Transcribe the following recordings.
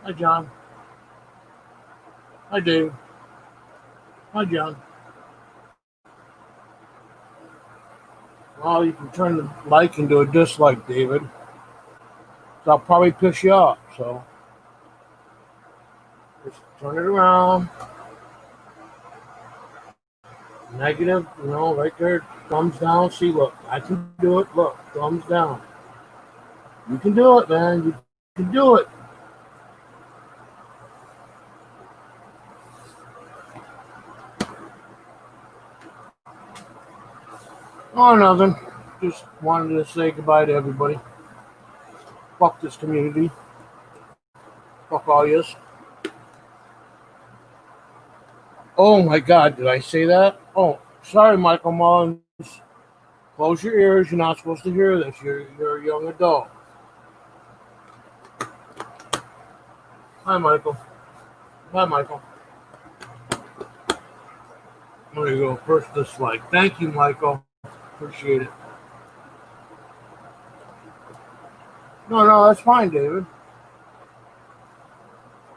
Hi, John. Hi, Dave. Hi, John. Well, you can turn the like into a dislike, David. So I'll probably piss you off. So just turn it around. Negative, right there. Thumbs down. See, look, I can do it. Look, thumbs down. You can do it, man. You can do it. Oh, nothing. Just wanted to say goodbye to everybody. Fuck this community. Fuck all yous. Oh my God, did I say that? Oh, sorry, Michael Mullins. Close your ears. You're not supposed to hear this. You're a young adult. Hi, Michael. Hi, Michael. There you go. First dislike. Thank you, Michael. Appreciate it. No, that's fine, David.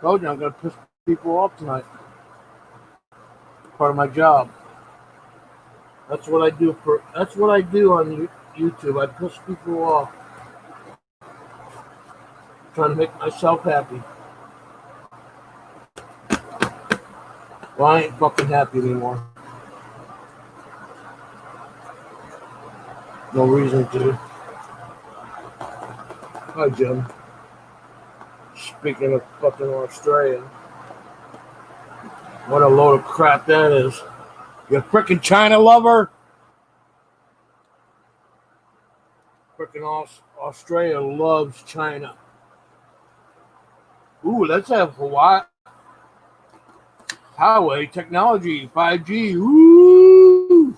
Told you I'm gonna piss people off tonight. Part of my job. That's what I do for. That's what I do on YouTube. I piss people off, trying to make myself happy. Well, I ain't fucking happy anymore. No reason to. Hi, Jim. Speaking of fucking Australia, what a load of crap that is. You frickin' China lover? Frickin' Australia loves China. Ooh, let's have Hawaii highway technology 5G. Ooh.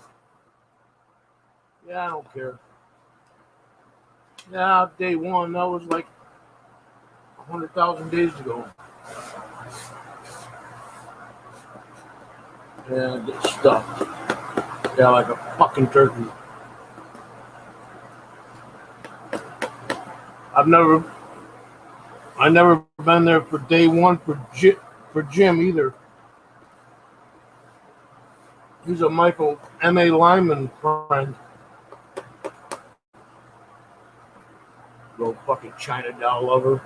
Yeah, I don't care. Yeah, day one. That was like 100,000 days ago. Yeah, get stuffed. Yeah, like a fucking turkey. I've never been there for day one for Jim either. He's a Michael M.A. Lyman friend. Little fucking China doll lover.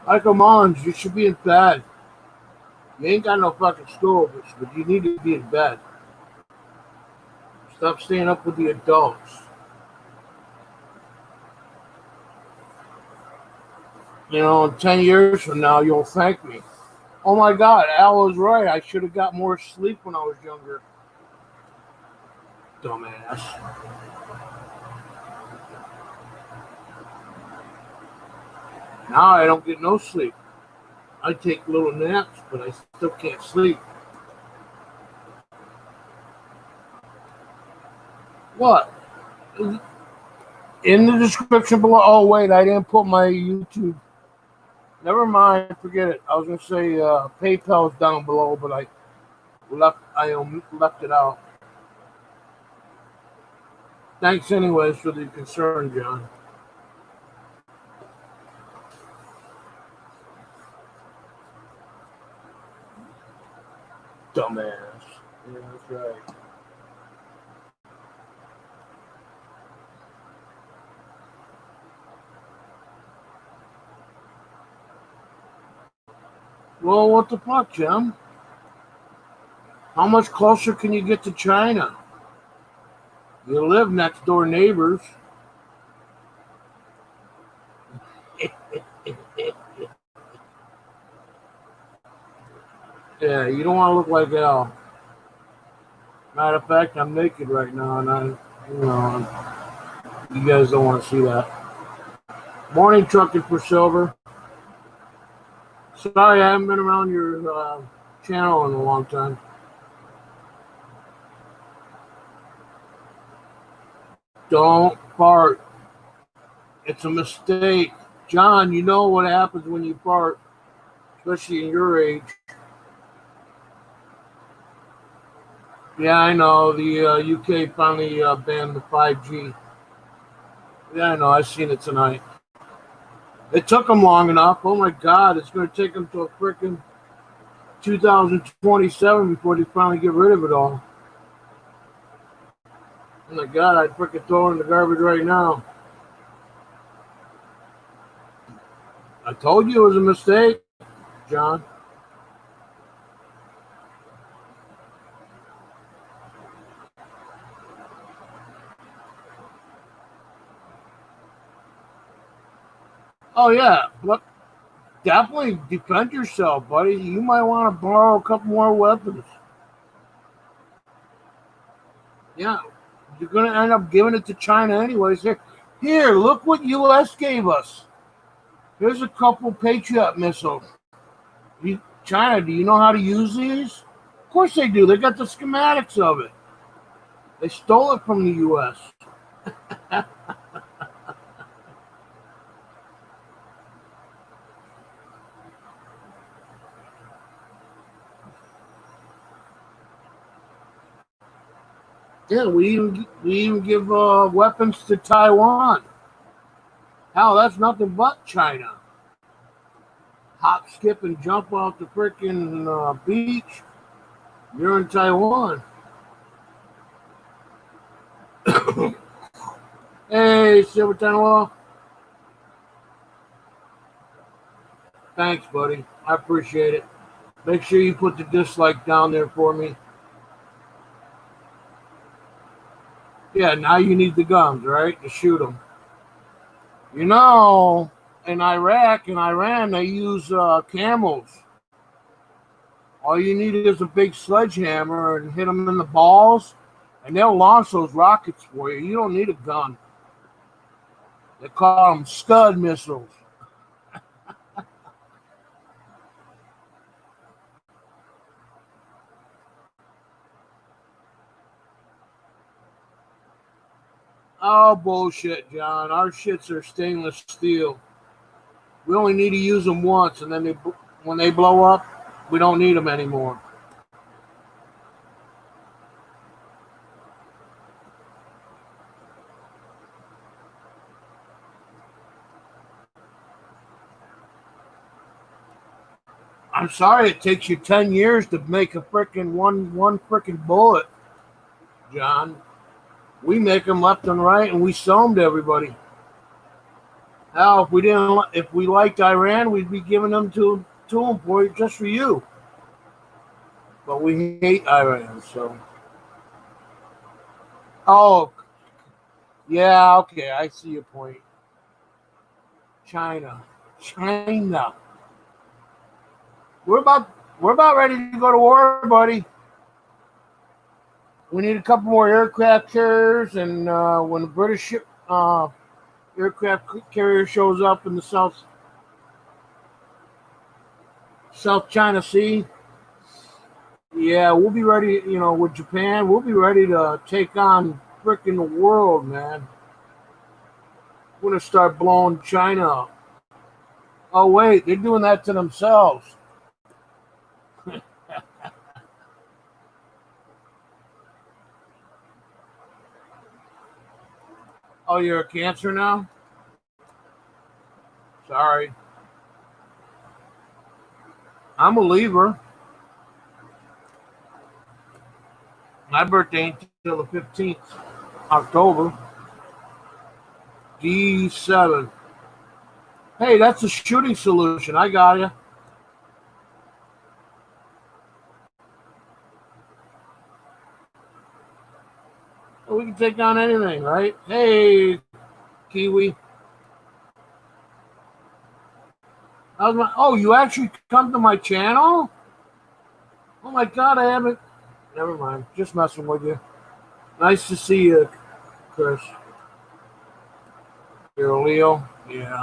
Michael Mullins, you should be in bed. You ain't got no fucking school, but you need to be in bed. Stop staying up with the adults. In 10 years from now, you'll thank me. Oh my God, Al was right. I should have got more sleep when I was younger. Dumbass. Now I don't get no sleep. I take little naps, but I still can't sleep. What? In the description below. Oh, wait, I didn't put my YouTube. Never mind, forget it. I was going to say PayPal's down below, but I left it out. Thanks anyways for the concern, John. Dumbass. Yeah, that's right. Well, what the fuck, Jim? How much closer can you get to China? You live next door neighbors. Yeah, you don't want to look like Al. Matter of fact, I'm naked right now, and you guys don't want to see that. Morning trucking for silver. Sorry, I haven't been around your channel in a long time. Don't fart. It's a mistake. John, you know what happens when you fart, especially in your age. Yeah, I know. The UK finally banned the 5G. Yeah, I know. I seen it tonight. It took them long enough. Oh my God, it's going to take them to a freaking 2027 before they finally get rid of it all. Oh my God, I'd freaking throw it in the garbage right now. I told you it was a mistake, John. Oh yeah, look, definitely defend yourself, buddy. You might want to borrow a couple more weapons. Yeah, you're going to end up giving it to China anyways. Here, look what U.S. gave us. Here's a couple Patriot missiles. China, do you know how to use these? Of course they do. They got the schematics of it. They stole it from the U.S. Yeah, we even give weapons to Taiwan. Hell, that's nothing but China. Hop, skip, and jump off the freaking beach. You're in Taiwan. Hey, Silver Taiwan. Thanks, buddy. I appreciate it. Make sure you put the dislike down there for me. Yeah, now you need the guns, right, to shoot them. You know, in Iraq and Iran, they use camels. All you need is a big sledgehammer and hit them in the balls, and they'll launch those rockets for you. You don't need a gun. They call them Scud missiles. Oh, bullshit, John. Our shits are stainless steel. We only need to use them once, and then when they blow up, we don't need them anymore. I'm sorry it takes you 10 years to make a freaking one freaking bullet, John. We make them left and right, and we sell them to everybody. Hell, if we liked Iran, we'd be giving them to them for just for you. But we hate Iran, so. Oh, yeah, okay, I see your point. China. We're about ready to go to war, buddy. We need a couple more aircraft carriers, and when the British aircraft carrier shows up in the South China Sea, yeah, we'll be ready. You know, with Japan, we'll be ready to take on freaking the world, man. We're gonna start blowing China up. Oh wait, they're doing that to themselves. Oh, you're a Cancer now? Sorry. I'm a Libra. My birthday ain't until the 15th, October. D7. Hey, that's a shooting solution. I got you. We can take on anything, right? Hey, Kiwi. Oh, you actually come to my channel? Oh my God, I haven't. Never mind. Just messing with you. Nice to see you, Chris. You're a Leo. Yeah,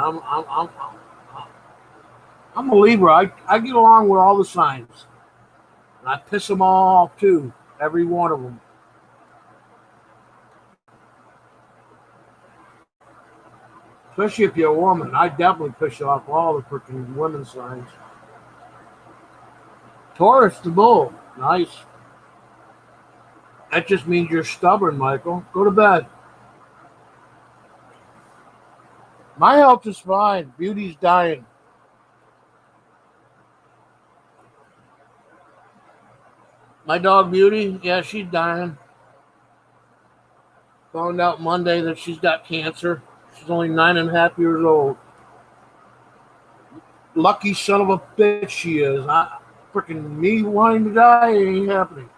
I'm a Libra. I get along with all the signs. And I piss them all off too. Every one of them. Especially if you're a woman. I definitely push off all the freaking women's signs. Taurus the bull. Nice. That just means you're stubborn, Michael. Go to bed. My health is fine. Beauty's dying. My dog Beauty, yeah, she's dying. Found out Monday that she's got cancer. She's only 9.5 years old. Lucky son of a bitch she is. Freaking me wanting to die ain't happening.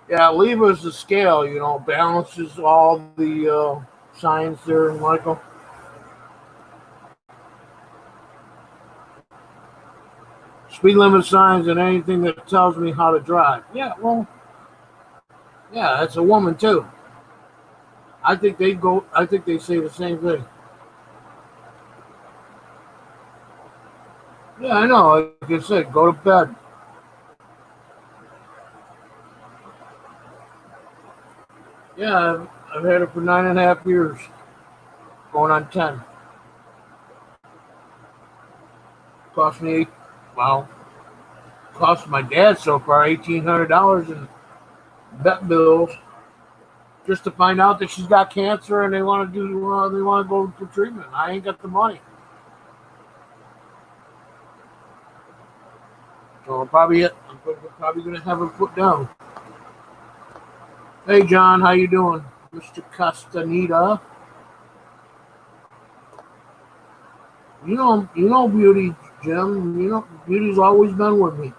Yeah, Libra's the scale, balances all the signs there, Michael. Speed limit signs and anything that tells me how to drive. Yeah, well, yeah, that's a woman too. I think they say the same thing. Yeah, I know. Like I said, go to bed. Yeah, I've had it for 9.5 years, going on 10. Cost me, well, cost my dad so far $1,800 in vet bills just to find out that she's got cancer and they want to go for treatment. I ain't got the money, so I'm probably gonna have her put down. Hey John, how you doing, Mr. Castaneda? You know Beauty, Jim. Beauty's always been with me.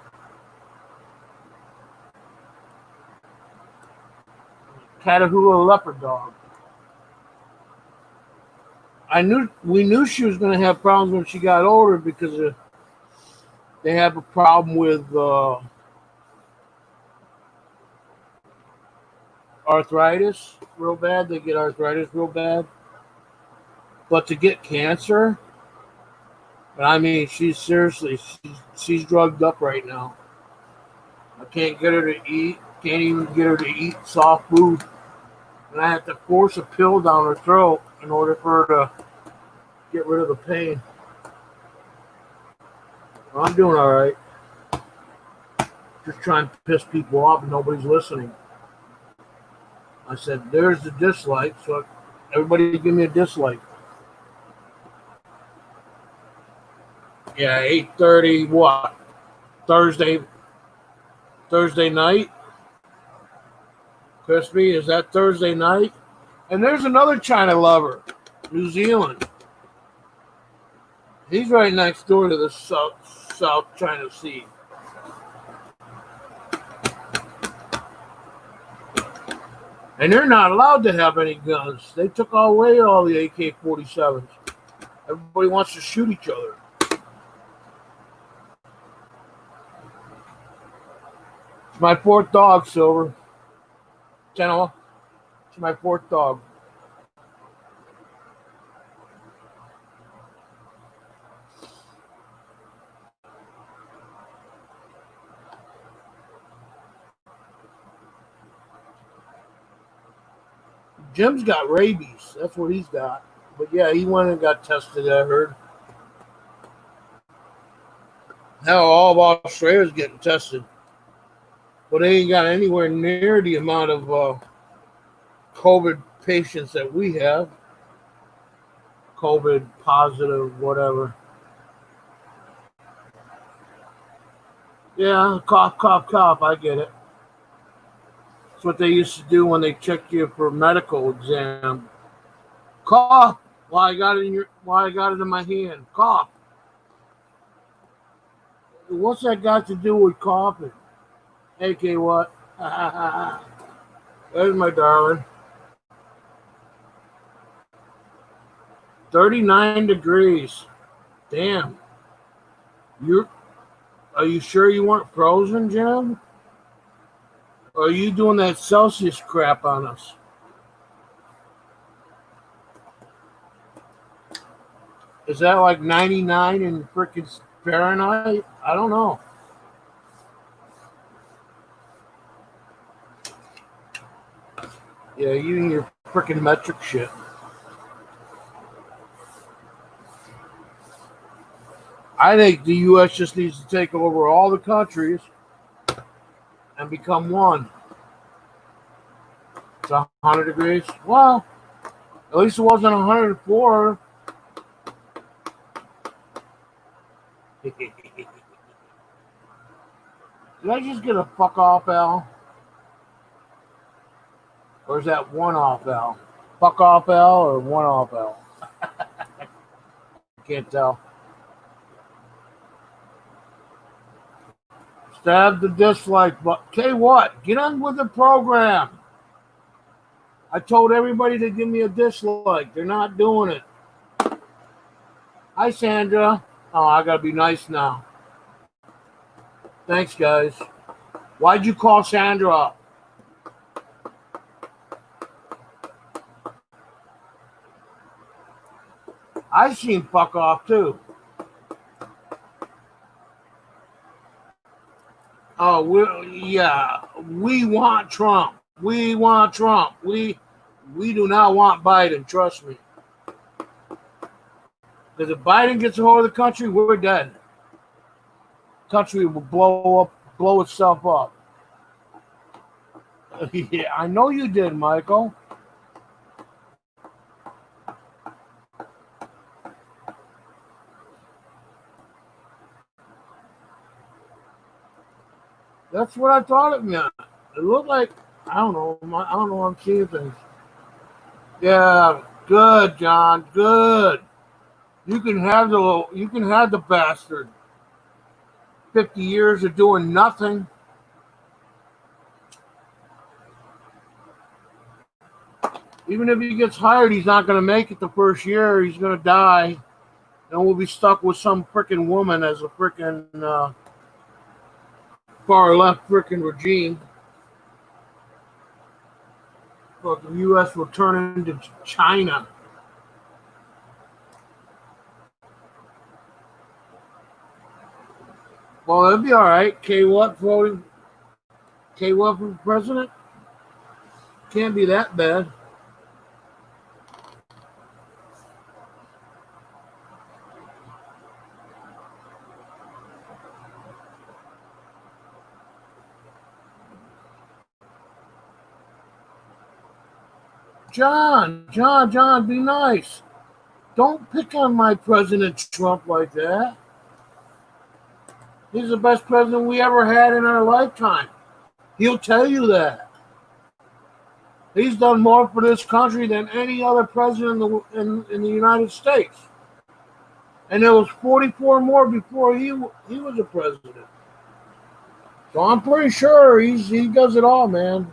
Catahoula leopard dog. We knew she was going to have problems when she got older because they have a problem with arthritis real bad. They get arthritis real bad. But to get cancer, I mean, she's drugged up right now. I can't get her to eat. Can't even get her to eat soft food. And I have to force a pill down her throat in order for her to get rid of the pain. Well, I'm doing all right. Just trying to piss people off and nobody's listening. I said, there's the dislike, so everybody give me a dislike. Yeah, 8:30, what? Thursday night? Crispy, is that Thursday night? And there's another China lover, New Zealand. He's right next door to the South China Sea. And they're not allowed to have any guns. They took away all the AK-47s. Everybody wants to shoot each other. It's my fourth dog, Silver. Genoa. It's my fourth dog. Jim's got rabies. That's what he's got. But yeah, he went and got tested, I heard. Hell, all of Australia's getting tested. But they ain't got anywhere near the amount of COVID patients that we have. COVID positive, whatever. Yeah, cough, cough, cough. I get it. That's what they used to do when they checked you for a medical exam. Cough. Why I got it in my hand. Cough. What's that got to do with coughing? AK what? There's my darling. 39 degrees. Damn. Are you sure you weren't frozen, Jim? Or are you doing that Celsius crap on us? Is that like 99 in freaking Fahrenheit? I don't know. Yeah, you and your Freaking metric shit. I think the U.S. just needs to take over all the countries and become one. It's 100 degrees. Well, at least it wasn't 104. Did I just get a fuck off, Al? Or is that one off, Al? Fuck off, Al, or one off, Al? Can't tell. Stab the dislike button. Tell you what, get on with the program. I told everybody to give me a dislike. They're not doing it. Hi, Sandra. Oh, I gotta be nice now. Thanks, guys. Why'd you call Sandra up? I've seen fuck off too. Oh, we want Trump. We want Trump. We do not want Biden. Trust me. Because if Biden gets a hold of the country, we're dead. The country will blow itself up. Yeah, I know you did, Michael. That's what I thought it meant. It looked like, I don't know. I'm seeing things. Yeah, good, John. Good. You can have the bastard. 50 years of doing nothing. Even if he gets hired, he's not going to make it the first year. He's going to die. And we'll be stuck with some freaking woman as a freaking far left freaking regime. But the U.S. will turn into China. Well, that'd be all right. K-What voting? K-What for president? Can't be that bad. John, be nice. Don't pick on my President Trump like that. He's the best president we ever had in our lifetime. He'll tell you that. He's done more for this country than any other president in the United States. And there was 44 more before he was a president. So I'm pretty sure he does it all, man.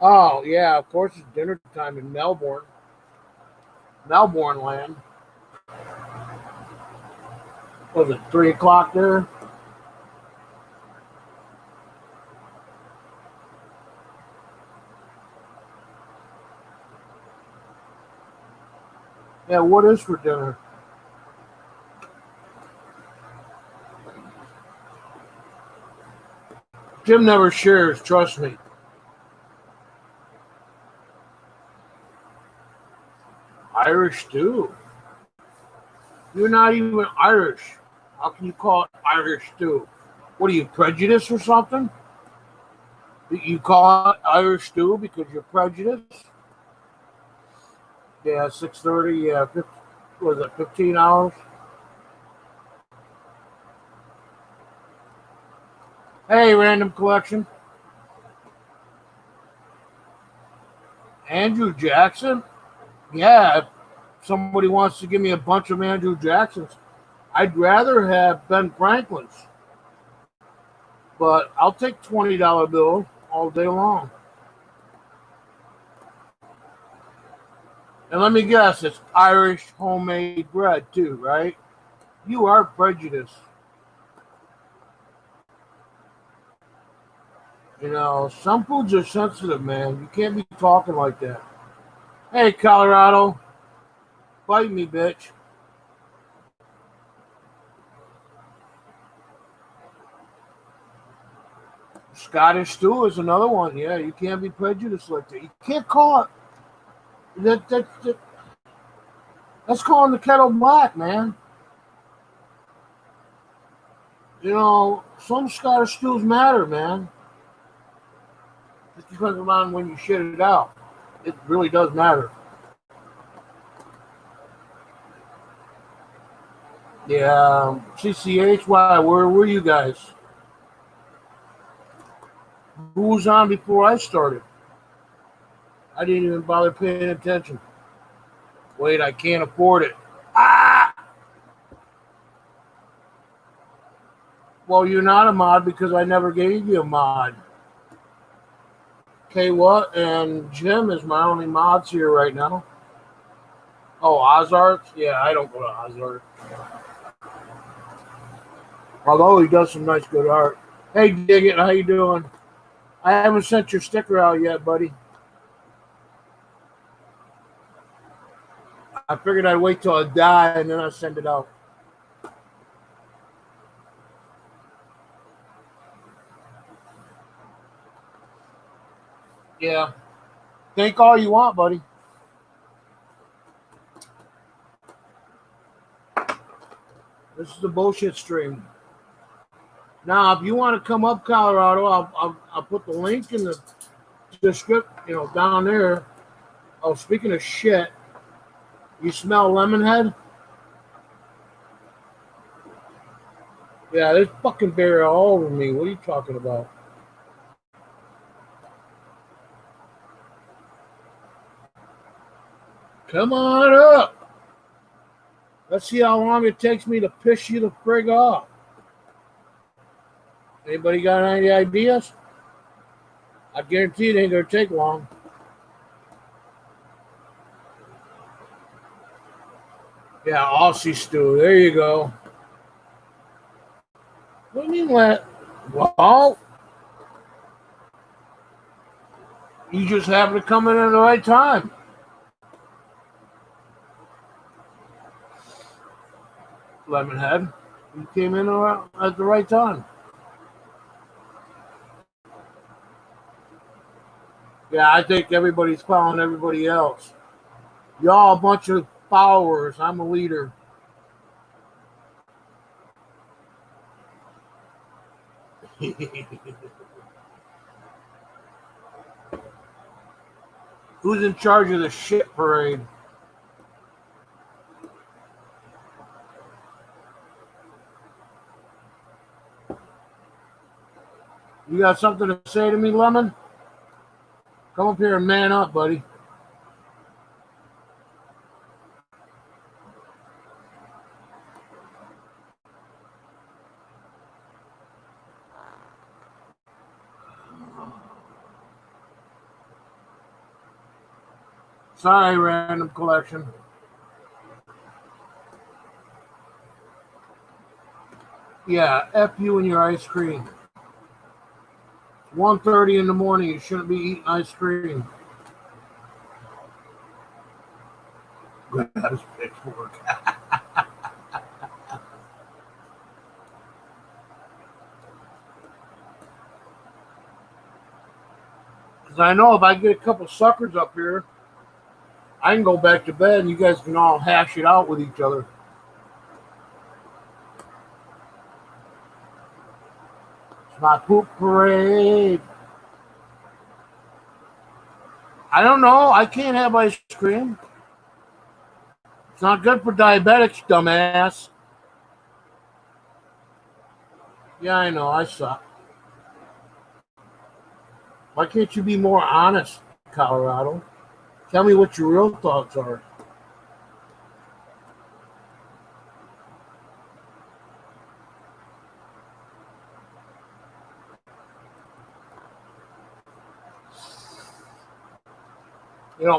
Oh, yeah, of course it's dinner time in Melbourne. Melbourne land. Was it 3 o'clock there? Yeah, what is for dinner? Jim never shares, trust me. Irish stew. You're not even Irish. How can you call it Irish stew? What are you, prejudiced or something? You call it Irish stew because you're prejudiced? Yeah, 6:30. Yeah, was it 15 hours? Hey, random collection. Andrew Jackson? Yeah, if somebody wants to give me a bunch of Andrew Jacksons, I'd rather have Ben Franklin's. But I'll take $20 bill all day long. And let me guess, it's Irish homemade bread too, right? You are prejudiced. You know, some foods are sensitive, man. You can't be talking like that. Hey, Colorado. Bite me, bitch. Scottish stew is another one. Yeah, you can't be prejudiced like that. You can't call it that's calling the kettle black, man. You know, some Scottish stews matter, man. It depends on when you shit it out. It really does matter. Yeah, CCH. Why? Where were you guys? Who was on before I started? I didn't even bother paying attention. Wait, I can't afford it. Ah! Well, you're not a mod because I never gave you a mod. Okay, what? And Jim is my only mods here right now. Oh, Ozarks? Yeah, I don't go to Ozarks. Although he does some nice good art. Hey, Dig It, how you doing? I haven't sent your sticker out yet, buddy. I figured I'd wait till I die and then I'd send it out. Yeah. Think all you want, buddy. This is the bullshit stream. Now, if you want to come up Colorado, I'll put the link in the description, down there. Oh, speaking of shit, you smell Lemonhead? Yeah, there's fucking bear all over me. What are you talking about? Come on up. Let's see how long it takes me to piss you the frig off. Anybody got any ideas? I guarantee it ain't gonna take long. Yeah, Aussie stew. There you go. What do you mean let? Well, you just happen to come in at the right time. Lemonhead. You came in at the right time. Yeah, I think everybody's following everybody else. Y'all a bunch of followers. I'm a leader. Who's in charge of the shit parade? You got something to say to me, Lemon? Come up here and man up, buddy. Sorry, random collection. Yeah, F you and your ice cream. 1:30 in the morning. You shouldn't be eating ice cream. Grab his pitchfork. Because I know if I get a couple suckers up here, I can go back to bed and you guys can all hash it out with each other. It's my poop parade. I don't know. I can't have ice cream. It's not good for diabetics, dumbass. Yeah, I know. I suck. Why can't you be more honest, Colorado? Tell me what your real thoughts are.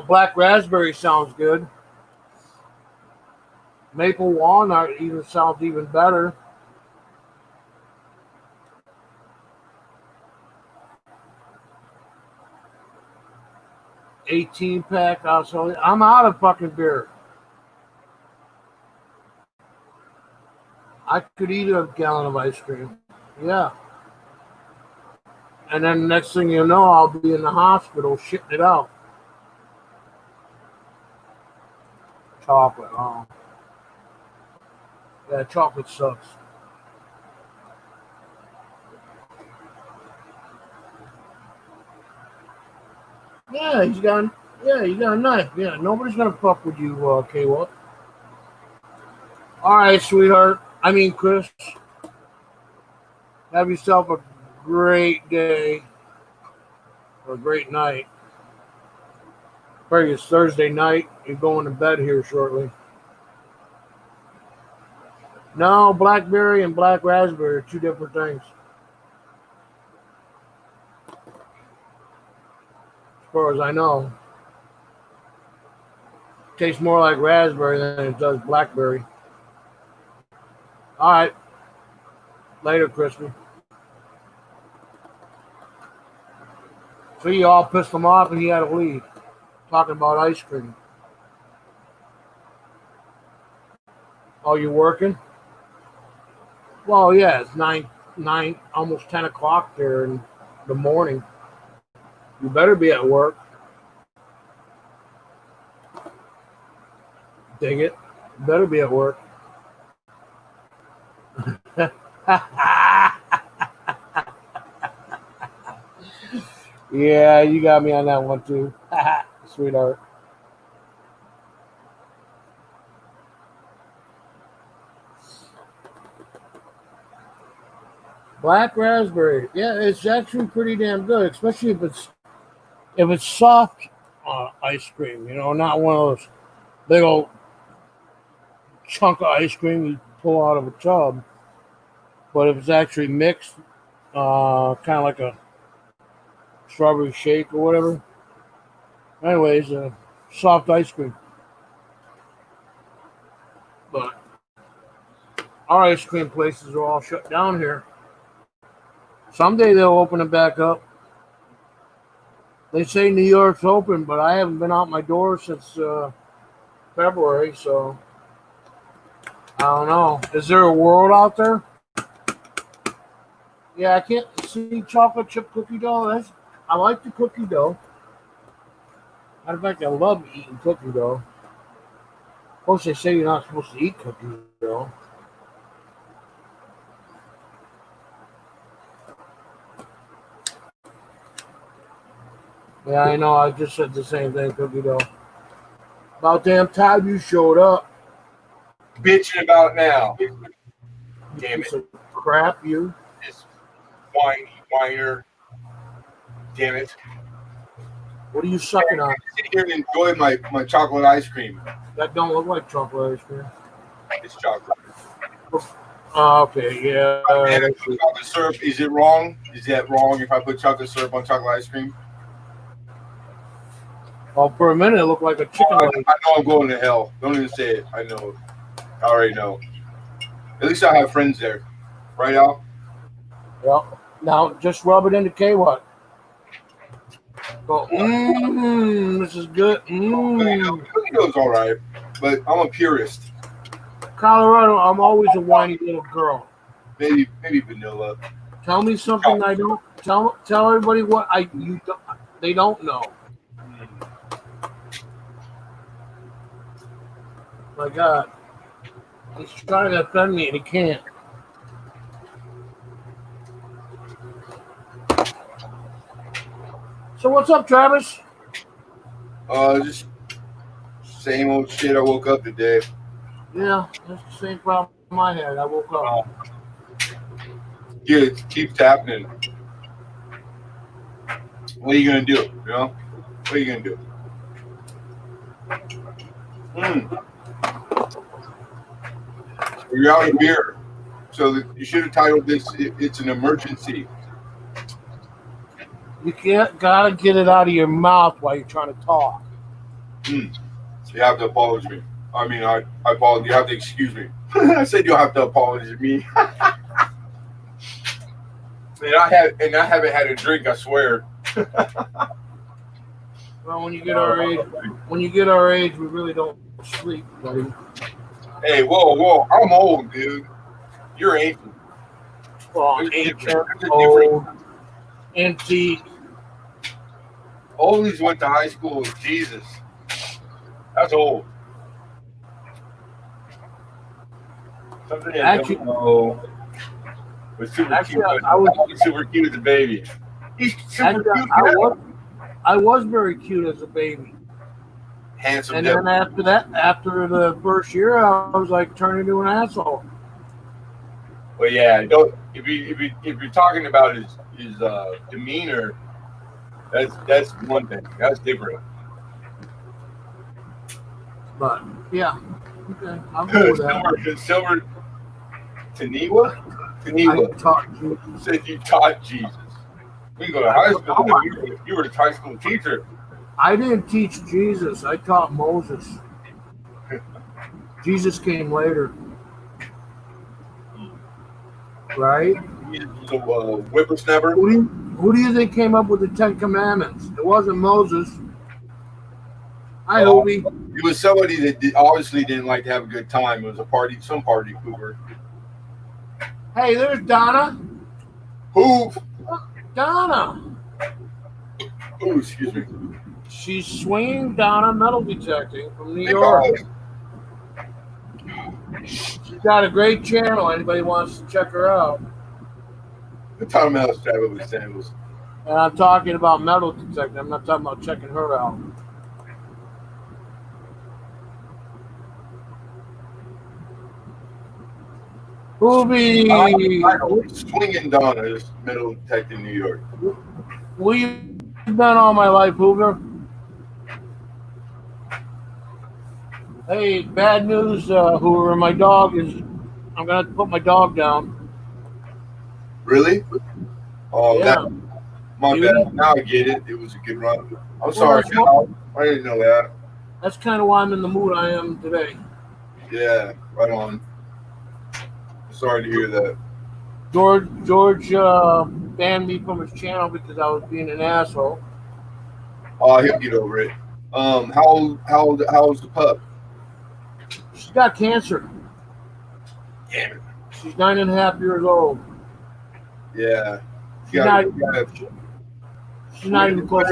Black raspberry sounds good. Maple walnut even sounds even better. $18-pack. I'm out of fucking beer. I could eat a gallon of ice cream. Yeah. And then next thing you know, I'll be in the hospital shitting it out. Chocolate. Oh, yeah, chocolate sucks. Yeah, he's got. Yeah, you got a knife. Yeah, nobody's gonna fuck with you, K-Walk. All right, sweetheart. I mean, Chris. Have yourself a great day or a great night. Probably it's Thursday night. You're going to bed here shortly. No, blackberry and black raspberry are two different things, as far as I know. Tastes more like raspberry than it does blackberry. All right, later, Crispy. So you all pissed him off and he had to leave. Talking about ice cream. Oh, you working? Well, yeah, it's nine, almost 10 o'clock there in the morning. You better be at work. Dig it. You better be at work. Yeah, you got me on that one too. Sweetheart. Black raspberry. Yeah, it's actually pretty damn good, especially if it's soft ice cream. Not one of those big old chunk of ice cream you pull out of a tub. But if it's actually mixed, kind of like a strawberry shake or whatever. Anyways, soft ice cream. But our ice cream places are all shut down here. Someday they'll open it back up. They say New York's open, but I haven't been out my door since February, so I don't know. Is there a world out there? Yeah, I can't see chocolate chip cookie dough. I like the cookie dough. Matter of fact, I love eating cookie dough. Of course, they say you're not supposed to eat cookie dough. Yeah, I know. I just said the same thing, cookie dough. About damn time you showed up. Bitching about now. Damn Piece it. of crap, you. This whiner. Damn it. What are you sucking on? I sit here and enjoy my chocolate ice cream. That don't look like chocolate ice cream. It's chocolate. Okay, yeah. And I put chocolate syrup. Is it wrong? Is that wrong if I put chocolate syrup on chocolate ice cream? Well, for a minute, it looked like a chicken leg. I know I'm going to hell. Don't even say it. I know. I already know. At least I have friends there. Right, Al? Yeah. Now, just rub it into K-What. Go, this is good. Cookie dough's all right, but I'm a purist. Colorado, I'm always a whiny little girl. Maybe vanilla. Tell me something I don't tell everybody what they don't know. My God, he's trying to offend me and he can't. So what's up, Travis? Just same old shit. I woke up today. Yeah, that's the same problem I had. I woke up. Yeah, it keeps happening. What are you gonna do? What are you gonna do? You're out of beer, so you should have titled this "It's an Emergency." You gotta get it out of your mouth while you're trying to talk. You have to apologize me. I mean, I apologize. You have to excuse me. I said you'll have to apologize me. And I haven't had a drink. I swear. Well, when you get our age, we really don't sleep, buddy. Hey, whoa! I'm old, dude. You're ancient. Well, Antique. Oldies went to high school with Jesus. That's old. Something I Actually, don't know. Was super actually, cute. I was Super cute as a baby. He's super actually cute now. I was very cute as a baby. Handsome And devil. then after that, after the first year, I was like turned into an asshole. Well, yeah. Don't if you're talking about his demeanor, that's one thing. That's different. But yeah, okay, I'll go with that. Silver Taniwa? I taught you. Said you taught Jesus. We go to high school. You were a high school teacher. I didn't teach Jesus. I taught Moses. Jesus came later, right? He was a whippersnapper. Who do you think came up with the Ten Commandments? It wasn't Moses. Hi, Oh, Hobie. It was somebody that obviously didn't like to have a good time. It was some party pooper. Hey, there's Donna. Who? Donna. Oh, excuse me. She's swinging Donna metal detecting from New York. She's got a great channel. Anybody wants to check her out? The time out stab with sandals. And I'm talking about metal detecting. I'm not talking about checking her out. Hobie. Swinging Donna is metal detecting New York. What you done all my life, Hoover? Hey, bad news, Hoover. My dog is. I'm gonna put my dog down. Really? Oh, yeah. My bad. Now I get it. It was a good run. I'm sorry. I didn't know that. That's kind of why I'm in the mood I am today. Yeah, right on. Sorry to hear that. George banned me from his channel because I was being an asshole. Oh, he'll get over it. How's the pup? She's got cancer. Damn it. She's 9.5 years old. Yeah. She's not even close.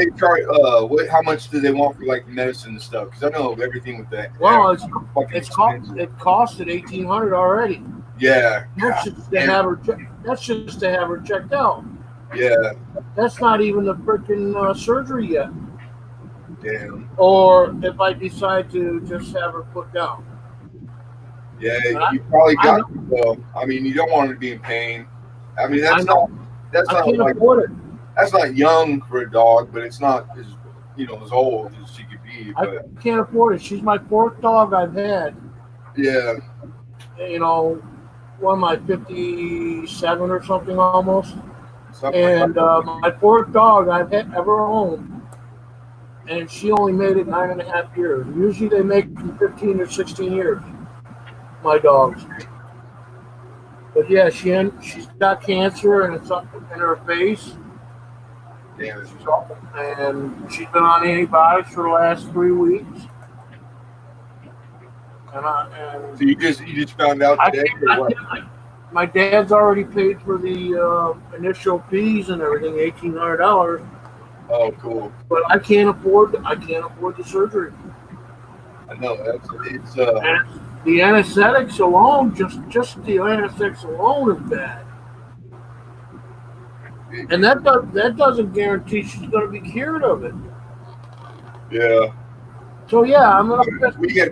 How much do they want for like medicine and stuff? Because I know everything with that. Well, it costed $1,800 already. Yeah. That's just to have her checked out. Yeah. That's not even the freaking surgery yet. Damn. Or if I decide to just have her put down. Yeah, you probably got to. Well, I mean, you don't want her to be in pain. I mean, I can't afford it. That's not young for a dog, but it's not as as old as she could be. But I can't afford it. She's my fourth dog I've had. Yeah. What am I, 57 or something almost? My fourth dog I've ever owned, and she only made it 9.5 years. Usually they make from 15 or 16 years. My dogs. But yeah, she's got cancer and it's up in her face. Damn. And she's been on antibiotics for the last 3 weeks. So you just found out today? My dad's already paid for the initial fees and everything, $1,800. Oh, cool. But I can't afford the surgery. I know it's the anesthetics alone, just the anesthetics alone is bad. And that doesn't guarantee she's going to be cured of it. Yeah. So yeah, we had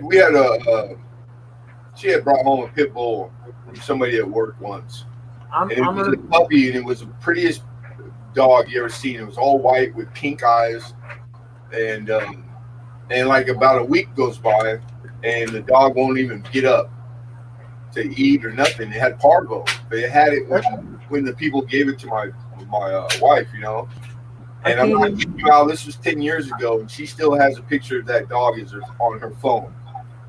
she had brought home a pit bull from somebody at work once. It was a puppy, and it was the prettiest dog you ever seen. It was all white with pink eyes, and like about a week goes by, and the dog won't even get up to eat or nothing. It had parvo. They had it when the people gave it to my wife, And I'm not kidding you out. This was 10 years ago, and she still has a picture of that dog on her phone,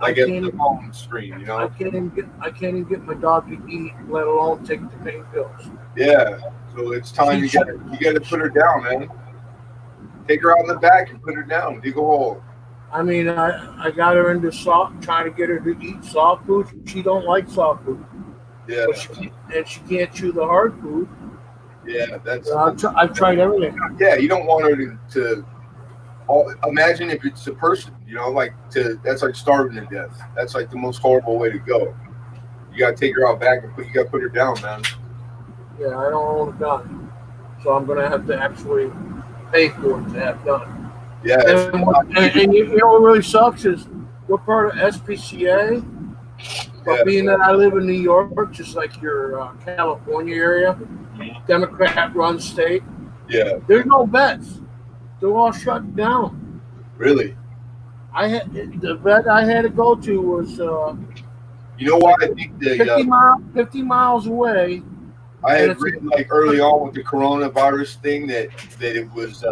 like at the phone screen. I can't even get my dog to eat, let alone take the pain pills. Yeah. So it's time you got to put her down, man. Take her out in the back and put her down. Dig a hole. I mean, I got her into trying to get her to eat soft food. She don't like soft food. Yeah. But she can't chew the hard food. Yeah, that's. I've tried everything. Yeah, you don't want her to imagine if it's a person, that's like starving to death. That's like the most horrible way to go. You gotta take her out back and you gotta put her down, man. Yeah, I don't own a gun, so I'm gonna have to actually pay for it to have done. Yeah, And you know what really sucks is we're part of SPCA, but yeah. being that I live in New York, just like your California area, Democrat-run state, Yeah. there's no vets. They're all shut down. Really? The vet I had to go to was You know why I think 50 miles away. I had written like early on with the coronavirus thing that it was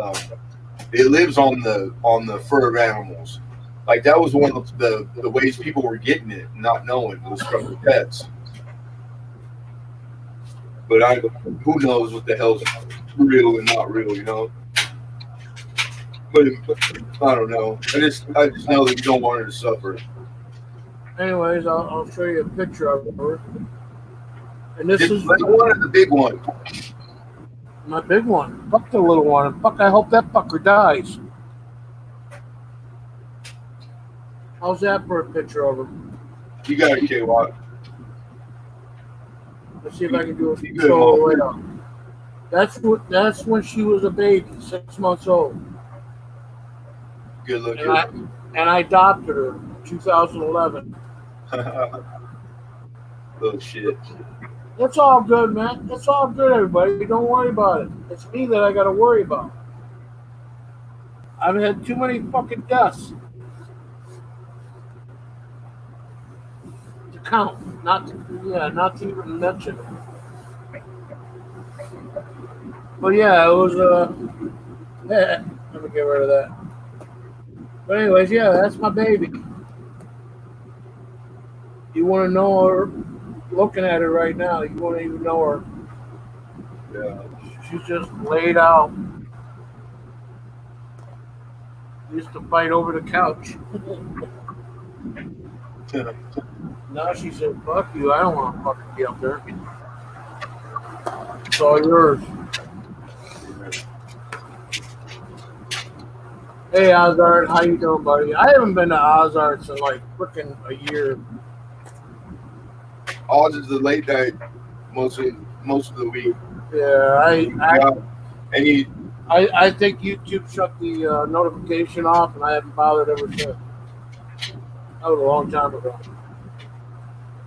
it lives on the fur of animals. Like that was one of the ways people were getting it, not knowing, was from the pets. But who knows what the hell's real and not real, you know? But I don't know. I just know that you don't want her to suffer. Anyways, I'll show you a picture of her. And this is the one or the big one. My big one. Fuck the little one. Fuck, I hope that fucker dies. How's that for a picture of him? You got it, K-Watt. Let's see if I can do it so way up. That's when she was a baby, 6 months old. Good looking. And I adopted her in 2011. Oh shit. It's all good, man. It's all good, everybody. Don't worry about it. It's me that I got to worry about. I've had too many fucking deaths to count. Not to even mention. But yeah, it was let me get rid of that. But anyways, yeah, that's my baby. You want to know her? Looking at her right now, you won't even know her. Yeah. She's just laid out. Used to fight over the couch. Now she said, "Fuck you! I don't want to fucking be up there. It's all yours." Hey Ozard, how you doing, buddy? I haven't been to Ozards in like freaking a year. Oz is the late night most of the week. Yeah, I think YouTube shut the notification off, and I haven't bothered ever since. That was a long time ago.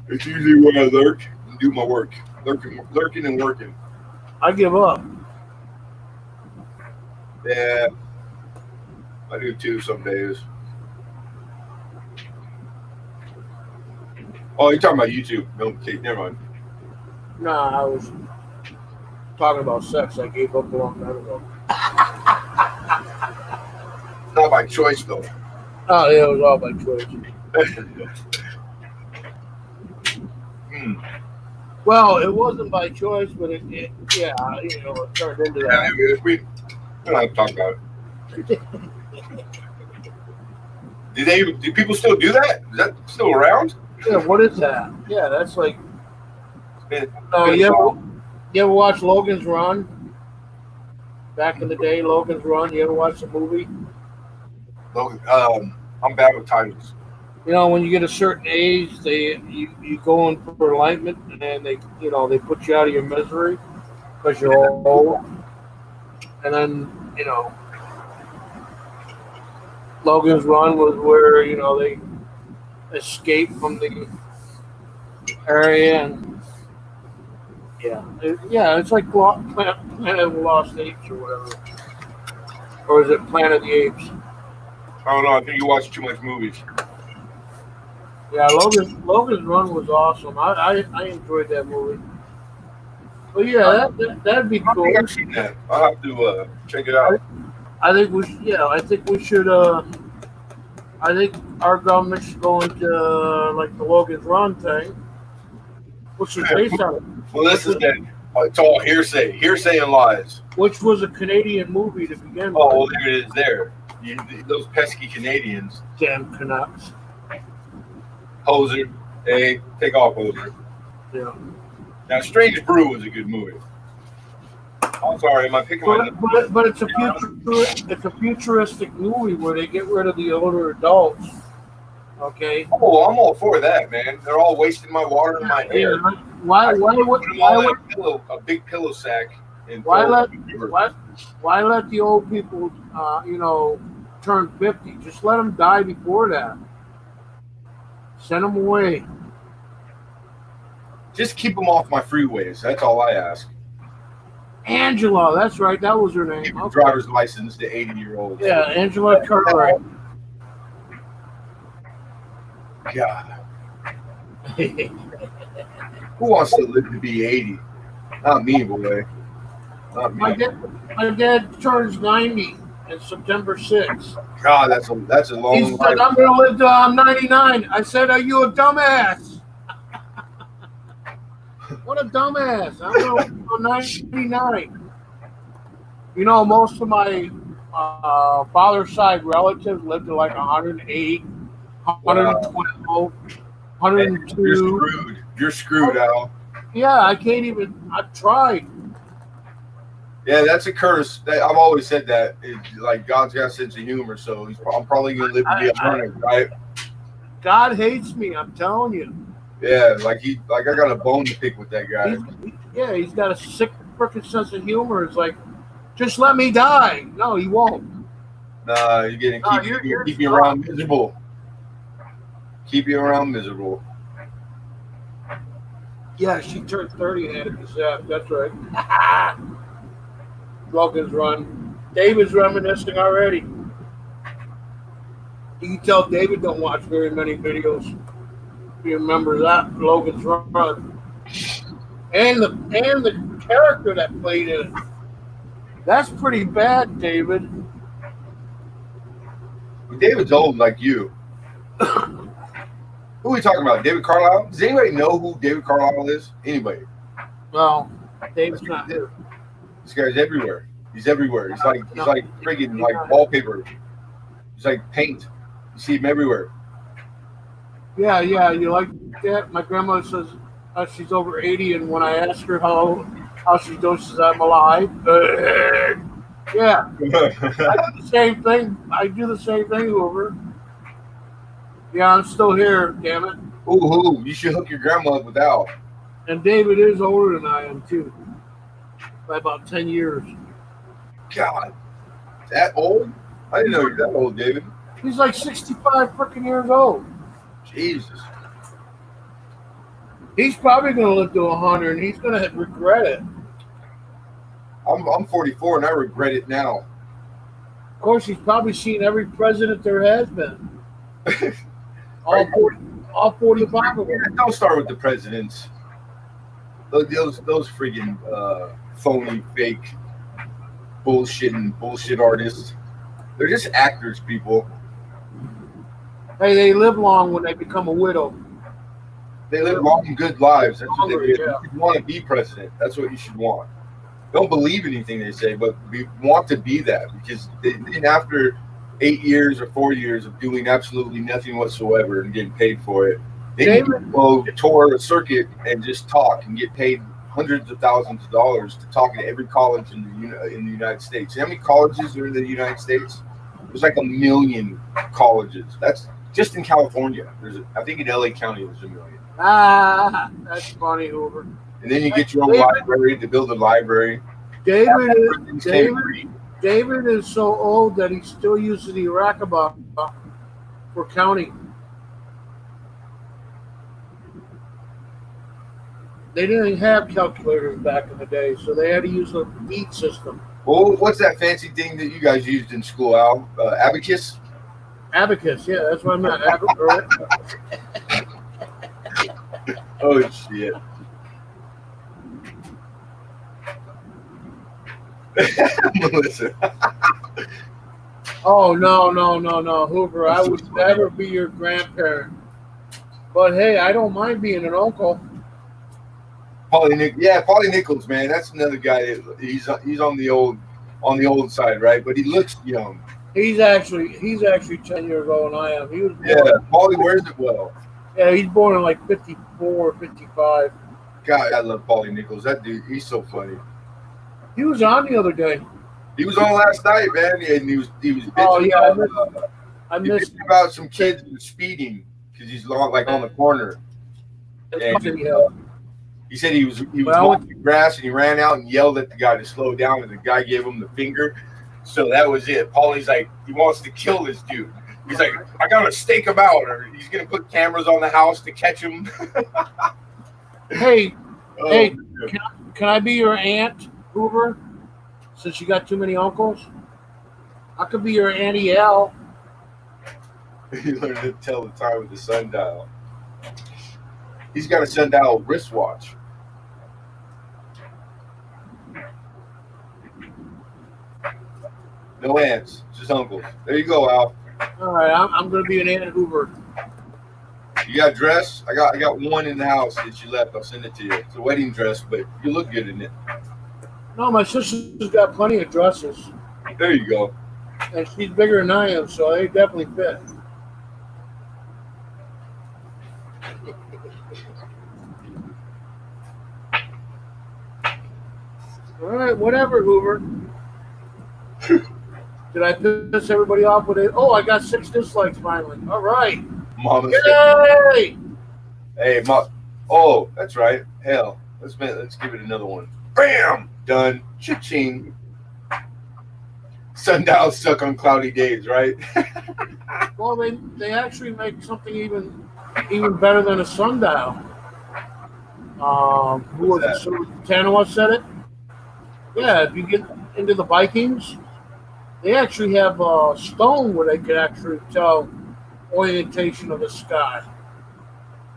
It's usually when I lurk and do my work, lurking and working. I give up. Yeah, I do too some days. Oh, you're talking about YouTube? No, okay, never mind. Nah, I was talking about sex. I gave up a long time ago. Not by choice, though. Oh, yeah, it was all by choice. Well, it wasn't by choice, but it turned into that. Yeah, we don't have to talk about it. Do people still do that? Is that still around? Yeah, what is that? Yeah, that's like. You ever watch Logan's Run? Back in the day, Logan's Run. You ever watch the movie? Logan, I'm bad with titles. You know, when you get a certain age, you go in for enlightenment, and they put you out of your misery because you're old. And then Logan's Run was where they escape from the area, and it's like Planet of the Lost Apes or whatever, or is it Planet of the Apes? I don't know. I think you watch too much movies. Yeah, Logan's Run was awesome. I enjoyed that movie. But yeah, that'd be cool. I think I've seen that. I'll have to check it out. I think we should. I think our government should go into like the Logan's Run thing, which was based on. Well, this is that. It's all hearsay and lies. Which was a Canadian movie to begin with. Oh, well, there it is. There, those pesky Canadians. Damn Canucks. Hoser, hey, take off, Hoser. Yeah. Now, Strange Brew was a good movie. I'm sorry, am I picking my nose? But it's a futuristic movie where they get rid of the older adults. Okay. Oh, I'm all for that, man. They're all wasting my water and my hair. Why put them all in a big pillow sack and why let the old people turn 50? Just let them die before that. Send them away. Just keep them off my freeways. That's all I ask. Angela, that's right. That was her name. Give a driver's license to 80-year-olds. Yeah, Angela Cartwright. God. Who wants to live to be 80? Not me, boy. Not me. My dad turns 90 on September 6th. God, that's a long He said, I'm going to live till I'm 99. I said, are you a dumbass? What a dumbass. I'm going to live till 99. You know, most of my father's side relatives lived to like 108, 112, 102. You're screwed, Al. Yeah, I can't even. I've tried. Yeah, that's a curse. I've always said that. Like, God's got a sense of humor, so I'm probably going to live to be 100, right? God hates me, I'm telling you. Yeah, like I got a bone to pick with that guy. He's got a sick freaking sense of humor. It's like, just let me die. No, he won't. Nah, you're going to keep you around miserable. Keep you around miserable. Yeah, she turned 30 and had a cassette. That's right. Logan's Run. David's reminiscing already. You can tell David don't watch very many videos. He remembers that Logan's Run. And the character that played in it. That's pretty bad, David. David's old like you. Who are we talking about? David Carlisle? Does anybody know who David Carlisle is? Anybody? Well, David's not here. This guy's everywhere. He's everywhere. He's like friggin' like wallpaper. He's like paint. You see him everywhere. Yeah. You like that? My grandma says she's over 80, and when I ask her how she does, she says I'm alive. Yeah. I do the same thing. Hoover. Yeah, I'm still here, damn it. Ooh, you should hook your grandma up with Al. And David is older than I am, too. By about 10 years. God. That old? I didn't know you were that old, David. He's like 65 freaking years old. Jesus. He's probably going to live to 100, and he's going to regret it. I'm 44, and I regret it now. Of course, he's probably seen every president there has been. All 45 of them. Don't start with the presidents. Those friggin' phony, fake, bullshit artists. They're just actors, people. Hey, they live long when they become a widow. They live long, good lives. That's what they do. Yeah. You want to be president. That's what you should want. Don't believe anything they say, but we want to be that because after 8 years or 4 years of doing absolutely nothing whatsoever and getting paid for it, then you go tour a circuit and just talk and get paid hundreds of thousands of dollars to talk at every college in the United States. You know how many colleges are in the United States? There's like 1 million colleges. That's just in California. I think in LA County there's 1 million. That's funny, Hoover. And then you get your own library to build a library. David is so old that he still uses the Rakaba for counting. They didn't have calculators back in the day, so they had to use a beat system. Well, what's that fancy thing that you guys used in school, Al? Abacus? Abacus, yeah, that's what I meant. Oh, shit. Melissa. Oh, no, Hoover. I would never be your grandparent. But hey, I don't mind being an uncle. Paulie Nichols, man. That's another guy. He's on the old side, right? But he looks young. He's actually 10 years old and I am. He was Paulie wears it well. Yeah, he's born in like 54, 55. God, I love Paulie Nichols. That dude, he's so funny. He was on the other day. He was on last night, man, and he was Oh bitching yeah, about I missed about some kids speeding because he's like on the corner, and he said he was mowing the grass and he ran out and yelled at the guy to slow down, and the guy gave him the finger. So that was it. Paulie's like, he wants to kill this dude. He's like, I gotta stake him out, or he's gonna put cameras on the house to catch him. Hey, can I be your aunt, Hoover? Since you got too many uncles, I could be your Auntie L. He learned to tell the time with the sundial. He's got a sundial wristwatch. No aunts, just uncles. There you go, Al. All right, I'm going to be an Aunt Hoover. You got a dress? I got one in the house that you left. I'll send it to you. It's a wedding dress, but you look good in it. No, my sister's got plenty of dresses. There you go. And she's bigger than I am, so they definitely fit. All right, whatever, Hoover. Did I piss everybody off with it? Oh, I got 6 dislikes finally. All right. Mama. Yay! Hey, oh, that's right. Hell, let's give it another one. Bam! Done. Cha-ching. Sundials suck on cloudy days, right? Well, they actually make something even better than a sundial. Who was it? So Tanawa said it. Yeah, if you get into the Vikings, they actually have a stone where they could actually tell orientation of the sky.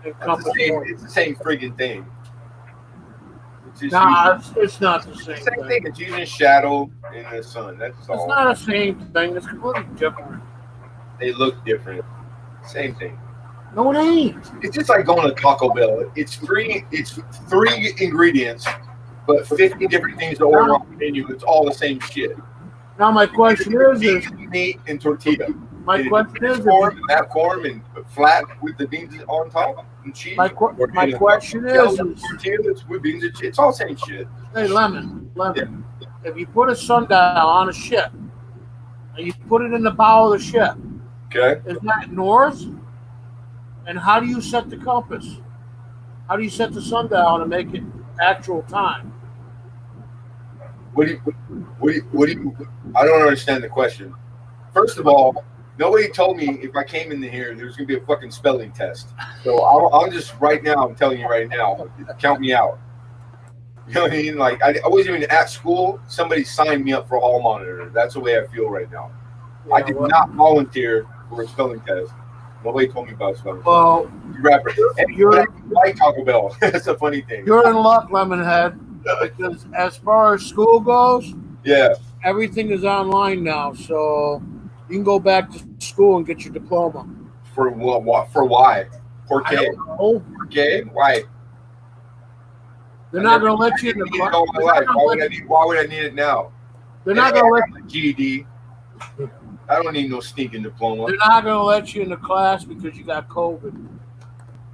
It's the same friggin' thing. It's not the same thing. It's using shadow in the sun. That's all. It's not the same thing. It's completely different. They look different. Same thing. No, it ain't. It's just like going to Taco Bell. It's 3 ingredients, but 50 different things to order on the menu. It's all the same shit. Now my question is meat and tortilla. My question is that form and flat with the beans on top and cheese. My question is tortillas with beans and cheese. It's all the same shit. Hey, Lemon. Yeah. If you put a sundial on a ship and you put it in the bow of the ship, okay, is that north? And how do you set the compass? How do you set the sundial to make it actual time? What do you? I don't understand the question. First of all, nobody told me if I came in here there's gonna be a fucking spelling test. So I'm just right now. I'm telling you right now. Count me out. You know what I mean? Like I wasn't even at school. Somebody signed me up for a hall monitor. That's the way I feel right now. Yeah, I did not volunteer for a spelling test. Nobody told me about a spelling test. You're like Taco Bell. That's a funny thing. You're in luck, Lemonhead. Because as far as school goes, yeah, everything is online now. So you can go back to school and get your diploma. For what? For why? For K? For K? Why? They're not going to let you in the class. Why would I need it now? They're not going to let you. GED. I don't need no stinking diploma. They're not going to let you in the class because you got COVID.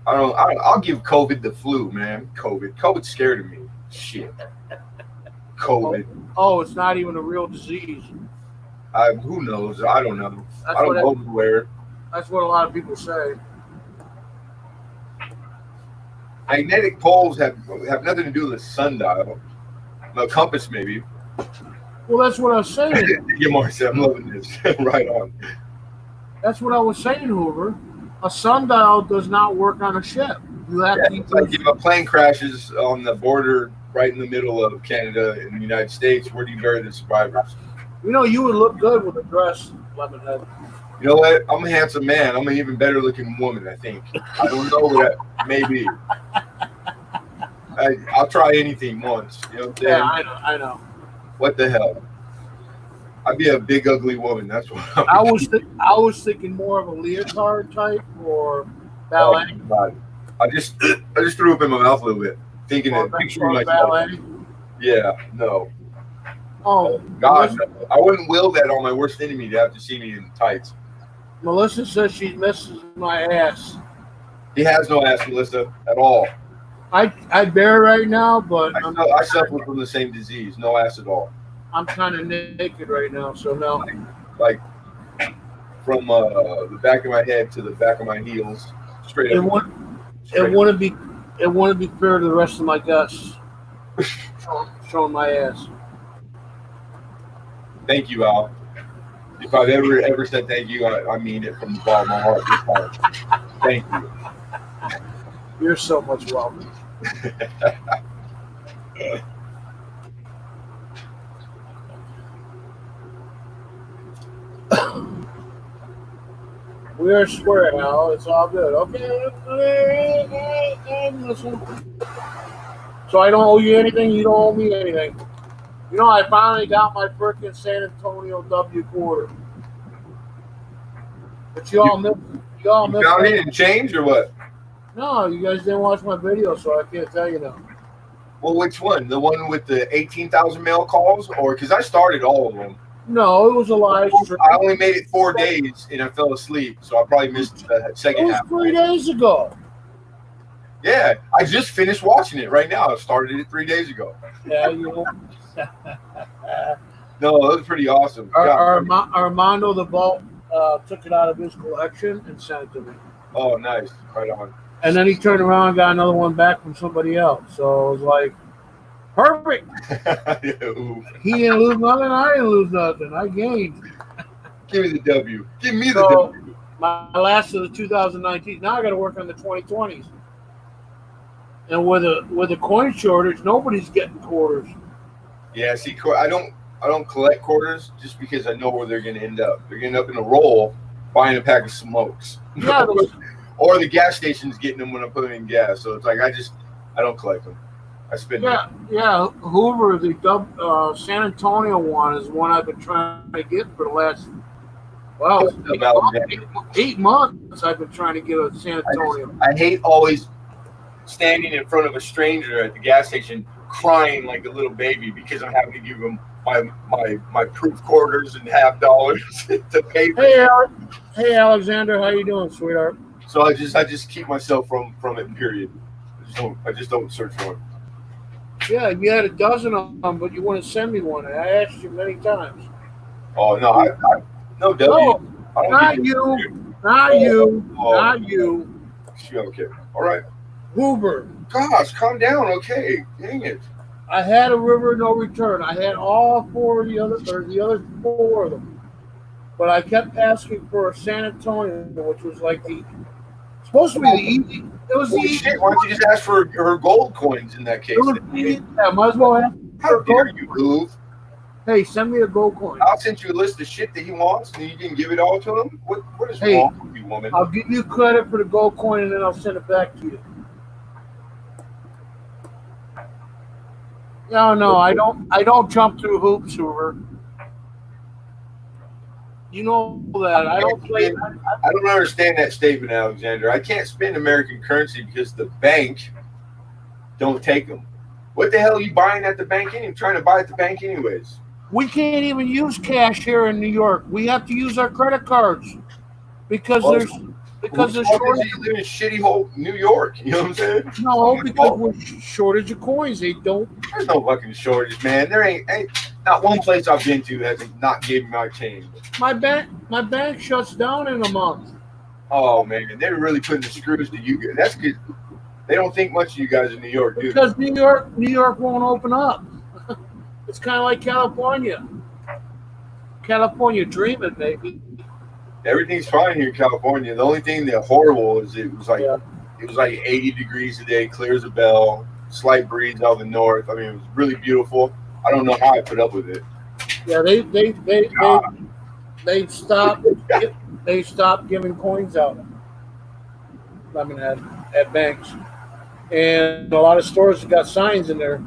I'll give COVID the flu, man. COVID's scared of me. Shit. COVID. Oh, it's not even a real disease. Who knows? I don't know. I don't know where. That's what a lot of people say. Magnetic poles have nothing to do with the sundial. No, compass maybe. Well, that's what I was saying. Yeah, Marcia, I'm loving this. Right on. That's what I was saying, Hoover. A sundial does not work on a ship. You have to. It's like if a plane crashes on the border right in the middle of Canada and the United States, where do you bury the survivors? You know, you would look good with a dress, Lemonhead. You know what? I'm a handsome man. I'm an even better looking woman, I think. I don't know what that may be. I'll try anything once. You know what I'm saying? Yeah, I know. What the hell? I'd be a big ugly woman. That's what I was thinking more of a leotard type or ballet. Oh, I just threw up in my mouth a little bit, thinking that picture myself. Ballet. Yeah, no. Oh God, no. I wouldn't will that on my worst enemy to have to see me in tights. Melissa says she misses my ass. He has no ass, Melissa, at all. I bear right now, but I suffer from the same disease. No ass at all. I'm kind of naked right now, so no. Like from the back of my head to the back of my heels, straight It up. wouldn't it Straight up. wouldn't be it wouldn't be fair to the rest of my guests showing my ass. Thank you, Al. If I've ever said thank you, I mean it from the bottom of my heart this time. Thank you. You're so much welcome. We're square now. It's all good. Okay. Listen. So I don't owe you anything. You don't owe me anything. You know, I finally got my freaking San Antonio W quarter. But you all missed. You all missed. Found it and changed or what? No, you guys didn't watch my video, so I can't tell you now. Well, which one? The one with the 18,000 mail calls, or because I started all of them. No, it was a live stream. I only made it 4 days and I fell asleep, so I probably missed the second half. It was 3 days ago. Yeah, I just finished watching it right now. I started it 3 days ago. Yeah, you know. No, it was pretty awesome. Armando the Vault took it out of his collection and sent it to me. Oh, nice. Right on. And then he turned around and got another one back from somebody else. So it was like, perfect. He didn't lose nothing. I didn't lose nothing. I gained. Give me the W. Give me the W. My last of the 2019. Now I got to work on the 2020s. And with a coin shortage, nobody's getting quarters. Yeah, see, I don't collect quarters just because I know where they're going to end up. They're going to end up in a roll buying a pack of smokes. Yeah, or the gas station's getting them when I'm putting in gas. So it's like I don't collect them. I spend them. Yeah. Hoover, the San Antonio one is one I've been trying to get for the last 8 months. I've been trying to get a San Antonio. I hate always standing in front of a stranger at the gas station crying like a little baby because I'm having to give them my proof quarters and half dollars to pay for. Hey Alexander, how you doing, sweetheart? So I just keep myself from it. Period. I just don't search for it. Yeah, you had a dozen of them, but you wouldn't send me one. I asked you many times. Oh no, I no W. No, not you. Not you. Okay, all right. Hoover. Gosh, calm down. Okay, dang it. I had a river no return. I had all four of the other 4 of them, but I kept asking for a San Antonio, which was like supposed to be the easy. It was the easy. Shit, why don't you just ask for her gold coins in that case? Yeah, might as well ask. How dare you, Hoove? Hey, send me a gold coin. I'll send you a list of shit that he wants, and you can give it all to him. What is wrong with you, woman? I'll give you credit for the gold coin, and then I'll send it back to you. No, I don't jump through hoops, Hoover. You know that I don't play. I don't understand that statement, Alexander. I can't spend American currency because the bank don't take them. What the hell are you buying at the bank anyway? Trying to buy at the bank anyways? We can't even use cash here in New York. We have to use our credit cards because there's shortage. You live in shitty hole New York. You know what I'm saying? No, because we're shortage of coins. They don't. There's no fucking shortage, man. There ain't not one place I've been to has not given my change. My bank shuts down in a month. Oh man, they're really putting the screws to you guys. That's good. They don't think much of you guys in New York, do they? Because New York won't open up. It's kind of like California. California dreaming, baby. Everything's fine here in California. The only thing that's horrible is it was like 80 degrees a day, clear as a bell, slight breeze out of the north. I mean, it was really beautiful. I don't know how I put up with it. Yeah, they stopped giving coins out. I mean, at banks, and a lot of stores have got signs in there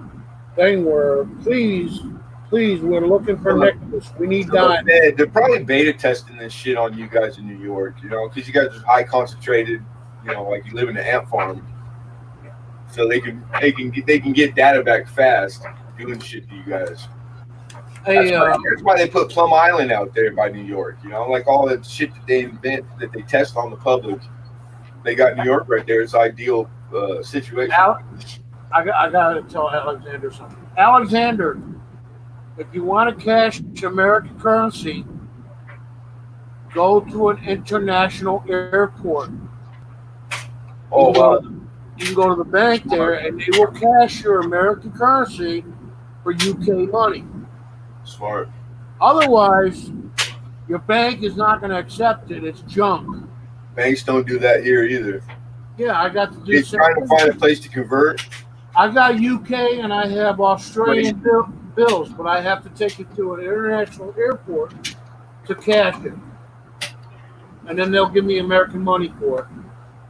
thing where please, we're looking for necklace. We need dimes. They're probably beta testing this shit on you guys in New York, you know, because you guys are high concentrated, you know, like you live in an ant farm, so they can get data back fast doing shit to you guys. That's why they put Plum Island out there by New York, you know, like all that shit that they invent that they test on the public. They got New York right there. It's ideal situation. I got to tell Alexander something. Alexander, if you want to cash American currency, go to an international airport. Oh, wow. You can go to the bank there, and they will cash your American currency for UK money. Smart. Otherwise, your bank is not going to accept it. It's junk. Banks don't do that here either. Yeah, I got to do. They're trying to find a place to convert. I got UK and I have Australian bills, but I have to take it to an international airport to cash it, and then they'll give me American money for it.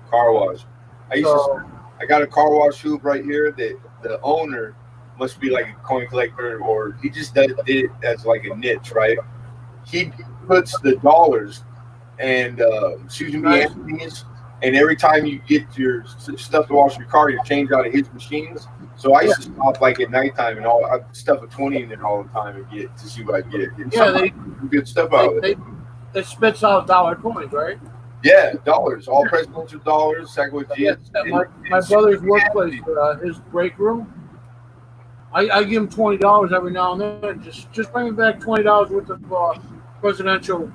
Car wash. I got a car wash hoop right here that the owner must be like a coin collector, or he just did it as like a niche, right? He puts the dollars and Susan B. Anthony's, and every time you get your stuff to wash your car, you change out of his machines. So I used to stop like at nighttime and I stuff a 20 in there all the time and get to see what I get. And they good stuff out of it. It spits out dollar coins, right? Yeah, dollars, all presidential dollars, Sacagaweas. My brother's workplace, his break room. I give him $20 every now and then. Just bring me back $20 worth of presidential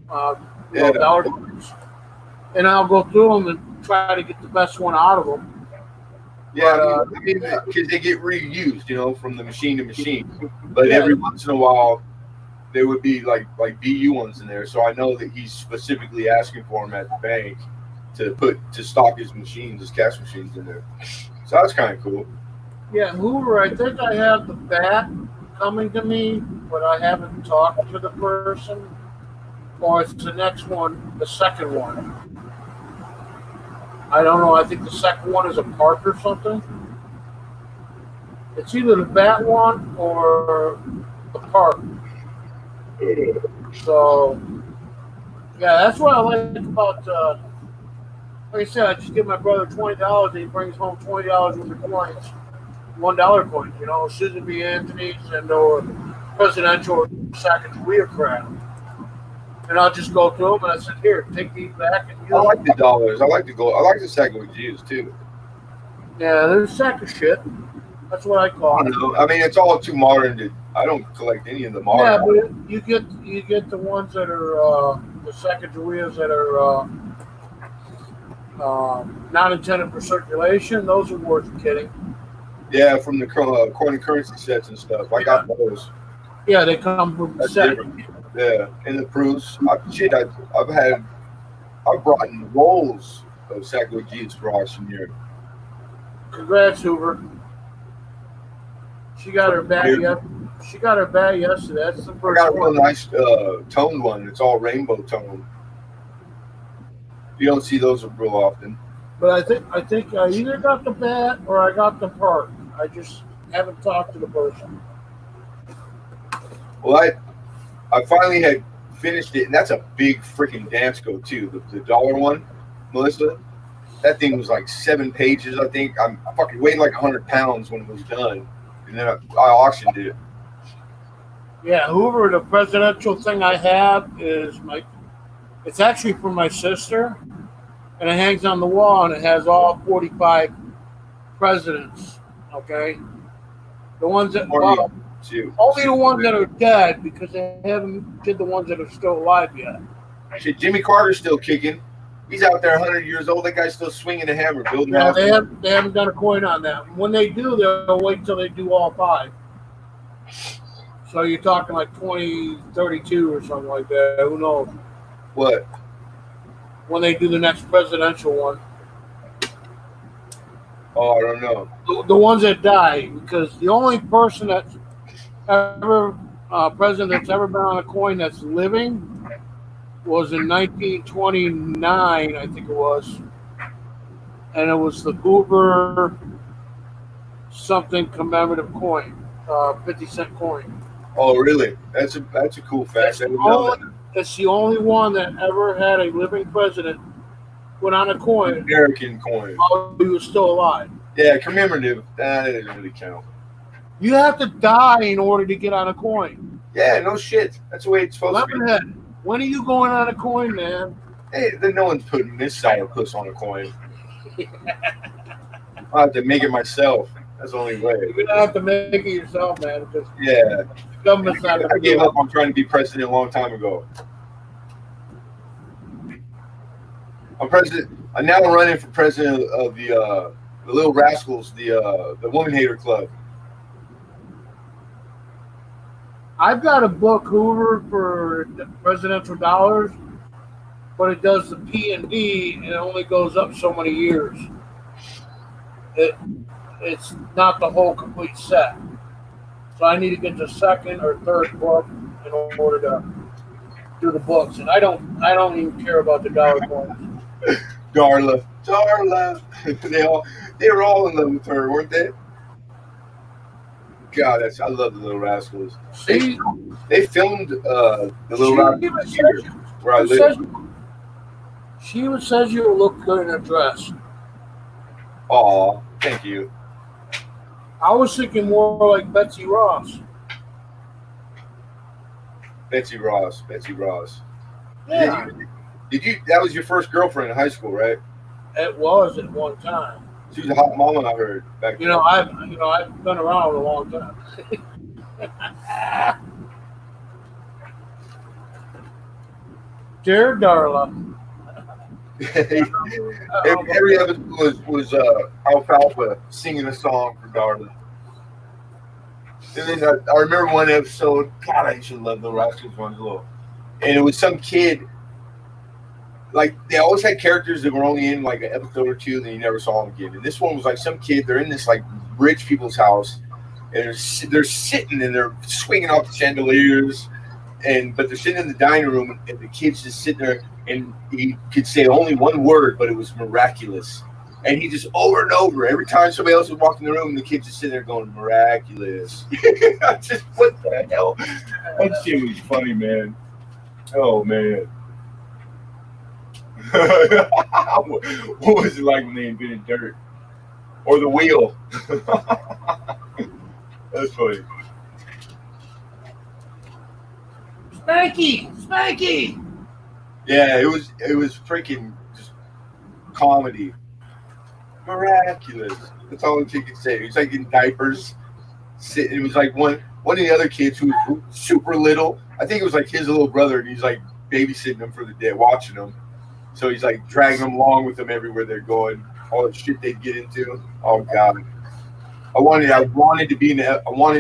dollar coins, and I'll go through them and try to get the best one out of them. Yeah, because they get reused, from the machine to machine. But every once in a while, there would be like BU ones in there. So I know that he's specifically asking for them at the bank to stock his machines, his cash machines in there. So that's kind of cool. Yeah, Hoover, I think I have the bat coming to me, but I haven't talked to the person. Or it's the next one, the second one. I don't know. I think the second one is a park or something. It's either the bat one or the park. So, yeah, that's what I like about. Like I said, I just give my brother $20 and he brings home $20 worth of coins, $1 coins. Susan B. Anthony's and or presidential or Sacagawea crap. And I'll just go through them and I said, "Here, take these back." And I like the dollars. I like the Sacagaweas too. Yeah, they're a sack of shit. That's what I call it. I mean, it's all too modern. I don't collect any of the modern. Yeah, but you get the ones that are the Sacagaweas that are not intended for circulation. Those are worth kidding. Yeah, from the coin and currency sets and stuff. I got those. Yeah, they come from the set. Yeah, and the proofs. I've brought in rolls of Sacagaweas for auction here. Congrats, Hoover. She got her bag yesterday. That's the first. I got a real nice toned one. It's all rainbow toned. You don't see those real often. But I think I either got the bat or I got the park. I just haven't talked to the person. Well, I finally had finished it, and that's a big freaking Dansko too. The dollar one, Melissa. That thing was like 7 pages, I think. I fucking weighed like 100 pounds when it was done, and then I auctioned it. Yeah, Hoover. The presidential thing I have is it's actually from my sister, and it hangs on the wall, and it has all 45 presidents. Okay, the ones that only the ones that are dead, because they haven't did the ones that are still alive yet. Shit, Jimmy Carter's still kicking. He's out there 100 years old. That guy's still swinging a hammer, building houses. They haven't done a coin on that. When they do, they'll wait until they do all 5. So you're talking like 2032 or something like that. Who knows? What? When they do the next presidential one. Oh, I don't know. The ones that die, because the only person that's ever president that's ever been on a coin that's living was in 1929, I think it was, and it was the Hoover something commemorative coin, 50-cent coin. Oh, really? That's a cool fact. It's the only one that ever had a living president put on a coin. American coin. While he was still alive. Yeah, commemorative. That doesn't really count. You have to die in order to get on a coin. Yeah, no shit. That's the way it's supposed to be. When are you going on a coin, man? Hey, then no one's putting this sourpuss on a coin. I have to make it myself. That's the only way. You're gonna have to make it yourself, man. Because Yeah. the government's not I gonna gave do up on trying to be president a long time ago. I'm president. I'm now running for president of the Little Rascals, the Woman Hater Club. I've got a book, Hoover, for presidential dollars, but it does the P and D, and it only goes up so many years. It's not the whole complete set. So I need to get the second or third book in order to do the books, and I don't even care about the dollar coins. Darla. They were all in love with her, weren't they? God, I love the Little Rascals. See, they filmed the Little Rascals here, where I live. She even says you look good in a dress. Aw, thank you. I was thinking more like Betsy Ross. Betsy Ross. Yeah. Did you? That was your first girlfriend in high school, right? It was at one time. She was a hot mama, I heard. Back then. I've been around a long time. Dear Darla. Every episode was Alfalfa singing a song for Darla. And then I remember one episode. God, I used to love the Rascals ones a little. And it was some kid. Like, they always had characters that were only in like an episode or two, and then you never saw them again. And this one was like some kid. They're in this like rich people's house, and they're sitting and they're swinging off the chandeliers, but they're sitting in the dining room, and the kid's just sitting there, and he could say only one word, but it was miraculous. And he just over and over, every time somebody else would walk in the room, the kid just sitting there going, miraculous. Just what the hell? That shit was funny, man. Oh man. What was it like when they invented dirt? Or the wheel? That's funny. Spanky! Yeah, it was freaking just comedy. Miraculous. That's all the kid could say. He was like in diapers, sitting. It was like one of the other kids who was super little. I think it was like his little brother, and he's like babysitting them for the day, watching them. So he's like dragging them along with them everywhere they're going. All the shit they'd get into. Oh God. I wanted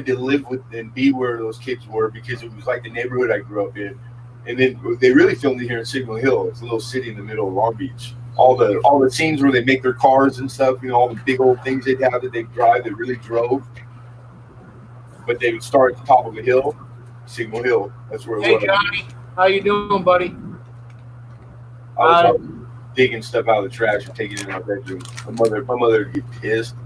to live with and be where those kids were, because it was like the neighborhood I grew up in. And then they really filmed it here in Signal Hill. It's a little city in the middle of Long Beach. All the scenes where they make their cars and stuff, all the big old things they'd have that they drive that really drove. But they would start at the top of a hill, Signal Hill. That's where it was. Hey Johnny, how you doing, buddy? I was digging stuff out of the trash and taking it in my bedroom. My mother would get pissed.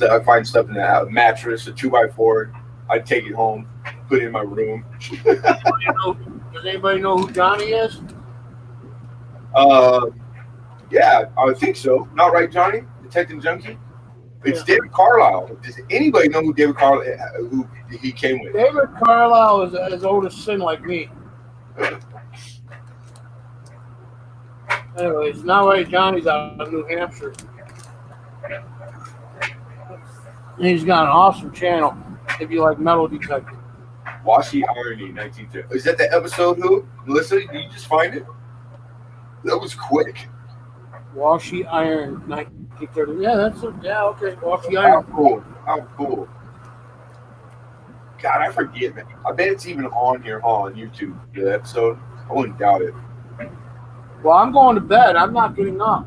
I'd find stuff in the mattress, a 2x4. I'd take it home, put it in my room. Does anybody know who Johnny is? Yeah, I would think so. Not right, Johnny? Detective Junkie? It's David Carlisle. Does anybody know who David Carlisle, who he came with? David Carlisle is as old as sin like me. Anyways, now right, Johnny's out of New Hampshire. He's got an awesome channel if you like metal detecting. Washi Irony, 1930. Is that the episode, who? Melissa, did you just find it? That was quick. Washi Iron, 1930. Yeah, that's it. Yeah, okay. Washi Iron. How cool. God, I forget, man. I bet it's even on here on YouTube, the episode. I wouldn't doubt it. Well, I'm going to bed. I'm not getting up.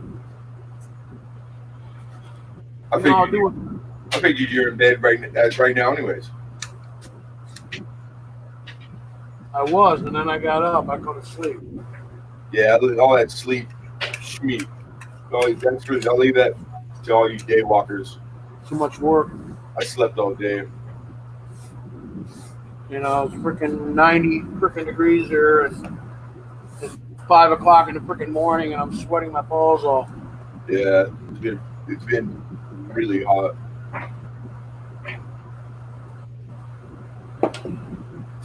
I figured you're in bed right now anyways. I was, and then I got up. I go to sleep. Yeah, all that sleep, schmeat. That's true. I'll leave that to all you day walkers. Too much work. I slept all day. It's freaking 90 freaking degrees here, and it's 5 o'clock in the freaking morning, and I'm sweating my balls off. Yeah, it's been really hot.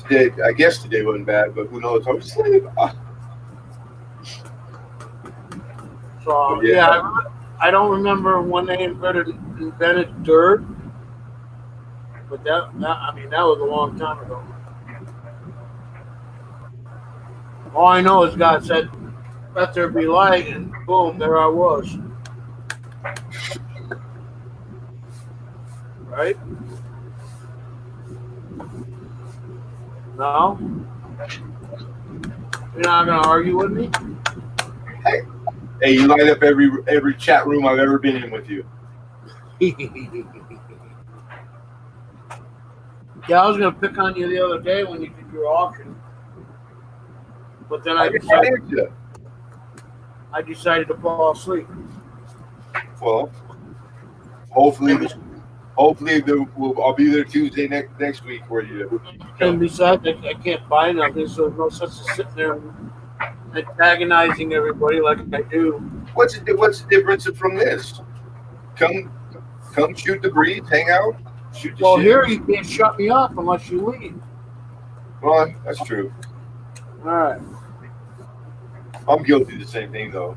I guess today wasn't bad, but who knows? I'm sleeping. So yeah, I don't remember when they invented dirt, but that was a long time ago. All I know is God said, "Let there be light," and boom, there I was. Right? No, you're not gonna argue with me. Hey, you light up every chat room I've ever been in with you. Yeah, I was gonna pick on you the other day when you did your auction, but then I decided to fall asleep. Well, hopefully I'll be there Tuesday next week for you. And besides, I can't buy nothing, so there's no sense of sitting there antagonizing everybody like I do. What's the difference from this? Come shoot the breeze, hang out, shoot the shit. Here you can't shut me up unless you leave. Well, that's true. All right. I'm guilty of the same thing though.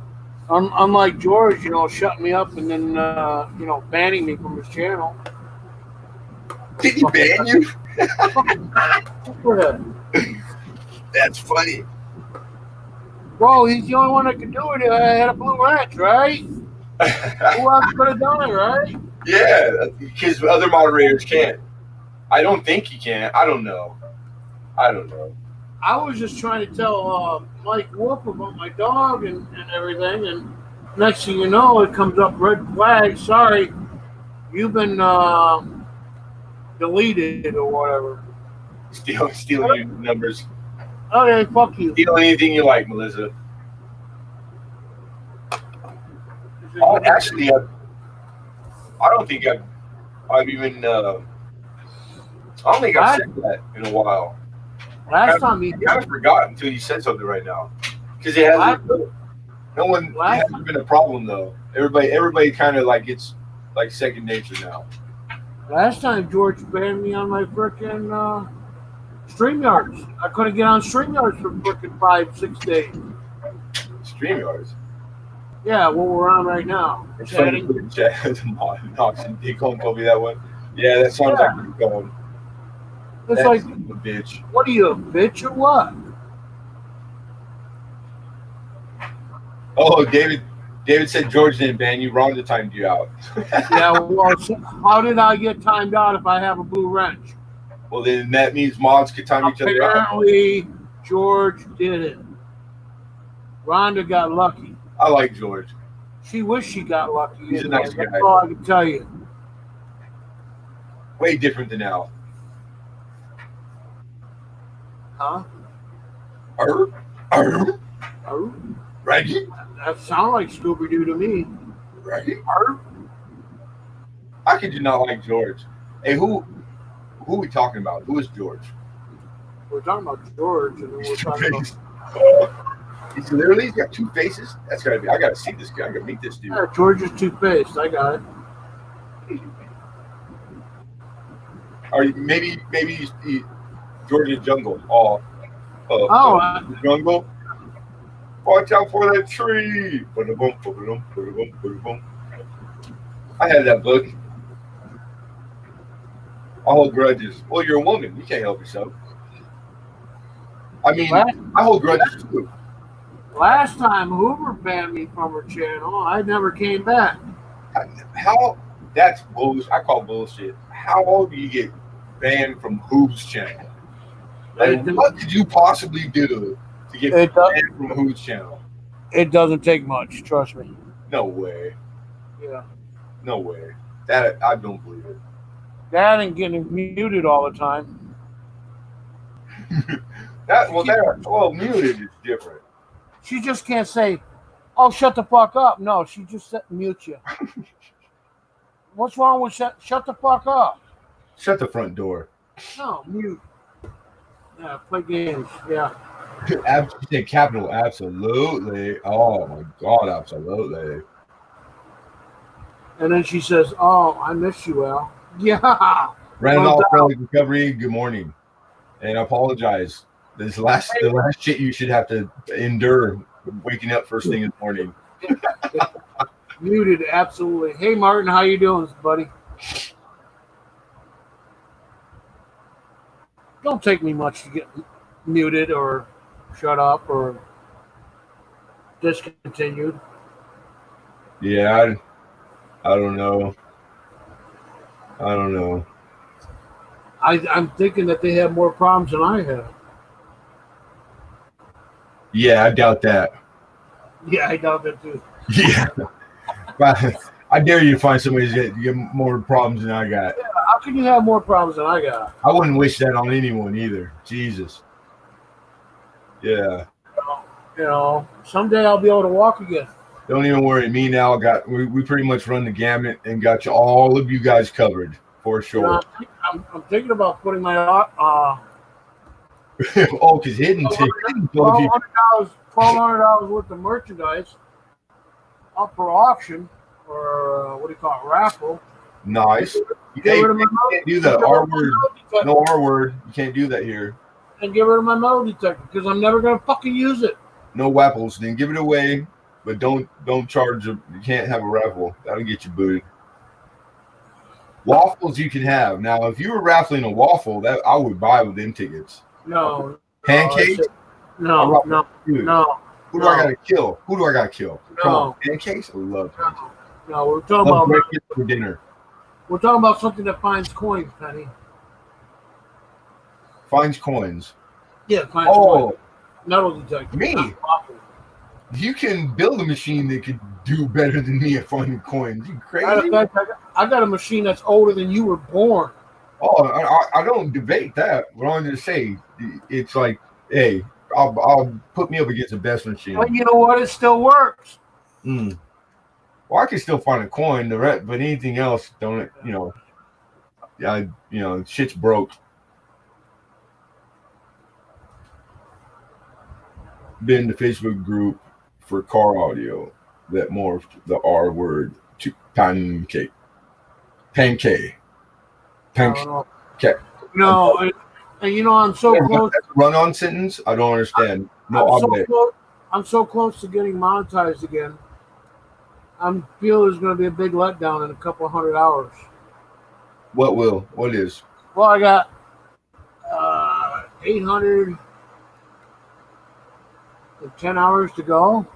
Unlike George, shutting me up and then banning me from his channel. Did he ban you? Go ahead. That's funny. Bro, he's the only one that could do it. I had a blue ranch, right? Who else could have done it, right? Yeah, because other moderators can't. I don't think he can. I don't know. I was just trying to tell Mike Wolf about my dog and everything, and next thing you know, it comes up red flag. Sorry, you've been deleted or whatever. Stealing your numbers. Okay, fuck you. Steal anything you like, Melissa. Actually, I don't think I've even. I don't think I've said that in a while. Last time you kind of forgot until you said something right now, because it hasn't. No one it hasn't been a problem though. Everybody kind of like it's like second nature now. Last time George banned me on my frickin' StreamYards. I couldn't get on StreamYards for frickin' 5-6 days. StreamYards. Yeah, what we're on right now. It's funny to chat. Knox and Deacon told me that one. Yeah, that sounds like you're going. It's like, a bitch. What are you, a bitch or what? Oh, David said George didn't ban you. Rhonda timed you out. Yeah, well, how did I get timed out if I have a blue wrench? Well, then that means mods could time each other out. Apparently, George did it. Rhonda got lucky. I like George. She wished she got lucky. He's a nice guy. That's all I can tell you. Way different than Al. Huh? Reggie? That sounds like Scooby-Doo to me. Reggie? How could you not like George? Hey, who are we talking about? Who is George? We're talking about George, and then we're talking about... He's got two faces? That's gotta be... I gotta see this guy. I gotta meet this dude. Yeah, George is two-faced. I got it. Or maybe he's Georgia Jungle. Jungle. Watch out for that tree. I had that book. I hold grudges. Well, you're a woman. You can't help yourself. I mean, I hold grudges too. Last time Hoover banned me from her channel, I never came back. How? That's bullshit. I call bullshit. How do you get banned from Hoover's channel? Like, what did you possibly do to get banned from Hoover's channel? It doesn't take much, trust me. No way. Yeah. No way. That I don't believe it. That and getting muted all the time. Muted is different. She just can't say, "Oh, shut the fuck up." No, she just mute you. What's wrong with shut the fuck up? Shut the front door. No, mute. Yeah, play games. Yeah. You said capital, absolutely. Oh my God, absolutely. And then she says, "Oh, I miss you, Al." Yeah. Randolph recovery. Good morning, and I apologize. The last shit you should have to endure waking up first thing in the morning. Muted, absolutely. Hey, Martin, how you doing, buddy? Don't take me much to get muted or shut up or discontinued. Yeah, I don't know. I don't know. I'm thinking that they have more problems than I have. Yeah, I doubt that. Yeah, I doubt that too. Yeah. I dare you to find somebody who's got more problems than I got. Yeah, how can you have more problems than I got? I wouldn't wish that on anyone either. Jesus. Yeah. Someday I'll be able to walk again. Don't even worry. Me now we pretty much run the gamut and got all of you guys covered for sure. I'm thinking about putting my because hidden $1,200 worth of merchandise up for auction, or what do you call it, raffle. Nice. You can't do that. R word. No R word. You can't do that here. And get rid of my metal detector because I'm never gonna fucking use it. No waffles. Then give it away, but don't charge. You can't have a raffle. That'll get you booted. Waffles you can have. Now, if you were raffling a waffle, that I would buy with them tickets. No. Pancakes? No. Who do I gotta kill? Come on, pancakes? I love pancakes. No, we're talking about breakfast for dinner. We're talking about something that finds coins, Penny. Finds coins. Yeah, finds coins. Metal detector. Me? You can build a machine that could do better than me at finding coins. You crazy? I got a machine that's older than you were born. Oh, I don't debate that. What I'm going to say, it's like, hey, I'll put me up against the best machine. But you know what? It still works. Well, I can still find a coin, but anything else, don't it? Shit's broke. Been in the Facebook group for car audio that morphed the R word to pancake. No, and I'm so close. Run-on sentence? I don't understand. I'm so close to getting monetized again. I feel there's going to be a big letdown in a couple of 100 hours. What will? What is? Well, I got 810 hours to go.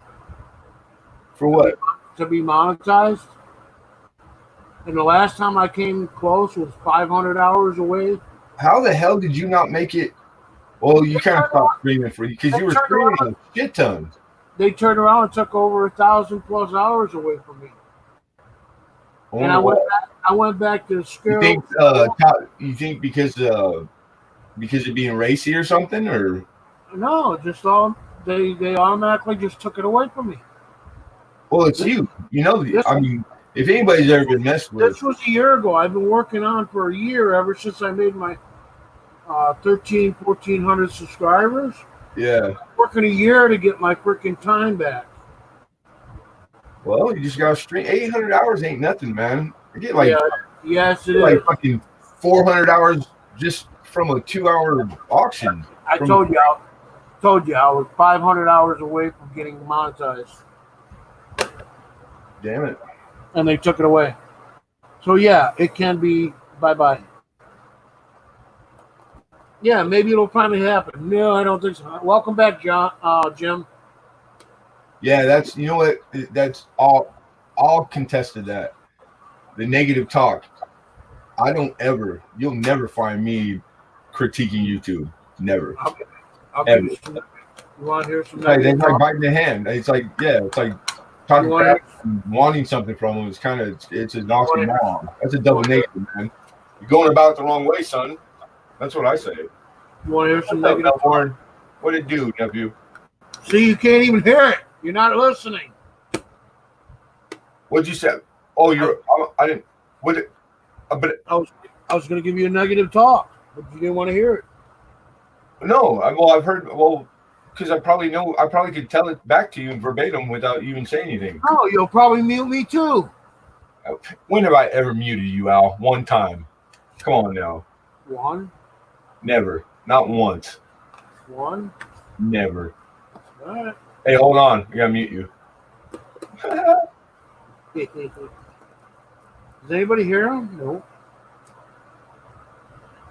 For what? To be monetized. And the last time I came close was 500 hours away. How the hell did you not make it? Well, you kind of stopped screaming for you because you were screaming a shit ton. They turned around and took over 1,000+ hours away from me. And I went back to scale. You think because of being racy or something, or no? Just they automatically just took it away from me. Well, it's you. If anybody's ever been messed with, this was a year ago. I've been working on for a year ever since I made my 1,400 subscribers. Yeah, working a year to get my freaking time back. Well, you just got to stream. 800 hours ain't nothing, man. I get yes, it is. Like fucking 400 hours just from a 2-hour auction. I told you I was 500 hours away from getting monetized. Damn it. And they took it away. So yeah, it can be bye-bye. Yeah, maybe it'll finally happen. No, I don't think so. Welcome back, Jim. Yeah, that's all contest to that. The negative talk. You'll never find me critiquing YouTube. Never. Ever. You want to hear some negative talk? Like biting the hand. It's like talking crap and wanting something from them. It's an oxymoron. That's a double negative, man. You're going about it the wrong way, son. That's what I say. You want to hear some negative talk? What it do, nephew? See, you can't even hear it. You're not listening. What'd you say? Oh, I didn't. What? But I was going to give you a negative talk, but you didn't want to hear it. No, I've heard. Well, because I probably could tell it back to you verbatim without even saying anything. Oh, you'll probably mute me too. When have I ever muted you, Al? One time. Come on now. One? Never. Not once. One? Never. All right. Hey, hold on. I gotta mute you. Does anybody hear him? No.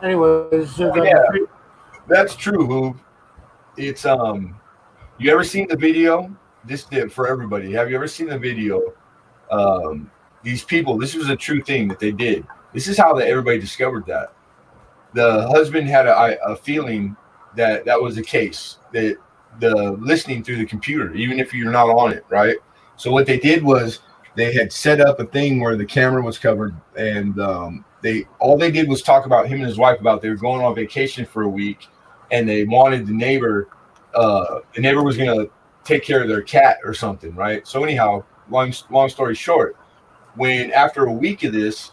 Anyways, Yeah, that's true, Hoop. It's you ever seen the video? This did for everybody. Have you ever seen the video? These people, this was a true thing that they did. This is how everybody discovered that. The husband had a feeling that that was the case, that the listening through the computer, even if you're not on it, right? So what they did was they had set up a thing where the camera was covered, and they did was talk about him and his wife about they were going on vacation for a week, and they wanted the neighbor was going to take care of their cat or something, right? So anyhow, long story short, when after a week of this,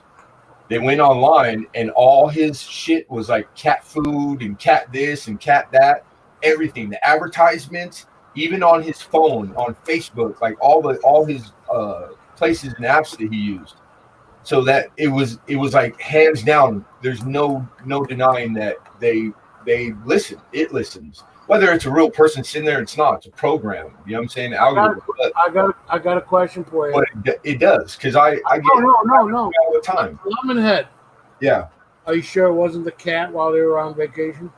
they went online and all his shit was like cat food and cat this and cat that, everything, the advertisements, even on his phone, on Facebook, like all his places and apps that he used. So that it was like hands down, there's no denying that they listen. It listens. Whether it's a real person sitting there, it's not. It's a program. You know what I'm saying? I got a question for you. But it does, because I get no all the time. Lemonhead. Yeah. Are you sure it wasn't the cat while they were on vacation?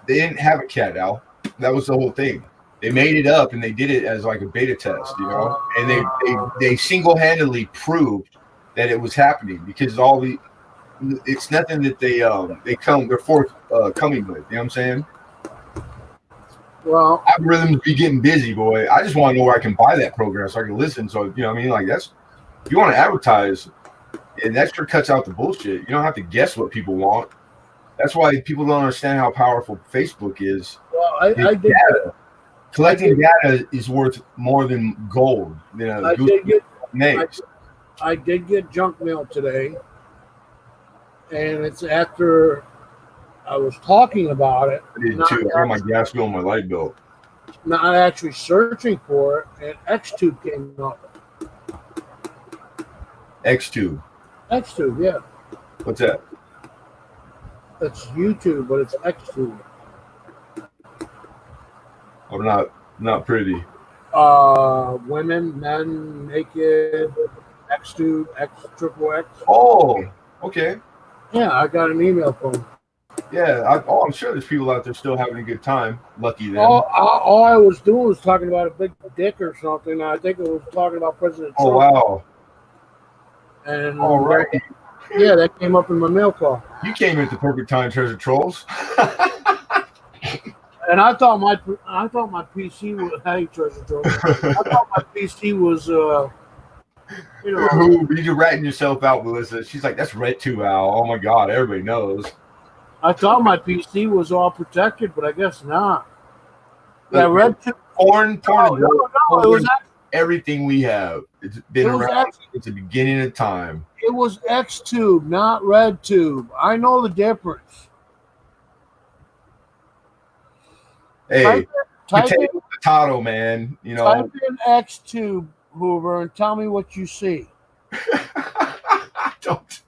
They didn't have a cat, Al. That was the whole thing. They made it up and they did it as like a beta test, you know. And they single-handedly proved that it was happening, because it's nothing that they're forth coming with. You know what I'm saying? Well, algorithms be getting busy, boy. I just want to know where I can buy that program so I can listen. So you know what I mean? Like, that's, if you want to advertise, and that sure cuts out the bullshit. You don't have to guess what people want. That's why people don't understand how powerful Facebook is. Well, I did data. Collecting data is worth more than gold. You know, I did get junk mail today, and it's after I was talking about it. I did too. I got my gas bill and my light bill. Not actually searching for it, and Xtube came up. Xtube, yeah. What's that? It's YouTube, but it's Xtube. I'm not pretty. Women, men, naked, Xtube, X. Oh, okay. Yeah, I got an email from them. Yeah, I'm sure there's people out there still having a good time. Lucky them. All I was doing was talking about a big dick or something. I think it was talking about President Trump. Oh, wow. And all right. Yeah, that came up in my mail call. You came at the perfect time, Treasure Trolls. And I thought my PC was, hey, Treasure Trolls. I thought my PC was You're ratting yourself out, Melissa. She's like, that's red too, Al. Oh my God, everybody knows. I thought my PC was all protected, but I guess not. Yeah, red too. Porn, it was everything we have. It's been around since the beginning of time. It was Xtube, not RedTube. I know the difference. Hey, potato, man. You know. Type in Xtube, Hoover, and tell me what you see. Don't.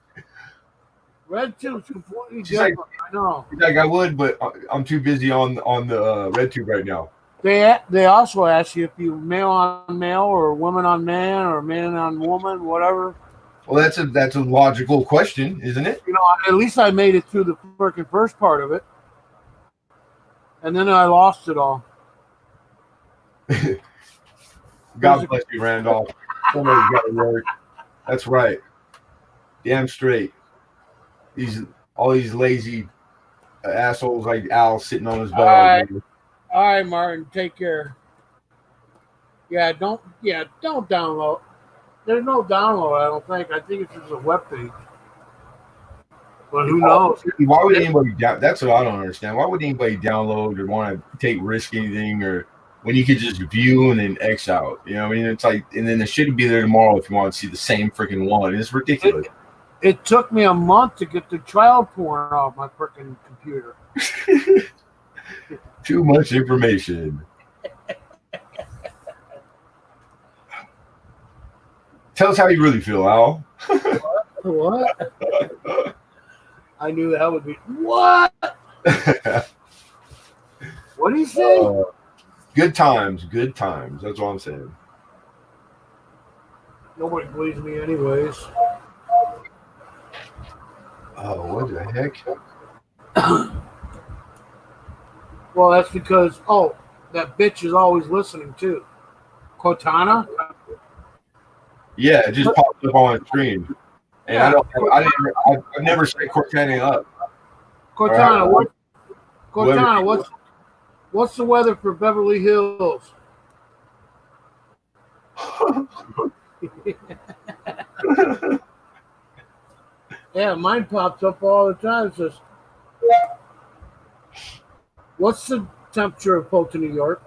RedTube's completely different. I know. Like, I would, but I'm too busy on the RedTube right now. They also ask you if you male on male or woman on man or man on woman, whatever. Well, that's a logical question, isn't it? You know, at least I made it through the freaking first part of it, and then I lost it all. God bless you, Randolph. Somebody's got to work. That's right. Damn straight. All these lazy assholes like Al sitting on his butt. All right, Martin. Take care. Yeah, don't download. There's no download. I don't think. I think it's just a webpage. But who knows? Why would anybody? That's what I don't understand. Why would anybody download or want to take risk anything, or when you could just view and then X out? You know what I mean? It's like, and then it should be there tomorrow if you want to see the same freaking one. It's ridiculous. It took me a month to get the child porn off my freaking computer. Too much information. Tell us how you really feel, Al. What? I knew that would be what? What do you say? Good times. That's what I'm saying. Nobody believes me, anyways. Oh, what the heck? Well, that's because that bitch is always listening too. Cortana. Yeah, it just popped up on the screen, and Yeah, I've never set Cortana up. Cortana. Or whoever. Cortana. What's the weather for Beverly Hills? Yeah, mine pops up all the time. It says, "What's the temperature of Fulton, New York?"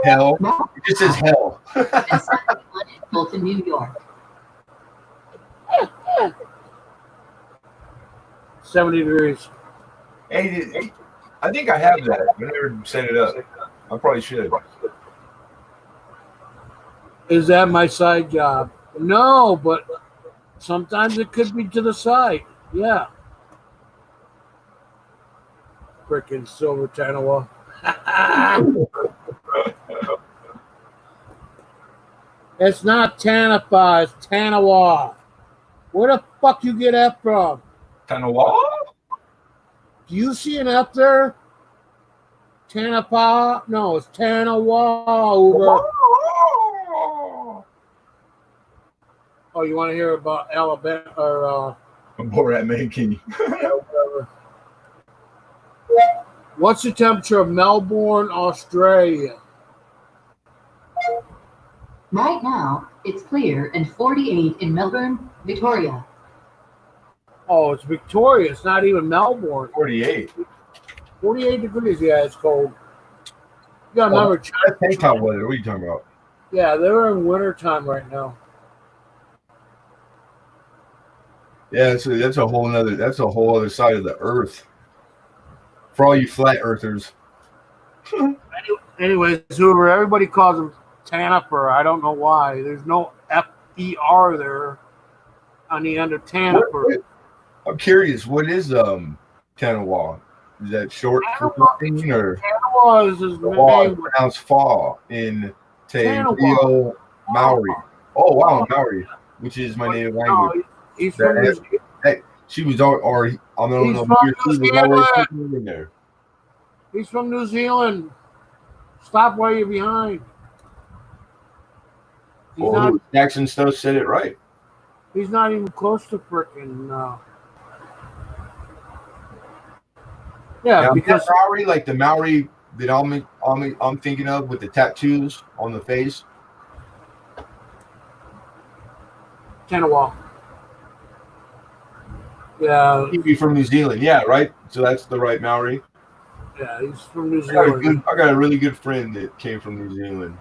Hell. It just says hell. Fulton, New York. 70 degrees. Hey, I think I have that. I never set it up. I probably should. Is that my side job? No, but sometimes it could be to the side. Yeah. Frickin' Silver Tanawa. It's not Tanapa, it's Tanawa. Where the fuck you get that from? Tanawa? Do you see an F there? Tanapa? No, it's Tanawa. Uber. Oh, you want to hear about Alabama or Borat man, can you? whatever. What's the temperature of Melbourne, Australia? Right now, it's clear and 48 in Melbourne, Victoria. Oh, it's Victoria. It's not even Melbourne. 48. 48 degrees. Yeah, it's cold. You got another That's tank-top weather. What are you talking about? Yeah, they're in winter time right now. Yeah, that's a whole other side of the earth. For all you flat earthers. Anyways, Hoover, everybody calls him Tanaper. I don't know why. There's no F-E-R there on the end of Tanaper. I'm curious, what is Tanawa? Is that short for something, or Tanawa is his name? name. Pronounced Fa in Rio Maori. Oh wow, Maori, which is my native language. No, he's from New Zealand. Hey, she was or I don't know. In there. He's from New Zealand. Stop while you're behind. Jackson Stuff said it right. He's not even close to frickin'. Yeah, now, because Maori, like the Maori that I'm thinking of with the tattoos on the face. Tanawa. Yeah. He'd be from New Zealand. Yeah, right? So that's the right Maori. Yeah, he's from New Zealand. I got a really good friend that came from New Zealand.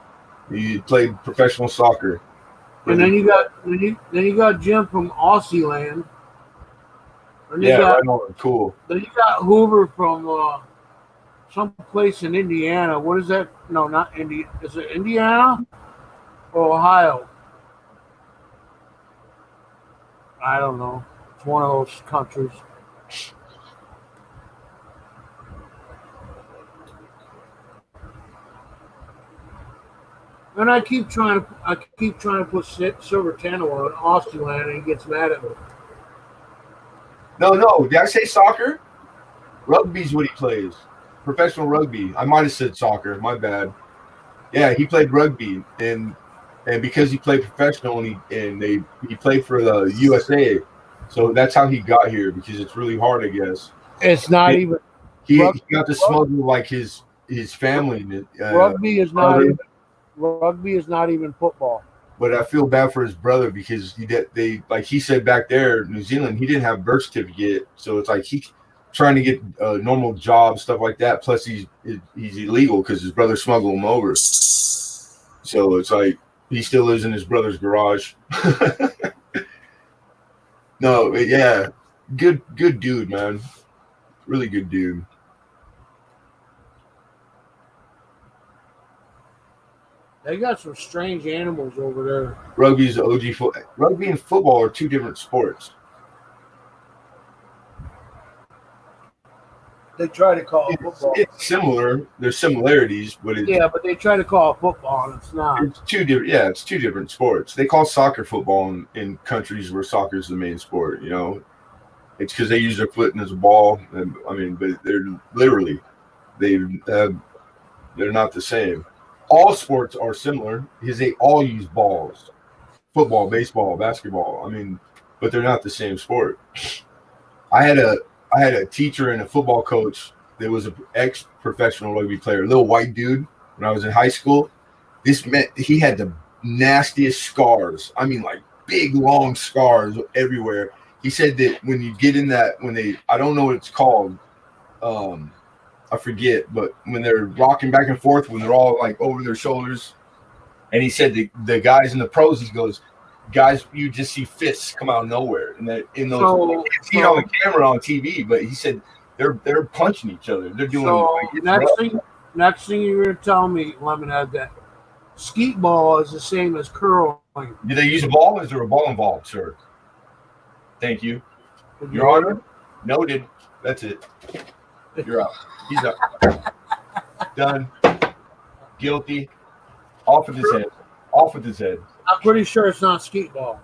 He played professional soccer. And then you got Jim from Aussie land. Right on. Cool. Then you got Hoover from some place in Indiana. What is that? No, not Indiana. Is it Indiana or Ohio? I don't know. It's one of those countries. And I keep trying to put Silver Tanawa on Aussie land, and he gets mad at me. No. Did I say soccer? Rugby's what he plays. Professional rugby. I might have said soccer. My bad. Yeah, he played rugby, and because he played professional, and he played for the USA, so that's how he got here. Because it's really hard, I guess. It's not even. He got to smuggle like his family. Rugby is not even. Rugby is not even football. But I feel bad for his brother because they like he said back there, New Zealand, he didn't have a birth certificate, so it's like he's trying to get a normal job, stuff like that. Plus, he's illegal because his brother smuggled him over. So it's like he still lives in his brother's garage. No, yeah, good dude, man, really good dude. They got some strange animals over there. Rugby's OG Rugby and football are two different sports. They try to call it football. It's similar. There's similarities, but but they try to call it football, and it's not. It's two different. Yeah, it's two different sports. They call soccer football in countries where soccer is the main sport. It's because they use their foot as a ball. And, but they're literally they're not the same. All sports are similar because they all use balls. Football, baseball, basketball. But they're not the same sport. I had a teacher and a football coach that was an ex-professional rugby player, a little white dude when I was in high school. This meant he had the nastiest scars. Like big, long scars everywhere. He said that when you get in that, I don't know what it's called. I forget, but when they're rocking back and forth, when they're all like over their shoulders. And he said the guys in the pros, he goes, guys, you just see fists come out of nowhere. And that you can't see it on the camera on TV, but he said they're punching each other. They're doing next thing you're gonna tell me, Lemonhead, that skeet ball is the same as curling. Do they use a ball? Is there a ball involved, sir? Thank you. Your Honor? Noted. That's it. You're out. He's up. Done. Guilty. Off with his head. Off with his head. I'm pretty sure it's not skeet ball.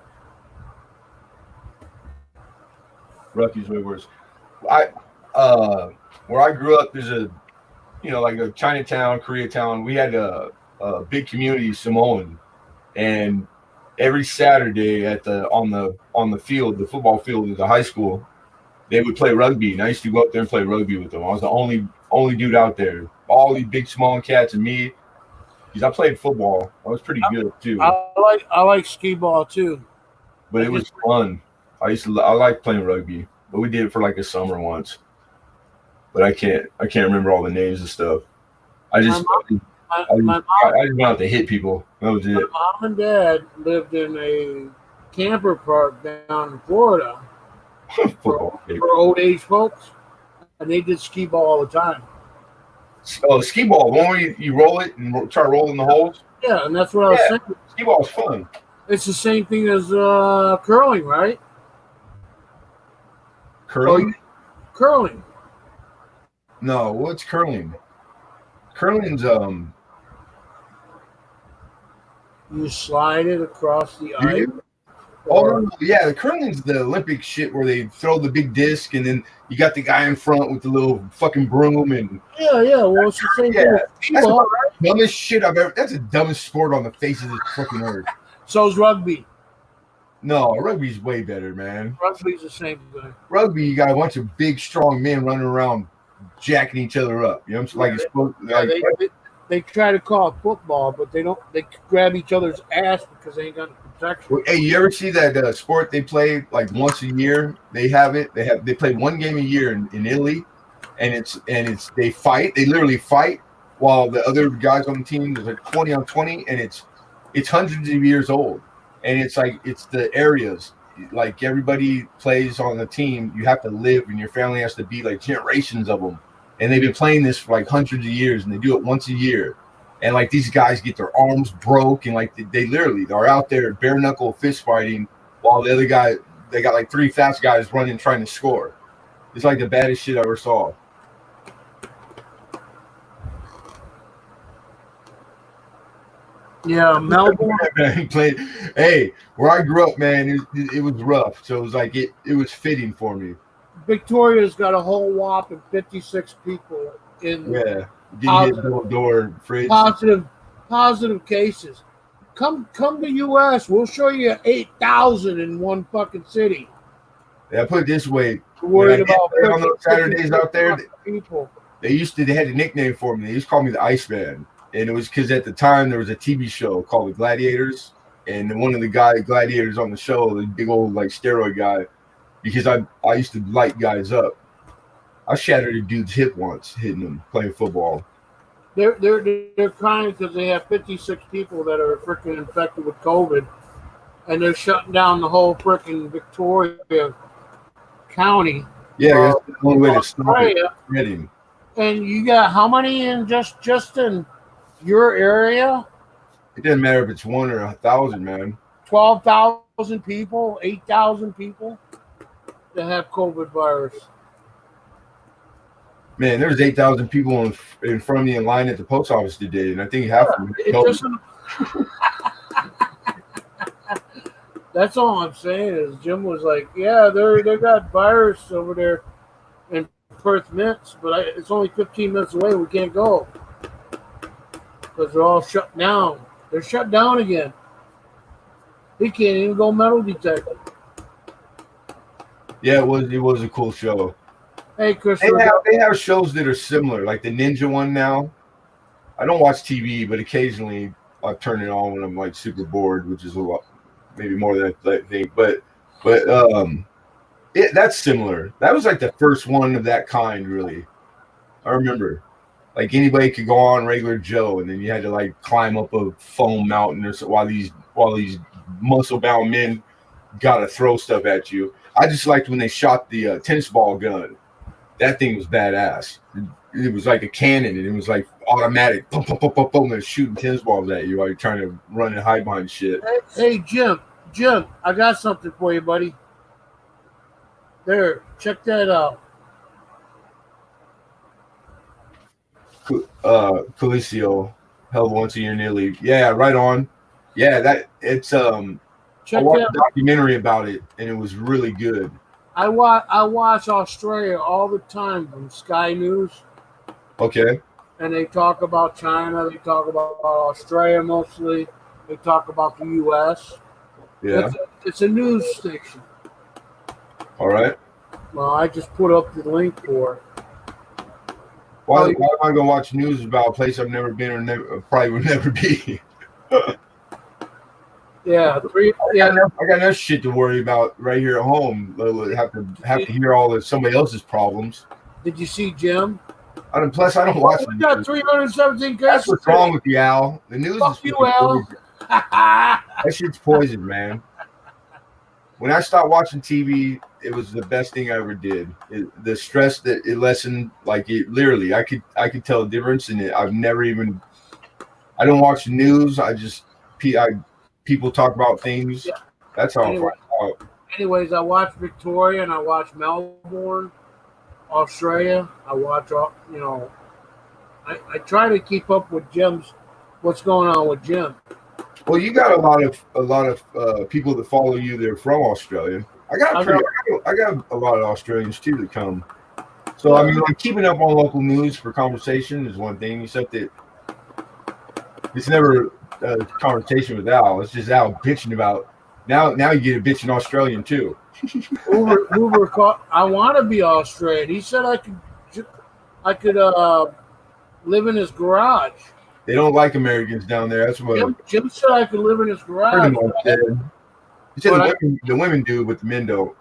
Rugby's way worse. Where I grew up, there's like a Chinatown, Koreatown. We had a big community, Samoan, and every Saturday on the field, the football field at the high school, they would play rugby, and I used to go up there and play rugby with them. I was the only dude out there. All these big small cats and me, because I played football. I was pretty good too. I like skee ball too, but it was fun. I like playing rugby, but we did it for like a summer once. But I can't remember all the names and stuff. I just went out to hit people. That was it. My mom and dad lived in a camper park down in Florida for old age folks, and they did skee ball all the time. Oh, skee ball, the one where you roll it and try rolling the holes? Yeah, and that's what I was saying. Skee ball is fun. It's the same thing as curling, right? Curling? Curling. No, what's curling? Curling's you slide it across the ice. Oh yeah, the curling's the Olympic shit where they throw the big disc and then you got the guy in front with the little fucking broom and well, it's the same thing. That's the dumbest shit I've ever. That's the dumbest sport on the face of this fucking earth. So's rugby. No, rugby's way better, man. Rugby's the same thing. Rugby, you got a bunch of big, strong men running around jacking each other up. You know what I'm saying? They try to call it football, but they don't. They grab each other's ass because they ain't got the protection. Hey, you ever see that sport they play like once a year? They have it. They play one game a year in Italy, and they fight. They literally fight while the other guys on the team is like 20 on 20, and it's hundreds of years old, and it's the areas. Like everybody plays on the team, you have to live, and your family has to be like generations of them. And they've been playing this for like hundreds of years, and they do it once a year. And like these guys get their arms broke, and like they literally are out there bare knuckle fist fighting, while the other guy, they got like three fast guys running trying to score. It's like the baddest shit I ever saw. Yeah, Melbourne. Hey, where I grew up, man, it was rough. So it was like it was fitting for me. Victoria's got a whole whopping 56 people in door fridge. Positive cases. Come to US. We'll show you 8,000 in one fucking city. Yeah, put it this way. Worried about on those Saturdays out there, people. They had a nickname for me. They used to call me the Iceman. And it was because at the time there was a TV show called The Gladiators, and one of the gladiators on the show, the big old like steroid guy, because I used to light guys up. I shattered a dude's hip once hitting him playing football. They're crying because they have 56 people that are freaking infected with COVID, and they're shutting down the whole freaking Victoria County. Yeah, that's the only way to stop it. And you got how many in just in your area? It doesn't matter if it's 1 or 1,000, man. 12,000 people, 8,000 people that have COVID virus. Man, there's 8,000 people in front of me in line at the post office today, and I think half of them. That's all I'm saying is Jim was like, yeah, they got virus over there in Perth Mints, but it's only 15 minutes away. We can't go because they're all shut down. They're shut down again. He can't even go metal detector. Yeah, it was a cool show. Hey, Chris. They have shows that are similar, like the Ninja one now. I don't watch TV, but occasionally I'll turn it on when I'm like super bored, which is a lot, maybe more than I think. But that's similar. That was like the first one of that kind, really. I remember, like anybody could go on regular Joe, and then you had to like climb up a foam mountain or so while these muscle bound men got to throw stuff at you. I just liked when they shot the tennis ball gun. That thing was badass. It was like a cannon, and it was like automatic. Boom, boom, boom, boom, boom. They're shooting tennis balls at you while you're trying to run and hide behind shit. Hey, Jim, I got something for you, buddy. There, check that out. Coliseo held once a year nearly. Yeah, right on. Yeah, that it's I watched a documentary about it, and it was really good. I watch Australia all the time from Sky News. Okay. And they talk about China. They talk about Australia mostly. They talk about the U.S. Yeah. It's a news station. All right. Well, I just put up the link for it. Why am I going to watch news about a place I've never been or probably would never be? Yeah, I got enough shit to worry about right here at home. Have to hear somebody else's problems. Did you see Jim? Plus, I don't watch. We got 317 cases. That's what's wrong with you, Al. The news Fuck is you, Al. That shit's poison, man. When I stopped watching TV, it was the best thing I ever did. The stress that it lessened, like it literally, I could tell a difference in it. I don't watch the news. People talk about things. Yeah. That's how I find out. Anyways, I watch Victoria and I watch Melbourne, Australia. I watch I try to keep up with what's going on with Jim. Well, you got a lot of people that follow you. They're from Australia. I got a lot of Australians too that come. So I mean, like keeping up on local news for conversation is one thing, except that it's never a conversation with Al. It's just Al bitching about. Now you get a bitching Australian too. Hoover called. I want to be Australian. He said I could live in his garage. They don't like Americans down there. That's what Jim said I could live in his garage. He said the women do, but the men don't.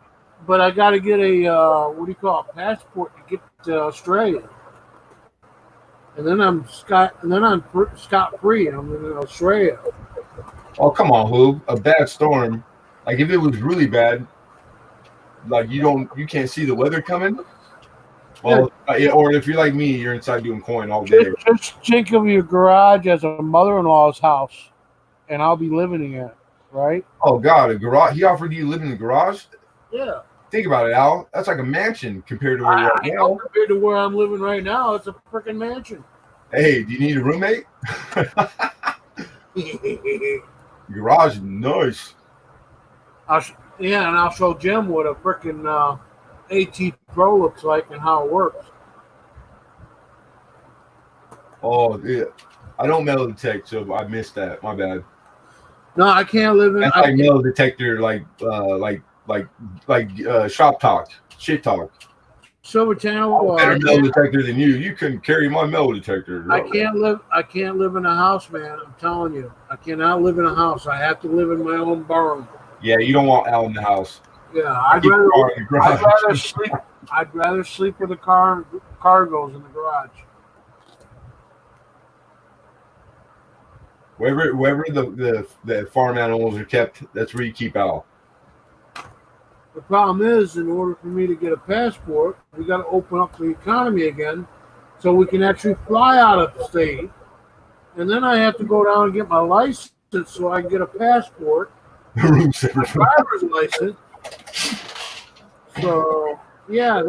But I got to get a passport to get to Australia, and then I'm scot free. I'm in Australia. Oh come on, Hoob! A bad storm, like if it was really bad, like you can't see the weather coming. Well, or if you're like me, you're inside doing coin all day. Just think of your garage as a mother-in-law's house, and I'll be living in it, right? Oh God, a garage! He offered you to live in the garage. Yeah. Think about it, Al. That's like a mansion compared to where you're at now. Compared to where I'm living right now, it's a freaking mansion. Hey, do you need a roommate? Garage is nice. And I'll show Jim what a freaking AT Pro looks like and how it works. Oh yeah, I don't metal detect, so I missed that. My bad. No, I can't live in. That's like metal detector, like shop talk, shit talk. Silver Channel. Better metal detector than you. You couldn't carry my metal detector. I can't live in a house, man. I'm telling you, I cannot live in a house. I have to live in my own barn. Yeah, you don't want Al in the house. Yeah, I'd rather sleep with the cargoes in the garage. Wherever the farm animals are kept, that's where you keep Al. The problem is, in order for me to get a passport, we got to open up the economy again, so we can actually fly out of the state. And then I have to go down and get my license so I can get a passport, my driver's license. So yeah,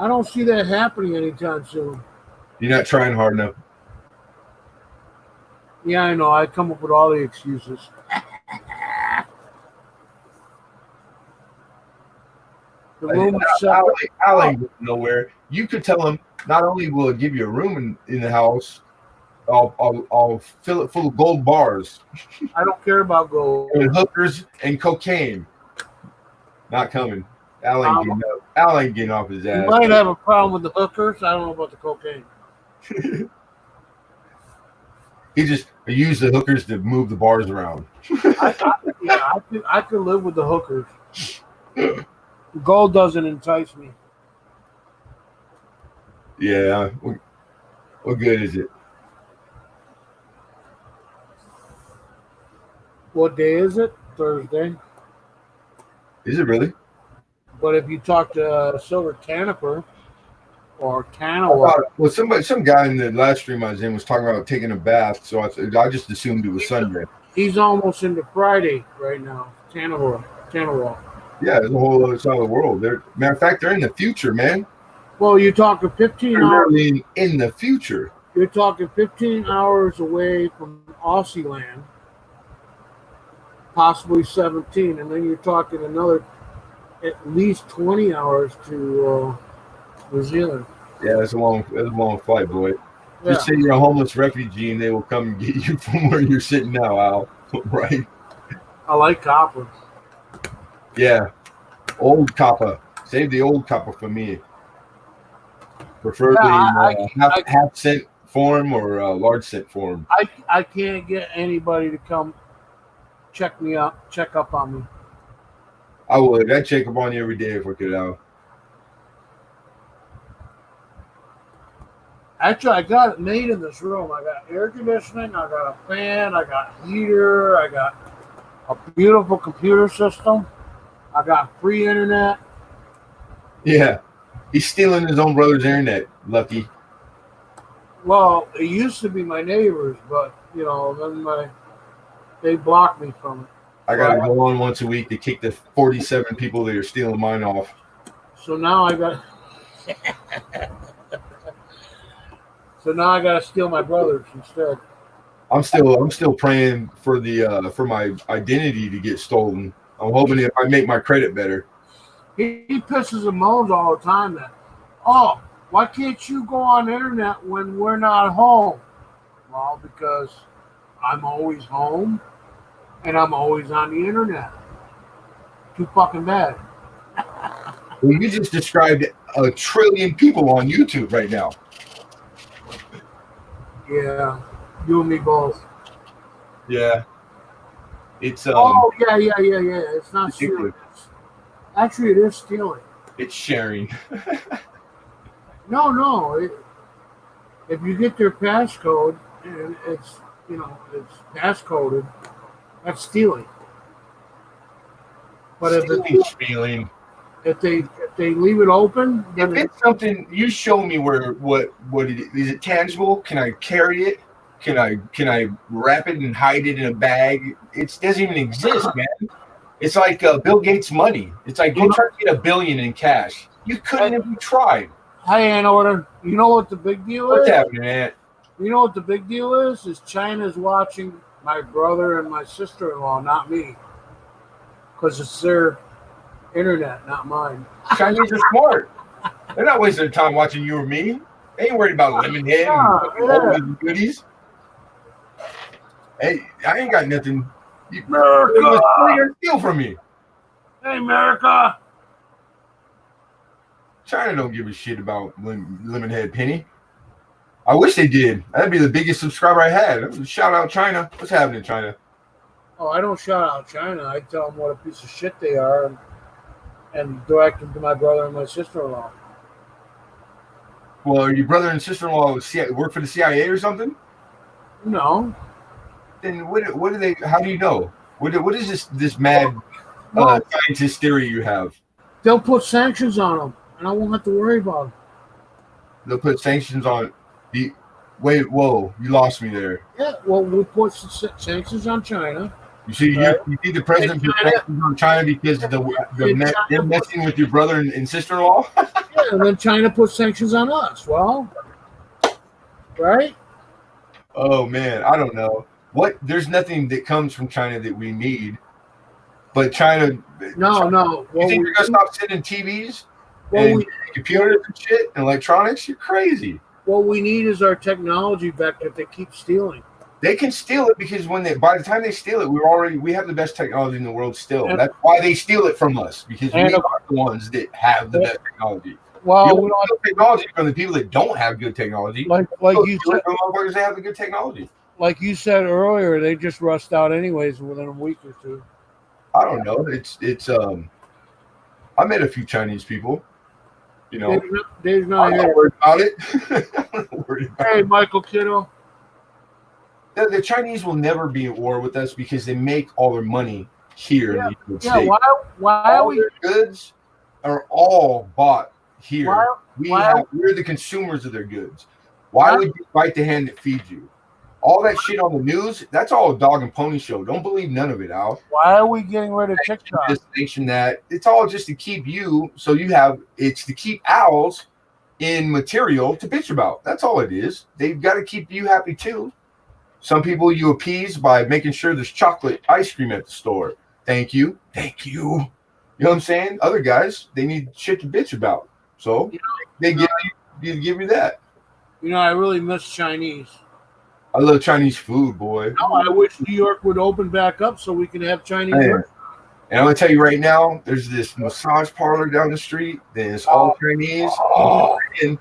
I don't see that happening anytime soon. You're not trying hard enough. Yeah, I know. I come up with all the excuses. The room is separate. Al ain't going nowhere. You could tell him not only will it give you a room in the house, I'll fill it full of gold bars. I don't care about gold. And hookers and cocaine. Not coming. Al ain't getting off his ass. You might have a problem with the hookers. I don't know about the cocaine. He just used the hookers to move the bars around. I could live with the hookers. Gold doesn't entice me. Yeah. What good is it? What day is it? Thursday. Is it really? But if you talk to Silver Tanaper or Tanawa, well, some guy in the last stream I was in was talking about taking a bath, so I just assumed it was Sunday. He's almost into Friday right now. Tanawa. Yeah, there's a whole other side of the world. Matter of fact, they're in the future, man. Well, you're talking 15 hours. In the future. You're talking 15 hours away from Aussie land, possibly 17, and then you're talking another at least 20 hours to New Zealand. Yeah, that's a long flight, boy. Yeah. Just say you're a homeless refugee, and they will come and get you from where you're sitting now, Al. Right? I like copper. Yeah, old copper. Save the old copper for me. Preferably half cent form or large cent form. I can't get anybody to come check up on me. I would. I'd check up on you every day if I could, Al. Actually, I got it made in this room. I got air conditioning, I got a fan, I got heater, I got a beautiful computer system, I got free internet. Yeah. He's stealing his own brother's internet, Lucky. Well, it used to be my neighbors, but, then they blocked me from it. I got to go on once a week to kick the 47 people that are stealing mine off. So now I got... So now I gotta steal my brother's instead. I'm still praying for my identity to get stolen. I'm hoping if I make my credit better. He pisses and moans all the time that, oh, why can't you go on the internet when we're not home? Well, because I'm always home and I'm always on the internet. Too fucking bad. Well, you just described 1 trillion people on YouTube right now. Yeah, you and me both. Yeah. It's yeah. It's not stealing. Actually, it is stealing. It's sharing. No. If you get their passcode and it's passcoded, that's stealing. But stealing. If they leave it open, if it's something, you show me what it is. It tangible? Can I carry it? Can I wrap it and hide it in a bag? It doesn't even exist, man. It's like Bill Gates' money. It's like go try to get $1 billion in cash. You couldn't if you tried. Hey, Aunt Order, you know what the big deal is? What's happening, Aunt? You know what the big deal is? Is China's watching my brother and my sister-in-law, not me, because it's their internet, not mine. Chinese are smart. They're not wasting their time watching you or me. They ain't worried about Lemonhead and Oldies&Goodies. Hey, I ain't got nothing. America! Steal from me. Hey, America! China don't give a shit about Lemonhead Penny. I wish they did. That'd be the biggest subscriber I had. Shout out China. What's happening, China? Oh, I don't shout out China. I tell them what a piece of shit they are and direct them to my brother and my sister-in-law. Well, are your brother and sister-in-law work for the CIA or something? No. Then what do they? How do you know? What is this mad scientist theory you have? They'll put sanctions on them, and I won't have to worry about them. They'll put sanctions on whoa, you lost me there. Yeah, well, we put sanctions on China. You see, you see the president put sanctions on China because of they're messing with your brother and sister-in-law. Yeah, and then China put sanctions on us. Well, right? Oh man, I don't know. There's nothing that comes from China that we need, but China. No. You think they're gonna stop sending TVs and computers and shit and electronics? You're crazy. What we need is our technology back that they keep stealing. They can steal it because by the time they steal it, we have the best technology in the world still. That's why they steal it from us, because we are the ones that have the best technology. Well, we don't have technology from the people that don't have good technology. Like you said, from motherfuckers that have the good technology. Like you said earlier, they just rust out anyways within a week or two. I don't know. I met a few Chinese people. You know, Dave's not here. I'm not worried about it. I'm not worried about Hey, Michael Kiddo. The Chinese will never be at war with us because they make all their money here in the United States. Why all their goods are all bought here. We're the consumers of their goods. Why would you bite the hand that feeds you? All that shit on the news, that's all a dog and pony show. Don't believe none of it, Al. Why are we getting rid of TikTok? That. It's all just to keep you, it's to keep owls in material to bitch about. That's all it is. They've got to keep you happy too. Some people you appease by making sure there's chocolate ice cream at the store. Thank you. You know what I'm saying? Other guys, they need shit to bitch about. So they give you that. You know, I really miss Chinese. I love Chinese food, boy. No, I wish New York would open back up so we can have Chinese food. And I'm going to tell you right now, there's this massage parlor down the street that is all Chinese. And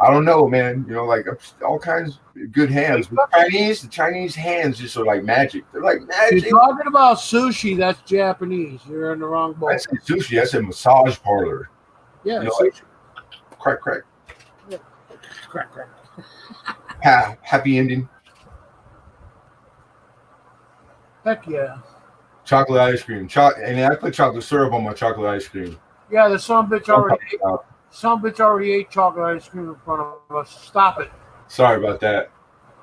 I don't know, man. You know, like all kinds of good hands. But the Chinese hands just are like magic. They're like magic. You're talking about sushi, that's Japanese. You're in the wrong boat. That's sushi. That's a massage parlor. Yeah. You know, like, crack. Yeah. Crack. Happy ending. Heck yeah. Chocolate ice cream. And I put chocolate syrup on my chocolate ice cream. Yeah, the some bitch already ate chocolate ice cream in front of us. Stop it. Sorry about that.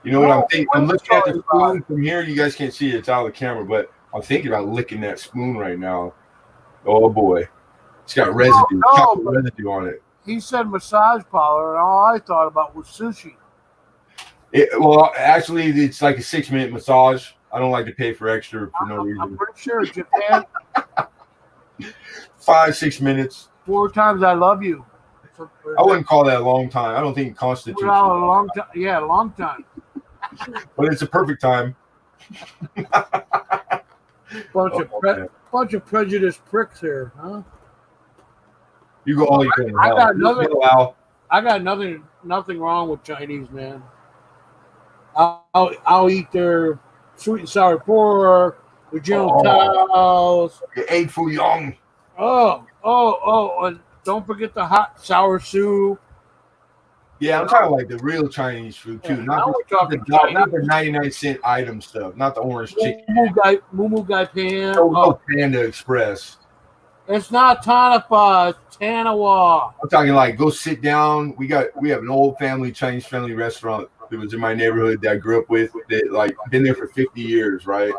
You know what I'm thinking? I'm looking at the spoon from here. You guys can't see it. It's out of the camera, but I'm thinking about licking that spoon right now. Oh boy. It's got residue. Chocolate residue on it. He said massage parlor, and all I thought about was sushi. Well, actually, it's like a 6-minute massage. I don't like to pay for extra for no reason. I'm pretty sure Japan. 5-6 minutes. 4 times I love you. I wouldn't call that a long time. I don't think it constitutes a long time. Yeah, a long time. But it's a perfect time. Bunch of prejudiced pricks here, huh? You go all you can. I got nothing wrong with Chinese, man. I'll eat their sweet and sour pork, their Jiao the egg foo young. And don't forget the hot sour soup. Yeah, I'm talking like the real Chinese food too, not the 99-cent item stuff, not the orange chicken. Moo Gai Pan. No Panda Express. It's not Tanafa, it's Tanawa. I'm talking like go sit down. We have an old Chinese family restaurant that was in my neighborhood that I grew up with that like been there for 50 years, right?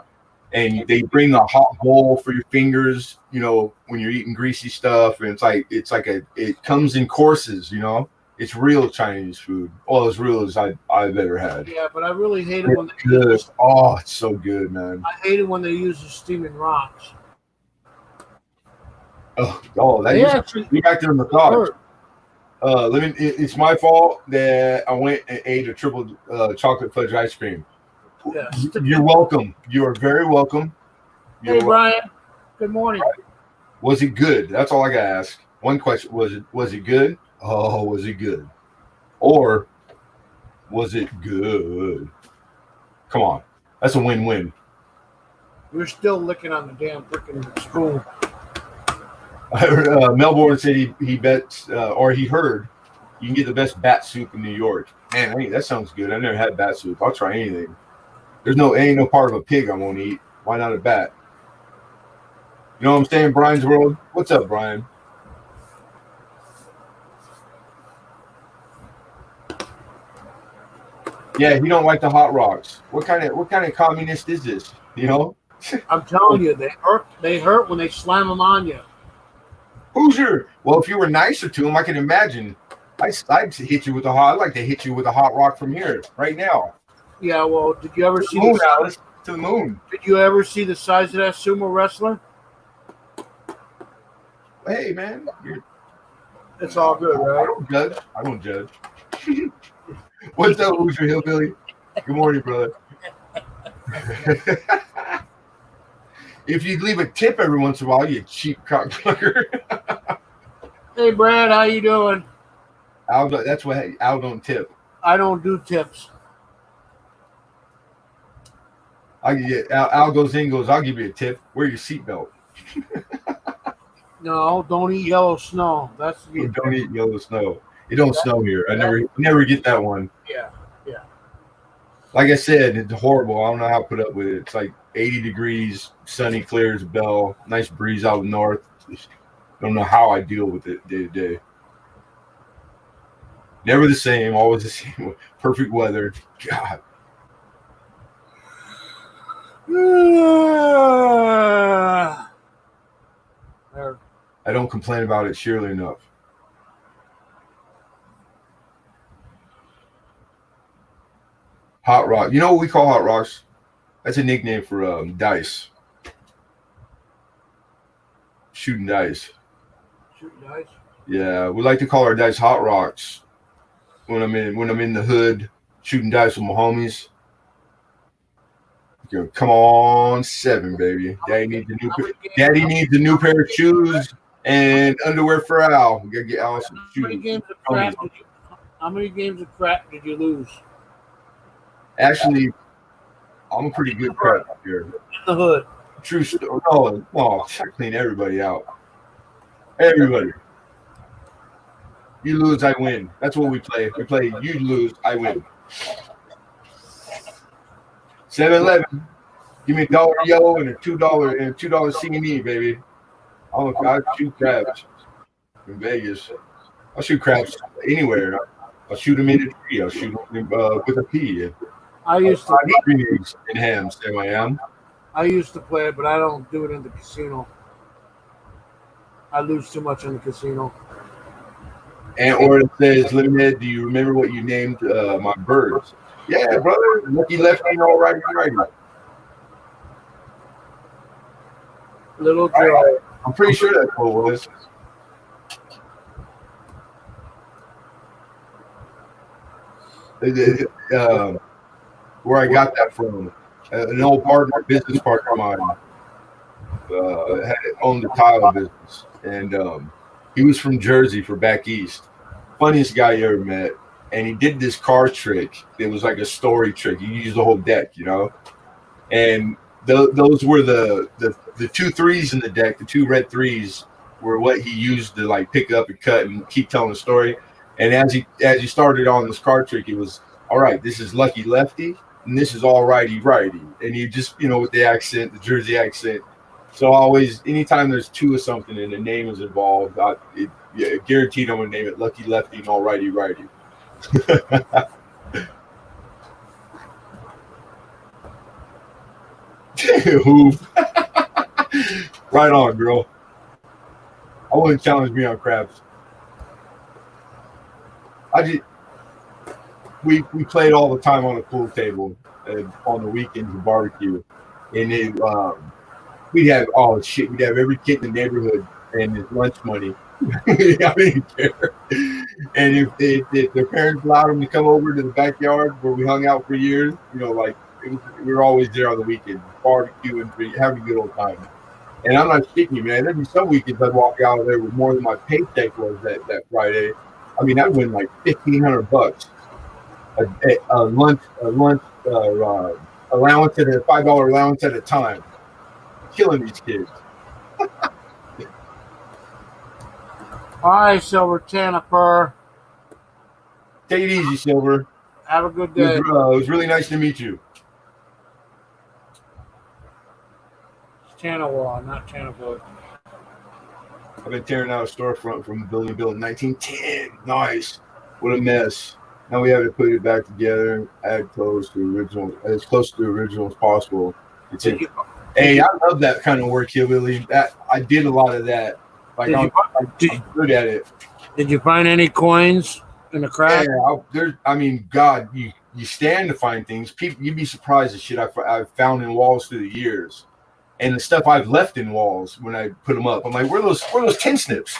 And they bring a hot bowl for your fingers, you know, when you're eating greasy stuff, and it comes in courses, you know. It's real Chinese food. Well, as real as I've ever had. Yeah, but I really hate it when they use it's so good, man. I hate it when they use the steaming rocks. Be back to the massage. It's my fault that I went and ate a triple chocolate fudge ice cream. Yeah. You're welcome. You are very welcome. Hey, Brian. Good morning. Was it good? That's all I got to ask. One question: Was it good? Oh, was it good? Or was it good? Come on, that's a win-win. We're still licking on the damn freaking spoon. Melbourne said he bets or he heard you can get the best bat soup in New York. Man, that sounds good. I've never had bat soup. I'll try anything. Ain't no part of a pig I won't eat. Why not a bat? You know what I'm saying, Brian's World? What's up, Brian? Yeah, he don't like the hot rocks. What kind of communist is this? You know? I'm telling you, they hurt. They hurt when they slam them on you. Hoosier. Well, if you were nicer to him, I can imagine. I'd hit you with a hot. I'd like to hit you with a hot rock from here, right now. Yeah. Well, did you ever see moon, Alice? To the moon. Did you ever see the size of that sumo wrestler? Hey, man. It's all good, right? I don't judge. What's up, Hoosier Hillbilly? Good morning, brother. If you'd leave a tip every once in a while, you cheap cocksucker. Hey, Brad, how you doing? That's what Al don't tip. I don't do tips. Al goes in, goes, I'll give you a tip. Wear your seatbelt. No, don't eat yellow snow. Don't eat yellow snow. It don't snow here. I never get that one. Yeah. Like I said, it's horrible. I don't know how to put up with it. It's like 80 degrees, sunny, clear as a bell, nice breeze out north. Don't know how I deal with it day to day. Never the same, always the same. Perfect weather. God. I don't complain about it surely enough. Hot rock. You know what we call hot rocks? That's a nickname for dice. Shooting dice. Shooting dice? Yeah, we like to call our dice hot rocks. When I'm in the hood shooting dice with my homies. Come on, 7, baby. Daddy needs a new pair of shoes and underwear for Al. We gotta get Al some shoes. How many games of crap did you lose? Actually, I'm a pretty good crap here. In the hood. True story. No, I clean everybody out. Everybody. You lose, I win. That's what we play. We play you lose, I win. 7-Eleven. Give me $1 yellow and a $2 CME, baby. I'll shoot crabs in Vegas. I'll shoot crabs anywhere. I'll shoot them in a tree. I'll shoot them with a pea. I used to eggs and ham. Same I am. I used to play it, but I don't do it in the casino. I lose too much in the casino. And or it says, Limited, do you remember what you named my birds? Yeah, brother. Lucky lefty and all righty. Little Joe. I'm pretty sure that's what it was. Where I got that from, an old business partner of mine had owned the tile business, and he was from Jersey for back east. Funniest guy you ever met, and he did this card trick. It was like a story trick. You use the whole deck, and those were the 2 3s in the deck. The 2 red 3s were what he used to like pick up and cut and keep telling the story. And as he started on this card trick, it was all right. This is lucky lefty, and this is all righty. And he just with the accent, the Jersey accent. So always, anytime there's 2 of something and the name is involved, guaranteed I'm gonna name it lucky lefty and all righty. Right on, girl. I wouldn't challenge me on crabs. We played all the time on a pool table on the weekends of barbecue, and we'd have we'd have every kid in the neighborhood and his lunch money. I didn't care. And if their parents allowed them to come over to the backyard where we hung out for years, we were always there on the weekend, barbecuing, having a good old time. And I'm not speaking, man. There'd be some weekends I'd walk out of there with more than my paycheck was that Friday. I mean, I'd win like $1,500 a lunch allowance at a $5 allowance at a time. Killing these kids. All right, Silver Tanaper. Take it easy, Silver. Have a good day. It was really nice to meet you. Tanawa, not Tanaboy. I've been tearing out a storefront from a building built in 1910. Nice. What a mess. Now we have to put it back together, add close to original, as close to the original as possible. Hey, I love that kind of work, Hillbilly. That I did a lot of that. Like I'm good at it. Did you find any coins in the crack? Yeah, I mean, God, you stand to find things. People, you'd be surprised at shit I've found in walls through the years, and the stuff I've left in walls when I put them up. I'm like, where are those tin snips?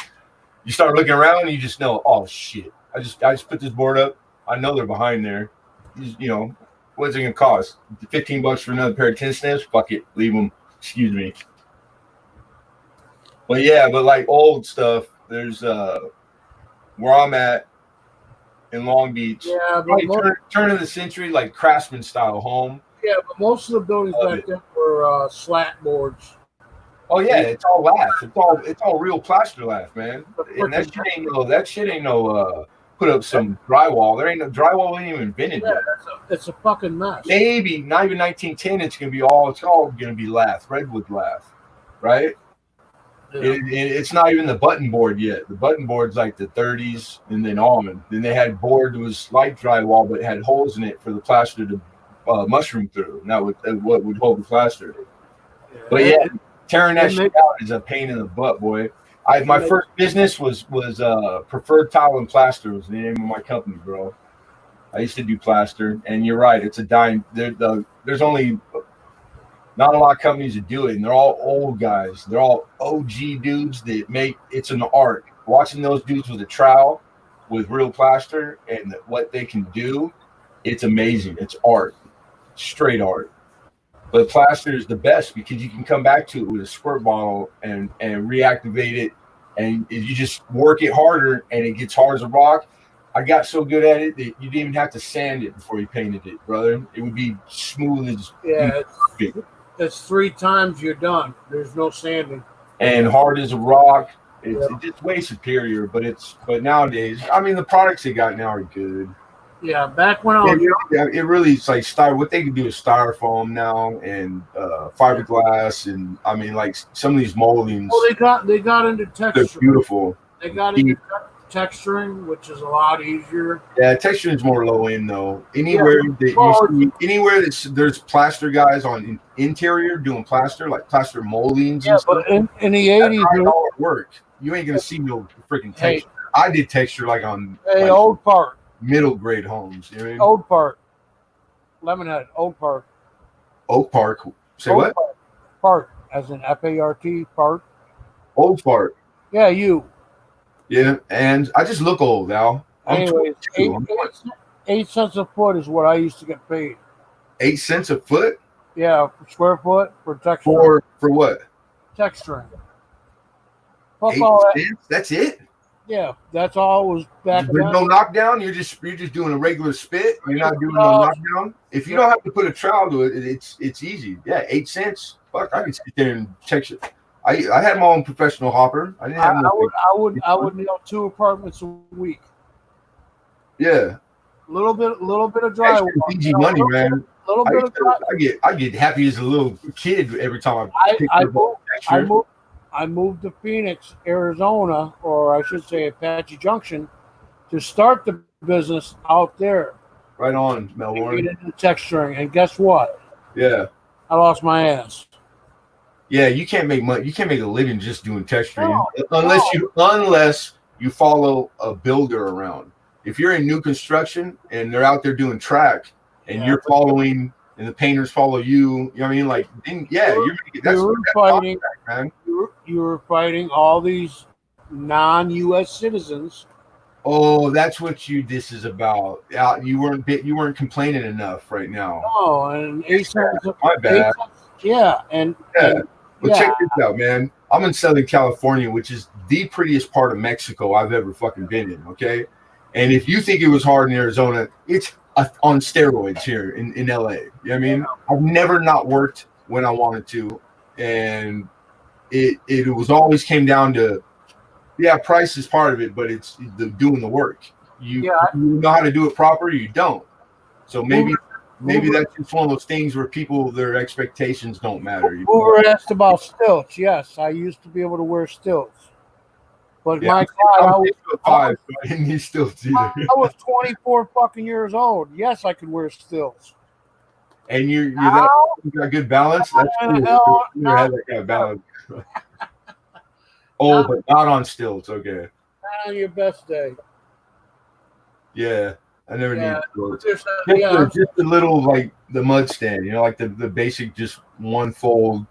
You start looking around, and you just know, oh shit! I just put this board up. I know they're behind there. You know, what's it gonna cost? $15 for another pair of tin snips? Fuck it, leave them. Excuse me. But yeah, but like old stuff. There's where I'm at in Long Beach. Yeah, but turn of the century, like craftsman style home. Yeah, but most of the buildings back then were slat boards. Oh yeah, it's all lath. It's all real plaster lath, man. And that shit ain't no put up some drywall. There ain't no drywall ain't even invented yet. It's a fucking mess. Maybe not even 1910. It's all gonna be lath, redwood lath, right? Yeah. It's not even the button board yet. The button board's like the 30s and then on. Then they had board that was like drywall, but it had holes in it for the plaster to mushroom through. And that what would hold the plaster. Yeah. But yeah, tearing that shit out is a pain in the butt, boy. My first business was Preferred Tile and Plaster was the name of my company, bro. I used to do plaster, and you're right. It's a dime. There's only not a lot of companies that do it, and they're all old guys. They're all OG dudes that it's an art. Watching those dudes with a trowel, with real plaster, and what they can do, it's amazing. It's art, straight art. But plaster is the best because you can come back to it with a squirt bottle and reactivate it, and you just work it harder, and it gets hard as a rock. I got so good at it that you didn't even have to sand it before you painted it, brother. It would be smooth as It's 3 times you're done. There's no sanding. And hard as a rock. It's way superior, but nowadays, I mean, the products they got now are good. Yeah, back when I was it really is like what they can do is styrofoam now and fiberglass, and I mean, like some of these moldings. Well, they got into texture. They're beautiful. They got into texturing, which is a lot easier. Yeah, texturing is more low end though. Anywhere there's plaster guys on interior doing plaster, like plaster moldings. Yeah, but in the 80s, work. You ain't gonna see no freaking texture. I did texture like on Old Park, middle grade homes. You know what I mean? Old Park, Lemonhead, Old Park. Oak Park. Say Old what? Park, as in FART, Park. Old Park. Yeah, you. Yeah, and I just look old, Al. Anyways, 8 cents a foot is what I used to get paid. 8 cents a foot? Yeah, per square foot for texturing. For what? Texturing. 8 cents? That's it? Yeah, that's all it was back then. No knockdown? You're just doing a regular spit? You're not doing no knockdown? If you don't have to put a trowel to it, it's easy. Yeah, 8 cents. Fuck, I could sit there and texture. I had my own professional hopper. I didn't have I would nail 2 apartments a week. Yeah. Little bit of drywall. Easy money, man. I get happy as a little kid every time I moved to Phoenix, Arizona, or I should say Apache Junction, to start the business out there. Right on, Melbourne. Get into texturing, and guess what? Yeah. I lost my ass. Yeah, you can't make money. You can't make a living just doing texturing unless you follow a builder around. If you're in new construction and they're out there doing track and you're following and the painters follow you, you know what I mean? Like, you were fighting all these non-U.S. citizens. Oh, that's what this is about. You weren't complaining enough right now. Oh, and my bad. Well, check this out, man. I'm in Southern California, which is the prettiest part of Mexico I've ever fucking been in. Okay, and if you think it was hard in Arizona, it's on steroids here in LA. You know what I mean? I've never not worked when I wanted to, and it was always came down to, price is part of it, but it's doing the work. You know how to do it proper, you don't. So maybe that's just one of those things where their expectations don't matter. Hoover asked about stilts. Yes, I used to be able to wear stilts. But my God, I didn't need stilts either. I was 24 fucking years old. Yes, I could wear stilts. And you got good balance. That's cool. You never had that kind of balance. But not on stilts. Okay. Not on your best day. Yeah, I never need stilts. Just a little like the mud stand, like the basic just one fold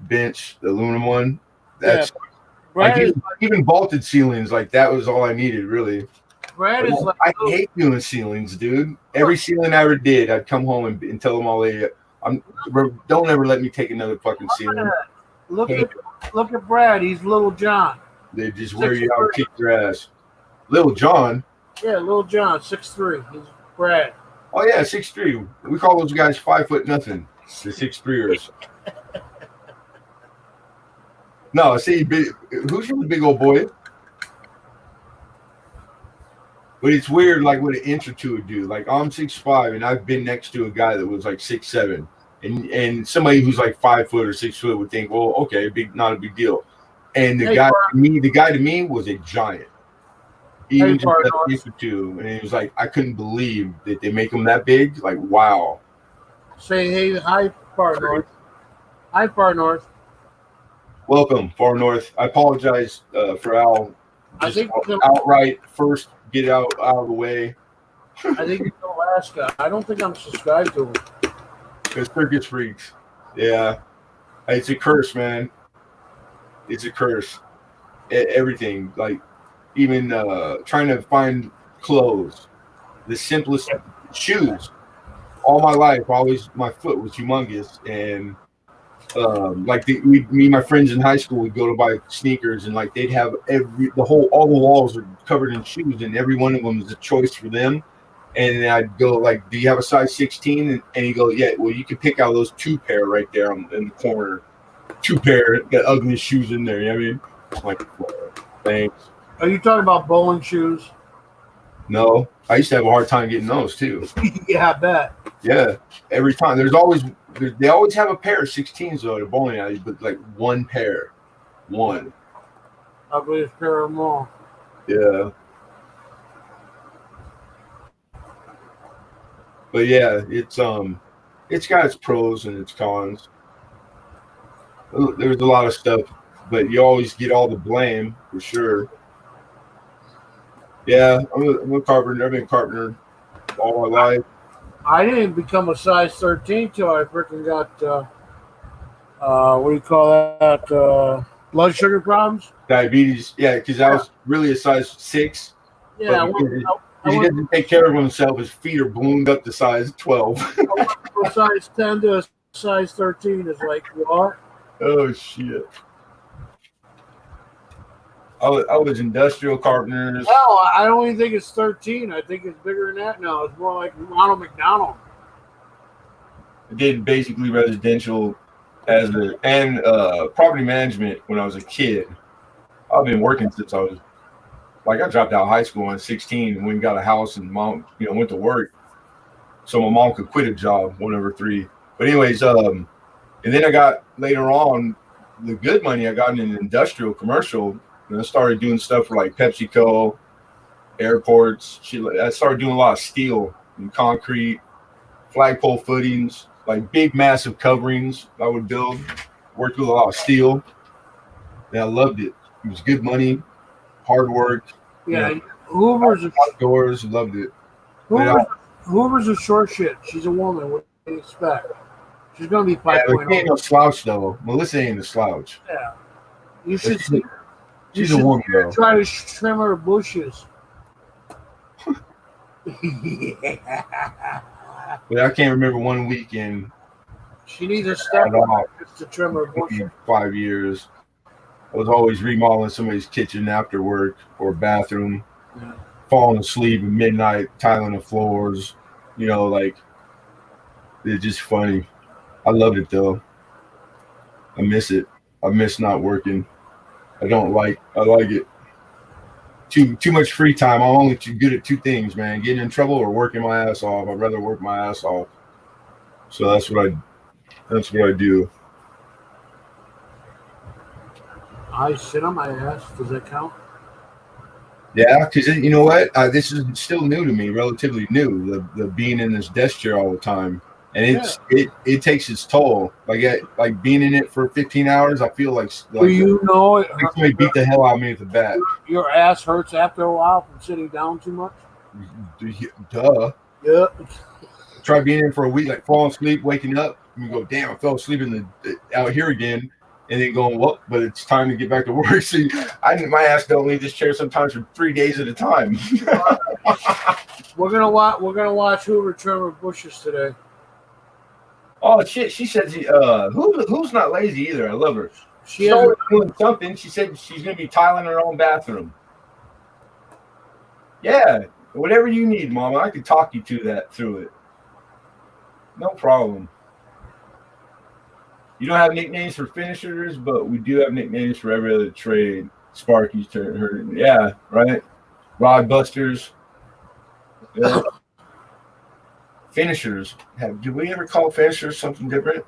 bench, the aluminum one. That's even vaulted ceilings, like that was all I needed really. Brad is like, I hate doing ceilings, dude. Every ceiling I ever did, I'd come home and tell them all, don't ever let me take another fucking ceiling. Look at Brad. He's Little John. They just wear you out and kick your ass. Little John? Yeah, Little John, 6'3". He's Brad. Oh, yeah, 6'3". We call those guys 5 foot nothing. The 6'3ers. No, see, who's your big old boy? But it's weird, like what an inch or two would do. Like I'm 6'5", and I've been next to a guy that was like 6'7", and somebody who's like 5 foot or 6 foot would think, well, okay, not a big deal. And the guy to me was a giant. Even just an inch or two, and it was like I couldn't believe that they make them that big. Like wow. Say hey, hi, Far North. Hi, Far North. Welcome, Far North. I apologize for Al. I think outright first. Get out of the way. I think it's Alaska. I don't think I'm subscribed to him. Because circus freaks. Yeah. It's a curse, man. It's a curse. Everything. Like, even trying to find clothes. The simplest shoes. All my life, my foot was humongous. And me and my friends in high school would go to buy sneakers, and like they'd have all the walls are covered in shoes, and every one of them is a choice for them. And I'd go like, do you have a size 16? And he'd go, yeah, well, you can pick out those 2 pair right there in the corner. 2 pair, got ugly shoes in there. You know what I mean? I'm like, thanks. Are you talking about bowling shoes? No, I used to have a hard time getting those too. Yeah, I bet. Yeah, every time. They always have a pair of 16s though at a bowling alley, but like one pair. One. Ugliest pair of them all. Yeah. But yeah, it's got its pros and its cons. There's a lot of stuff, but you always get all the blame for sure. Yeah, I'm a carpenter. I've been a carpenter all my life. I didn't become a size 13 till I freaking got what do you call that? Blood sugar problems. Diabetes. Yeah, because I was really a size 6. Yeah. He doesn't take care of himself. His feet are ballooned up to size 12. From size 10 to a size 13 is like what? Oh shit. I was industrial carpenters. Well, I don't even think it's 13. I think it's bigger than that now. It's more like Ronald McDonald. I did basically residential and property management when I was a kid. I've been working since I dropped out of high school when I was 16 and went and got a house, and mom, went to work so my mom could quit a job, one of her 3. But anyways, and then I got later on the good money I got in an industrial commercial. And I started doing stuff for like PepsiCo, airports. I started doing a lot of steel and concrete, flagpole footings, like big, massive coverings I would build. Worked with a lot of steel. And I loved it. It was good money, hard work. Yeah, Hoover's outdoors. Loved it. Hoover's a short shit. She's a woman. What do you expect? She's gonna be 5.0. She ain't no slouch though. Melissa ain't a slouch. Yeah, you should see. She's a woman, though. Try to trim her bushes. But I can't remember one weekend. She needs a step just to trim her bushes. 5 years. I was always remodeling somebody's kitchen after work or bathroom. Yeah. Falling asleep at midnight, tiling the floors. Like it's just funny. I loved it though. I miss it. I miss not working. I like it. Too much free time. I'm only too good at 2 things, man. Getting in trouble or working my ass off. I'd rather work my ass off. So that's what I do. I sit on my ass. Does that count? Yeah, because you know what? This is still new to me, relatively new. The being in this desk chair all the time. And it takes its toll. Like being in it for 15 hours, I feel like you know it somebody beat the hell out of me with a bat. Your ass hurts after a while from sitting down too much. Duh. Yeah. Try being in for a week, like falling asleep, waking up, and you go, damn, I fell asleep out here again, and then going, well, but it's time to get back to work. See, my ass don't leave this chair sometimes for 3 days at a time. We're gonna watch Hoover Trimmer bushes today. Oh shit! She said, "Who's not lazy either?" I love her. She's always doing something. She said she's gonna be tiling her own bathroom. Yeah, whatever you need, Mama. I could talk you through it. No problem. You don't have nicknames for finishers, but we do have nicknames for every other trade. Sparky's turn her. Yeah, right. Rod busters. Yeah. Finishers. Did we ever call finishers something different?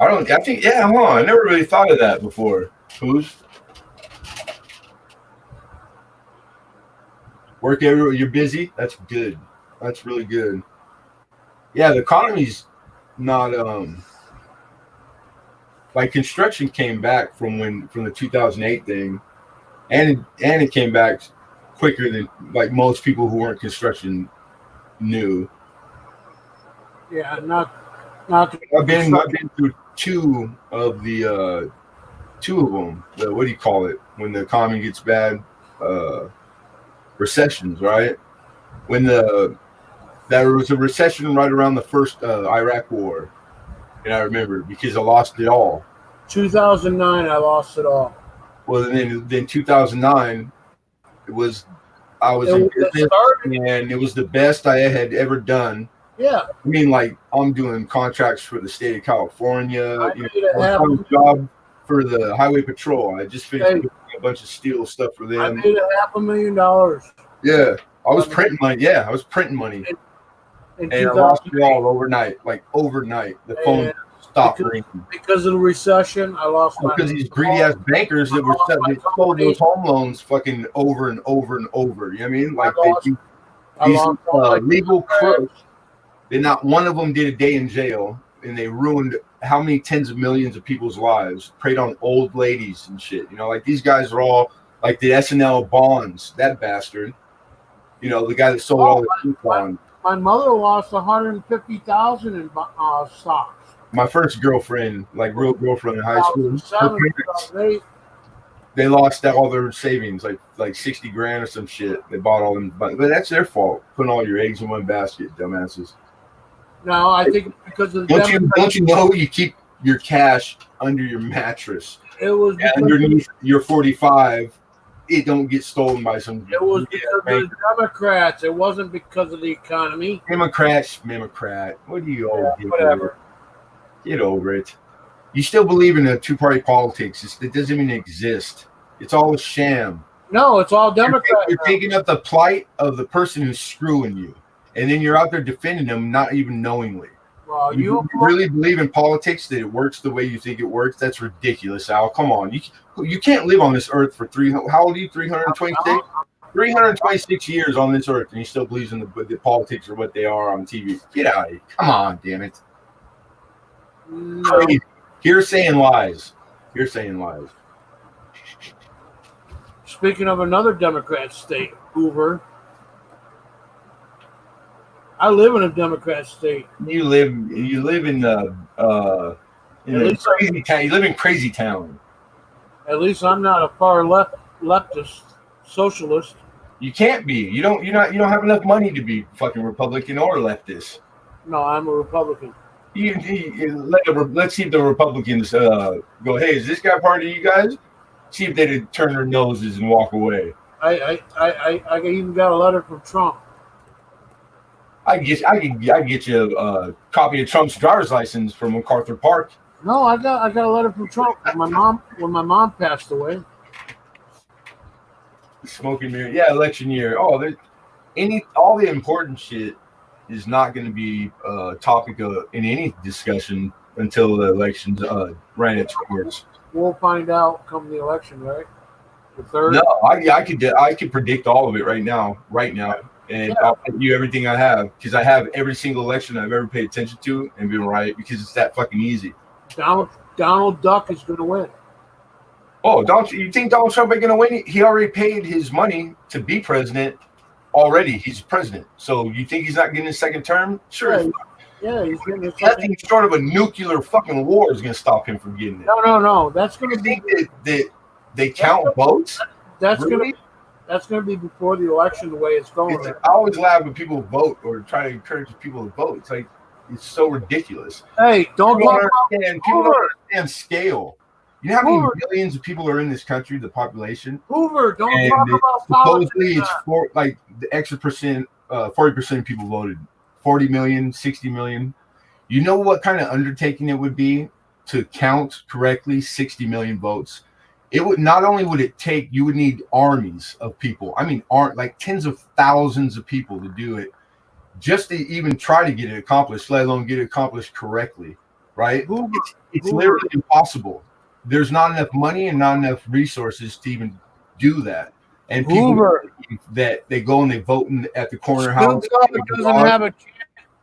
I think, yeah, hold on. I never really thought of that before. Who's? Work everywhere. You're busy? That's good. That's really good. Yeah, the economy's not, like construction came back from the 2008 thing, and it came back quicker than like most people who weren't construction knew. Yeah, not. I've been through two of them. What do you call it when the economy gets bad? Recessions, right? When there was a recession right around the first Iraq war, and I remember because I lost it all. 2009, I lost it all. Well, then 2009, I was in business, and it was the best I had ever done. Yeah. I mean, like, I'm doing contracts for the state of California. I was on a job for the Highway Patrol. I just finished a bunch of steel stuff for them. I made $500,000. Yeah. I was printing money. Yeah, I was printing money. And I lost it all overnight. Like, overnight. The phone stopped ringing. Because of the recession, I lost my... Because these greedy-ass bankers that sold those home loans fucking over and over and over. You know what I mean? Like, these legal crooks. And not one of them did a day in jail, and they ruined how many tens of millions of people's lives, preyed on old ladies and shit. You know, like these guys are all like the SNL Bonds, that bastard. You know, the guy that sold all the bonds. My mother lost $150,000 in stocks. My first girlfriend, like real girlfriend in high school, they lost all their savings, like 60 grand or some shit. They bought all them, but that's their fault. Putting all your eggs in one basket, dumbasses. No, I think because of the don't you know you keep your cash under your mattress? It was underneath your 45. It don't get stolen by some. It was because of the Democrats. It wasn't because of the economy. Democrat. What do you all get whatever? Get over it. You still believe in a two-party politics? It doesn't even exist. It's all a sham. No, it's all Democrats. You're taking up the plight of the person who's screwing you. And then you're out there defending them, not even knowingly. Well, you really believe in politics that it works the way you think it works? That's ridiculous, Al. Come on. You can't live on this earth for how old are you? 326? 326 years on this earth, and he still believes in the politics or what they are on TV. Get out of here. Come on, damn it. No. Crazy. Hearsay and lies. Hearsay and lies. Speaking of another Democrat state, Hoover. I live in a Democrat state. You live in crazy town. You live in crazy town. At least I'm not a far leftist socialist. You can't be. You don't have enough money to be fucking Republican or leftist. No, I'm a Republican. Let's see if the Republicans go, hey, is this guy part of you guys? See if they'd turn their noses and walk away. I even got a letter from Trump. I get you a copy of Trump's driver's license from MacArthur Park. No, I got a letter from Trump when my mom passed away. Smoking mirror, yeah, election year. Oh, all the important shit is not going to be a topic in any discussion until the elections ran its course. We'll find out come the election, right? The third? No, I could predict all of it right now, and I'll give you everything I have because I have every single election I've ever paid attention to and been right because it's that fucking easy. Donald Duck is going to win. Oh, you think Donald Trump ain't going to win? He already paid his money to be president already. He's president. So you think he's not getting a second term? Sure. Yeah, he's getting a Nothing short of a nuclear fucking war is going to stop him from getting it. No. That's going to be that they count votes. That's really? That's going to be before the election. The way it's going. I always laugh when people vote or try to encourage people to vote. It's like it's so ridiculous. Hey, don't people don't understand scale. You know how many millions of people are in this country? The population. Hoover, don't talk about politics. Supposedly, it's like the extra percent. 40% of people voted. 40 million, 60 million. You know what kind of undertaking it would be to count correctly 60 million votes? It would not only would it take, you would need armies of people. I mean, like tens of thousands of people to do it, just to even try to get it accomplished, let alone get it accomplished correctly, right? It's literally impossible. There's not enough money and not enough resources to even do that. And people that they go and they vote at the corner house. Doesn't have a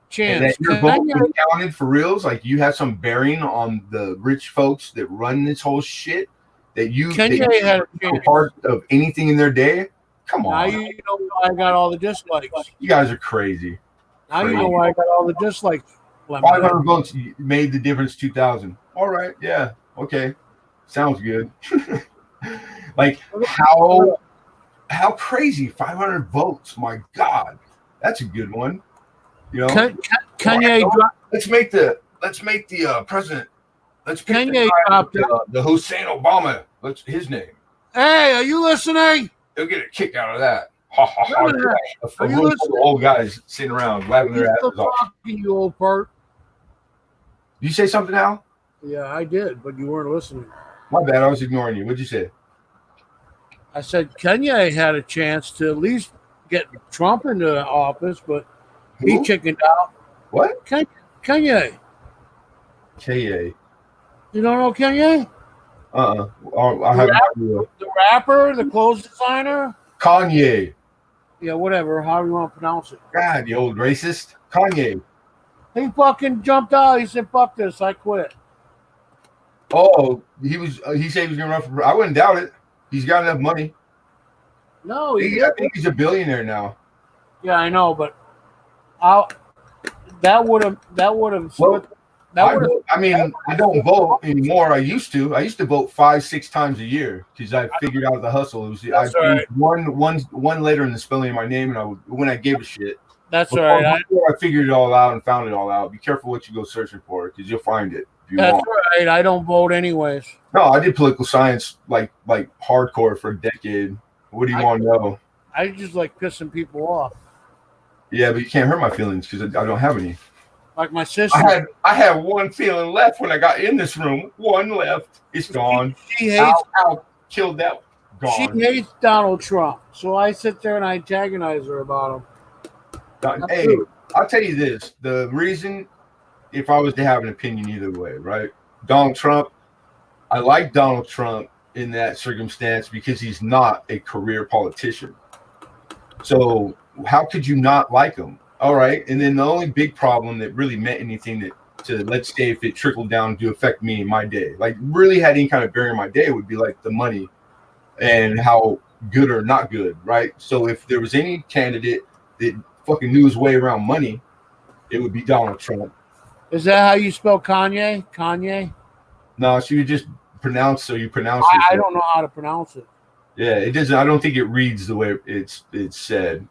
chance. And that your vote is counted for reals. Like you have some bearing on the rich folks that run this whole shit. That you had a part of anything in their day. Come on. Now you know why I got all the dislikes. You guys are crazy. Now you know why I got all the dislikes. 500 votes made the difference. 2,000. All right. Yeah. Okay. Sounds good. Like how crazy 500 votes. My God, that's a good one. You know, Kanye. Let's make the president. Let's pick Kanye the Hussein Obama. What's his name? Hey, are you listening? They'll get a kick out of that. Ha ha ha! Are you listening? Old guys sitting around laughing their asses off. You old part. You say something now? Yeah, I did, but you weren't listening. My bad. I was ignoring you. What'd you say? I said Kanye had a chance to at least get Trump into office, but he chickened out. What? Kanye. Kanye. You don't know Kanye? I have the rapper, the clothes designer? Kanye. Yeah, whatever. How do you want to pronounce it? God, you old racist. Kanye. He fucking jumped out. He said, fuck this. I quit. Oh, he said he was going to run for... I wouldn't doubt it. He's got enough money. No, I think he's a billionaire now. Yeah, I know, but that would have I don't vote anymore. I used to vote 5-6 times a year because I figured out the hustle. It was one letter in the spelling of my name, and when I gave a shit. That's all right. I figured it all out and found it all out. Be careful what you go searching for because you'll find it. That's right. I don't vote anyways. No, I did political science like hardcore for a decade. What do you want to know? I just like pissing people off. Yeah, but you can't hurt my feelings because I don't have any. Like my sister. I had one feeling left when I got in this room. One left. It's gone. She hates. Killed that. Gone. She hates Donald Trump. So I sit there and I antagonize her about him. Hey, I'll tell you this. The reason, if I was to have an opinion either way, right? Donald Trump, I like Donald Trump in that circumstance because he's not a career politician. So how could you not like him? All right. And then the only big problem that really meant anything let's say if it trickled down to affect me in my day, like really had any kind of bearing in my day would be like the money and how good or not good. Right. So if there was any candidate that fucking knew his way around money, it would be Donald Trump. Is that how you spell Kanye? Kanye? No, she would just pronounce. So you pronounce it. I don't know how to pronounce it. Yeah, it doesn't. I don't think it reads the way it's said.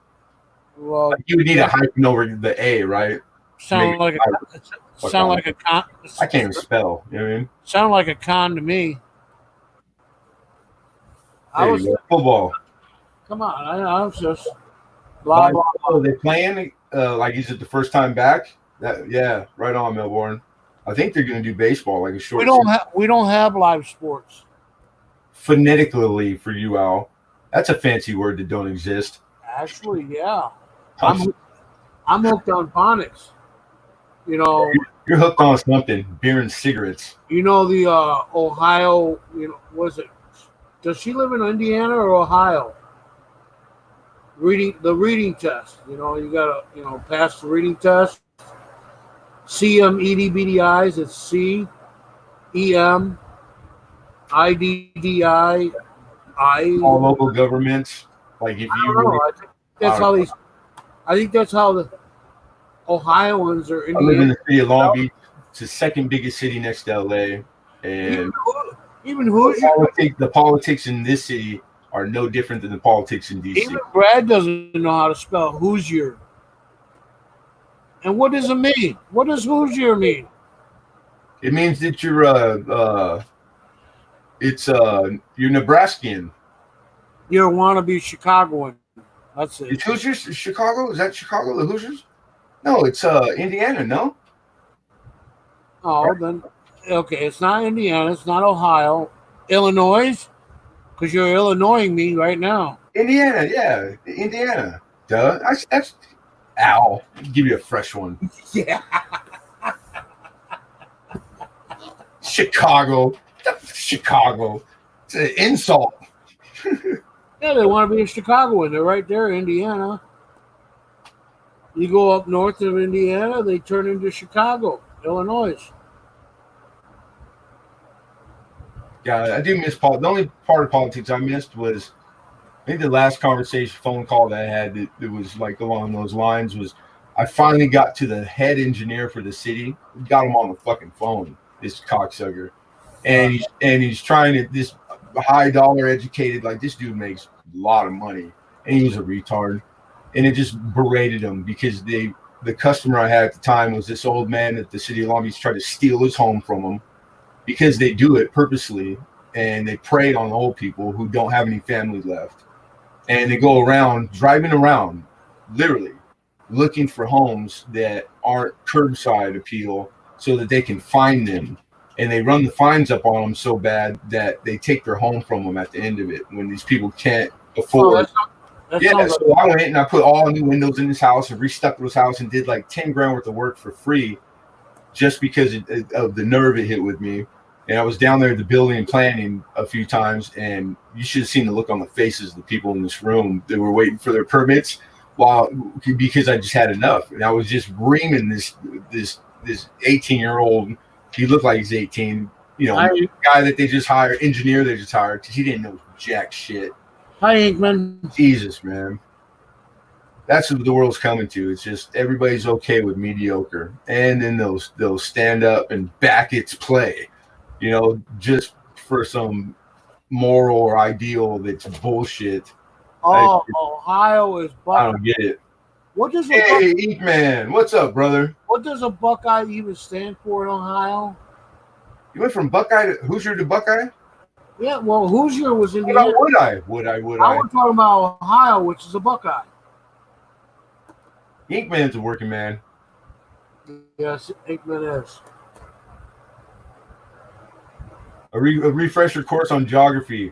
Well, like you would need a hyphen over the A, right? Sound like a con. I can't even spell. You know what I mean? Sound like a con to me. Football. Come on, I was just blah blah. Oh, they're playing. Like is it the first time back? Yeah, right on, Melbourne. I think they're going to do baseball, like a short. We don't have live sports. Phonetically for you, Al. That's a fancy word that don't exist. Actually, yeah. I'm hooked on phonics. You know, you're hooked on something. Beer and cigarettes. You know the Ohio. You know, was it Does she live in Indiana or Ohio? Reading test. You gotta pass the reading test. CMEDBDIs. It's CEMIDDI. All local governments. Like if you were, I think that's how the Ohioans are. I live in the city of Long Beach. It's the second biggest city next to LA, and even Hoosier. The politics in this city are no different than the politics in DC. Even Brad doesn't know how to spell Hoosier. And what does it mean? What does Hoosier mean? It means that you're you're Nebraskan. You're a wannabe Chicagoan. That's it. It's Hoosiers, Chicago? Is that Chicago, the Hoosiers? No, it's Indiana, no? Oh, then okay, it's not Indiana, it's not Ohio. Illinois? Because you're Illinoising me right now. Indiana, yeah. Indiana. Duh. That's ow. I'll give you a fresh one. Yeah. Chicago. Chicago. It's an insult. Yeah, they want to be in Chicago, and they're right there, Indiana. You go up north of Indiana, they turn into Chicago, Illinois. Yeah, I do miss politics. The only part of politics I missed was, I think the last phone call that I had that was like along those lines was, I finally got to the head engineer for the city, got him on the fucking phone, this cocksucker. And he's trying to, this high dollar educated, like this dude makes a lot of money, and he was a retard. And it just berated him because the customer I had at the time was this old man that the city of Long Beach tried to steal his home from him, because they do it purposely, and they prey on old people who don't have any family left. And they go around, driving around, literally, looking for homes that aren't curbside appeal so that they can find them. And they run the fines up on them so bad that they take their home from them at the end of it when these people can't afford. So I went and I put all new windows in his house and restuckered his house and did like 10 grand worth of work for free just because of the nerve it hit with me. And I was down there at the building and planning a few times, and you should have seen the look on the faces of the people in this room that were waiting for their permits because I just had enough. And I was just reaming this 18-year-old. He looked like he's 18, guy that they just hired, engineer they just hired, because he didn't know jack shit. Hi, Inkman. Jesus, man. That's what the world's coming to. It's just everybody's okay with mediocre. And then they'll stand up and back its play, just for some moral or ideal that's bullshit. Ohio is Buckeye. I don't get it. Hey, Eat Man. What's up, brother? What does a Buckeye even stand for in Ohio? You went from Buckeye to Hoosier to Buckeye? Yeah, well, Hoosier was in the. Would I? I was talking about Ohio, which is a Buckeye. Inkman's a working man. Yes, Inkman is. A refresher course on geography.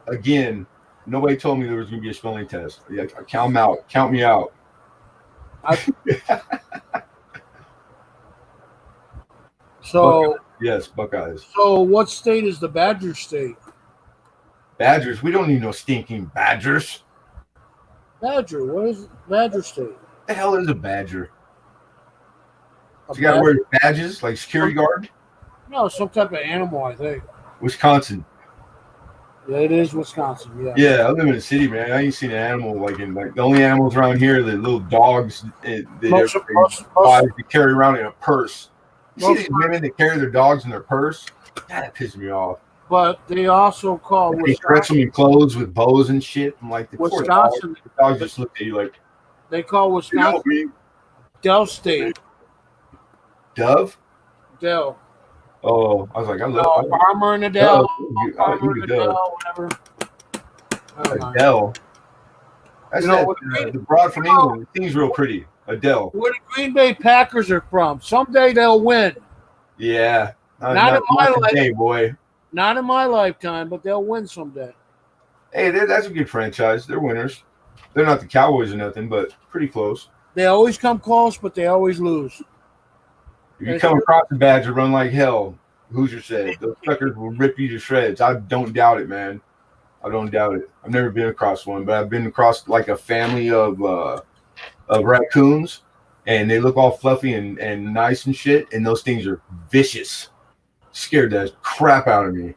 Again, nobody told me there was going to be a spelling test. Yeah, count me out. Count me out. So yes, Buckeyes. So what state is the Badger state? Badgers? We don't need no stinking Badgers. Badger? What is Badger state? The hell is a Badger? You got to wear badges like security guard? No, some type of animal, I think. Wisconsin. Yeah, it is Wisconsin. Yeah. Yeah, I live in a city, man. I ain't seen an animal like the only animals around here are the little dogs that carry around in a purse. You see these women that carry their dogs in their purse? That pisses me off. But they also call they stretch them in clothes with bows and shit. I'm like, the Wisconsin. The dogs just look at you like. They call Wisconsin Dove State. Dove? Dell. Oh, I was like, I love Farmer and Adele. Whatever. Adele. That's the broad from England. It seems real pretty. Adele. Where the Green Bay Packers are from. Someday they'll win. Yeah. Not in my lifetime, boy. Not in my lifetime, but they'll win someday. Hey, that's a good franchise. They're winners. They're not the Cowboys or nothing, but pretty close. They always come close, but they always lose. If you come across the Badger, run like hell. Hoosier said those suckers will rip you to shreds. I don't doubt it, man. I don't doubt it. I've never been across one, but I've been across like a family of raccoons, and they look all fluffy and nice and shit, and those things are vicious. Scared the crap out of me.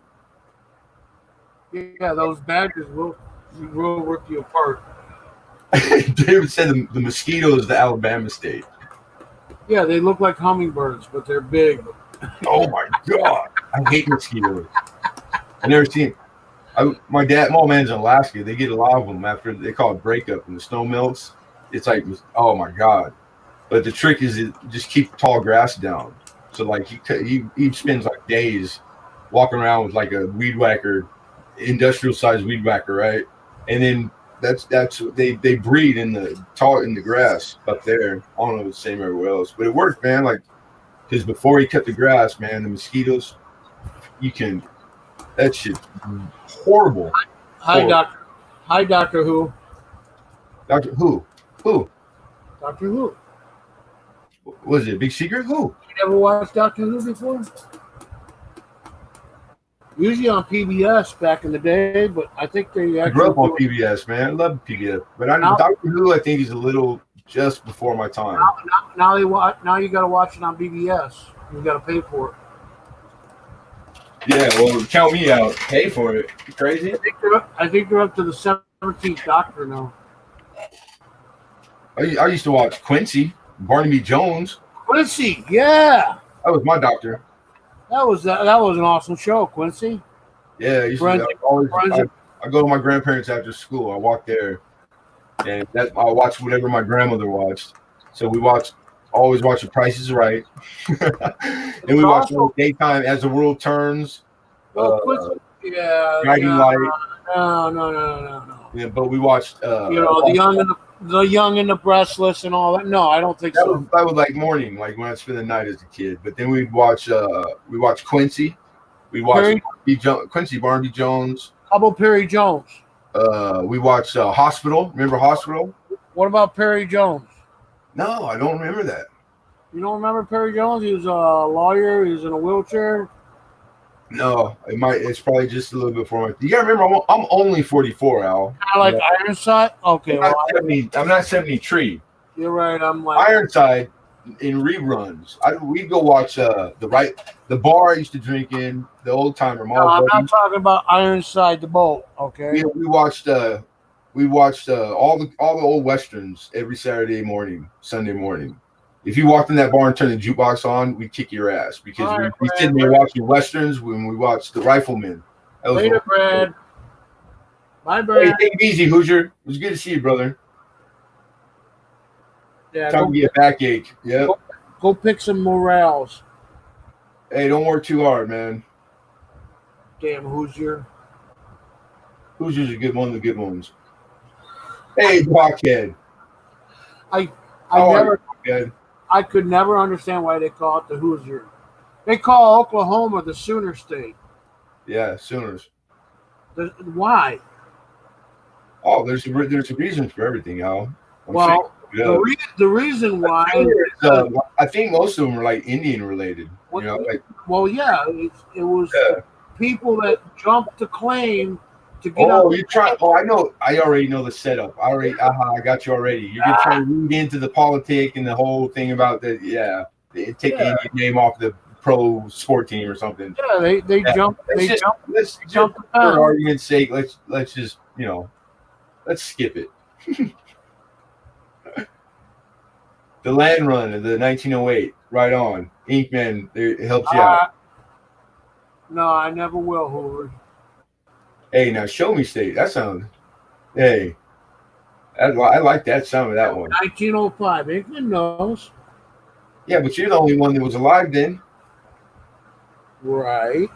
Yeah, those badgers will rip you apart. David said the mosquito is the Alabama state. Yeah, they look like hummingbirds, but they're big. Oh my god, I hate mosquitoes. I never seen. My man's in Alaska. They get a lot of them after they call it breakup, and the snow melts. It's like, oh my god. But the trick is to just keep tall grass down. So like he spends like days walking around with like a weed whacker, industrial sized weed whacker, right? And then that's they breed in the grass up there. I don't know if it's the same everywhere else, but it worked, man. Like, because before he cut the grass, man, the mosquitoes, that shit's horrible. Hi, Doctor. Hi, Doctor Who. Doctor Who? Who? Doctor Who. Was it a big secret? Who? You never watched Doctor Who before? Usually on PBS back in the day, but I think they actually. I grew up on PBS, man. I love PBS, but Doctor Who, I think, is a little just before my time. Now you got to watch it on BBS. You got to pay for it. Yeah, well, count me out. Pay for it. You crazy? I think they're up to the 17th Doctor now. I used to watch Quincy, Barnaby Jones. Quincy, yeah. That was my doctor. That was an awesome show, Quincy. Yeah, I go to my grandparents after school. I walk there, and I watch whatever my grandmother watched. So we always watch The Price is Right, and we watch daytime As the World Turns. Quincy, Guiding Light. No. Yeah, but we watched. The young and the breastless and all that. No, I don't think so. That was like morning, like when I spent the night as a kid. But then we'd watch Quincy. We watched Quincy, Barnaby Jones. How about Perry Jones? We watched Hospital. Remember Hospital? What about Perry Jones? No, I don't remember that. You don't remember Perry Jones? He was a lawyer. He was in a wheelchair. No, it's probably just a little bit before my. You gotta remember, I'm only 44, Al. Like Ironside? Okay, I'm not 73. You're right. I'm like Ironside in reruns. We'd go watch the bar I used to drink in, the old timer. No, I'm not talking about Ironside the boat. Okay. We watched all the old westerns every Saturday morning, Sunday morning. If you walked in that bar and turned the jukebox on, we'd kick your ass because we sitting there watching westerns when we watched The Rifleman. Later, Brad. Bye, Brad. Hey, take it easy, Hoosier. It was good to see you, brother. Yeah, time to get a backache. Yep. Go pick some morels. Hey, don't work too hard, man. Damn Hoosier. Hoosier's one of the good ones. Hey, Blockhead. I could never understand why they call it the Hoosier. They call Oklahoma the Sooner State. Yeah, Sooners. Why? Oh, there's a reason for everything, Al. The reason why I think most of them are like Indian related. It was people that jumped the claim to get out. I know. I already know the setup. I got you already. You're just trying to read into the politic and the whole thing about the take the Indian name off the pro sport team or something. Yeah, they jumped. Let's jump for argument's sake. Let's just let's skip it. The land run of the 1908, right on. Inkman, it helps you out. No, I never will, Hoover. Hey, now show me state. That sounds. Hey, I like that sound of that one. 1905. Inkman knows. Yeah, but you're the only one that was alive then. Right.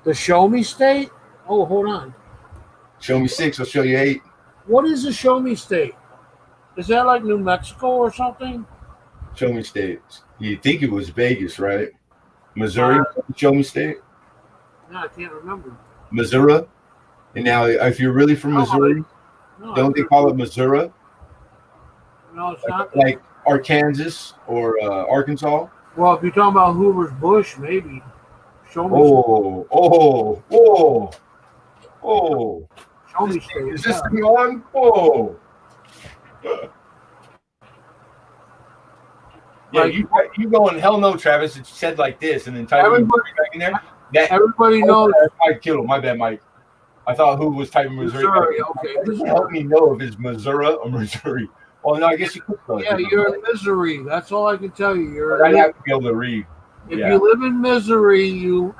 The show me state? Oh, hold on. Show me 6, I'll show you 8. What is the show me state? Is that like New Mexico or something? Show me state. You think it was Vegas, right? Missouri, show me state? No, I can't remember. Missouri? And now, if you're really from Missouri, don't they call it Missouri? No, it's not. Like Arkansas or Arkansas? Well, if you're talking about Hoover's Bush, maybe. Show me. Oh. Show me state. Is this thing on? Whoa. Yeah, Like, you going, hell no, Travis. It's said like this, and then type everybody, back in there. Everybody knows. I killed him. My bad, Mike. I thought who was typing Missouri. Okay. That doesn't help me know if it's Missouri or Missouri. Well, no, I guess you could. Yeah, you're in misery. That's all I can tell you. I have to be able to read. If you live in misery, you're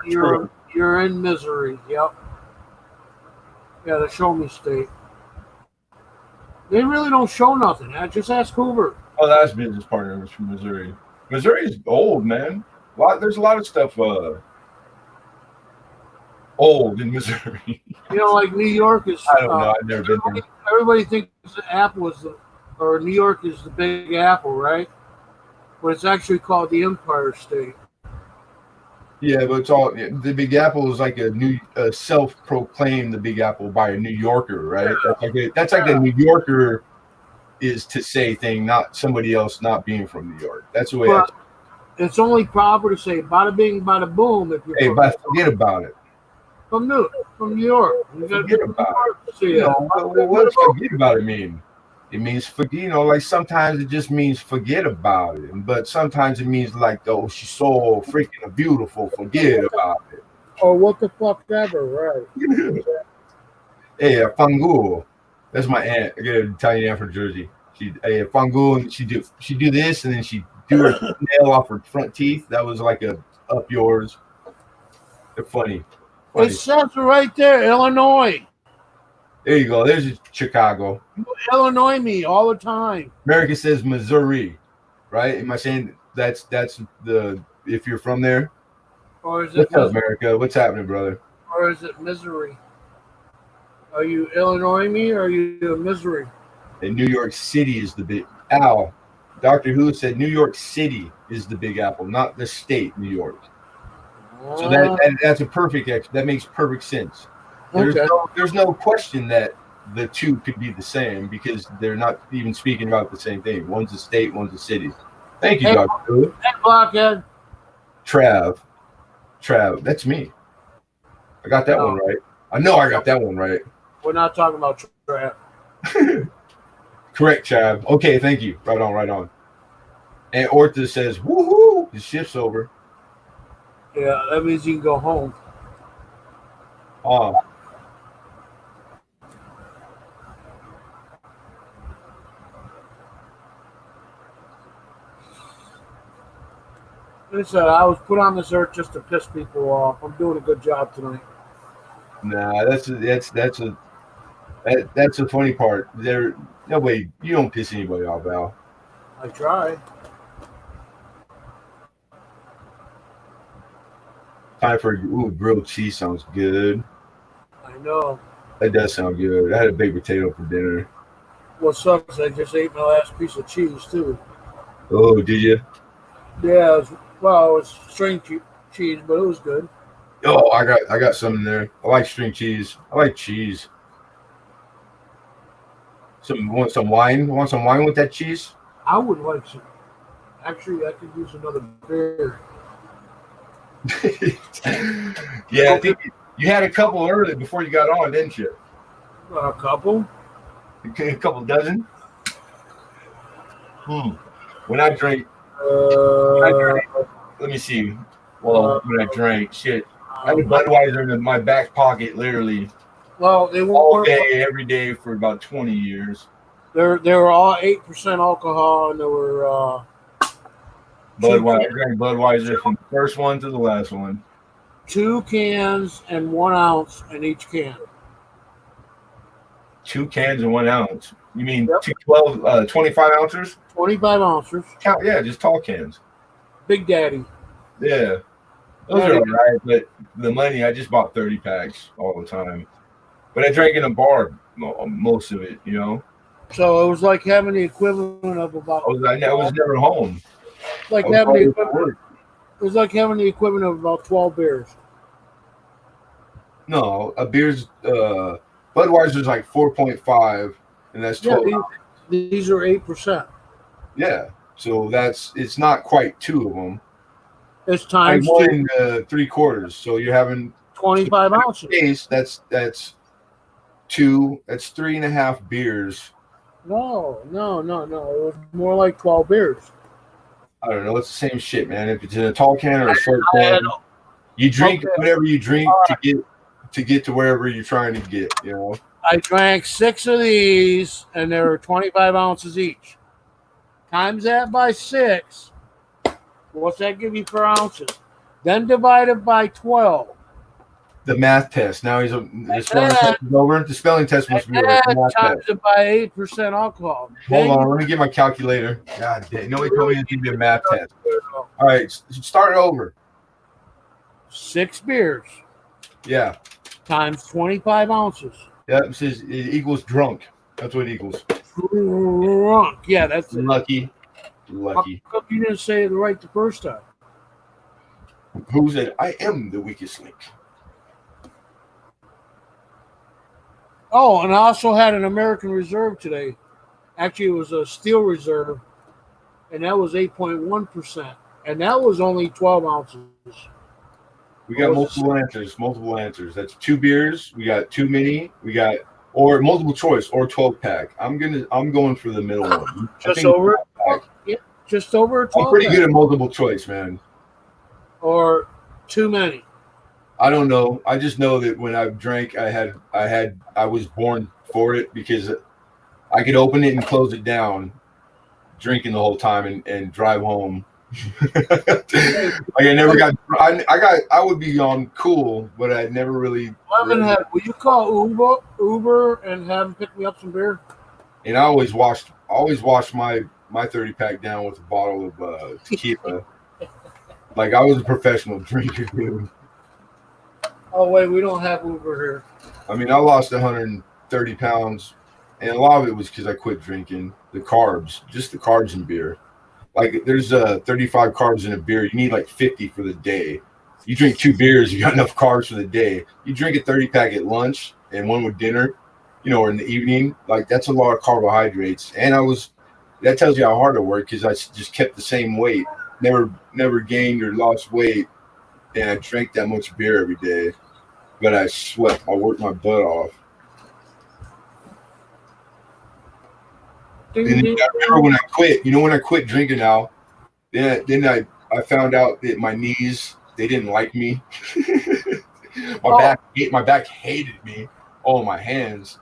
in misery. Yep. Yeah, the show me state. They really don't show nothing. Just ask Hoover. Oh, that's business partners from Missouri. Missouri is old, man. There's a lot of stuff old in Missouri. Like New York is. I don't know. I've never been there. Everybody thinks Apple is or New York is the Big Apple, right? But it's actually called the Empire State. Yeah, but it's all the Big Apple is like a self-proclaimed the Big Apple by a New Yorker, right? Yeah. That's like a New Yorker is to say thing, not somebody else not being from New York. That's the way. It's only proper to say "bada bing, bada boom." If you're but forget about it. From New York. Forget about it. What does forget about it mean? It means forget. Like sometimes it just means forget about it, but sometimes it means like, oh, she's so freaking beautiful. Forget about it. Or what the fuck ever, right? Hey, Fangu. That's my aunt. I got an Italian aunt from Jersey. Fangu, and she do this, and then she do her nail off her front teeth. That was like a up yours. They're funny. It says right there, Illinois. There you go. There's Chicago. You Illinois me all the time. America says Missouri, right? Am I saying that's the if you're from there? Or is it What's up, America? What's happening, brother? Or is it misery? Are you Illinois me or are you misery? And New York City is the big Al. Dr. Who said New York City is the Big Apple, not the state, New York. So that's a that makes perfect sense. There's no question that the two could be the same because they're not even speaking about the same thing. One's a state, one's a city. Thank you, Dr. Who. Hey, Blockhead. Trav, that's me. I got that one right. I know I got that one right. We're not talking about Trav. Correct, Trav. Okay, thank you. Right on. And Ortha says, woohoo, the shift's over. Yeah, that means you can go home. Like I said, I was put on this earth just to piss people off. I'm doing a good job tonight. Nah, that's the funny part. No way, you don't piss anybody off, Al. I try. Time for grilled cheese sounds good. I know. That does sound good. I had a baked potato for dinner. What sucks, I just ate my last piece of cheese too. Oh, did you? Yeah, it was string cheese, but it was good. Oh, I got some in there. I like string cheese. I like cheese. Want some wine? Want some wine with that cheese? I would like some. Actually, I could use another beer. Yeah, I think you had a couple early before you got on, didn't you? A couple? A couple dozen? When I drank, let me see. Well, when I drank, shit. I had a Budweiser in my back pocket, literally. Well, they won't all day, every day for about 20 years. They were all 8% alcohol, and they were Budweiser. I drank Budweiser from the first one to the last one. 2 cans and 1 ounce in each can. 2 cans and 1 ounce. You mean 25 ounces? 25 ounces. Yeah, just tall cans. Big Daddy. Yeah. Those are all right, but the money, I just bought 30 packs all the time. But I drank in a bar most of it, you know. So it was like having the equivalent of about. I was never home. Like having the equivalent. It was like having the equivalent of about 12 beers. No, a beer's Budweiser's like 4.5, and that's 12. Yeah, these are 8%. Yeah, so it's not quite 2 of them. It's times like 2. 1 3/4. So you're having 25 ounces. Case, that's 2. That's 3.5 beers. No. It was more like 12 beers. I don't know. It's the same shit, man. If it's in a tall can or a short I can, had, you drink okay. whatever you drink to get to wherever you're trying to get. You know. I drank 6 of these, and they were 25 ounces each. Times that by 6. What's that give you for ounces? Then divide it by 12. The math test. Now the spelling test is over. The spelling test must be over. Times it by 8% alcohol. Hold on, let me get my calculator. God damn. Nobody told me it's going to be a math test. All right, start over. 6 beers. Yeah. Times 25 ounces. Yeah, it says it equals drunk. That's what it equals. Drunk. Yeah, that's it. Lucky. How come you didn't say it right the first time? Who said I am the weakest link? Oh, and I also had an American Reserve today. Actually, it was a Steel Reserve, and that was 8.1%. And that was only 12 ounces. We got multiple answers. That's 2 beers. We got 2 mini. We got or multiple choice or 12-pack. I'm going for the middle one. Just over a 12. I'm pretty good at multiple choice, man. Or too many. I don't know. I just know that when I drank, I was born for it because I could open it and close it down, drinking the whole time and drive home. Like I never got. I would be on cool, but I never really. Will you call Uber and have them pick me up some beer? And I always washed my 30-pack down with a bottle of tequila. Like I was a professional drinker, dude. Oh wait, we don't have Uber here. I mean, I lost 130 pounds, and a lot of it was because I quit drinking the carbs, just the carbs in beer. Like there's 35 carbs in a beer. You need like 50 for the day. You drink 2 beers, you got enough carbs for the day. You drink a 30-pack at lunch and one with dinner, or in the evening. Like that's a lot of carbohydrates. And that tells you how hard I work because I just kept the same weight, never gained or lost weight, and I drank that much beer every day. But I sweat. I worked my butt off. And then I remember when I quit. When I quit drinking now, then I found out that my knees, they didn't like me. My back hated me. Oh, my hands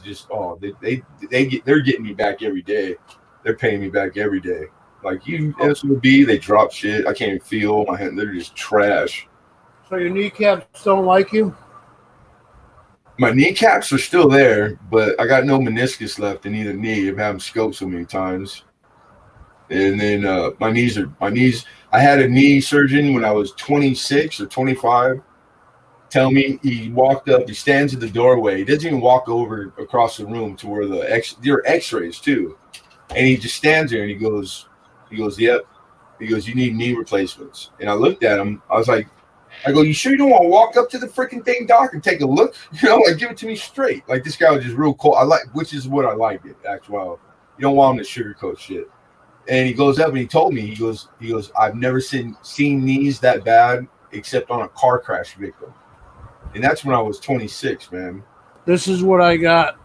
just they're getting me back every day. They're paying me back every day. Like you SOB, they drop shit. I can't even feel my hand. They're just trash. So your kneecaps don't like you? My kneecaps are still there, but I got no meniscus left in either knee. I've had them scoped so many times. And then my knees. I had a knee surgeon when I was 26 or 25. Tell me, he walked up. He stands at the doorway. He doesn't even walk over across the room to where there are X-rays too. And he just stands there and he goes, yep. He goes, you need knee replacements. And I looked at him. I go, you sure you don't want to walk up to the freaking thing, doc, and take a look? Like give it to me straight. Like this guy was just real cool. Which is what I like it. Actually, you don't want him to sugarcoat shit. And he goes up and he told me, he goes, I've never seen knees that bad except on a car crash victim. And that's when I was 26, man. This is what I got,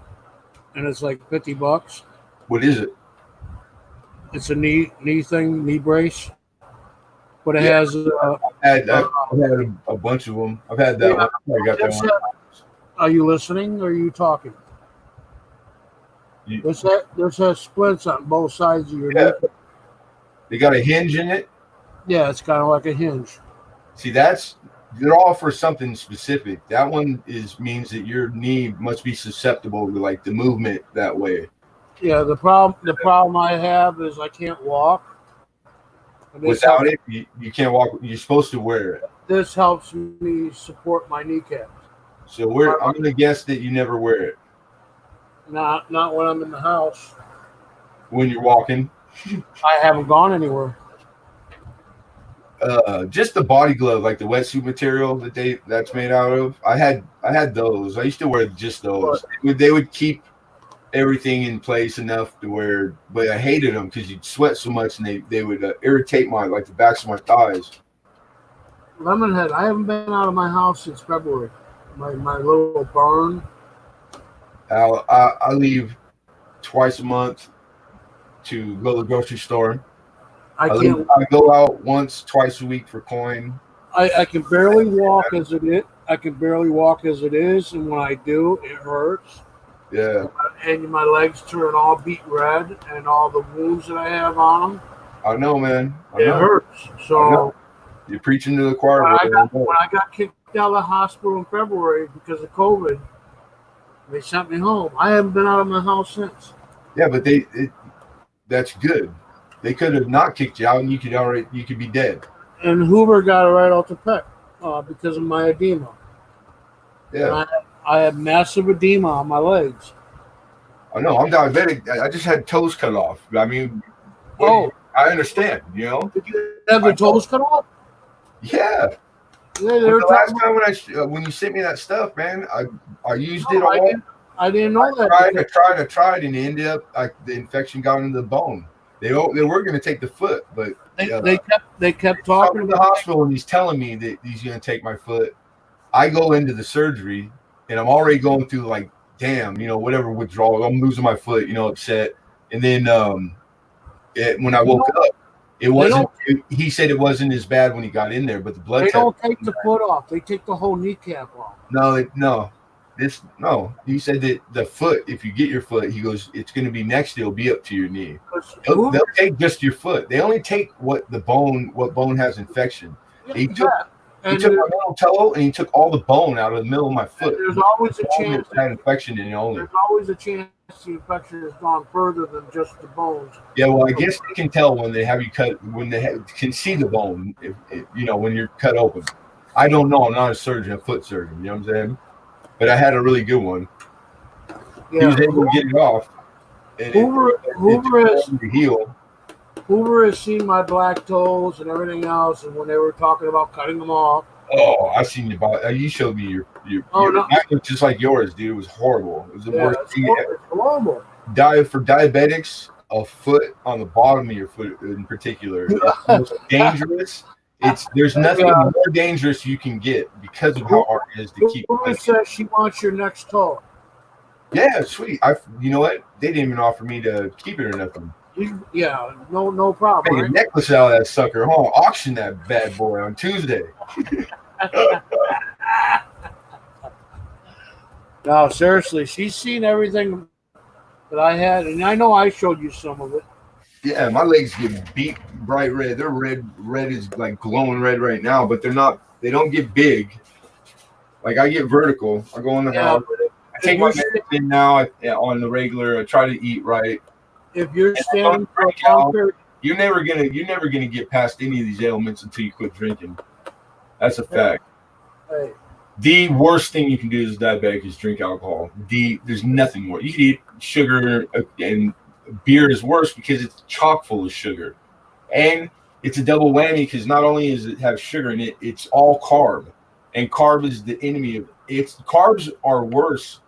and it's like $50. What is it? It's a knee brace. But it has. I've had a bunch of them. I've had that one. I got that one. Are you listening or are you talking? This has splits on both sides of your knee. They got a hinge in it? Yeah, it's kind of like a hinge. See, they're all for something specific. That one means that your knee must be susceptible to like the movement that way. Yeah, the problem I have is I can't walk. Without it, you can't walk. You're supposed to wear it. This helps me support my kneecaps. So I'm going to guess that you never wear it. Not when I'm in the house. When you're walking? I haven't gone anywhere. Just the body glove, like the wetsuit material that's made out of. I had those. I used to wear just those. They would keep everything in place enough to where, but I hated them because you'd sweat so much and they would irritate the backs of my thighs. Lemonhead. I haven't been out of my house since February. My little barn. I leave twice a month to go to the grocery store. I can't. I go out once, twice a week for coin. I can barely walk as it is. I can barely walk as it is, and when I do, it hurts. Yeah, And my legs turn all beet red, and all the wounds that I have on them. I know, man. It hurts. So you're preaching to the choir. When I got kicked out of the hospital in February because of COVID, they sent me home. I haven't been out of my house since. Yeah, but that's good. They could have not kicked you out, and you could be dead. And Hoover got it right off the peck because of my edema. Yeah, I have massive edema on my legs. I know. I'm diabetic. I just had toes cut off. I mean, I understand. You know, did you have the toes cut off? Yeah. The last time when you sent me that stuff, man, I used it all. I didn't know that. I tried, and it ended up the infection got into the bone. They were going to take the foot, but they kept talking to the hospital, and he's telling me that he's going to take my foot. I go into the surgery, and I'm already going through like, damn, whatever withdrawal. I'm losing my foot, upset. And then when I woke up, it wasn't. He said it wasn't as bad when he got in there, but the blood. They don't take the foot off. They take the whole kneecap off. No. He said that the foot, if you get your foot, he goes, it's going to be next. It'll be up to your knee. They'll take just your foot. They only take what bone has infection. He took my middle toe, and he took all the bone out of the middle of my foot. There's always a chance that infection in it only. There's always a chance the infection has gone further than just the bones. Yeah, well, I guess they can tell when they have you cut, when they can see the bone, when you're cut open. I don't know. I'm not a surgeon, a foot surgeon. You know what I'm saying? But I had a really good one. Yeah, he was able to get it off. And Hoover has seen my black toes and everything else, and when they were talking about cutting them off. Oh, I seen you showed me your mine looked just like yours, dude. It was horrible. It was the worst thing ever. Horrible. For diabetics, a foot on the bottom of your foot in particular is the most dangerous. There's nothing more dangerous you can get because of how hard it is to keep. Hoover says she wants your next toe. Yeah, sweet. You know what? They didn't even offer me to keep it or nothing. Yeah, no problem. Make a necklace out of that sucker, huh? Auction that bad boy on Tuesday. No, seriously, she's seen everything that I had, and I know I showed you some of it. Yeah, my legs get beat bright red. They're red. Red is like glowing red right now, but they're not. They don't get big. Like I get vertical. I go in the house. I take my medicine now on the regular. I try to eat right. If you're standing for a long period, you're never gonna get past any of these ailments until you quit drinking. That's a fact. Hey. The worst thing you can do as a diabetic is drink alcohol. There's nothing more. You can eat sugar, and beer is worse because it's chock full of sugar, and it's a double whammy because not only does it have sugar in it, it's all carb, and carb is the enemy of it. Carbs are worse.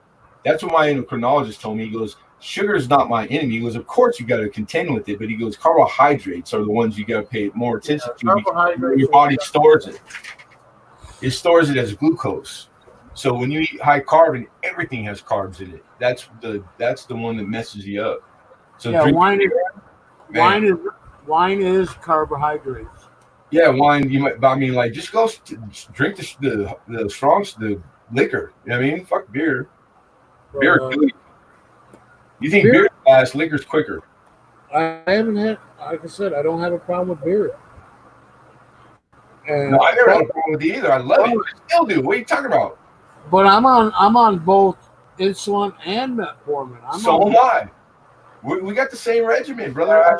That's what my endocrinologist told me. He goes, sugar is not my enemy. He goes, of course you got to contend with it, but he goes, carbohydrates are the ones you got to pay more attention to because your body stores it. It stores it as glucose. So when you eat high carb, and everything has carbs in it, that's the one that messes you up. So yeah, wine is carbohydrates. Yeah, wine. You might. I mean, like, just go drink the strong liquor. You know what I mean? Fuck beer. Beer. You think beer lasts? Liquor's quicker. I haven't had. Like I said, I don't have a problem with beer. And no, I never had a problem with it either. I love it. I still do. What are you talking about? But I'm on both insulin and metformin. So am I. We got the same regimen, brother.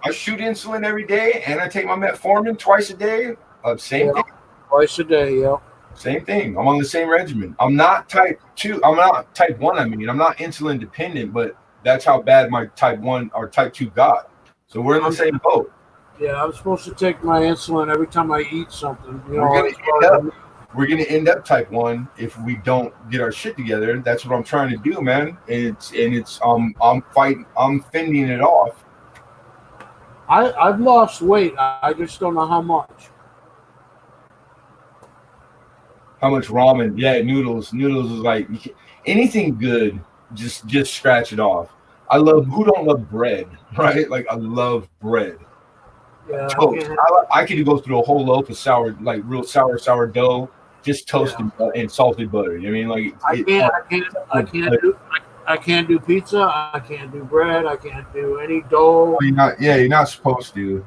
I shoot insulin every day, and I take my metformin twice a day. Same thing. Twice a day, yeah. Same thing. I'm on the same regimen. I'm not type 2. I'm not type 1. I mean, I'm not insulin dependent, but that's how bad my type 1 or type 2 got. So we're in the same boat. Yeah, I'm supposed to take my insulin every time I eat something. We're gonna end up type 1 if we don't get our shit together. That's what I'm trying to do, man. And it's I'm fighting. I'm fending it off. I've lost weight. I just don't know how much. How much ramen? Yeah, noodles. Noodles is like anything good. Just scratch it off. I love. Who don't love bread, right? Like I love bread. Yeah, Toast. I could go through a whole loaf of sour, like real sourdough, just toasted and salted butter. You know what I mean? Like I can't do pizza. I can't do bread. I can't do any dough. You're not supposed to.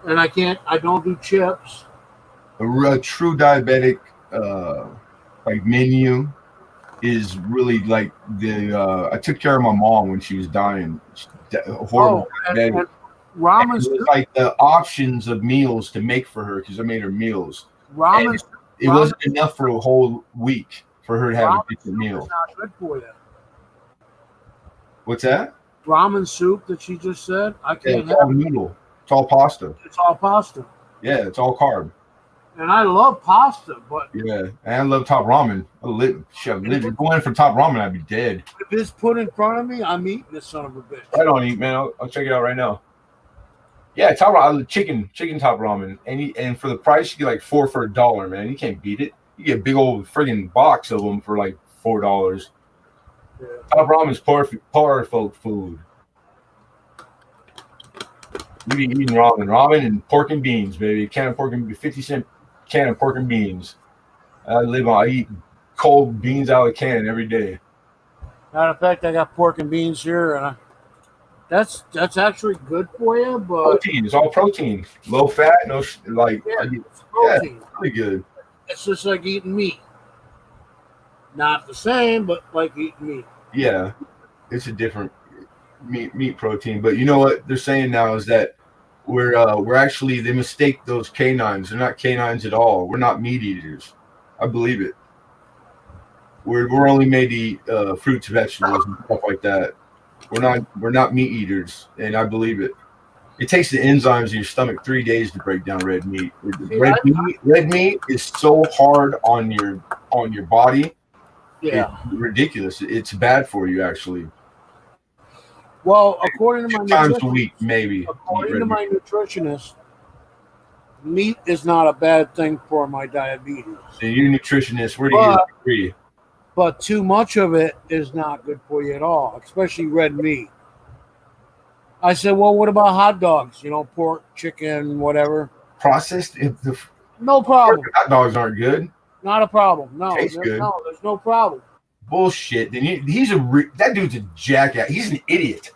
And I don't do chips. A true diabetic like menu is really like the I took care of my mom when she was dying. Horrible diabetic. And ramen soup. Like the options of meals to make for her because I made her meals. Ramen. It wasn't enough for a whole week for her to have a decent meal. Not good for you. What's that? Ramen soup that she just said. I can't. It's all noodle. It's all pasta. It's all pasta. Yeah, it's all carb. And I love pasta, but yeah, and I love top ramen. Going for top ramen, I'd be dead. If it's put in front of me, I'm eating this son of a bitch. I don't eat, man. I'll check it out right now. Yeah, top ramen, chicken top ramen, and for the price, you get like 4 for $1, man. You can't beat it. You get a big old friggin' box of them for like $4. Yeah. Top ramen is poor folk food. You be eating ramen and pork and beans, baby. 50-cent can of pork and beans. I eat cold beans out of the can every day. Matter of fact, I got pork and beans here, and that's actually good for you. But protein, it's all protein, low fat, it's protein. Yeah, pretty good. It's just like eating meat. Not the same, but like eating meat. Yeah, it's a different meat protein. But you know what they're saying now is that we're actually, they mistake those canines. They're not canines at all. We're not meat eaters. I believe it. We're only made to eat fruits, vegetables, and stuff like that. We're not meat eaters, and I believe it. It takes the enzymes in your stomach 3 days to break down red meat. Red meat is so hard on your body. Yeah, it's ridiculous. It's bad for you, actually. Well, according to my times a week, maybe. According to my nutritionist, meat is not a bad thing for my diabetes. So your nutritionist, where do you agree? But too much of it is not good for you at all, especially red meat. I said, well, what about hot dogs? Pork, chicken, whatever. Processed? No problem. Hot dogs aren't good. Not a problem. No, tastes good. No, there's no problem. Bullshit. Then that dude's a jackass. He's an idiot.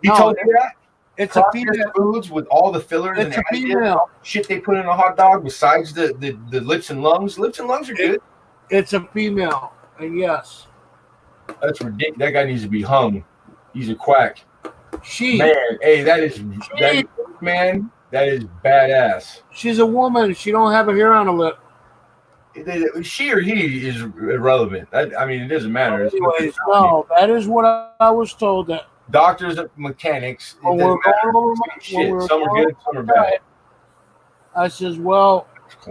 He told you that? It's a female foods with all the fillers and the shit they put in a hot dog besides the lips and lungs. Lips and lungs are good. It's a female, and yes. That's ridiculous. That guy needs to be hung. He's a quack. Man, hey, that is badass. She's a woman. She don't have a hair on her lip. She or he is irrelevant. It doesn't matter. Anyways, no, that is what I was told. That doctors, mechanics, some are good, some are bad. I says, well,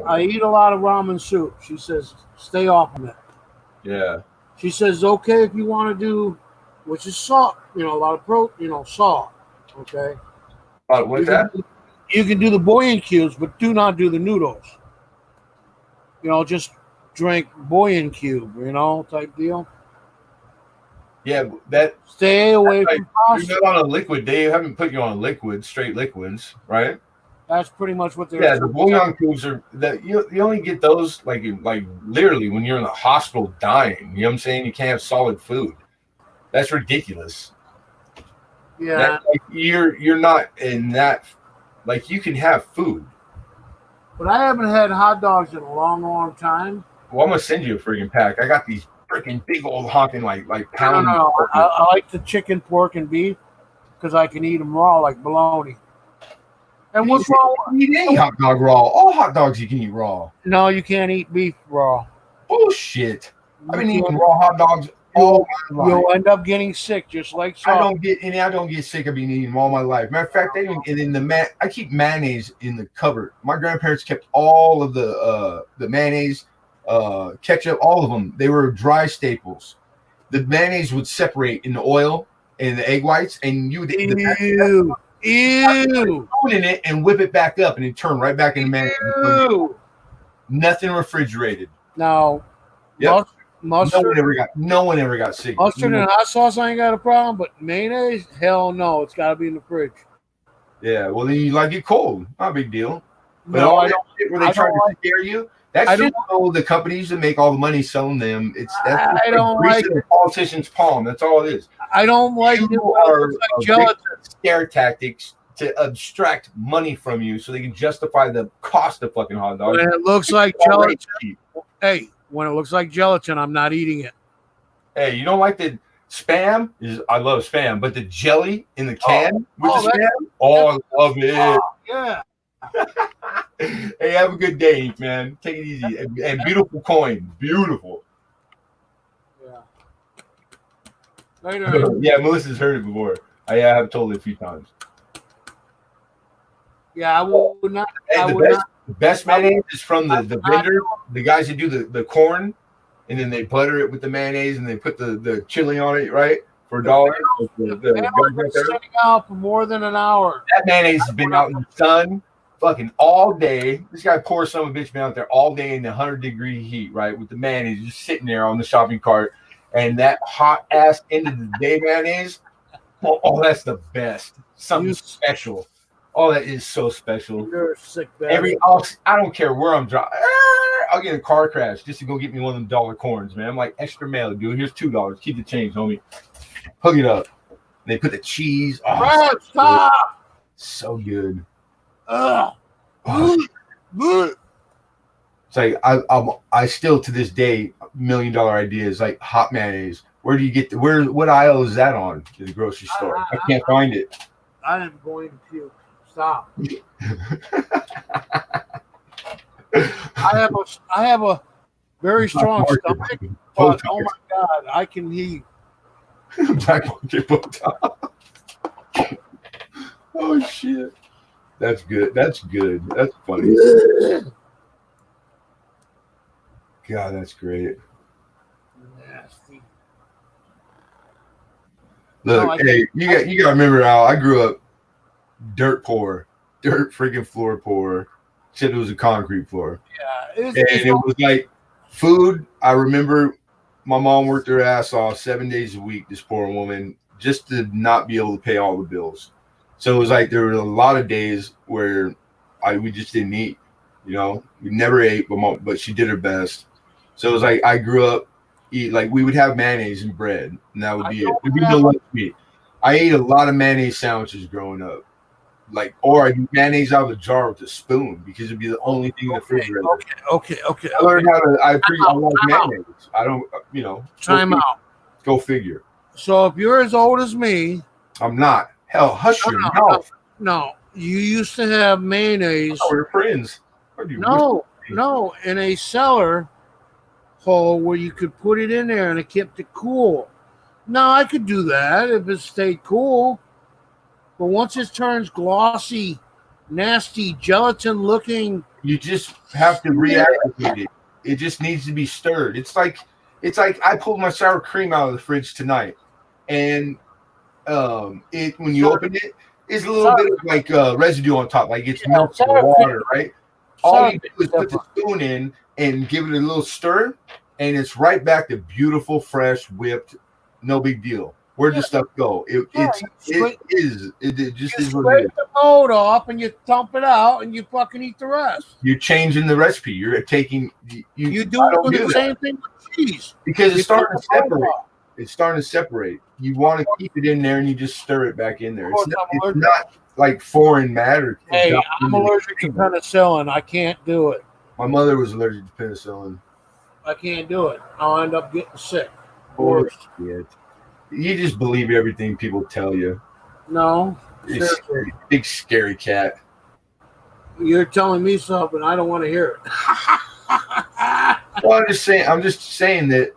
I eat a lot of ramen soup. She says, stay off of it. Yeah. She says, okay, if you want to do, which is salt, a lot of protein, salt. Okay. What's that? You can do the bouillon cubes, but do not do the noodles. Just drink bouillon cube, type deal. Yeah, that stay away from pasta. You're not on a liquid. They haven't put you on liquids, straight liquids, right? That's pretty much what they're. Yeah, the bouillon cubes are that you only get those like literally when you're in the hospital dying. You know what I'm saying? You can't have solid food. That's ridiculous. Yeah, you're not in that. Like you can have food. But I haven't had hot dogs in a long, long time. Well, I'm gonna send you a freaking pack. I got these freaking big old honking like pound. No. I like the chicken, pork, and beef because I can eat them raw like bologna. And what's wrong? Eat any hot dog raw. All hot dogs you can eat raw. No, you can't eat beef raw. Bullshit. I've been eating raw hot dogs all my life. You'll end up getting sick, just like salt. I don't get sick. I've been eating them all my life. Matter of fact, I keep mayonnaise in the cupboard. My grandparents kept all of the mayonnaise, ketchup, all of them. They were dry staples. The mayonnaise would separate in the oil and the egg whites, and you would ew in it and whip it back up, and it turned right back into mayonnaise. Nothing refrigerated. Now, Yep. Mustard. No one ever got sick. Mustard and hot sauce, I ain't got a problem. But mayonnaise, hell no. It's got to be in the fridge. Yeah, well, then you like it cold. Not a big deal. But No, all I that don't. shit where they try to scare you, that's just the companies that make all the money selling them. I don't like the politician's palm. That's all it is. I don't like it. Are like gelatin. Scare tactics to abstract money from you so they can justify the cost of fucking hot dogs. When it looks like gelatin, hey, when it looks like gelatin, I'm not eating it. Hey, you don't like the Spam? I love Spam, but the jelly in the can with the Spam? Oh, I love it. Yeah. Hey, have a good day, man. Take it easy. And beautiful coin. Beautiful. Yeah. Later. Yeah, Melissa's heard it before. I have told it a few times. Yeah, I would not. The best mayonnaise is from the vendor, the guys that do the corn, and then they butter it with the mayonnaise and they put the chili on it, right? For $1. The sitting out for more than an hour. That mayonnaise has been out in the sun fucking all day. This guy poor son of a bitch been out there all day in the 100-degree heat, right? With the mayonnaise just sitting there on the shopping cart. And that hot ass end of the day mayonnaise, oh, that's the best. Something special. Oh, that is so special. You're a sick bastard. I don't care where I'm driving. I'll get in a car crash just to go get me one of them dollar corns, man. I'm like, extra mail, dude. Here's $2. Keep the change, homie. Hook it up. They put the cheese. Oh, stop. So good. Oh. It's like I still to this day $1 million idea is like hot mayonnaise. Where do you get what aisle is that on in the grocery store? I can't find it. I am going to puke. Stop. I have a very strong stomach, but oh my god, I can heave. Black market Botox. Oh shit. That's good. That's funny. God, that's great. Nasty. Look, hey, you got to remember how I grew up dirt freaking floor poor. Except it was a concrete floor. Yeah, it was like food. I remember my mom worked her ass off 7 days a week, this poor woman, just to not be able to pay all the bills. So it was like there were a lot of days where we just didn't eat. You know, we never ate, but she did her best. So it was like I grew up like we would have mayonnaise and bread, and that would be it. There'd be no lunch meat. I ate a lot of mayonnaise sandwiches growing up. Or I'd eat mayonnaise out of a jar with a spoon because it'd be the only thing in the refrigerator. Okay. I learned how to. I like mayonnaise. I don't. Time out. Go figure. So if you're as old as me, I'm not. Hell, hush your mouth. No, you used to have mayonnaise. Oh, we're friends. No, in a cellar hole where you could put it in there and it kept it cool. Now I could do that if it stayed cool. But once it turns glossy, nasty, gelatin-looking, you just have to reactivate it. It just needs to be stirred. It's like I pulled my sour cream out of the fridge tonight, and when you open it, it's a little bit of like residue on top, like it's melted water, right? All you do is put the spoon in and give it a little stir, and it's right back to beautiful, fresh, whipped. No big deal. Where'd the stuff go? It just is what it is. You scrape the mold off and you dump it out and you fucking eat the rest. You're changing the recipe. You're taking you do the same thing with cheese because it's starting to separate. It's starting to separate. You want to keep it in there and you just stir it back in there. It's not like foreign matter. Hey, I'm allergic to penicillin. I can't do it. My mother was allergic to penicillin. I can't do it. I'll end up getting sick. Bullshit. You just believe everything people tell you. No. Big scary cat. You're telling me something. I don't want to hear it. Well, I'm just saying that,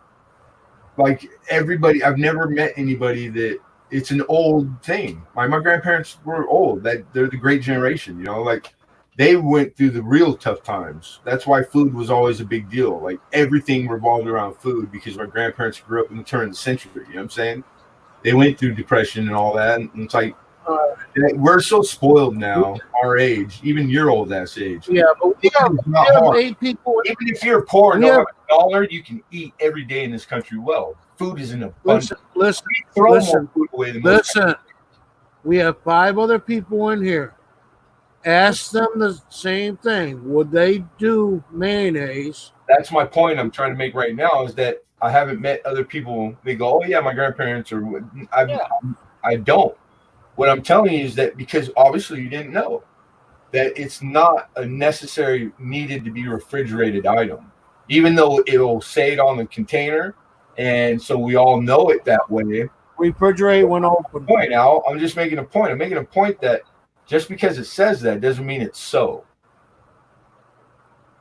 like everybody, I've never met anybody that it's an old thing. My grandparents were old. That they're the great generation, you know, like they went through the real tough times. That's why food was always a big deal. Like everything revolved around food because my grandparents grew up in the turn of the century. You know what I'm saying? They went through depression and all that. And it's like We're so spoiled now, our age, even your old ass age. Yeah, but we have 8 people. Even if you're poor and don't have $1, you can eat every day in this country well. Food is in abundance. Listen, more food away than most listen. We have 5 other people in here. Ask them the same thing. Would they do mayonnaise? That's my point I'm trying to make right now is that I haven't met other people. They go, oh, yeah, my grandparents or I don't. What I'm telling you is that because obviously you didn't know that it's not a necessary needed to be refrigerated item, even though it will say it on the container. And so we all know it that way. Refrigerate when open. Point out. I'm just making a point. I'm making a point that just because it says that doesn't mean it's so.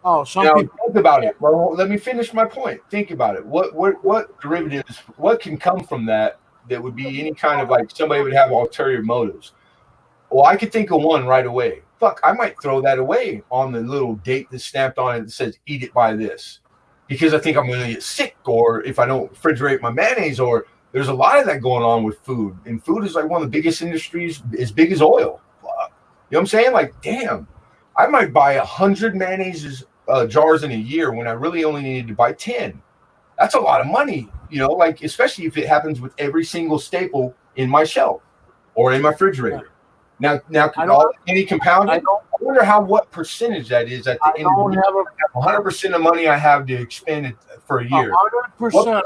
Oh, some people think about it. Well, let me finish my point. Think about it. What derivatives? What can come from that would be any kind of like somebody would have ulterior motives? Well, I could think of one right away. Fuck, I might throw that away on the little date that's stamped on it that says "Eat it by this," because I think I'm going to get sick, or if I don't refrigerate my mayonnaise, or there's a lot of that going on with food, and food is like one of the biggest industries, as big as oil. You know what I'm saying? Like, damn, I might buy 100 mayonnaise jars in a year when I really only needed to buy 10. That's a lot of money, you know, like, especially if it happens with every single staple in my shelf or in my refrigerator. Now, any compounded, I wonder what percentage that is at the end of the year. 100% of money I have to expend it for a year. 100%.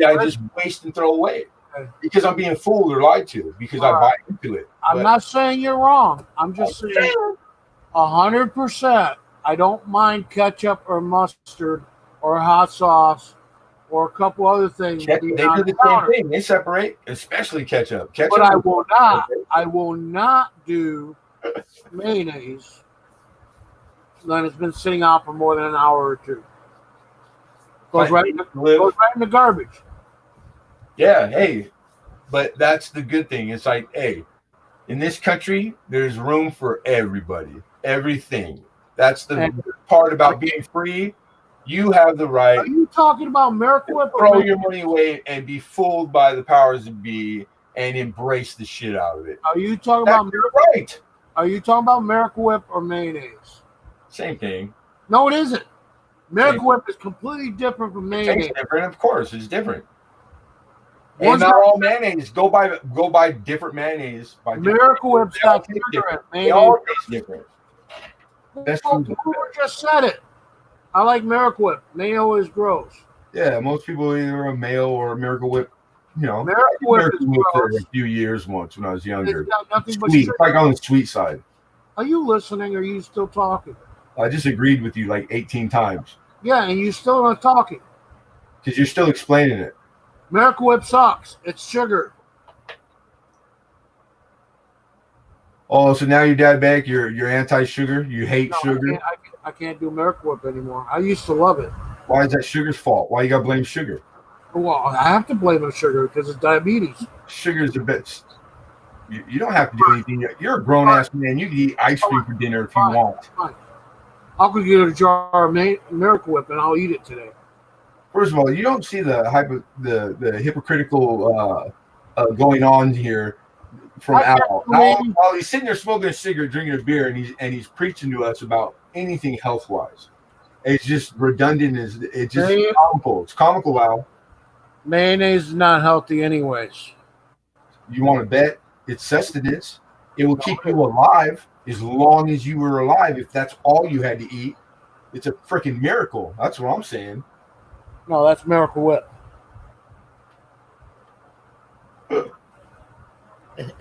I just waste and throw away. Because I'm being fooled or lied to because I buy into it. I'm not saying you're wrong. I'm just saying 100%. I don't mind ketchup or mustard or hot sauce or a couple other things. They do the same thing. They separate, especially ketchup. But I will not do mayonnaise when it's been sitting out for more than an hour or two. Goes right in the garbage. Yeah, hey, but that's the good thing. It's like, hey, in this country, there's room for everybody, everything. That's the part about being free. You have the right. Are you talking about Miracle Whip? Throw your money away and be fooled by the powers that be and embrace the shit out of it. Are you talking about right? Are you talking about Miracle Whip or mayonnaise? Same thing. No, it isn't. Miracle Whip is completely different from mayonnaise. It's different, of course. It's different. And not all mayonnaise. Go buy different mayonnaise. Miracle Whip's got different. They all taste different. That's true. Just said it. I like Miracle Whip. Mayo is gross. Yeah, most people either a Mayo or a Miracle Whip. You know, Miracle Whip for a few years once when I was younger. It's got nothing but sweet. It's like on the sweet side. Are you listening or are you still talking? I just agreed with you like 18 times. Yeah, and you still not talking. Because you're still explaining it. Miracle Whip sucks. It's sugar. Oh, so now you're diabetic. You're anti-sugar. You hate sugar. I can't do Miracle Whip anymore. I used to love it. Why is that sugar's fault? Why you got to blame sugar? Well, I have to blame on sugar because it's diabetes. Sugar's the best. You don't have to do anything. You're a grown-ass man. You can eat ice cream for dinner if you want. Fine. I'll go get a jar of Miracle Whip and I'll eat it today. First of all, you don't see the hypocritical going on here from Al. Al, he's sitting there smoking a cigarette, drinking a beer, and he's preaching to us about anything health-wise. It's just redundant. It's just comical. It's comical, Al. Mayonnaise is not healthy anyways. You want to bet? It's sustenance. It will keep you alive as long as you were alive. If that's all you had to eat, it's a freaking miracle. That's what I'm saying. No, that's Miracle Whip.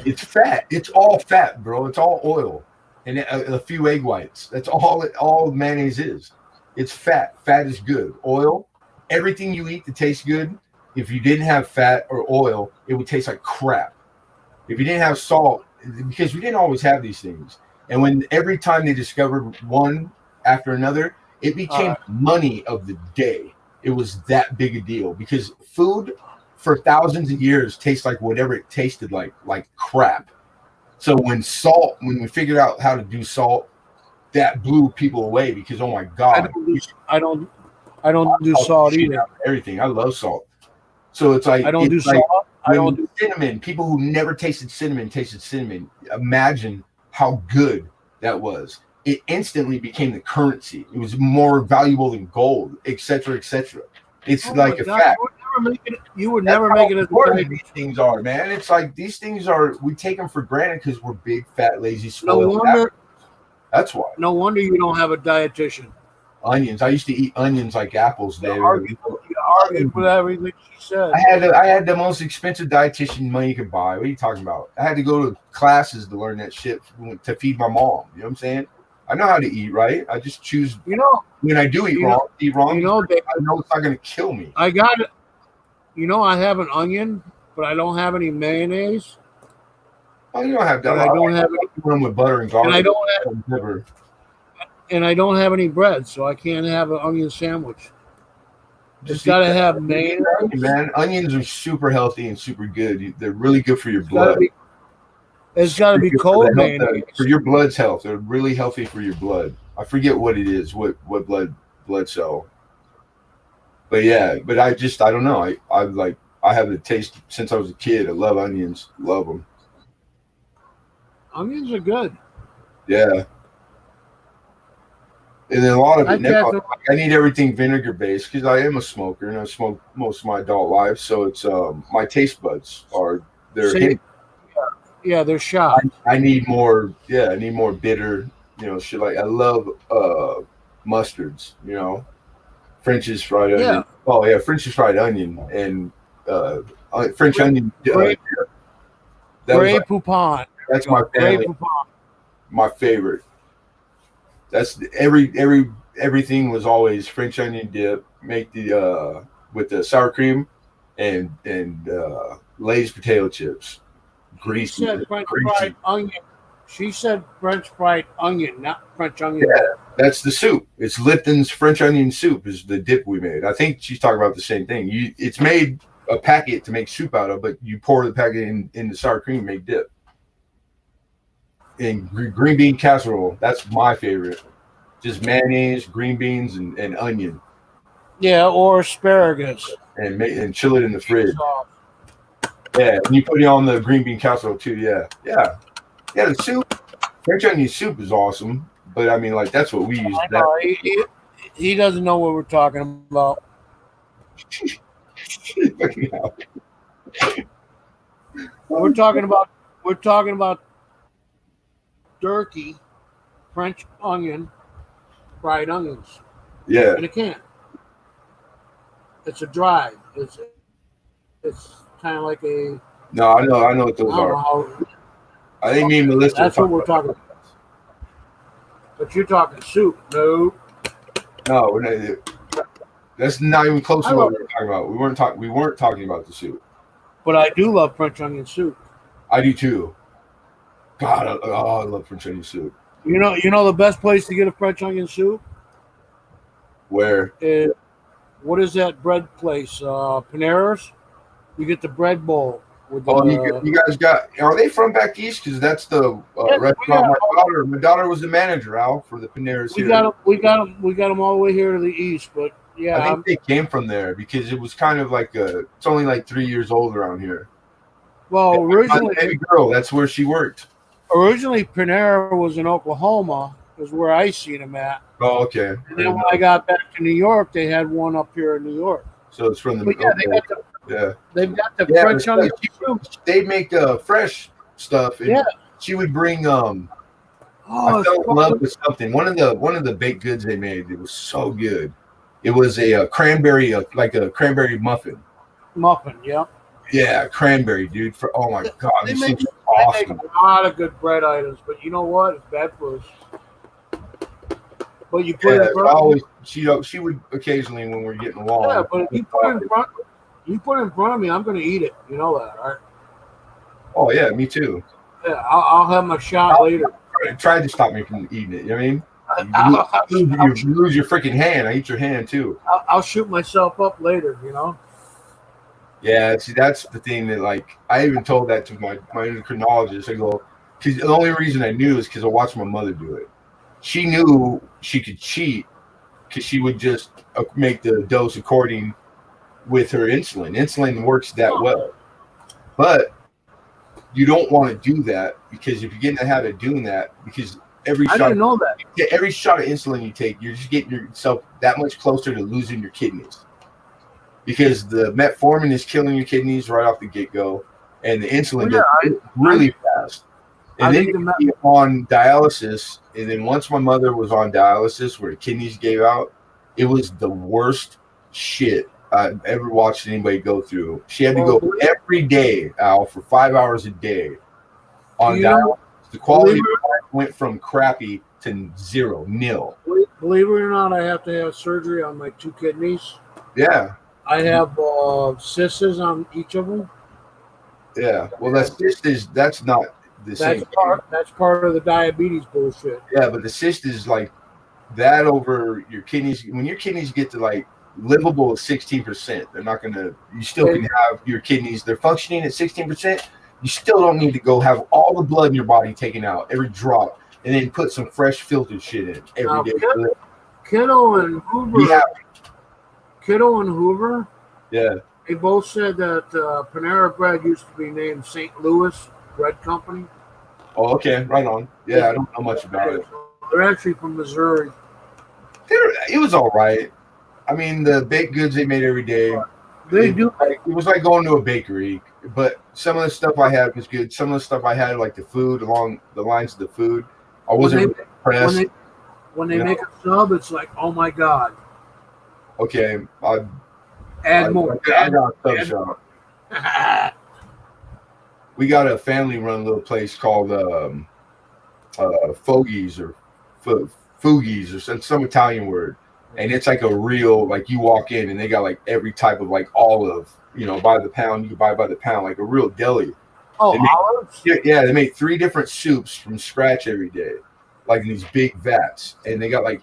It's fat. It's all fat, bro. It's all oil and a few egg whites. That's all mayonnaise is. It's fat. Fat is good. Oil, everything you eat that tastes good, if you didn't have fat or oil, it would taste like crap. If you didn't have salt, because we didn't always have these things. And when every time they discovered one after another, it became money of the day. It was that big a deal because food for thousands of years tastes like whatever it tasted like crap. So when we figured out how to do salt, that blew people away because, oh my God. I don't do salt either. Everything. I love salt. So it's like I don't do salt. I don't do cinnamon. People who never tasted cinnamon. Imagine how good that was. It instantly became the currency. It was more valuable than gold, etc., etc. It's like a fact. You would never make it as important these things are, man. It's like these things are. We take them for granted because we're big, fat, lazy, spoiled. That's why. No wonder you don't have a dietitian. Onions. I used to eat onions like apples, David. You argued with everything she said. I had the most expensive dietitian money you could buy. What are you talking about? I had to go to classes to learn that shit to feed my mom. You know what I'm saying? I know how to eat right. I just choose. When I do eat wrong, Dave, I know it's not going to kill me. I got it. I have an onion, but I don't have any mayonnaise. Oh, you don't have that. I don't have any with butter and garlic. And I don't have any bread, so I can't have an onion sandwich. Just got to have mayonnaise. Man, onions are super healthy and super good. They're really good for your blood. It's got to be cold mayonnaise. For your blood's health. They're really healthy for your blood. I forget what it is, what blood cell. But yeah, but I don't know. I have the taste since I was a kid. I love onions. Love them. Onions are good. Yeah. And then a lot of it now, I need everything vinegar based because I am a smoker and I smoked most of my adult life. So it's my taste buds they're shot. I need more. Yeah, I need more bitter. Shit like I love mustards. French's fried onion. Yeah. Oh yeah, French's fried onion and French onion. Grey Poupon. That's my family. My favorite. That's everything was always French onion dip. Make the with the sour cream and Lay's potato chips. Greasy. She said French fried onion. She said French fried onion, not French onion. Yeah, that's the soup. It's Lipton's French onion soup is the dip we made. I think she's talking about the same thing. It's made a packet to make soup out of, but you pour the packet in the sour cream and make dip. And green bean casserole, that's my favorite. Just mayonnaise, green beans, and onion. Yeah, or asparagus. And chill it in the fridge. Yeah, and you put it on the green bean casserole too. Yeah. The soup, French onion soup is awesome. But I mean, like that's what we use. He doesn't know what we're talking about. We're talking about turkey, French onion, fried onions. Yeah. In a can. It's a dry. It's kind of like a. No, I know what those are. I think me and Melissa. That's what we're talking about. But you're talking soup. No, that's not even close to what we were talking about. We weren't talking about the soup. But I do love French onion soup. I do too. God, I love French onion soup. You know the best place to get a French onion soup? Where? What is that bread place? Panera's? You get the bread bowl. With the, you guys got? Are they from back east? Because that's the restaurant. My daughter was the manager, Al, for the Panera's. We got them all the way here to the east, but yeah, I think they came from there because it was kind of like it's only like 3 years old around here. Well, originally, baby girl, that's where she worked. Originally, Panera was in Oklahoma, is where I seen them at. Oh, okay. And then when I got back to New York, they had one up here in New York. So it's from the. But yeah, they've got the French onion soup. They make fresh stuff. And she would bring. I fell in love with something. One of the baked goods they made. It was so good. It was a cranberry, like a cranberry muffin. Yeah. Yeah, cranberry, dude. Oh my God, this thing's awesome. They make a lot of good bread items, but you know what? It's bad for us. But you put it in front of she would occasionally when we're getting along. Yeah, but if you put it in front of me, I'm going to eat it. You know that, right? Oh yeah, me too. Yeah, I'll have my shot later. Try to stop me from eating it. You know what I mean? You lose your freaking hand. I eat your hand too. I'll shoot myself up later. You know. Yeah, see, that's the thing that, like, I even told that to my endocrinologist. I go, because the only reason I knew is because I watched my mother do it. She knew she could cheat because she would just make the dose according with her insulin. Insulin works that well. But you don't want to do that because if you get in the habit of doing that, because I didn't know that. every shot of insulin you take, you're just getting yourself that much closer to losing your kidneys. Because the metformin is killing your kidneys right off the get-go, and the insulin does it really fast. And then you be on dialysis, and then once my mother was on dialysis where the kidneys gave out, it was the worst shit I've ever watched anybody go through. She had to go every day, Al, for 5 hours a day on dialysis. The quality of life went from crappy to nil. Believe it or not, I have to have surgery on my 2 kidneys. Yeah. I have cysts on each of them. Yeah. Well, that's not the same. That's part of the diabetes bullshit. Yeah, but the cyst is like that over your kidneys. When your kidneys get to like livable at 16%, they're not gonna. You still can have your kidneys. They're functioning at 16%. You still don't need to go have all the blood in your body taken out, every drop, and then put some fresh filtered shit in every day. Kiddo and Hoover. Yeah. They both said that Panera Bread used to be named St. Louis Bread Company. Oh, okay. Right on. Yeah, I don't know much about it. They're actually from Missouri. It was all right. I mean, the baked goods they made every day. It was like going to a bakery, but some of the stuff I had was good. Some of the stuff I had, like the food, along the lines of the food, I wasn't impressed. When they make a sub, it's like, oh my God. Okay. Add more. I got a sub shop. We got a family-run little place called Fogies or Fugies or some Italian word. And it's like a real, like you walk in and they got like every type of like olive, by the pound, you can buy by the pound, like a real deli. Oh, olives? Yeah, they make 3 different soups from scratch every day, like in these big vats. And they got like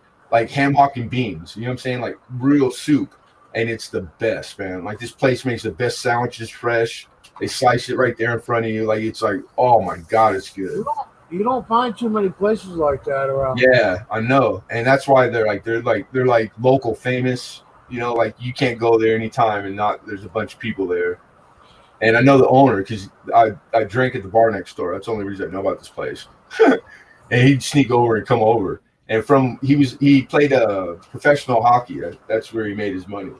ham hock and beans, you know what I'm saying? Like real soup. And it's the best, man. Like this place makes the best sandwiches fresh. They slice it right there in front of you. Like it's like, oh my God, it's good. You don't find too many places like that around. Yeah, I know, and that's why they're like local famous. Like you can't go there anytime and not there's a bunch of people there. And I know the owner because I drank at the bar next door. That's the only reason I know about this place. And he'd sneak over and come over. And he played professional hockey. That's where he made his money.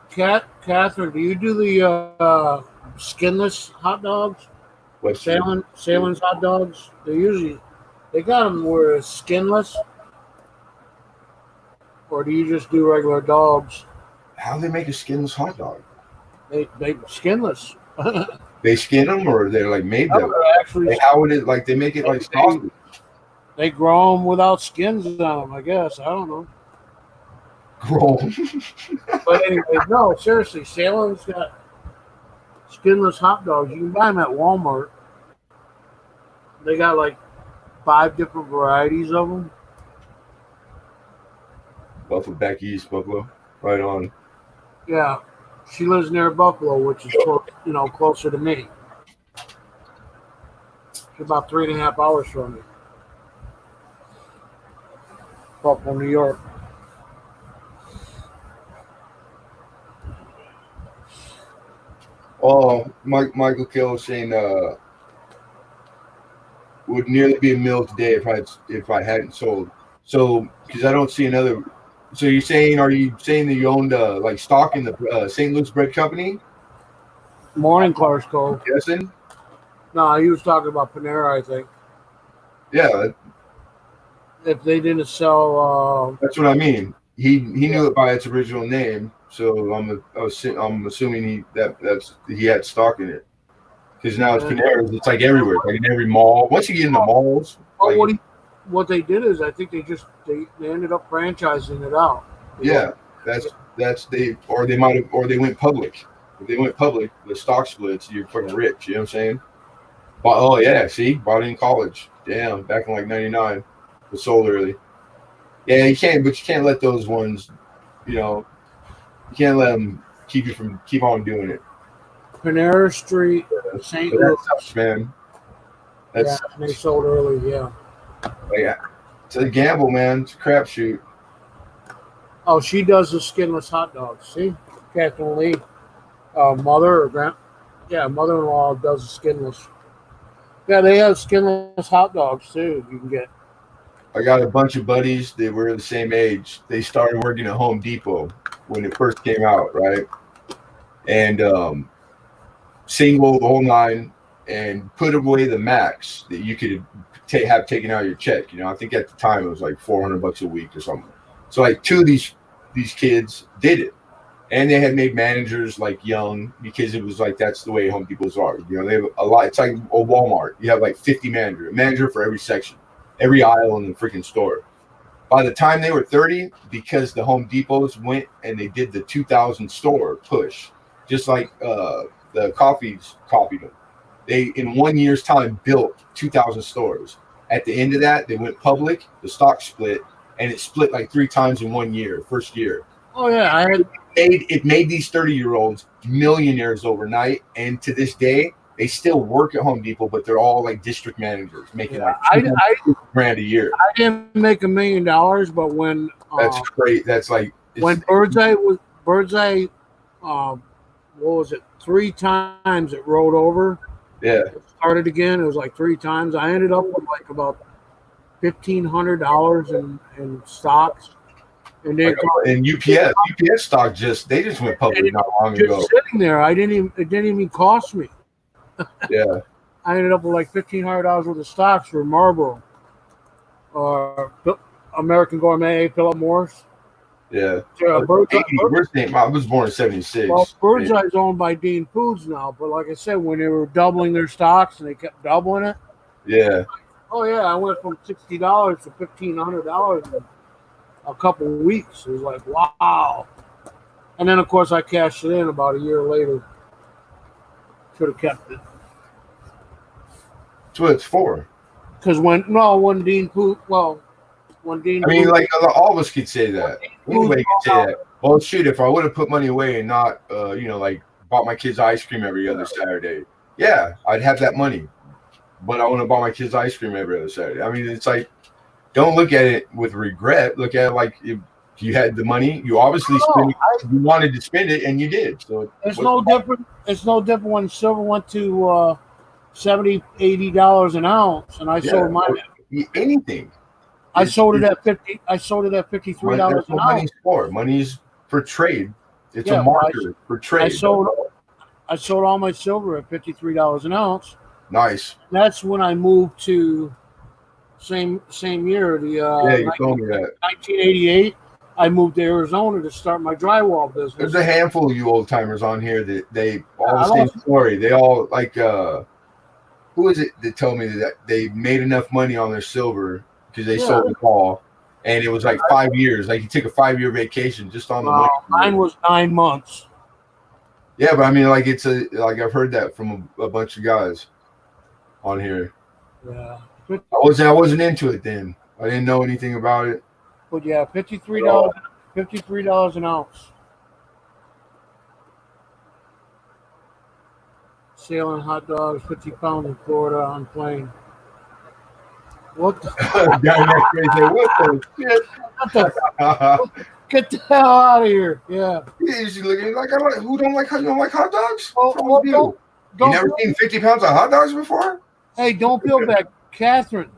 Catherine? Do you do the skinless hot dogs? What Salem's hot dogs? They got them where it's skinless, or do you just do regular dogs? How do they make a skinless hot dog? They skinless. They skin them, or they're like made them? Actually, how would it like they make it like sausage? They grow them without skins on them, I guess. I don't know. Grow. But anyway, no, seriously, Salem's got skinless hot dogs. You can buy them at Walmart. They got like 5 different varieties of them. Back east, Buffalo, right on. Yeah, she lives near Buffalo, which is closer to me. She's about 3.5 hours from me. Buffalo, New York. Oh, Michael Kill saying would nearly be a mill today if I hadn't sold. So because I don't see another. So are you saying that you owned like stock in the St. Louis Bread Company? Morning, Clarksville. Guessing? No, he was talking about Panera, I think. Yeah. If they didn't sell, that's what I mean. He knew it by its original name, so I'm assuming he had stock in it. Because now it's Panera. It's like everywhere, like in every mall. Once you get in the malls, what they did is I think they ended up franchising it out. Yeah, they went public. If they went public, the stock splits, you're fucking rich. You know what I'm saying? But, oh yeah, see, bought it in college. Damn, back in like '99, was sold early. Yeah, you can't let those ones, you can't let them keep on doing it. Panera Street, St. Louis, man. They sold early, yeah. Yeah, it's a gamble, man. It's a crapshoot. Oh, she does the skinless hot dogs. See, Kathleen Lee, mother or grand. Yeah, mother-in-law does the skinless. Yeah, they have skinless hot dogs too. You can get. I got a bunch of buddies that were the same age. They started working at Home Depot when it first came out, right? And single the whole nine, and put away the max that you could have taken out of your check. I think at the time it was like $400 a week or something. So like two of these kids did it, and they had made managers like young, because it was like that's the way Home Depots are. They have a lot. It's like a Walmart. You have like 50 managers, a manager for every section, every aisle in the freaking store. By the time they were 30, because the Home Depots went and they did the 2000 store push, just like the coffees copied them. They, in 1 year's time, built 2,000 stores. At the end of that, they went public, the stock split, and it split like 3 times in 1 year, first year. Oh, yeah. It made these 30-year-olds millionaires overnight, and to this day, they still work at Home Depot, but they're all like district managers, making like $200,000 a year. I didn't make $1 million, but when that's great. That's like when Birdseye, what was it? 3 times it rolled over. Yeah. It started again. It was like 3 times. I ended up with like about $1,500 in stocks. And UPS stock just went public not long ago. Just sitting there, it didn't even cost me. Yeah. I ended up with like $1,500 worth of stocks for Marlboro, American Gourmet, Philip Morris. Yeah. I was born in '76. Well, Birdseye's owned by Dean Foods now, but like I said, when they were doubling their stocks and they kept doubling it. Yeah. Oh yeah, I went from $60 to $1,500 in a couple of weeks. It was like, wow. And then of course I cashed it in about a year later. Should have kept it. That's what it's for. Because when Dean Foods, like all of us could say that. Anybody could say that. Well, shoot, if I would have put money away and not, like bought my kids ice cream every other Saturday, yeah, I'd have that money. But I want to buy my kids ice cream every other Saturday. I mean, it's like, don't look at it with regret. Look at it like if you had the money, you obviously you wanted to spend it, and you did. So it's no different. It's no different when silver went to $70, $80 an ounce, and I sold mine. Anything. I sold it at $50. I sold it at $53 an ounce. Money's for. Money's for trade. It's a marker for trade. I sold all my silver at $53 an ounce. Nice. That's when I moved to same year. You told me that. 1988. I moved to Arizona to start my drywall business. There's a handful of you old timers on here that they all the same story. They all like who is it that told me that they made enough money on their silver because they sold it all, and it was like 5 years. Like you took a 5-year vacation just on the money. Mine was 9 months. Yeah, but I mean, like I've heard that from a bunch of guys on here. Yeah, I wasn't into it then. I didn't know anything about it. But yeah, $53 an ounce. Sailing hot dogs, 50 pounds in Florida on plane. What the? What the shit? Get the hell out of here! Yeah. He's looking like who don't like hot dogs? Well, you never seen 50 pounds of hot dogs before? Hey, don't feel bad, Catherine.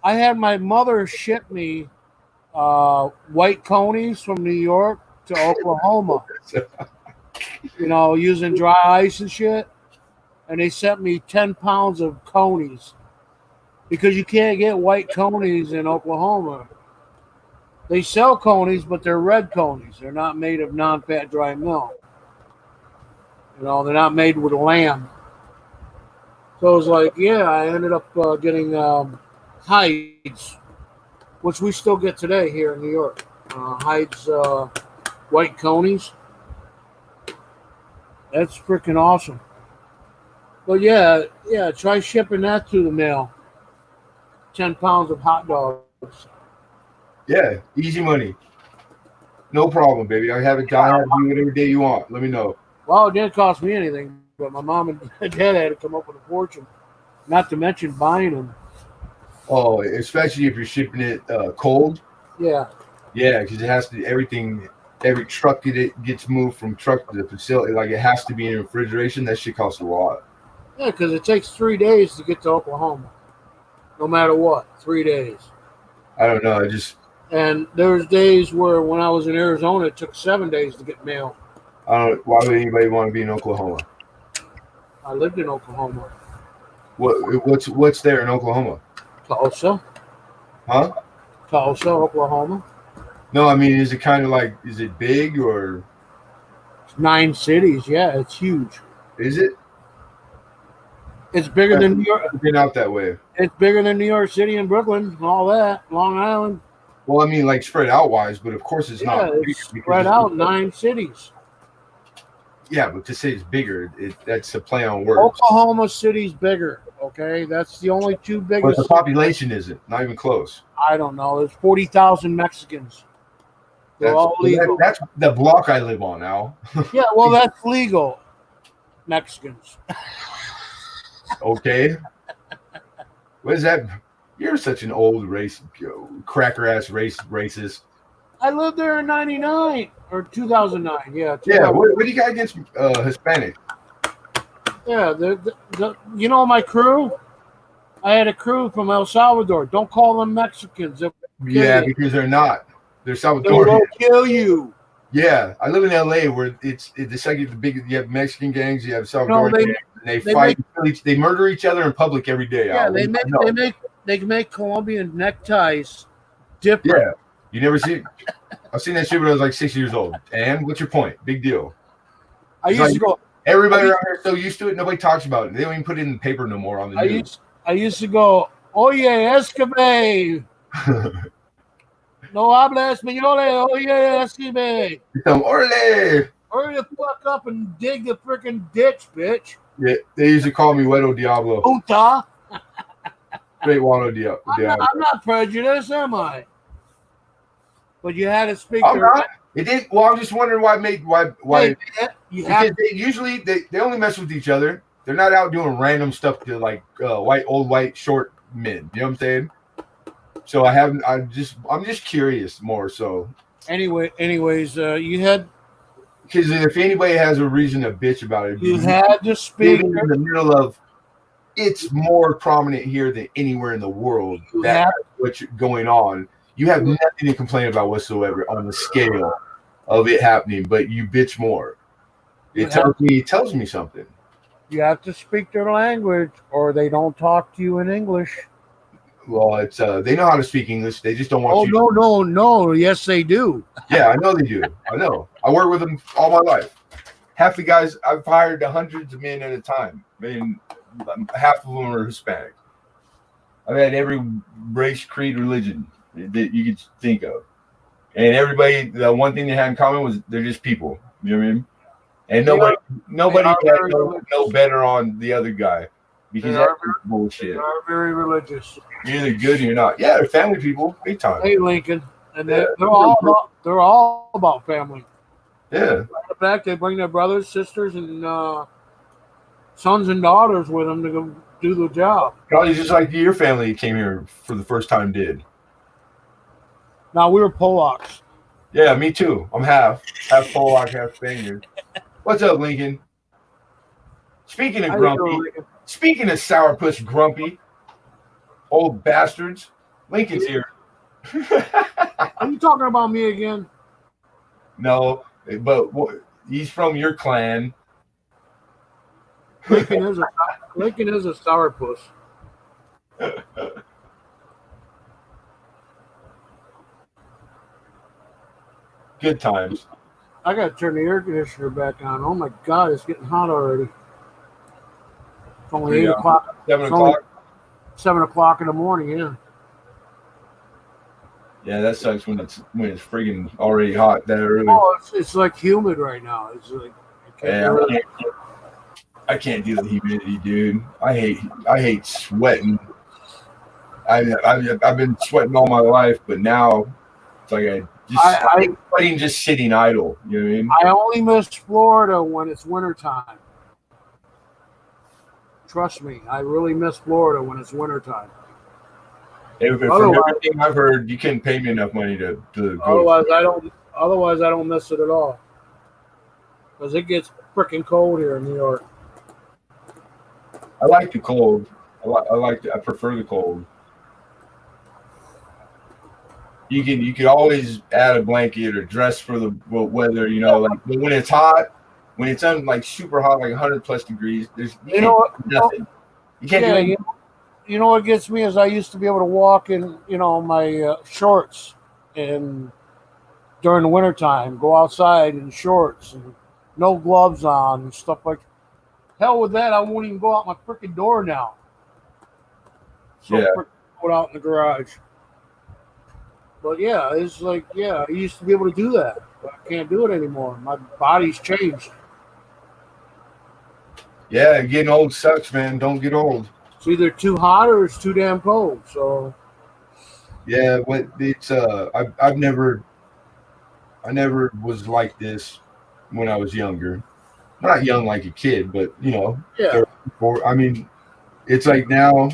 I had my mother ship me white conies from New York to Oklahoma. Using dry ice and shit. And they sent me 10 pounds of conies because you can't get white conies in Oklahoma. They sell conies, but they're red conies. They're not made of non-fat dry milk. They're not made with lamb. So it was like, I ended up getting Hides, which we still get today here in New York. Hides white conies. That's freaking awesome. But try shipping that through the mail. 10 pounds of hot dogs. Yeah, easy money. No problem, baby. I have it done. Whatever day you want. Let me know. Well, it didn't cost me anything, but my mom and dad had to come up with a fortune. Not to mention buying them. Oh, especially if you're shipping it cold. Yeah. Yeah, because it has to. Everything every truck that gets moved from truck to the facility, like it has to be in refrigeration. That shit costs a lot. Yeah, because it takes 3 days to get to Oklahoma. No matter what, 3 days. I don't know. And there's days where when I was in Arizona, it took 7 days to get mail. I don't know. Why would anybody want to be in Oklahoma? I lived in Oklahoma. What's there in Oklahoma? Tulsa. Huh? Tulsa, Oklahoma. No, I mean, is it kind of like, is it big or? 9 cities. Yeah, it's huge. Is it? It's bigger than New York. I've been out that way. It's bigger than New York City and Brooklyn and all that. Long Island. Well, I mean, like spread out wise, but of course it's not. It's spread out 9 cities. Yeah, but to say it's bigger, that's a play on words. Oklahoma City's bigger. Okay, that's the only 2 biggest. But the population isn't. Not even close. I don't know. There's 40,000 Mexicans. They're all legal. That's the block I live on now. Yeah, well, that's legal. Mexicans. Okay. What is that? You're such an old cracker ass racist. I lived there in 99 or 2009. Yeah. Yeah. What do you got against Hispanic? Yeah. You know my crew? I had a crew from El Salvador. Don't call them Mexicans. Yeah, because they're not. They're Salvadorian. They'll kill you. Yeah. I live in LA where it's like the big. You have Mexican gangs, you have Salvadorian gangs, and they fight. They murder each other in public every day. Yeah, they make Colombian neckties different. Yeah. You never see. I've seen that shit when I was like 6 years old. And what's your point? Big deal. I used to go. Everybody around here is so used to it. Nobody talks about it. They don't even put it in the paper no more on the news. I used to go. Oye, escabe. No habla español. Oye, escabe. Orale. Hurry the fuck up and dig the freaking ditch, bitch. Yeah, they used to call me Huevo Diablo. Puta. Straight Huevo Diablo. I'm not prejudiced, am I? But you had to speak. I'm not. It did. Well, I'm just wondering why. Because they only mess with each other. They're not out doing random stuff to like old white short men. You know what I'm saying? So I'm just curious more. So anyways, you had. Because if anybody has a reason to bitch about it, you had to speak in the middle of. It's more prominent here than anywhere in the world. That's what's going on. You have nothing to complain about whatsoever on the scale of it happening, but you bitch more. It tells me something. You have to speak their language, or they don't talk to you in English. Well, it's they know how to speak English. They just don't want you. Oh, no. Yes, they do. Yeah, I know they do. I know. I work with them all my life. Half the guys I've hired hundreds of men at a time, and half of them are Hispanic. I've had every race, creed, religion that you could think of, and everybody. The one thing they had in common was they're just people. You know what I mean? And nobody know better on the other guy because that's bullshit. They are very religious. You're either good or you're not. Yeah, they're family people, big time. Hey, Lincoln, and they're all about family. Yeah. In fact, they bring their brothers, sisters, and sons and daughters with them to go do the job. Probably just like your family came here for the first time did. Now, we were Polacks. Yeah, me too. I'm half Polak, half Spaniard. What's up, Lincoln? Speaking of grumpy, speaking of sourpuss grumpy, old bastards, Lincoln's here. Are you talking about me again? No, but he's from your clan. Lincoln is a sourpuss. Good times. I got to turn the air conditioner back on. Oh my God, it's getting hot already. It's only 8 o'clock. 7 o'clock? 7 o'clock in the morning, yeah. Yeah, that sucks when it's friggin' already hot that early. Oh, it's like humid right now. It's like I can't deal with humidity, dude. I hate sweating. I've been sweating all my life, but now it's like I'm just sitting idle. You know what I mean? I only miss Florida when it's wintertime. Trust me, I really miss Florida when it's wintertime. From everything I've heard, you couldn't pay me enough money to go. Otherwise, I don't miss it at all because it gets freaking cold here in New York. I like the cold. I prefer the cold. You could always add a blanket or dress for the weather. Like when it's hot, when it's like super hot, like 100+ degrees. You know what? Nothing. You can't do anything. You know what gets me is I used to be able to walk in, my shorts and during the wintertime, go outside in shorts and no gloves on and stuff like that. Hell with that, I won't even go out my freaking door now. So Yeah. Go out in the garage. But yeah, it's like, I used to be able to do that, but I can't do it anymore. My body's changed. Yeah, getting old sucks, man. Don't get old. It's either too hot or it's too damn cold. So yeah, I never was like this when I was younger. Not young like a kid, but 34. I mean, it's like now.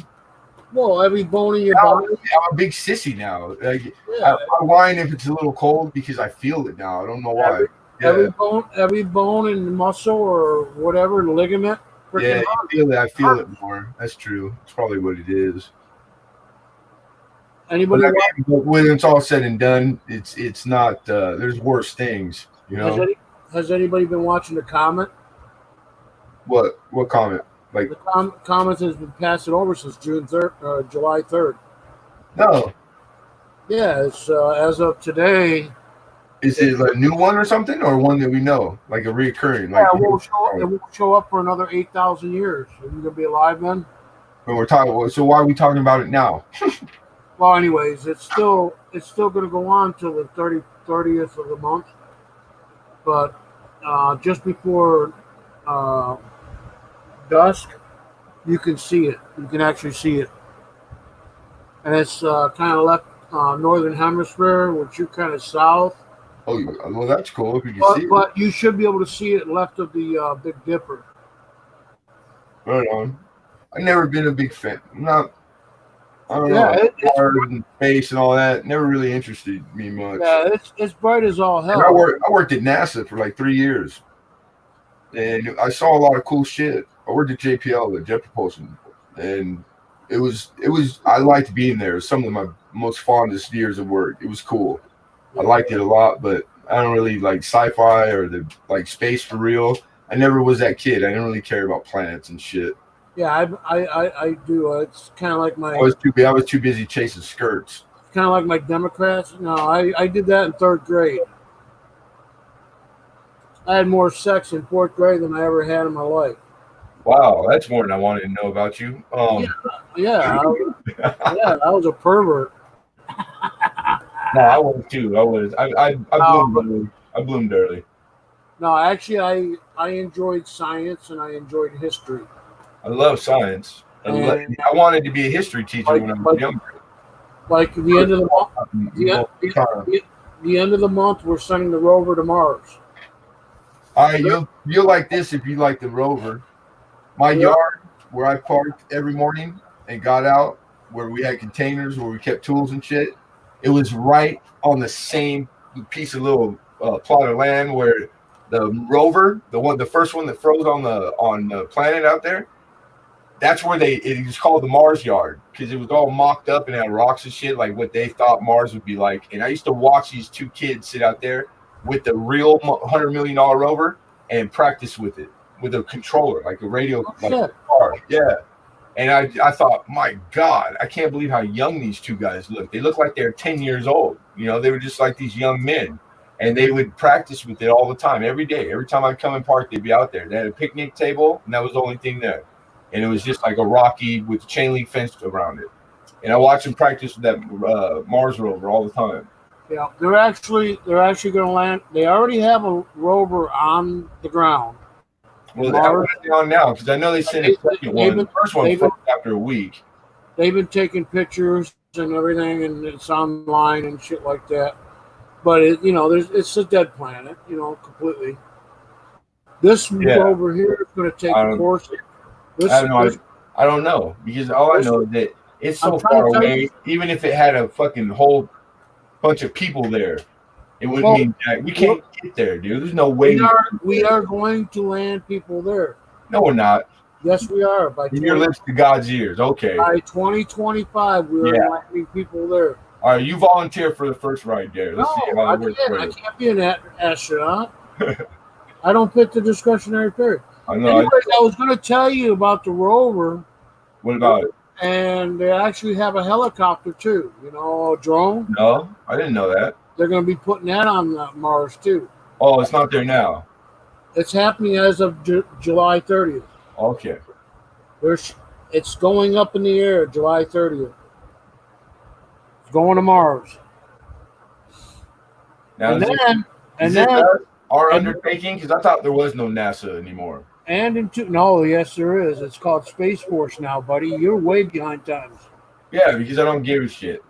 Well, every bone in your body. I'm a big sissy now. I whine if it's a little cold because I feel it now. I don't know why. Every bone and muscle or whatever ligament. Yeah, I feel it more. That's true. It's probably what it is. Anybody? When it's all said and done, it's not. There's worse things. Has anybody been watching the comment? What comment? Like the comments has been passing over since July 3rd. No. Yeah, it's as of today. Is it a new one or something, or one that we know, like a reoccurring? Yeah, it won't show up for another 8,000 years. Are you gonna be alive then? When we're talking, so why are we talking about it now? Well, anyways, it's still gonna go on till the 30th of the month, but just before dusk, you can see it. You can actually see it, and it's kind of left northern hemisphere, which you're kind of south. Oh, well, that's cool if you can see it. But you should be able to see it left of the Big Dipper. Right on. I've never been a big fan. I don't know. Stars and space and all that never really interested me much. Yeah, it's bright as all hell. And I worked at NASA for like 3 years, and I saw a lot of cool shit. I worked at JPL, the Jet Propulsion, and it was. I liked being there. It was some of my most fondest years of work. It was cool. I liked it a lot, but I don't really like sci-fi or the space for real. I never was that kid. I didn't really care about planets and shit. Yeah, I do. It's kind of like my. I was too busy chasing skirts. Kind of like my Democrats. No, I did that in 3rd grade. I had more sex in 4th grade than I ever had in my life. Wow, that's more than I wanted to know about you. Yeah, I was a pervert. No, I was too. I bloomed early. No, actually, I enjoyed science and I enjoyed history. I love science. I wanted to be a history teacher when I was younger. Like the end of the month, the end of the month, we're sending the rover to Mars. All right, you'll like this if you like the rover. My yard, where I parked every morning and got out, where we had containers where we kept tools and shit. It was right on the same piece of little plot of land where the rover, the first one that froze on the planet out there, that's where it was called the Mars yard because it was all mocked up and had rocks and shit like what they thought Mars would be like. And I used to watch these 2 kids sit out there with the real $100 million rover and practice with it with a controller, like a radio, like a car. Yeah. And I thought, my God, I can't believe how young these 2 guys look. They look like they're 10 years old. They were just like these young men. And they would practice with it all the time, every day. Every time I'd come and park, they'd be out there. They had a picnic table, and that was the only thing there. And it was just like a rocky with chain link fence around it. And I watched them practice with that Mars rover all the time. Yeah, they're actually going to land. They already have a rover on the ground. Well, they're on now because I know they sent a second one. The first one froze after a week. They've been taking pictures and everything, and it's online and shit like that. But it's a dead planet, completely. This rover here is going to take a course. I don't know because all I know is that it's so far away. Even if it had a fucking whole bunch of people there, It wouldn't mean that. We can't get there, dude. There's no way. We are going to land people there. No, we're not. Yes, we are. In your lips to God's ears. Okay. By 2025, we are landing people there. All right, you volunteer for the first ride there. Let's see how it works for you. I can't be an astronaut. I don't fit the discretionary period. I know. Anyways, I was going to tell you about the rover. What about it? And they actually have a helicopter too. You know, a drone. No, I didn't know that. They're going to be putting that on Mars too. Oh, it's not there now. It's happening as of July 30th. Okay. It's going up in the air July 30th. It's going to Mars. Now, is then our undertaking? Because I thought there was no NASA anymore. Yes, there is. It's called Space Force now, buddy. You're way behind times. Yeah, because I don't give a shit.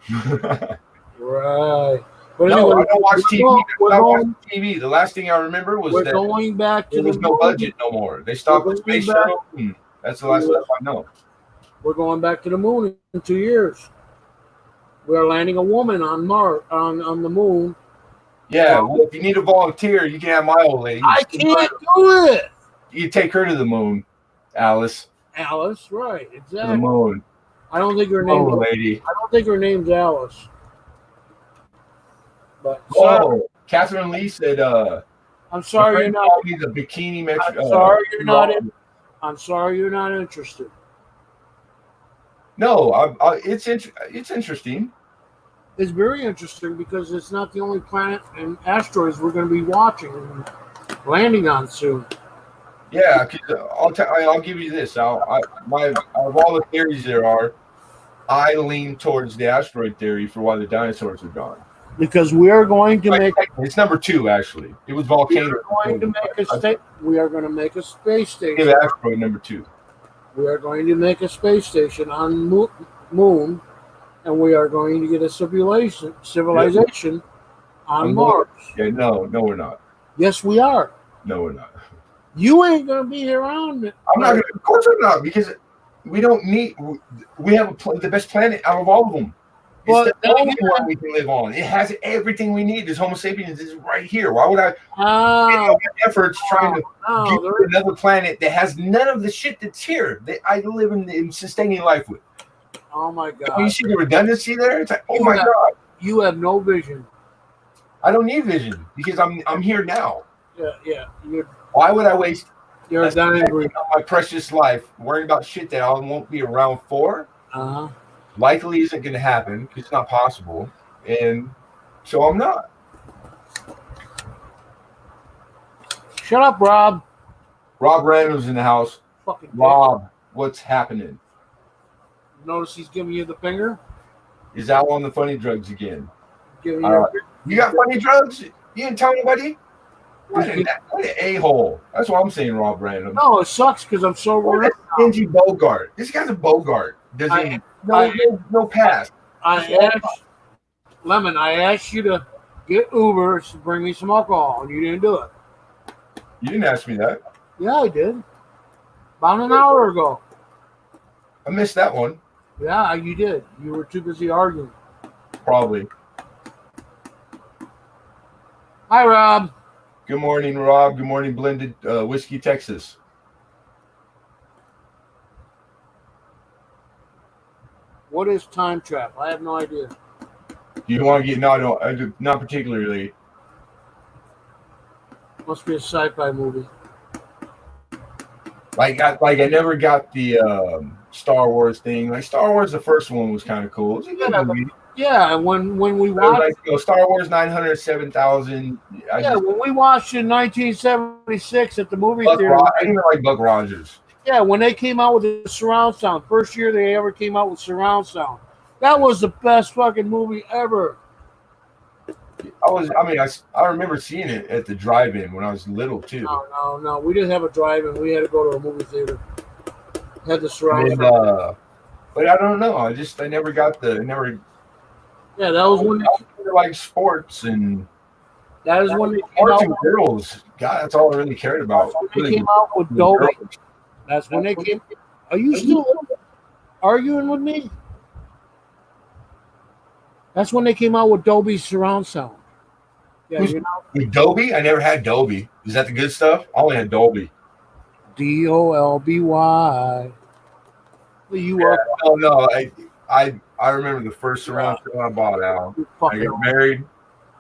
Right. But no, anyway, I don't watch TV. I watch TV. The last thing I remember was that going back to there was no budget no more. They stopped the space shuttle. That's the last stuff I know. We're going back to the moon in 2 years. We're landing a woman on Mars, on the moon. Yeah, well, if you need a volunteer, you can have my old lady. I can't do it. You take her to the moon, Alice. Alice, right? Exactly. To the moon. I don't think her name. Lady. I don't think her name's Alice. But Catherine Lee said. I'm sorry you're not. The bikini. I'm sorry you're not interested. No, it's interesting. It's very interesting because it's not the only planet and asteroids we're going to be watching and landing on soon. Yeah, I'll give you this. Out of all the theories there are, I lean towards the asteroid theory for why the dinosaurs are gone. Because we are going to make it's number 2 actually. It was volcano. We are going to make a space station. Give asteroid number 2. We are going to make a space station on moon, and we are going to get a civilization on Mars. Yeah, no, we're not. Yes, we are. No, we're not. You ain't going to be around it. I'm not going to. Of course I'm not, because we don't need. We have the best planet out of all of them. It's the only one we can live on. It has everything we need. This Homo sapiens is right here. Why would I make efforts trying to get to another planet that has none of the shit that's here that I live in sustaining life with? Oh my God! You see the redundancy there? It's like, my God! You have no vision. I don't need vision because I'm here now. Yeah. Why would I waste my precious life worrying about shit that I won't be around for? Likely isn't going to happen because it's not possible, and so I'm not. Shut up, Rob. Rob Random's in the house. Fucking Rob, what's happening? Notice he's giving you the finger. Is Al on the funny drugs again? You got funny drugs? You didn't tell anybody? What an a-hole. That's what I'm saying, Rob Random. No, it sucks because I'm so worried. Stingy Bogart. This guy's a Bogart. No pass. I asked you to get Uber to bring me some alcohol, and you didn't do it. You didn't ask me that. Yeah, I did. About an hour ago. I missed that one. Yeah, you did. You were too busy arguing. Probably. Hi, Rob. Good morning, Rob. Good morning, Blended Whiskey, Texas. What is time trap? I have no idea. Do you want to get not particularly? Must be a sci-fi movie. Like I never got the Star Wars thing. Like Star Wars, the first one was kind of cool. It was a good movie. Yeah, when we watched Star Wars 907,000. When we watched in 1976 at the movie theater. I even like Buck Rogers. Yeah, when they came out with the surround sound, first year they ever came out with surround sound. That was the best fucking movie ever. I remember seeing it at the drive-in when I was little too. No. We didn't have a drive-in. We had to go to a movie theater. Had the surround sound. But I don't know. I never got Yeah, that was when they like sports and. That is when they came sports out and girls. God, that's all I really cared about. That's when they came out with Dolby. That's when they came. Are you still arguing with me? That's when they came out with Dolby surround sound. Yeah, you know. Dolby? I never had Dolby. Is that the good stuff? I only had Dolby. Dolby. You are. Oh no, I remember the first surround sound I bought, Al. I got married.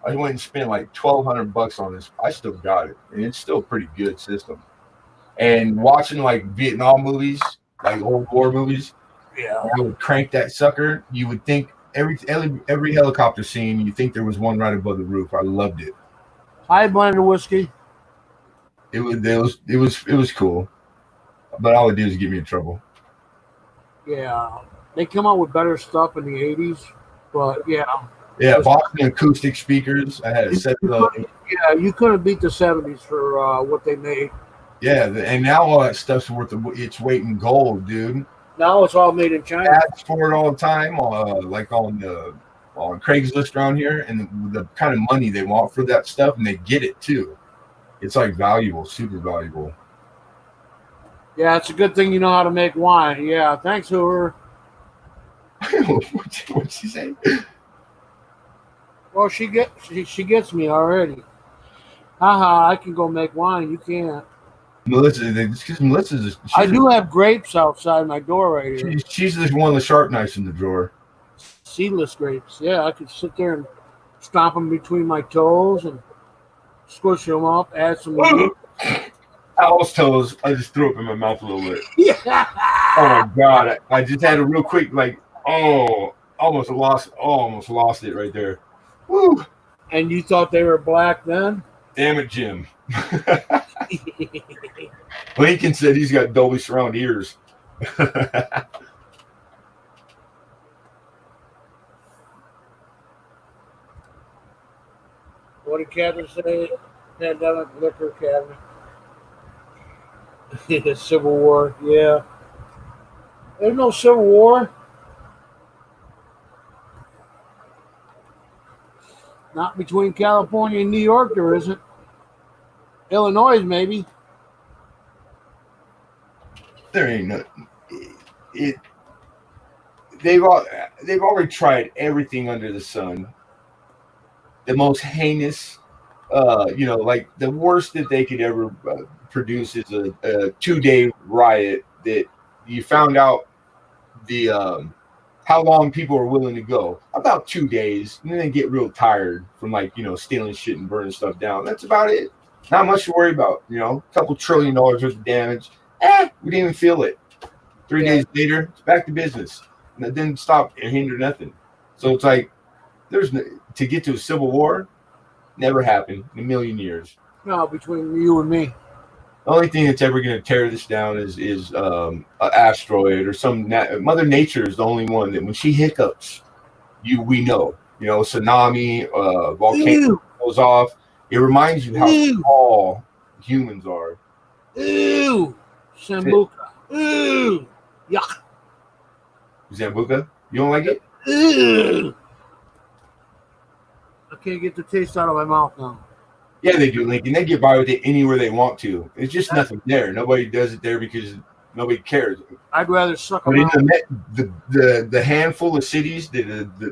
I went and spent like $1,200 on this. I still got it, and it's still a pretty good system. And watching like Vietnam movies, like old war movies, Yeah. I would crank that sucker. You would think every helicopter scene, you think there was one right above the roof. I loved it. High blended whiskey. It was cool, but all it did was get me in trouble. Yeah, they come out with better stuff in the '80s, but yeah. Yeah, Boston acoustic speakers. I had a set of those. Yeah, you couldn't beat the '70s for what they made. Yeah, and now all that stuff's worth its weight in gold, dude. Now it's all made in China. Ads for it all the time, like on Craigslist around here, and the kind of money they want for that stuff, and they get it too. It's like valuable, super valuable. Yeah, it's a good thing you know how to make wine. Yeah, thanks, Hoover. What'd she say? Well, she gets me already. Haha, I can go make wine. You can't. Melissa's. I do have grapes outside my door right here. She's just one of the sharp knives in the drawer. Seedless grapes. Yeah, I could sit there and stomp them between my toes and squish them up, add some meat. Al's toes. I just threw up in my mouth a little bit. Yeah. Oh my god! I just had a real quick almost lost it right there. Woo! And you thought they were black then? Damn it, Jim. Lincoln said he's got Dolby surround ears. What did Catherine say? Pandemic liquor cabinet. Civil War, yeah. There's no Civil War. Not between California and New York, there isn't. Illinois, maybe. There ain't no. They've already tried everything under the sun. The most heinous, like the worst that they could ever produce is a 2-day riot that you found out the how long people are willing to go. About 2 days, and then they get real tired from stealing shit and burning stuff down. That's about it. Not much to worry about. A couple $1 trillion worth of damage. We didn't even feel it. 3 days later, it's back to business. And it didn't stop and hinder nothing. So it's like to get to a civil war, never happened in a million years. No, between you and me. The only thing that's ever going to tear this down is an asteroid or some Mother Nature is the only one that when she hiccups, we know. Tsunami, volcano goes off. It reminds you how small humans are. Ew, Sambuca. Ew, yuck. Sambuca? You don't like it? Ew. I can't get the taste out of my mouth now. Yeah, they do, Lincoln. They get by with it anywhere they want to. It's just nothing there. Nobody does it there because nobody cares. I'd rather suck them out. The handful of cities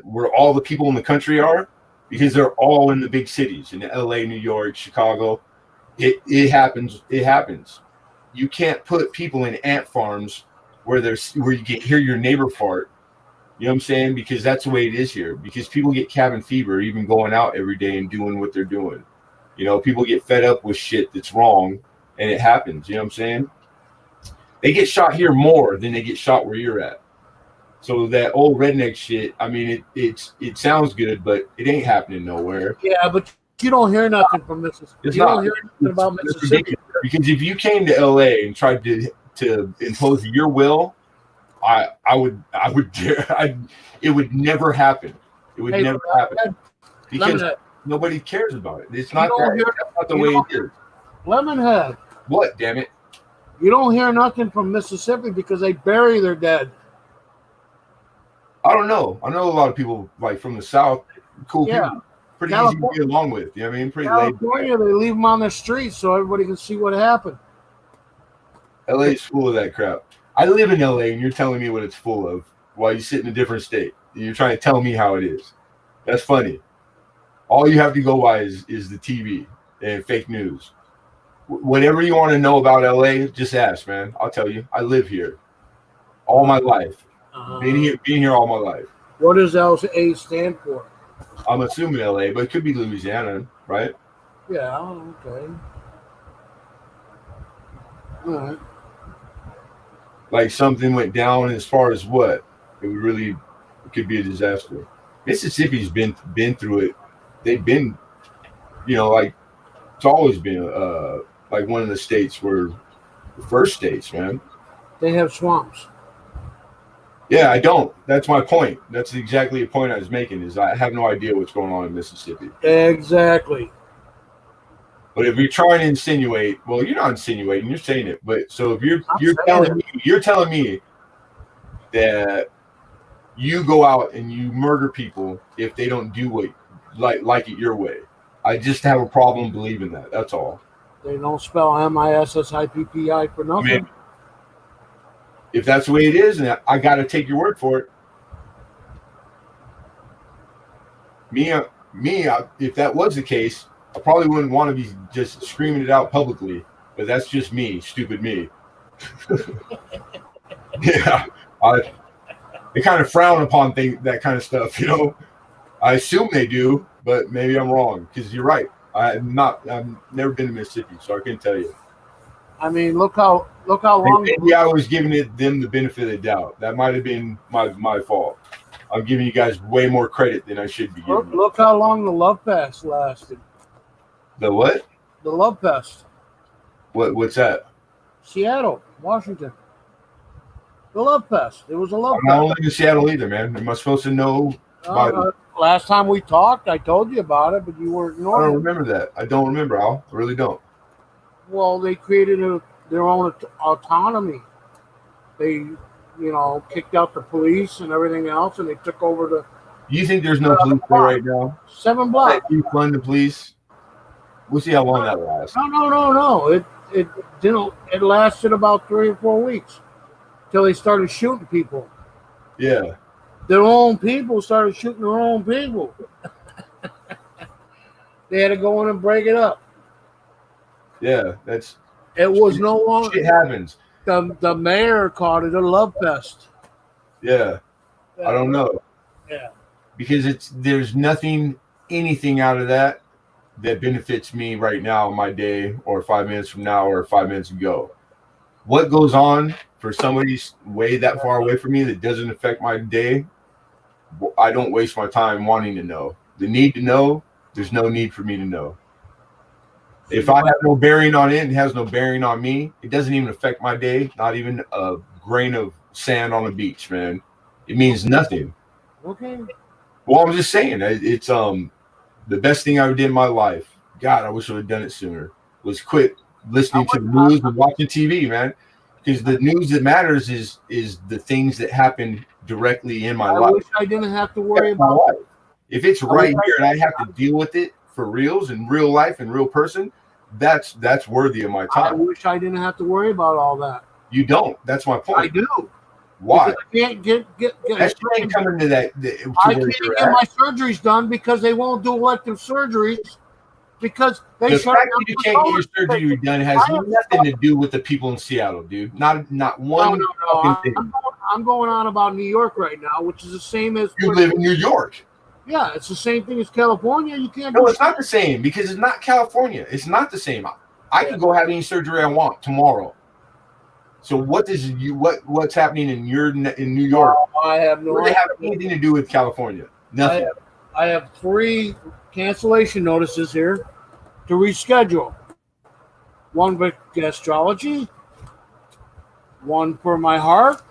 where all the people in the country are, because they're all in the big cities, in LA, New York, Chicago, it happens. It happens. You can't put people in ant farms where you can hear your neighbor fart. You know what I'm saying? Because that's the way it is here. Because people get cabin fever even going out every day and doing what they're doing. People get fed up with shit that's wrong, and it happens. You know what I'm saying? They get shot here more than they get shot where you're at. So that old redneck shit, I mean, it sounds good, but it ain't happening nowhere. Yeah, but you don't hear nothing from Mississippi. You don't hear nothing about Mississippi. Because if you came to LA and tried to impose your will, I would dare. It would never happen. It would never happen because nobody cares about it. It's not that's not the way it is. Lemonhead. What? Damn it! You don't hear nothing from Mississippi because they bury their dead. I don't know. I know a lot of people like from the South. Cool people. Pretty easy to get along with. You know what I mean? Pretty California, they leave them on the streets so everybody can see what happened. LA is full of that crap. I live in LA and you're telling me what it's full of while you sit in a different state. You're trying to tell me how it is. That's funny. All you have to go by is the TV and fake news. Whatever you want to know about LA, just ask, man. I'll tell you. I live here all my life. Been here all my life. What does LA stand for? I'm assuming LA, but it could be Louisiana, right? Yeah, okay. All right. Like something went down as far as what? It could be a disaster. Mississippi's been through it. They've been, like it's always been like one of the states where the first states, man. They have swamps. Yeah, I don't. That's my point. That's exactly the point I was making. Is I have no idea what's going on in Mississippi. Exactly. But if you're trying to insinuate, well, you're not insinuating. You're saying it. But so if you're telling me that you go out and you murder people if they don't do what like it your way, I just have a problem believing that. That's all. They don't spell MISSIPPI for nothing. I mean, if that's the way it is, and I got to take your word for it. Me, if that was the case, I probably wouldn't want to be just screaming it out publicly. But that's just me, stupid me. Yeah, they kind of frown upon that kind of stuff, I assume they do, but maybe I'm wrong because you're right. I've never been to Mississippi, so I can't tell you. I mean, look how long. Maybe I was giving them the benefit of the doubt. That might have been my fault. I'm giving you guys way more credit than I should be giving. Look how long the Love Fest lasted. The what? The Love Fest. What's that? Seattle, Washington. The Love Fest. It was a Love Fest. I'm not only in Seattle either, man. Am I supposed to know? Last time we talked, I told you about it, but you were ignoring. I don't remember that. I don't remember, Al. I really don't. Well, they created their own autonomy. They, kicked out the police and everything else, and they took over the. You think there's no police there right now? 7 blocks. You fund the police. We'll see how long that lasts. No. It didn't. It lasted about 3 or 4 weeks till they started shooting people. Yeah. Their own people started shooting their own people. They had to go in and break it up. Yeah, it was no longer. Shit happens. The mayor called it a love fest. Yeah. I don't know. Yeah. Because there's anything out of that benefits me right now in my day or 5 minutes from now or 5 minutes ago. What goes on for somebody's way that far away from me that doesn't affect my day, I don't waste my time wanting to know. The need to know, there's no need for me to know. If I have no bearing on it and it has no bearing on me, it doesn't even affect my day, not even a grain of sand on the beach, man. It means nothing. Okay. Well, I'm just saying, it's the best thing I ever did in my life. God, I wish I would have done it sooner. Was quit listening to the news and watching TV, man. Because the news that matters is the things that happen directly in my life. I wish I didn't have to worry about my life. If it's right here and I have to deal with it for reals in real life and real person, that's worthy of my time. I wish I didn't have to worry about all that. You don't. That's my point. I do. Why? Because I can't get that ain't coming to that. I can't get my surgeries done because they won't do elective surgeries because they shut down. The fact that you can't get your surgery done has nothing to do with the people in Seattle, dude. Not one. No. I'm going on about New York right now, which is the same as you live in New York. Yeah, it's the same thing as California. You can't. No, it's not the same because it's not California. It's not the same. I can go have any surgery I want tomorrow. So what's happening in New York? I have no idea. They have anything to do with California? Nothing. I have 3 cancellation notices here to reschedule. One for gastrology, one for my heart,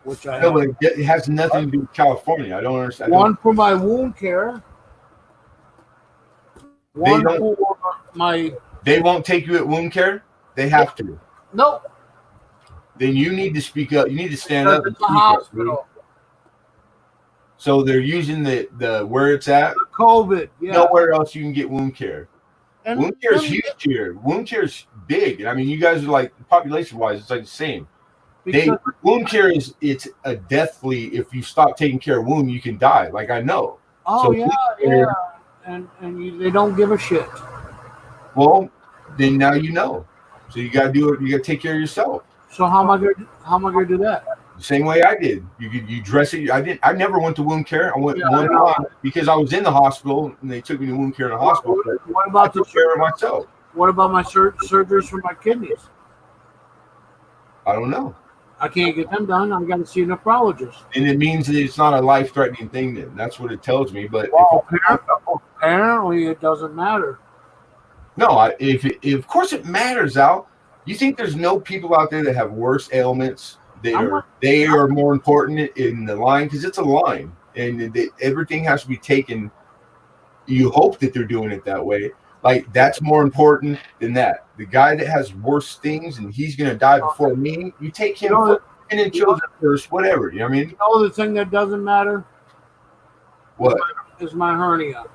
which I have. But it has nothing to do with California. I don't understand. One for my wound care. One for my. They won't take you at wound care. They have to. No. Then you need to speak up. You need to stand up. It's a hospital. So they're using the where it's at. The COVID. Yeah. Nowhere else you can get wound care. And wound care is huge here. Wound care is big. I mean, you guys are like population wise, it's like the same. Wound care it's a deathly. If you stop taking care of wound, you can die. Like I know. Oh so yeah. they don't give a shit. Well, then now you know. So you gotta do it. You gotta take care of yourself. So how am I gonna do that? The same way I did. You dress it. I never went to wound care. I went one time because I was in the hospital and they took me to wound care in the hospital. What about I took care of myself? What about my surgeries for my kidneys? I don't know. I can't get them done. I got to see a nephrologist. And it means that it's not a life-threatening thing. Then that's what it tells me. But apparently, it doesn't matter. No, of course it matters, Al. You think there's no people out there that have worse ailments that are more important in the line? Because it's a line, and everything has to be taken. You hope that they're doing it that way. Like, that's more important than that. The guy that has worse things and he's going to die before me, you take him first, and then children first, whatever. You know what I mean? You know the thing that doesn't matter? What? Is my hernia,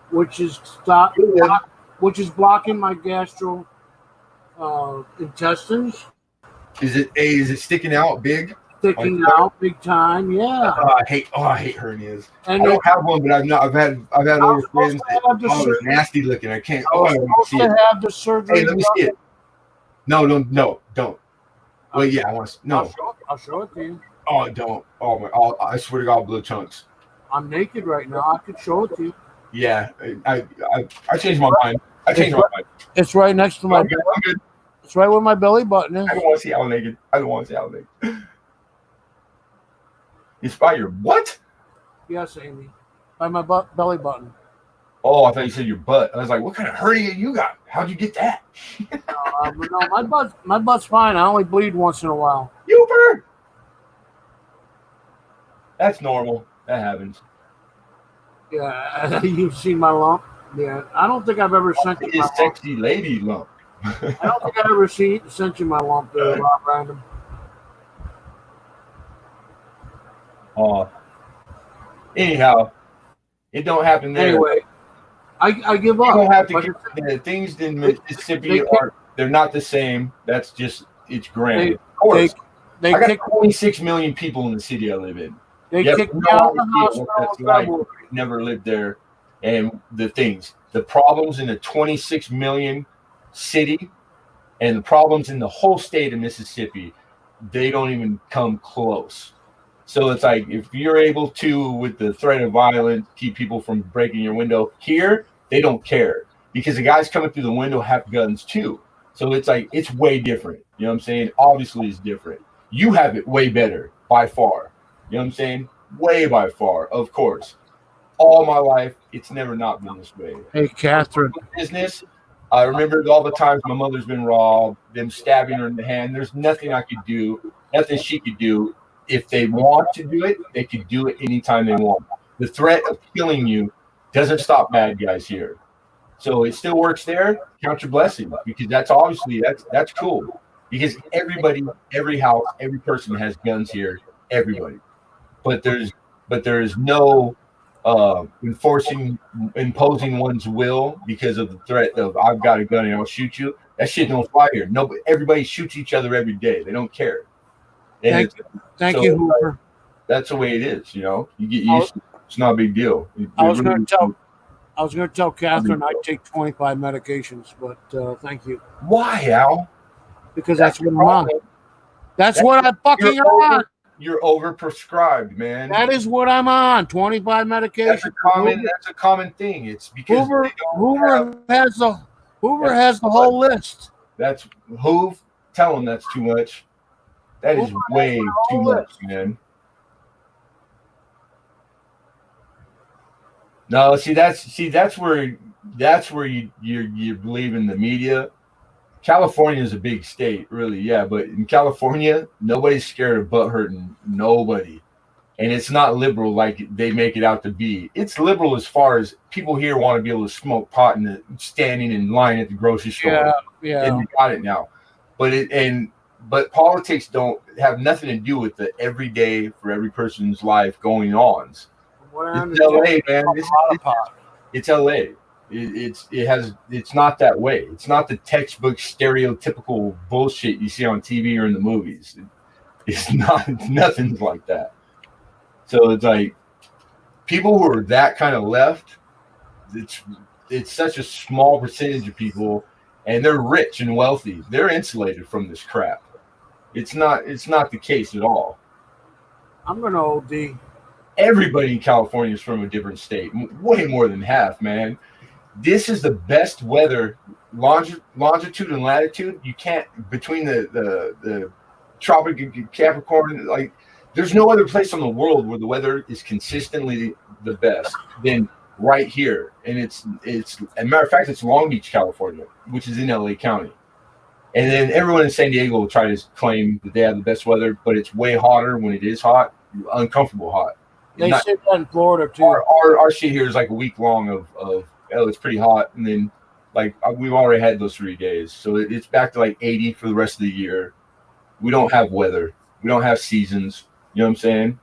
which is blocking my gastro intestines. Is it sticking out big? Sticking out big time, yeah. I hate hernias. And I don't have one, but I've had older friends that they're nasty looking. I can't. I supposed to have the surgery. Hey, let me see it. No, don't. Well, yeah, I want to. No, I'll show it to you. Oh, don't. Oh my! I swear to God, blue chunks. I'm naked right now. I could show it to you. Yeah, I changed my mind. It's right next to my. I'm good. It's right where my belly button is. I don't want to see Al naked. It's by your what? Yes, Amy. By my belly button. Oh, I thought you said your butt. I was like, what kind of hernia you got? How'd you get that? No, my butt's fine. I only bleed once in a while. Youper! That's normal. That happens. Yeah, you've seen my lump. Yeah, I don't think I've ever sent you my sexy lady lump. I don't think I ever sent you my lump there, Random. Anyhow, it don't happen there. Anyway, I give up. You don't have to. The things in Mississippi they're not the same. That's just it's grand. Of course, I got 26 million people in the city I live in. They kicked me out of the hospital. Never lived there, and the problems in the 26 million city, and the problems in the whole state of Mississippi, they don't even come close. So it's like if you're able to, with the threat of violence, keep people from breaking your window, here they don't care because the guys coming through the window have guns too. So it's like it's way different. You know what I'm saying? Obviously, it's different. You have it way better by far. You know what I'm saying? Way by far, of course. All my life, it's never not been this way. Hey, Catherine. Business. I remember all the times my mother's been robbed, them stabbing her in the hand. There's nothing I could do, nothing she could do. If they want to do it, they can do it anytime they want. The threat of killing you doesn't stop bad guys here. So it still works there. Count your blessings, because that's obviously that's cool. Because everybody, every house, every person has guns here. Everybody, but there's no imposing one's will because of the threat of I've got a gun and I'll shoot you. That shit don't fly here. No, everybody shoots each other every day. They don't care. And Thank you, Hoover. That's the way it is, you know. You get used to it. It's not a big deal. I was going to tell Catherine I take 25 medications, but thank you. Why, Al? Because that's what I'm on. That's what I'm fucking on. You're overprescribed, man. That is what I'm on. 25 medications. That's a common thing. It's because Hoover has the whole list. That's Hoove. Tell him that's too much. That is way too much, man. No, that's where you believe in the media. California is a big state, really, yeah. But in California, nobody's scared of butt hurting. Nobody. And it's not liberal like they make it out to be. It's liberal as far as people here want to be able to smoke pot and standing in line at the grocery store. Yeah. And we got it now. But politics don't have nothing to do with the everyday for every person's life going on. It's LA, man. It's LA. It's not that way. It's not the textbook stereotypical bullshit you see on TV or in the movies. It's nothing's like that. So it's like people who are that kind of left it's such a small percentage of people, and they're rich and wealthy. They're insulated from this crap. It's not the case at all. I'm gonna OD. Everybody in California is from a different state, way more than half, man. This is the best weather, longitude and latitude. You can't, between the Tropic of Capricorn, like there's no other place on the world where the weather is consistently the best than right here. And it's as a matter of fact, it's Long Beach, California, which is in LA County. And then everyone in San Diego will try to claim that they have the best weather, but it's way hotter when it is hot, uncomfortable hot. They say that in Florida too. Our shit here is like a week long of it's pretty hot, and then like we've already had those 3 days, so it's back to like 80 for the rest of the year. We don't have weather, we don't have seasons. You know what I'm saying?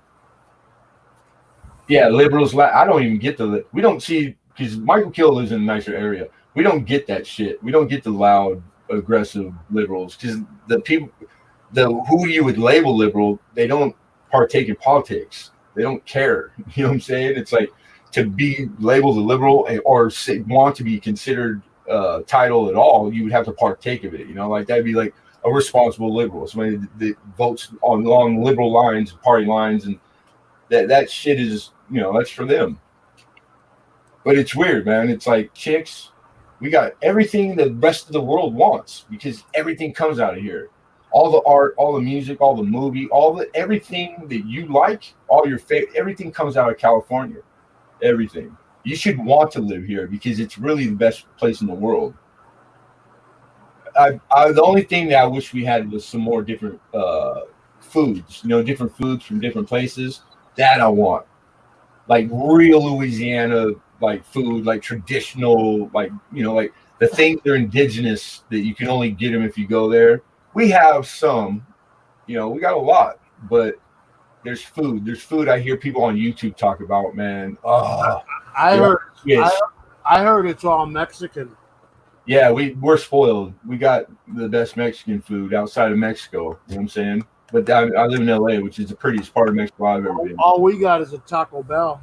Yeah, liberals. I don't even get we don't see, because Michael Kill lives in a nicer area. We don't get that shit. We don't get the loud, aggressive liberals, because the people, who you would label liberal, they don't partake in politics. They don't care. You know what I'm saying? It's like, to be labeled a liberal or want to be considered title at all, you would have to partake of it. You know, like that'd be like a responsible liberal, somebody that votes along liberal lines, party lines, and that shit is, you know, that's for them. But it's weird, man. It's like, chicks, we got everything the rest of the world wants, because everything comes out of here. All the art, all the music, all the movie, everything that you like, all your everything comes out of California. Everything. You should want to live here because it's really the best place in the world. The only thing that I wish we had was some more different foods, you know, different foods from different places. That I want. Like real Louisiana, like food, like traditional, like, you know, like the things that are indigenous that you can only get them if you go there. We have some, you know, we got a lot, but there's food. There's food I hear people on YouTube talk about, man. Oh, I heard it's all Mexican. Yeah, we're spoiled. We got the best Mexican food outside of Mexico. You know what I'm saying? But I live in LA, which is the prettiest part of Mexico I've ever been. All we got is a Taco Bell.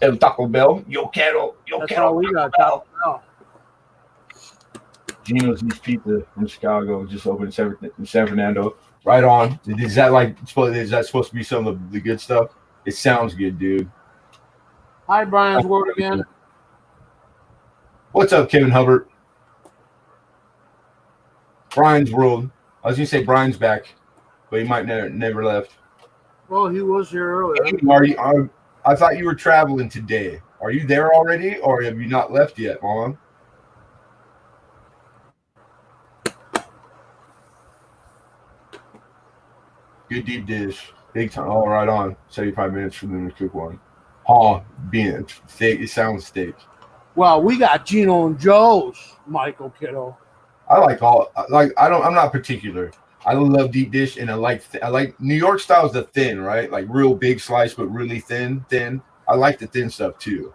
El Taco Bell? Yo quiero. That's all we got, Taco Bell. Gino's East Pizza in Chicago just opened in San Fernando. Right on. Is that supposed to be some of the good stuff? It sounds good, dude. Hi, Brian's Word again. What's up, Kevin Hubbard? Brian's World. I was gonna say Brian's back, but he might never left. Well, he was here earlier. I thought you were traveling today. Are you there already, or have you not left yet, Mom? Good deep dish. Big time. All right on. 75 minutes for them to cook one. Being steak. It sounds steak. Well, we got Gino and Joe's, Michael Kiddo. I'm not particular. I love deep dish, and I like New York style is the thin, right? Like real big slice, but really thin. I like the thin stuff too.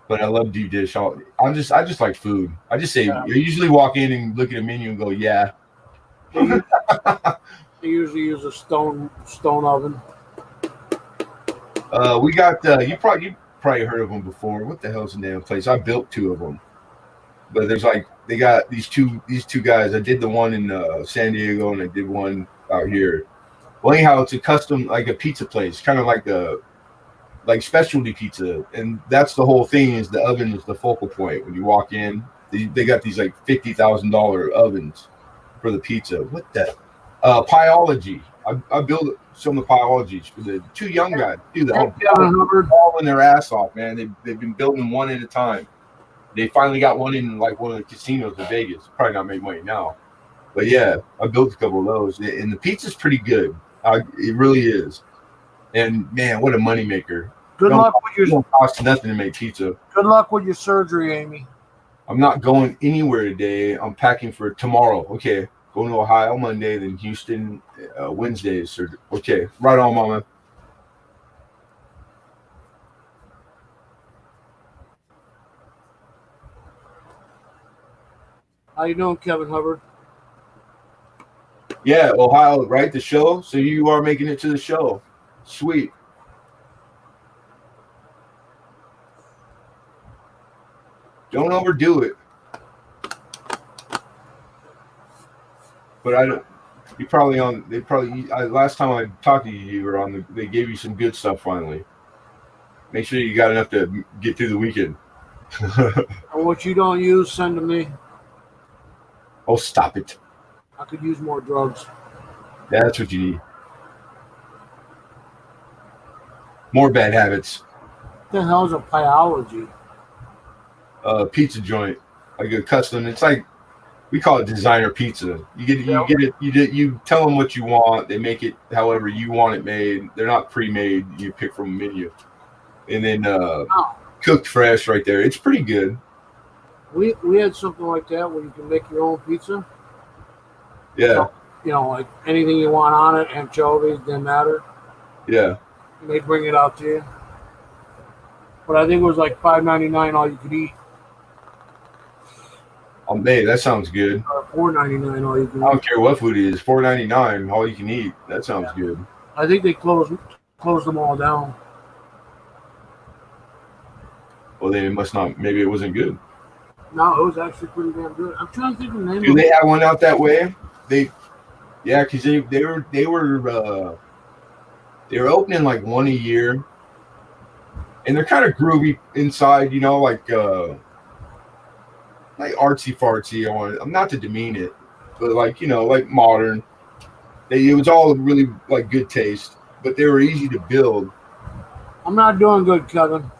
But I love deep dish. I just like food. I just say, you usually walk in and look at a menu and go, yeah. They usually use a stone oven. We got you probably heard of them before. What the hell's the name of the place? I built 2 of them, but they got these two guys. I did the one in San Diego, and I did one out here. Well, anyhow, it's a custom, like a pizza place, kind of like specialty pizza, and that's the whole thing. Is the oven is the focal point when you walk in. They got these like $50,000 ovens for the pizza. What the Pyology. I built some of the Pyologies for the 2 young guys. Dude, hauling their ass off, man. They've been building one at a time. They finally got one in like one of the casinos in Vegas. Probably not making money now, but yeah, I built a couple of those, and the pizza's pretty good. It really is. And man, what a moneymaker! Good luck with your. It don't cost nothing to make pizza. Good luck with your surgery, Amy. I'm not going anywhere today. I'm packing for tomorrow. Okay, going to Ohio Monday, then Houston Wednesday. Okay, right on, Mama. How you doing, Kevin Hubbard? Yeah, Ohio, right? The show. So you are making it to the show. Sweet. Don't overdo it. But I don't. You probably on. They probably. Last time I talked to you, you were on. They gave you some good stuff finally. Make sure you got enough to get through the weekend. And what you don't use, send to me. Oh, stop it. I could use more drugs. That's what you need. More bad habits. What the hell is a pyology? Pizza joint, like a custom. It's like we call it designer pizza. You tell them what you want. They make it however you want it made. They're not pre-made. You pick from a menu, and then cooked fresh right there. It's pretty good. We had something like that where you can make your own pizza. Yeah. So, like anything you want on it, anchovies, didn't matter. Yeah. And they bring it out to you. But I think it was like $5.99 all you could eat. Oh, man, that sounds good. $4.99 all you can eat. I don't care what food it is. $4.99 all you can eat. That sounds good. I think they closed them all down. Well, then it must not. Maybe it wasn't good. No, it was actually pretty damn good. I'm trying to think of the name. Do they have one out that way? Because they were opening like one a year, and they're kind of groovy inside, like artsy fartsy. I'm not to demean it, but like modern. It was all really like good taste, but they were easy to build. I'm not doing good, Kevin.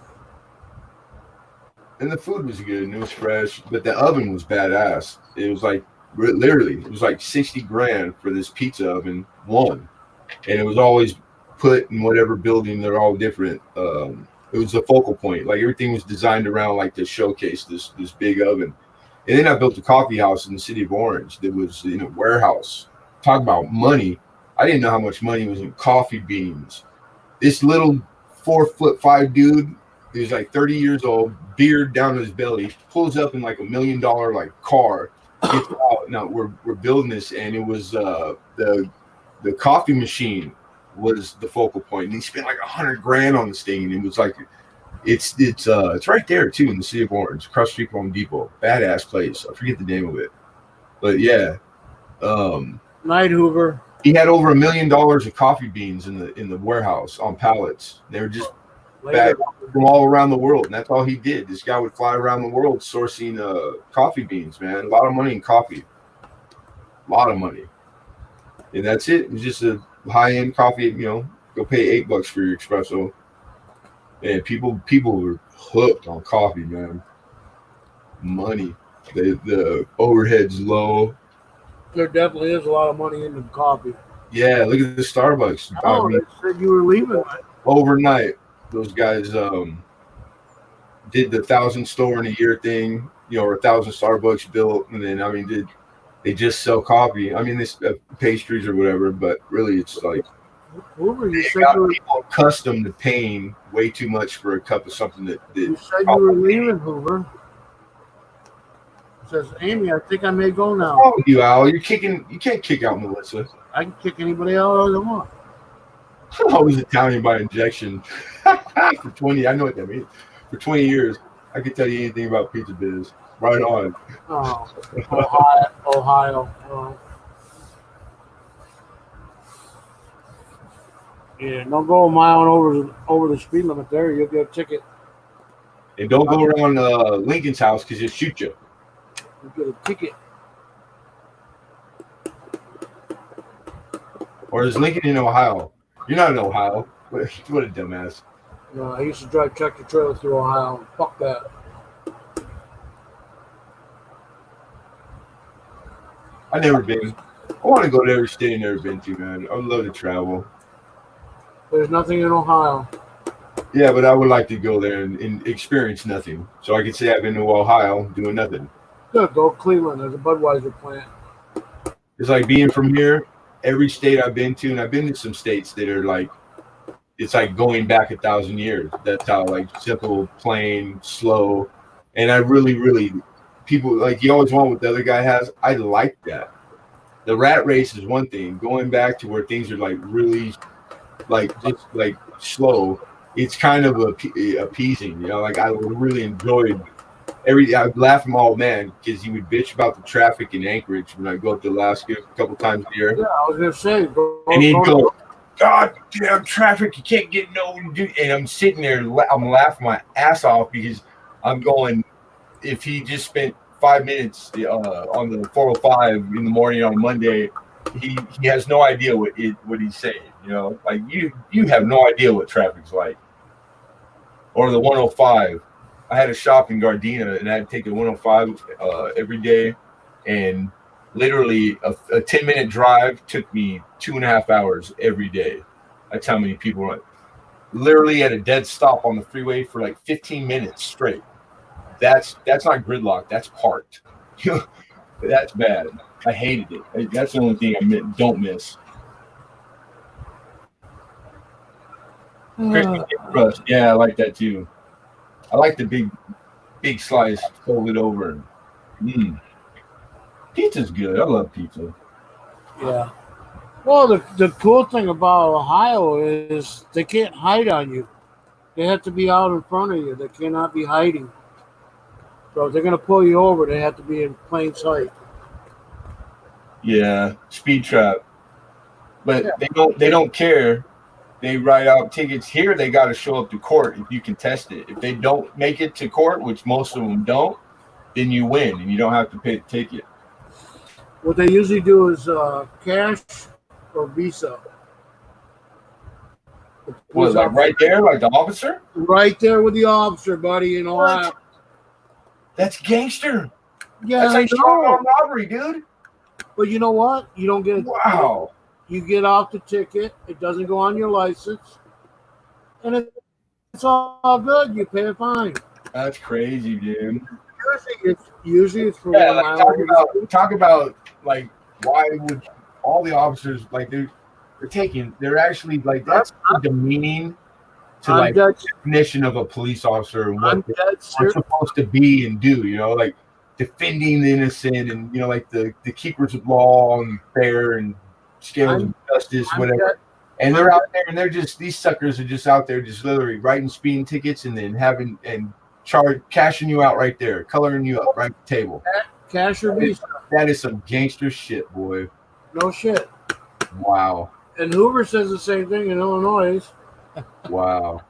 And the food was good and it was fresh, but the oven was badass. It was like literally, it was like $60,000 for this pizza oven, one, and it was always put in whatever building. They're all different. It was the focal point. Like everything was designed around like to showcase this big oven. And then I built a coffee house in the city of Orange that was in a warehouse. Talk about money. I didn't know how much money was in coffee beans. This little 4'5" dude, he was like 30 years old, beard down to his belly, pulls up in like $1 million like car, gets out. Now we're building this, and it was the coffee machine was the focal point, and he spent like $100,000 on this thing. And it was like it's right there too in the city of Orange, across the street from Home Depot. Badass place. I forget the name of it, but yeah. Night Hoover. He had over $1 million of coffee beans in the warehouse on pallets. They were just back from all around the world, and that's all he did. This guy would fly around the world sourcing coffee beans, man. A lot of money in coffee. A lot of money. And that's it. It was just a high-end coffee, go pay $8 for your espresso. And people were hooked on coffee, man. Money. The overhead's low. There definitely is a lot of money in the coffee. Yeah, look at the Starbucks. Oh, they said you were leaving. Overnight, those guys did the 1,000 store in a year thing, or 1,000 Starbucks built, and then they just sell coffee. I mean, this pastries or whatever, but really it's like Hoover, you said got you were people accustomed to paying way too much for a cup of something that you said you were leaving, Hoover. Says Amy, I think I may go now. Oh, you Al, you can't kick out Melissa. I can kick anybody out I want. I was Italian by injection for 20. I know what that means. For 20 years, I could tell you anything about pizza biz. Right on. Oh, Ohio. Oh. Yeah, don't go a mile over the speed limit there. You'll get a ticket. And don't go around Lincoln's house because he'll shoot you. You'll get a ticket. Or is Lincoln in Ohio? You're not in Ohio. What a dumbass. No, I used to drive tractor trailer through Ohio. Fuck that. I've never been. I want to go to every state I've never been to, man. I would love to travel. There's nothing in Ohio. Yeah, but I would like to go there and experience nothing. So I could say I've been to Ohio doing nothing. Good, go Cleveland. There's a Budweiser plant. It's like being from here. Every state I've been to, and I've been to some states that are like, it's like going back 1,000 years. That's how like simple, plain, slow. And I really, really, people like you always want what the other guy has. I like that. The rat race is one thing. Going back to where things are like really, like just like slow. It's kind of appeasing, like I really enjoyed I laugh at my old man because he would bitch about the traffic in Anchorage when I go up to Alaska a couple times a year. Yeah, I was gonna say, And he'd go, God damn traffic, you can't get no one to do. And I'm sitting there, I'm laughing my ass off because I'm going, if he just spent 5 minutes on the 405 in the morning on Monday, he has no idea what he's saying. You know, like you have no idea what traffic's like. Or the 105. I had a shop in Gardena, and I had to take the 105 every day, and literally a 10-minute drive took me 2.5 hours every day. That's how many people were literally at a dead stop on the freeway for like 15 minutes straight. That's not gridlock. That's parked. That's bad. I hated it. That's the only thing I don't miss. Crispy crust. Yeah, I like that too. I like the big slice, fold it over. Pizza's good. I love pizza. Yeah. Well, the cool thing about Ohio is they can't hide on you. They have to be out in front of you. They cannot be hiding. So if they're going to pull you over, they have to be in plain sight. Yeah, speed trap. But they don't care. They write out tickets here. They got to show up to court if you can test it. If they don't make it to court, which most of them don't, then you win and you don't have to pay the ticket. What they usually do is cash or Visa. What, like right there, like the officer? Right there with the officer, buddy, in Ohio. That's gangster. Yeah, that's like strong-arm robbery, dude. But you know what? You don't get it. Wow. You get off the ticket. It doesn't go on your license. And it's all good. You pay a fine. That's crazy, dude. Usually it's for talk about like why would all the officers like they're actually like that's demeaning to like the definition of a police officer and what they're supposed to be and do, you know, like defending the innocent and, you know, like the keepers of law and fair and scales of justice, whatever. And they're out there and they're just, these suckers are just out there just literally writing speeding tickets and then having and cashing you out right there, coloring you up right at the table. Cash or Visa. That is some gangster shit, boy. No shit. Wow. And Hoover says the same thing in Illinois. Wow.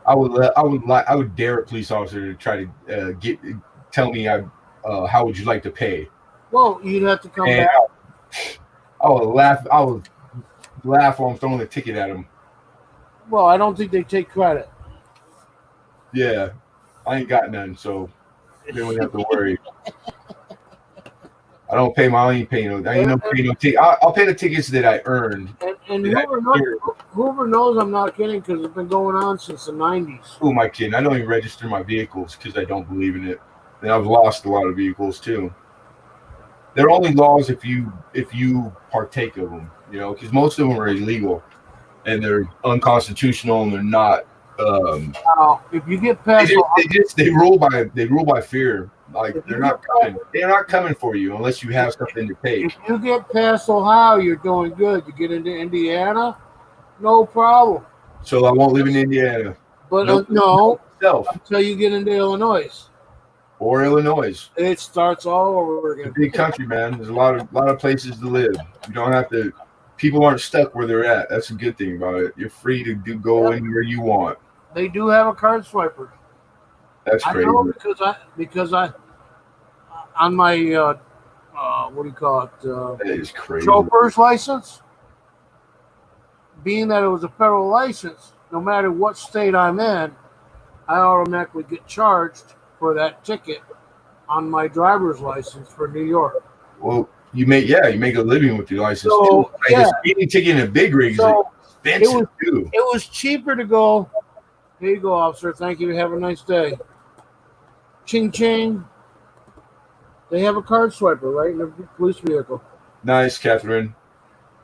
I would dare a police officer to try to tell me how would you like to pay? Well, you'd have to come back. I would laugh while I'm throwing a ticket at him. Well, I don't think they take credit. Yeah, I ain't got none, so they wouldn't have to worry. I ain't pay no ticket. I'll pay the tickets that I earned. And Hoover knows I'm not kidding because it's been going on since the 90s. Who am I kidding? I don't even register my vehicles because I don't believe in it. And I've lost a lot of vehicles too. They're only laws if you partake of them, you know, because most of them are illegal and they're unconstitutional and they're not. If you get past, they rule by fear. Like they're not coming for you unless you have something to take. If you get past Ohio, you're doing good. You get into Indiana, no problem. So I won't live in Indiana. But no, until you get into Illinois. Or Illinois. It starts all over again. It's a big country, man. There's a lot of places to live. You don't have to. People aren't stuck where they're at. That's a good thing about it. You're free to go anywhere you want. They do have a card swiper. That's crazy. I know because I on my what do you call it? That is crazy. Chauffeur's license. Being that it was a federal license, no matter what state I'm in, I automatically get charged for that ticket on my driver's license for New York. Well, you make a living with your license too. Like a speeding ticket in a big rig is expensive too. It was cheaper to go. Here you go, officer. Thank you. Have a nice day. Ching ching. They have a card swiper right in the police vehicle. Nice, Catherine.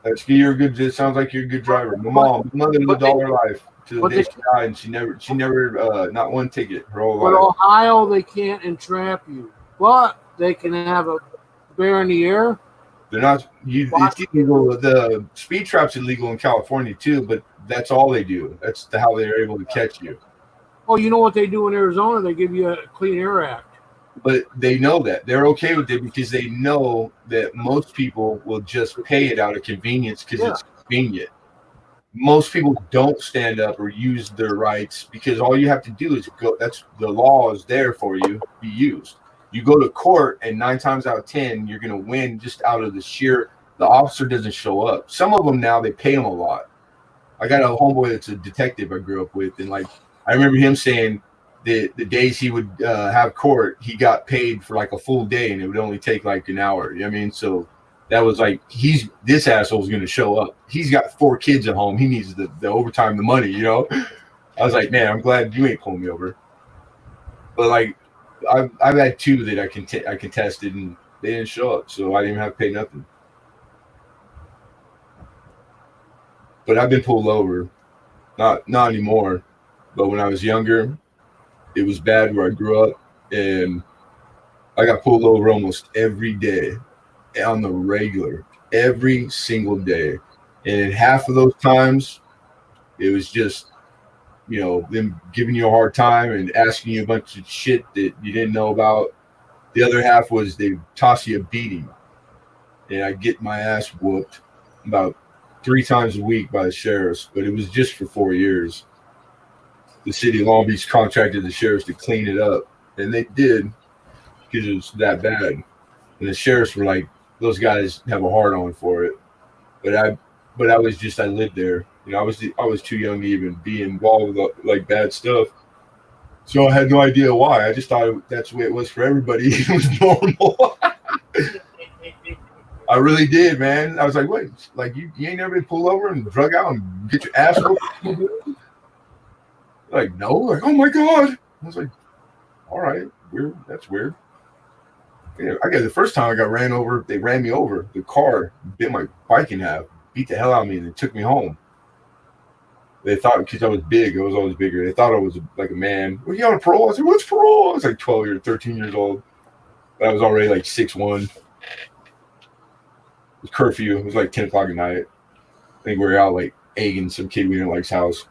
It sounds like you're a good driver. My mom lived all her life to the day she died, and she never not one ticket her whole life. But Ohio, they can't entrap you, but they can have a bear in the air. They're not. It's illegal. The speed trap's illegal in California too, but that's all they do. That's how they're able to catch you. Oh, you know what they do in Arizona? They give you a Clean Air Act. But they know that. They're okay with it because they know that most people will just pay it out of convenience because it's convenient. Most people don't stand up or use their rights because all you have to do is go. That's the law is there for you to be used. You go to court, and 9 times out of 10, you're going to win just out of the sheer. The officer doesn't show up. Some of them now they pay them a lot. I got a homeboy that's a detective I grew up with, and like I remember him saying the days he would have court, he got paid for like a full day, and it would only take like an hour. You know what I mean? So that was like this asshole's going to show up. He's got 4 kids at home. He needs the overtime, the money. You know? I was like, man, I'm glad you ain't pulling me over. But like, I've had 2 that I contested, and they didn't show up, so I didn't even have to pay nothing. But I've been pulled over, not anymore. But when I was younger, it was bad where I grew up, and I got pulled over almost every day on the regular, every single day. And in half of those times, it was just, them giving you a hard time and asking you a bunch of shit that you didn't know about. The other half was they toss you a beating, and I get my ass whooped about 3 times a week by the sheriffs, but it was just for 4 years. The city of Long Beach contracted the sheriffs to clean it up, and they did because it was that bad. And the sheriffs were like, those guys have a hard on for it. But I lived there. I was too young to even be involved with like bad stuff. So I had no idea why. I just thought that's the way it was for everybody. It was normal. I really did, man. I was like, wait, like you ain't never been pulled over and drug out and get your ass whooped? Like, no. Like, oh my God. I was like, all right, weird. That's weird. Yeah, I got the first time I got ran over, they ran me over. The car bit my bike in half, beat the hell out of me, and they took me home. They thought because I was big, I was always bigger. They thought I was like a man. Were you on a parole? I said, what's parole? I was like 12 or 13 years old. But I was already like 6'1". It was curfew. It was like 10 o'clock at night. I think we were out like egging some kid we didn't like's house.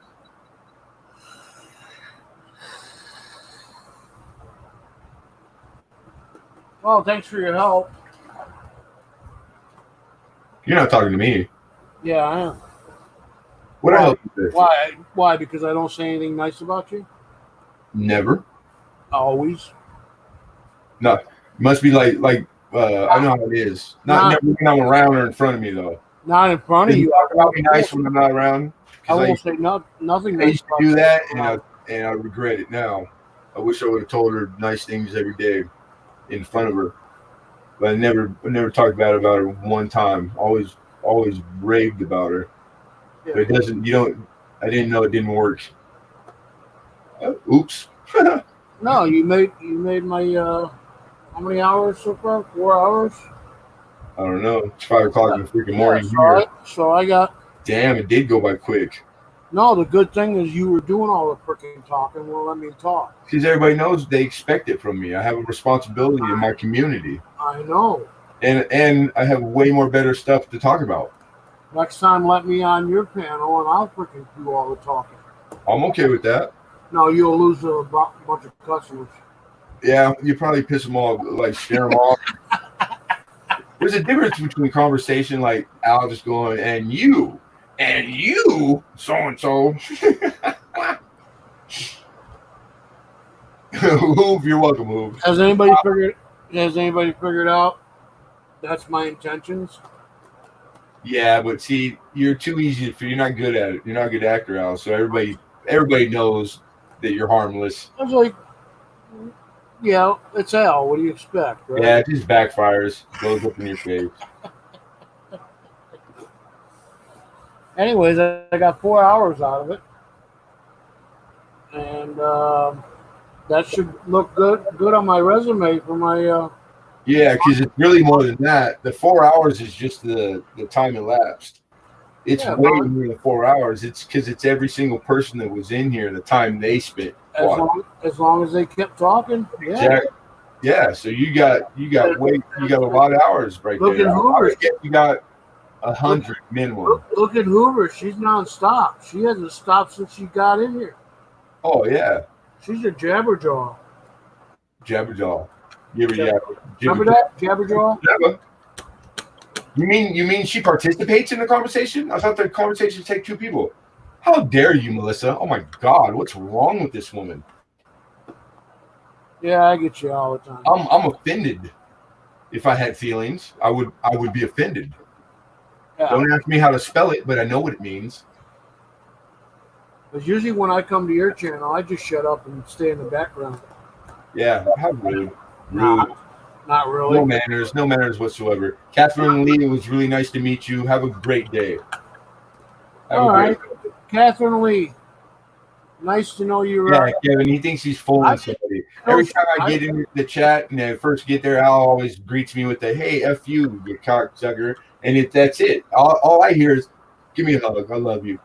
Well, thanks for your help. You're not talking to me. Yeah, I am. What I help you with? Why? Because I don't say anything nice about you? Never. Always. No. Must be like I know how it is. Never when I'm around or in front of me though. Not in front of you. I'll be nice when I'm not around. I won't say nothing. I used to do that, and I regret it now. I wish I would have told her nice things every day in front of her, but I never talked bad about her one time. Always raved about her. Yeah. But it doesn't. I didn't know it didn't work. Oops. No, you made my how many hours so far? 4 hours. I don't know. It's 5 o'clock in the freaking morning here. So I got. Damn, it did go by quick. No, the good thing is you were doing all the freaking talking. Well, let me talk. Because everybody knows they expect it from me. I have a responsibility in my community. I know. And I have way more better stuff to talk about. Next time, let me on your panel, and I'll freaking do all the talking. I'm okay with that. No, you'll lose a bunch of customers. Yeah, you probably piss them off, like scare them off. There's a difference between conversation like Al just going, and you, so-and-so. Hoove, you're welcome, Hoove. Has anybody figured out that's my intentions? Yeah, but see, you're too easy you're not good at it. You're not a good actor, Al. So everybody knows that you're harmless. I was like, yeah, it's Al. What do you expect, right? Yeah, it just backfires. Blows up in your face. Anyways, I got 4 hours out of it. And that should look good on my resume for my... Yeah, because it's really more than that. The 4 hours is just the time elapsed. It's way more than 4 hours. It's because it's every single person that was in here, the time they spent. As long as they kept talking. Yeah. Exactly. Yeah. So you got a lot of hours right there. Look at Hoover. You got 100 minimum. Look at Hoover. She's nonstop. She hasn't stopped since she got in here. Oh yeah. She's a jabberjaw. Jabberjaw. Yeah. Remember that jabberjaw? Jabba. You mean she participates in the conversation? I thought the conversations take two people. How dare you, Melissa? Oh my God, what's wrong with this woman? Yeah, I get you all the time. I'm offended. If I had feelings, I would be offended. Yeah. Don't ask me how to spell it, but I know what it means. Because usually when I come to your channel, I just shut up and stay in the background. Yeah, how rude. Not really. No manners whatsoever. Catherine Lee, it was really nice to meet you. Have a great day. All right, Catherine Lee. Nice to know you. Yeah, Kevin, he thinks he's fooling somebody. Every time I get into the chat and I first get there, Al always greets me with the, hey, F you cocksucker. And that's it. All I hear is, give me a hug. I love you.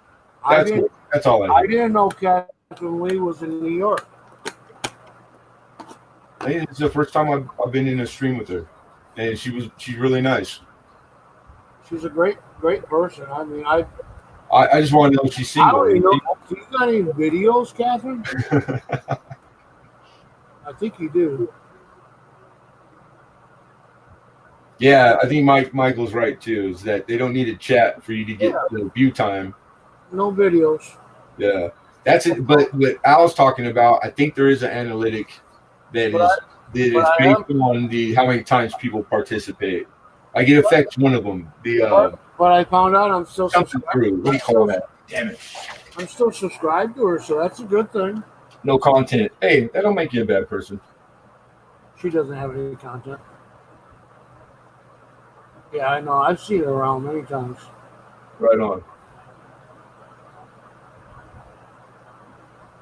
That's all I hear. I didn't know Catherine Lee was in New York. I think it's the first time I've been in a stream with her. And she's really nice. She's a great person. I mean, I just want to know if she's single. I don't even know. Do you got any videos, Catherine? I think you do. Yeah, I think Michael's right too. Is that they don't need a chat for you to get the view time. No videos. Yeah, that's it. But what Al's talking about, I think there is an analytic that is based on how many times people participate. Like it affects one of them. But I found out I'm still subscribed. What do you call that? Damn it! I'm still subscribed to her, so that's a good thing. No content. Hey, that don't make you a bad person. She doesn't have any content. Yeah, I know. I've seen her around many times. Right on.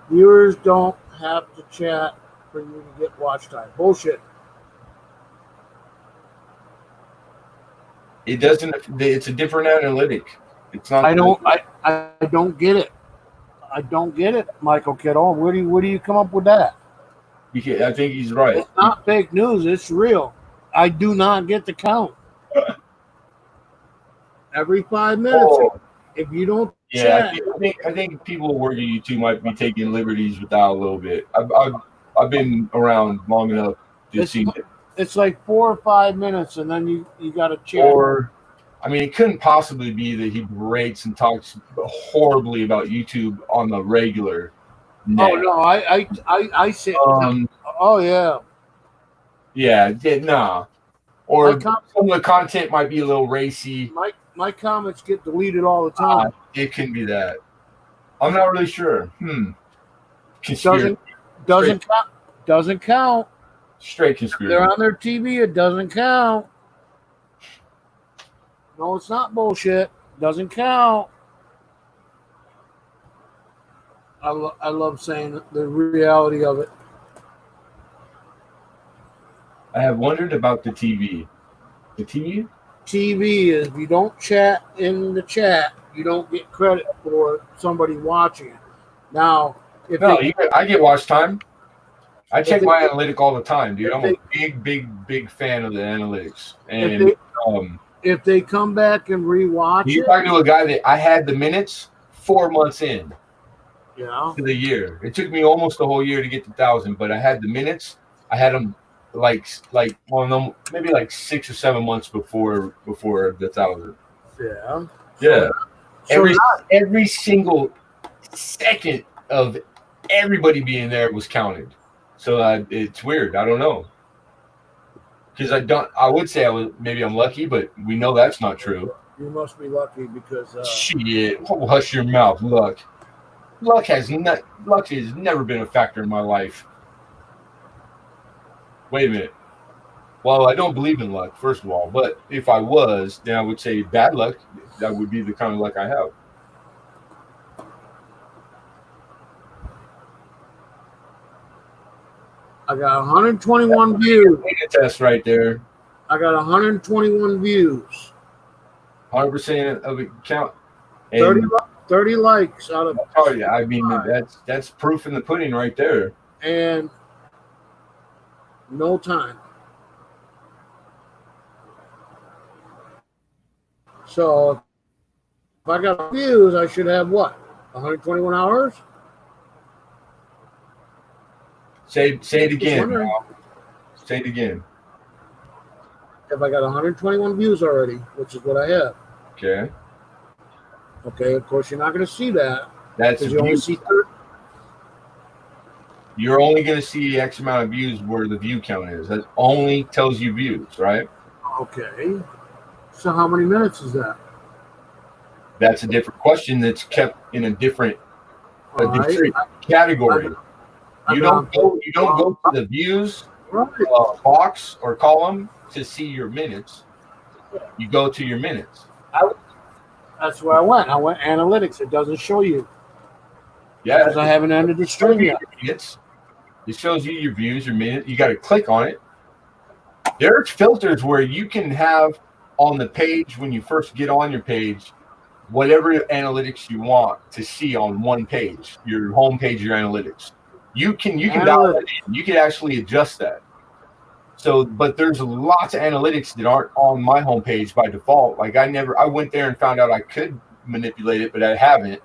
Viewers don't have to chat for you to get watch time. Bullshit. It doesn't. It's a different analytic. It's not. I don't get it. I don't get it, Michael Kittle. Where do you come up with that? I think he's right. It's not fake news. It's real. I do not get the count. Every 5 minutes. Oh. If you don't chat. I think people working YouTube might be taking liberties with that a little bit. I've been around long enough to see it. It's like 4 or 5 minutes, and then you got to chat. Or, I mean, it couldn't possibly be that he berates and talks horribly about YouTube on the regular. Oh no, I say. Oh yeah. Yeah, nah. Or some of the content might be a little racy. My comments get deleted all the time. It can be that. I'm not really sure. Doesn't count. Straight conspiracy. They're on their TV. It doesn't count. No, it's not bullshit. Doesn't count. I love saying the reality of it. I have wondered about the TV. The TV? TV is if you don't chat in the chat, you don't get credit for somebody watching it. Now, I get watch time. I check my analytic all the time, dude. I'm a big fan of the analytics. And if they come back and rewatch you're talking to a guy that I had the minutes 4 months in. Yeah. To the year. It took me almost the whole year to get to 1,000, but I had the minutes. I had them maybe like 6 or 7 months before the 1,000. Yeah. Yeah. Every single second of everybody being there was counted. So it's weird. I don't know. Because I would say maybe I'm lucky, but we know that's not true. You must be lucky because shit. Oh, hush your mouth, luck. Luck has never been a factor in my life. Wait a minute. Well, I don't believe in luck, first of all, but if I was, then I would say bad luck. That would be the kind of luck I have. I got 121 views. A test right there. I got 121 views. 100% of it count. 30 likes out of. Oh yeah, I mean that's proof in the pudding right there. And no time. So if I got views, I should have what? 121 hours? Say it again. Say it again. If I got 121 views already, which is what I have. Okay. Okay, of course, you're not going to see that. That's you only see 30. You're only going to see X amount of views where the view count is. That only tells you views, right? Okay. So how many minutes is that? That's a different question that's kept in a different Right. category. You don't go to the views box or column to see your minutes. You go to your minutes. That's where I went. I went analytics. It doesn't show you. Yeah, because I haven't ended the stream yet. It shows you your views, your minute. You got to click on it. There's filters where you can have on the page when you first get on your page, whatever analytics you want to see on one page, your home page, your analytics. You can dial it in. You can actually adjust that. So, but there's lots of analytics that aren't on my homepage by default. Like I went there and found out I could manipulate it, but I haven't. You know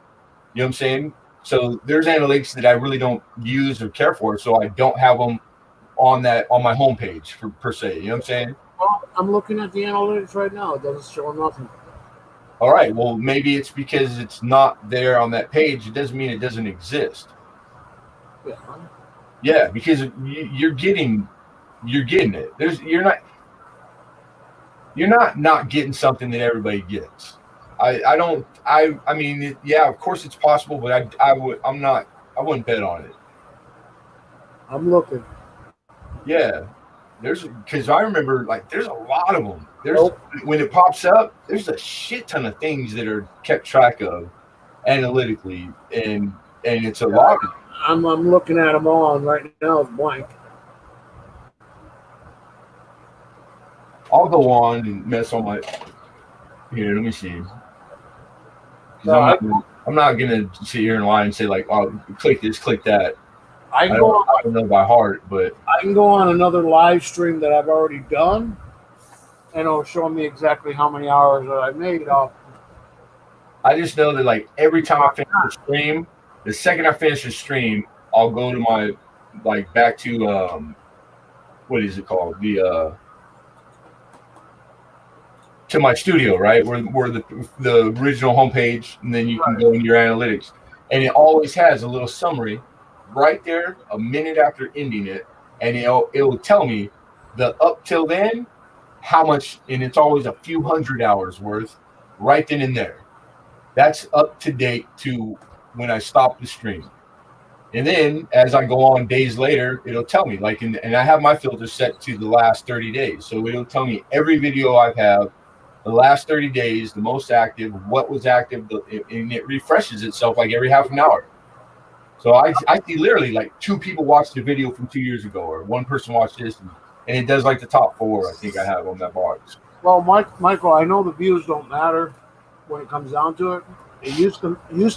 what I'm saying? So there's analytics that I really don't use or care for, so I don't have them on my homepage per se. You know what I'm saying? Well, I'm looking at the analytics right now. It doesn't show nothing. All right. Well, maybe it's because it's not there on that page. It doesn't mean it doesn't exist. Yeah. Yeah, because you're getting it. You're not getting something that everybody gets. I mean, yeah, of course it's possible, but I wouldn't bet on it. I'm looking. Yeah, because I remember there's a lot of them. When it pops up, there's a shit ton of things that are kept track of analytically, and it's a lot. I'm looking at them all, and right now it's blank. I'll go on and mess on my. Here, let me see. I'm not gonna sit here and lie and say oh, click this, click that. I don't know by heart, but I can go on another live stream that I've already done, and it'll show me exactly how many hours that I made off. I just know that every time I finish the stream, the second I finish the stream, I'll go to my back to what is it called? To my studio, right? Where the original homepage, and then you can go into your analytics. And it always has a little summary right there a minute after ending it, and it will tell me the up till then how much, and it's always a few hundred hours worth right then and there. That's up to date to when I stop the stream. And then as I go on days later, it'll tell me and I have my filter set to the last 30 days. So it'll tell me every video I've had the last 30 days, the most active, what was active, and it refreshes itself every half an hour. So I see literally 2 people watched the video from 2 years ago, or 1 person watched this, and it does the top 4 I think I have on that box. Well, Michael, I know the views don't matter when it comes down to it. It used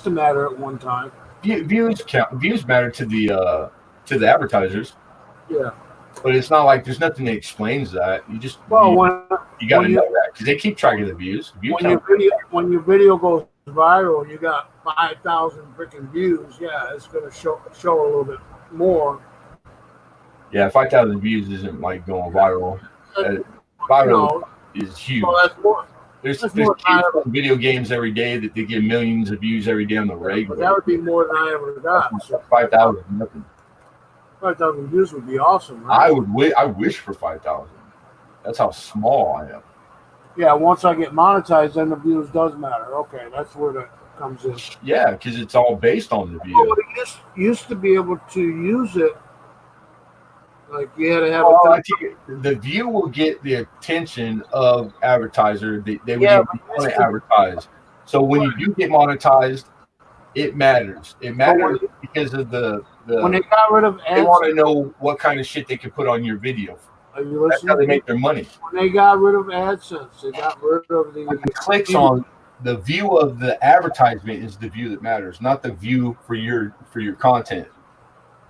to matter at one time. Views matter to the advertisers. Yeah. But it's not there's nothing that explains that. You just you got to know that because they keep track of the views. When your video goes viral, you got 5,000 freaking views. Yeah, it's going to show a little bit more. Yeah, 5,000 views isn't going viral. Viral is huge. Well, that's more. There's video games every day that they get millions of views every day on the regular. That would be more than I ever got. So 5,000, nothing. 5,000 views would be awesome, right? I wish for 5,000. That's how small I am. Yeah, once I get monetized, then the views does matter. Okay, that's where that comes in. Yeah, because it's all based on the view. Well, it used to be able to use it. You had to have the view will get the attention of advertiser. They would want to advertise. So when you do get monetized, it matters. It matters because of the when they got rid of ads, they want to know what kind of shit they can put on your video. Are you listening? That's how they make their money. When they got rid of AdSense, they got rid of the clicks on the view of the advertisement is the view that matters, not the view for your content.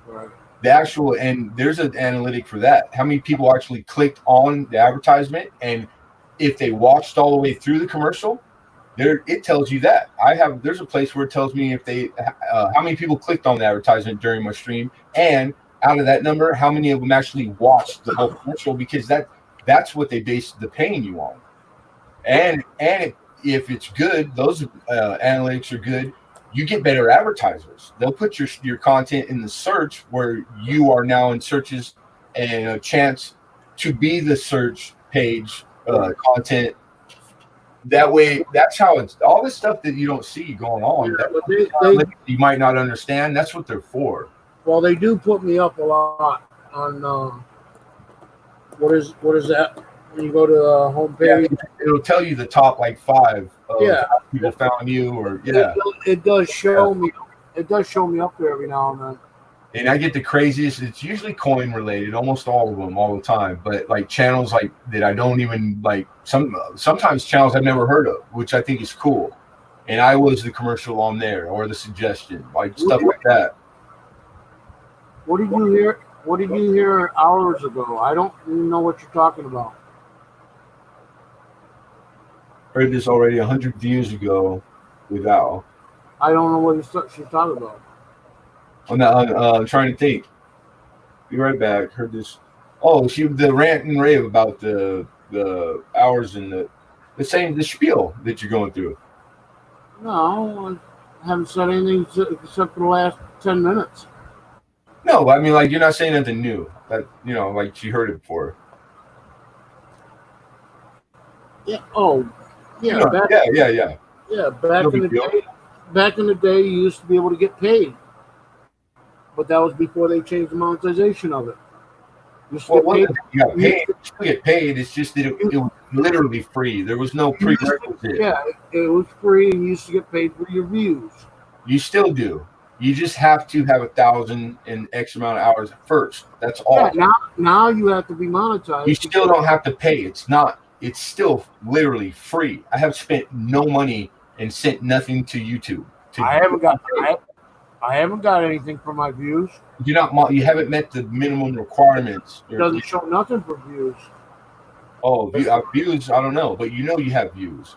Right. The actual, and there's an analytic for that. How many people actually clicked on the advertisement, and if they watched all the way through the commercial, it tells you that. There's a place where it tells me if they how many people clicked on the advertisement during my stream, and out of that number, how many of them actually watched the whole commercial? Because that's what they base the paying you on. And if it's good, those analytics are good. You get better advertisers. They'll put your content in the search where you are now in searches and a chance to be the search page content. That way, that's how it's all this stuff that you don't see going on. Yeah, you might not understand. That's what they're for. Well, they do put me up a lot on what is that? When you go to the homepage, it'll tell you the top like 5 people found you, or it does show me. It does show me up there every now and then. And I get the craziest. It's usually coin related, almost all of them, all the time. But like channels like that, I don't even like. Sometimes channels I've never heard of, which I think is cool. And I was the commercial on there or the suggestion, like stuff like that. What did you hear? What did you hear hours ago? I don't even know what you're talking about. Heard this already 100 views ago with Al. I don't know what she's talking about. I'm trying to think. Be right back. Heard this. Oh, the rant and rave about the hours and the spiel that you're going through. No, I haven't said anything except for the last 10 minutes. No, I mean, like, you're not saying anything new. That, like she heard it before. Yeah. Oh, yeah. Yeah. Yeah. Back in the day, you used to be able to get paid, but that was before they changed the monetization of it. You got paid. You still get paid. It's just that it was literally free. There was no prerequisite. Yeah, it was free, and you used to get paid for your views. You still do. You just have to have 1,000 and X amount of hours first. That's all. Yeah, now you have to be monetized. You still don't have to pay. It's still literally free. I have spent no money and sent nothing to YouTube. I haven't got anything for my views. You haven't met the minimum requirements. It doesn't show nothing for views. Oh, views, I don't know, but you have views.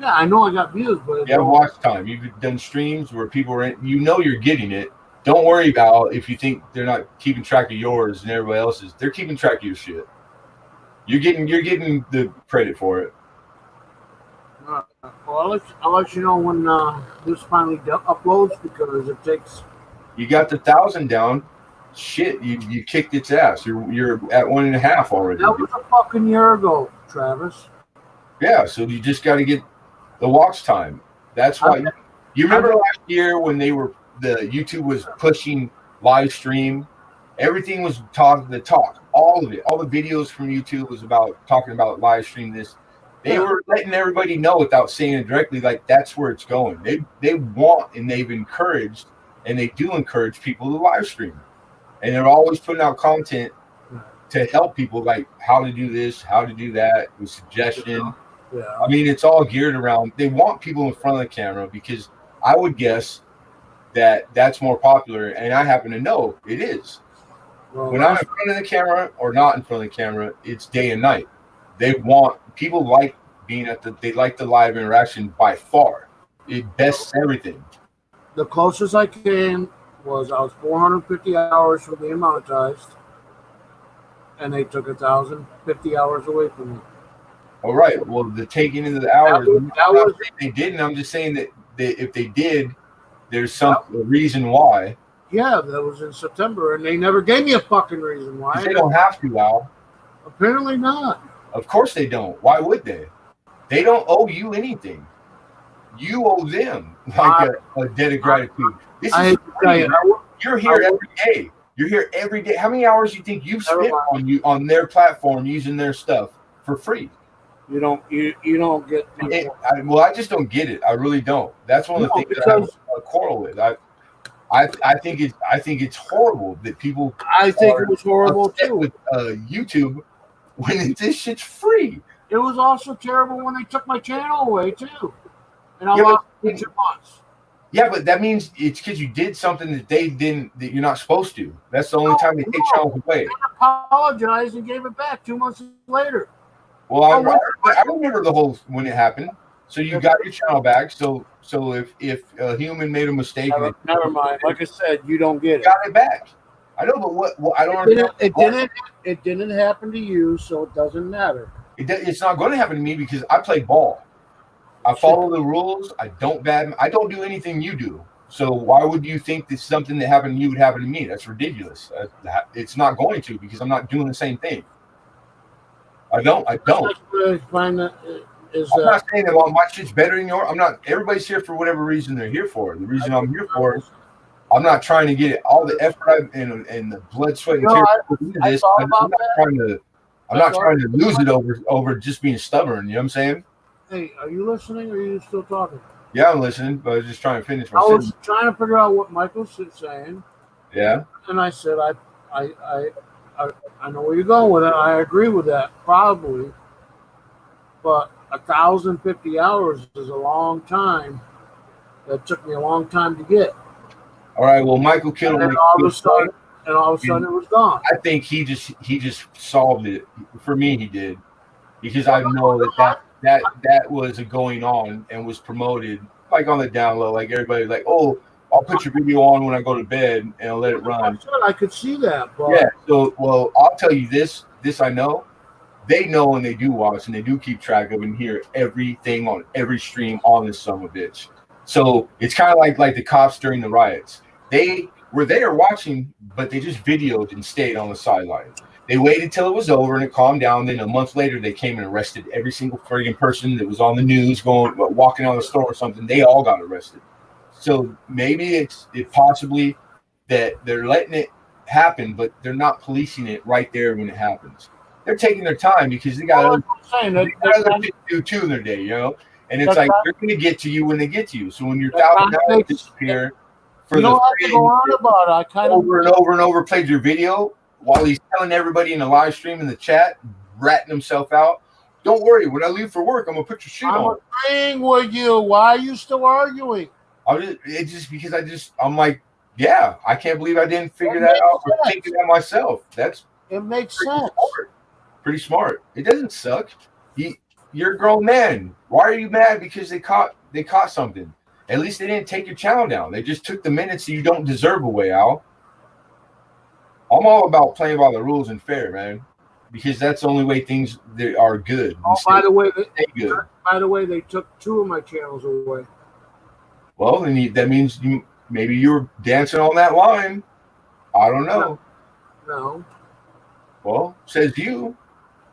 Yeah, I know I got views, but you have watch time. You've done streams where people are you're getting it. Don't worry about if you think they're not keeping track of yours and everybody else's. They're keeping track of your shit. You're getting the credit for it. Well, I'll let you know when this finally uploads, because it takes. You got the 1,000 down. Shit, you kicked its ass. You're at 1.5 already. That was a fucking year ago, Travis. Yeah, so you just got to get the watch time. That's why you remember last year when the YouTube was pushing live stream. Everything was the talk. All of it. All the videos from YouTube was about talking about live stream this. They were letting everybody know without saying it directly, like that's where it's going. They want, and they've encouraged, and they do encourage people to live stream. And they're always putting out content to help people, like how to do this, how to do that, with suggestion. Yeah. I mean, it's all geared around. They want people in front of the camera, because I would guess that that's more popular, and I happen to know it is. Well, when I'm in front of the camera or not in front of the camera, it's day and night. People like being they like the live interaction by far. It bests everything. The closest I came was I was 450 hours from being monetized, and they took 1,050 hours away from me. All right. Well, the taking into the hours. They didn't. I'm just saying that if they did, there's some reason why. Yeah, that was in September, and they never gave me a fucking reason why. They don't have to, Al. Apparently not. Of course they don't. Why would they? They don't owe you anything. You owe them like a debt of gratitude. You're here every day. You're here every day. How many hours do you think you've spent on their platform using their stuff for free? You don't get it. I just don't get it. I really don't. That's one of the things that I have a quarrel with. I think it's horrible that people. I think it was horrible too with YouTube when this shit's free. It was also terrible when they took my channel away too, and I lost 2 months. Yeah, but that means it's because you did something that they didn't, that you're not supposed to. That's the only time they take channels away. They apologized and gave it back 2 months later. Well, I remember the whole when it happened. So you got your channel back. So if a human made a mistake, never mind. Like I said, you don't get it. Got it back. I know, but what I don't understand. It didn't happen to you, so it doesn't matter. It's not going to happen to me because I play ball. I follow the rules. I don't do anything you do. So why would you think that something that happened to you would happen to me? That's ridiculous. It's not going to, because I'm not doing the same thing. I don't. I'm not saying that my shit's better than yours. I'm not. Everybody's here for whatever reason they're here for. The reason I'm here for is I'm not trying to get all the effort and the blood, sweat, and tears into this. I'm not trying to lose it over just being stubborn. You know what I'm saying? Hey, are you listening or are you still talking? Yeah, I'm listening, but I was just trying to finish my sentence. I was trying to figure out what Michael's saying. Yeah. And I said, I know where you're going with it. I agree with that, probably. But 1,050 hours is a long time. That took me a long time to get. All right, well, Michael Kittle. And all of a sudden it was gone. I think he just solved it. For me, he did. Because I know that was going on and was promoted like on the down low, like everybody like, oh, I'll put your video on when I go to bed and I'll let it run. I could see that. But yeah. So, well, I'll tell you this I know. They know and they do watch and they do keep track of and hear everything on every stream on this son of a bitch. So it's kind of like the cops during the riots. They were there watching, but they just videoed and stayed on the sideline. They waited till it was over and it calmed down. Then a month later, they came and arrested every single friggin' person that was on the news walking out of the store or something. They all got arrested. So maybe it's possibly that they're letting it happen, but they're not policing it right there when it happens. They're taking their time because they got other shit to do too in their day, you know? And it's like they're going to get to you when they get to you. So when you're $1,000 disappear for the over and over and over played your video, while he's telling everybody in the live stream in the chat, ratting himself out, don't worry. When I leave for work, I'm gonna put your shit on. I'm agreeing with you. Why are you still arguing? I'm like, yeah, I can't believe I didn't figure that out or think of that myself. It makes sense. Pretty smart. It doesn't suck. You're a grown man. Why are you mad because they caught something? At least they didn't take your channel down. They just took the minutes that you don't deserve away, Al. I'm all about playing by the rules and fair, man, because that's the only way things are good. Oh, by the way, they took 2 of my channels away. Well, that means maybe you were dancing on that line. I don't know. No. Well, says you.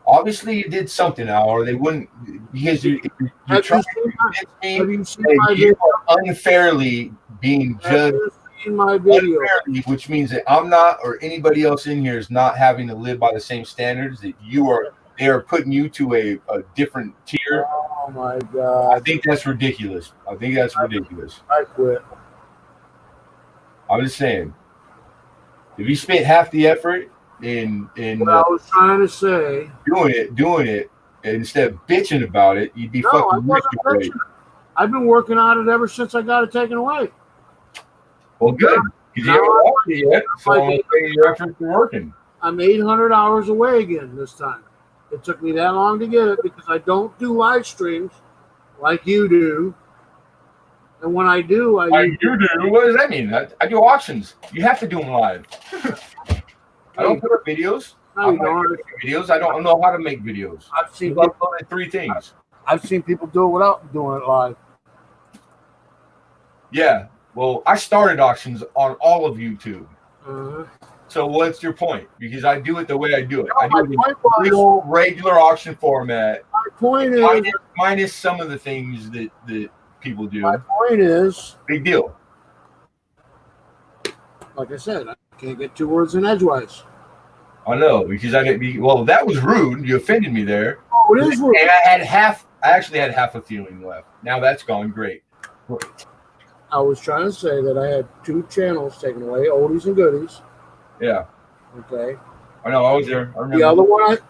Obviously, you did something, Al, or they wouldn't, because you're trying to convince me that you are unfairly being judged. My video, which means that I'm not, or anybody else in here is not having to live by the same standards that you are. They are putting you to a different tier. Oh my god! I think that's ridiculous. I quit. I'm just saying, if you spent half the effort in what I was trying to say, doing it instead of bitching about it, you'd be fucking rich. I've been working on it ever since I got it taken away. Well, good. Because you haven't watched it yet, so your efforts are working. I'm 800 hours away again this time. It took me that long to get it because I don't do live streams like you do. And when I do, What does that mean? I do auctions. You have to do them live. I don't put up videos. I don't know how to make videos. I've seen uploaded 3 things. I've seen people do it without doing it live. Yeah. Well, I started auctions on all of YouTube. Uh-huh. So what's your point? Because I do it the way I do it. I do it in real, regular auction format. My point is... Minus some of the things that people do. My point is... Big deal. Like I said, I can't get 2 words in edgewise. I know, because well, that was rude. You offended me there. Oh, it is rude. And I actually had half a feeling left. Now that's gone great. I was trying to say that I had 2 channels taken away, Oldies and Goodies. Yeah. Okay. I know. I was there. I remember.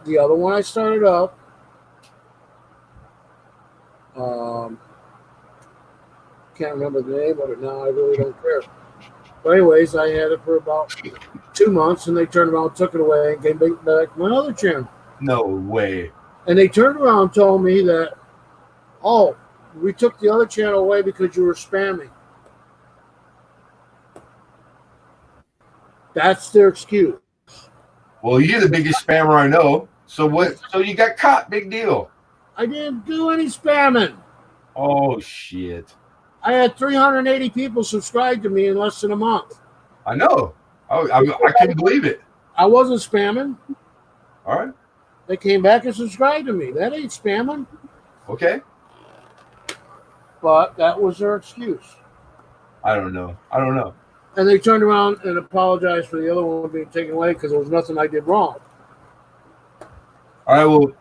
The other one I started up. Can't remember the name of it now. I really don't care. But anyways, I had it for about 2 months, and they turned around, took it away, and gave back my other channel. No way. And they turned around and told me that, oh, we took the other channel away because you were spamming. That's their excuse. Well, you're the biggest spammer I know. So what? So you got caught. Big deal. I didn't do any spamming. Oh, shit. I had 380 people subscribe to me in less than a month. I know. I couldn't believe it. I wasn't spamming. All right. They came back and subscribed to me. That ain't spamming. Okay. But that was their excuse. I don't know. And they turned around and apologized for the other one being taken away because there was nothing I did wrong. All right. Well,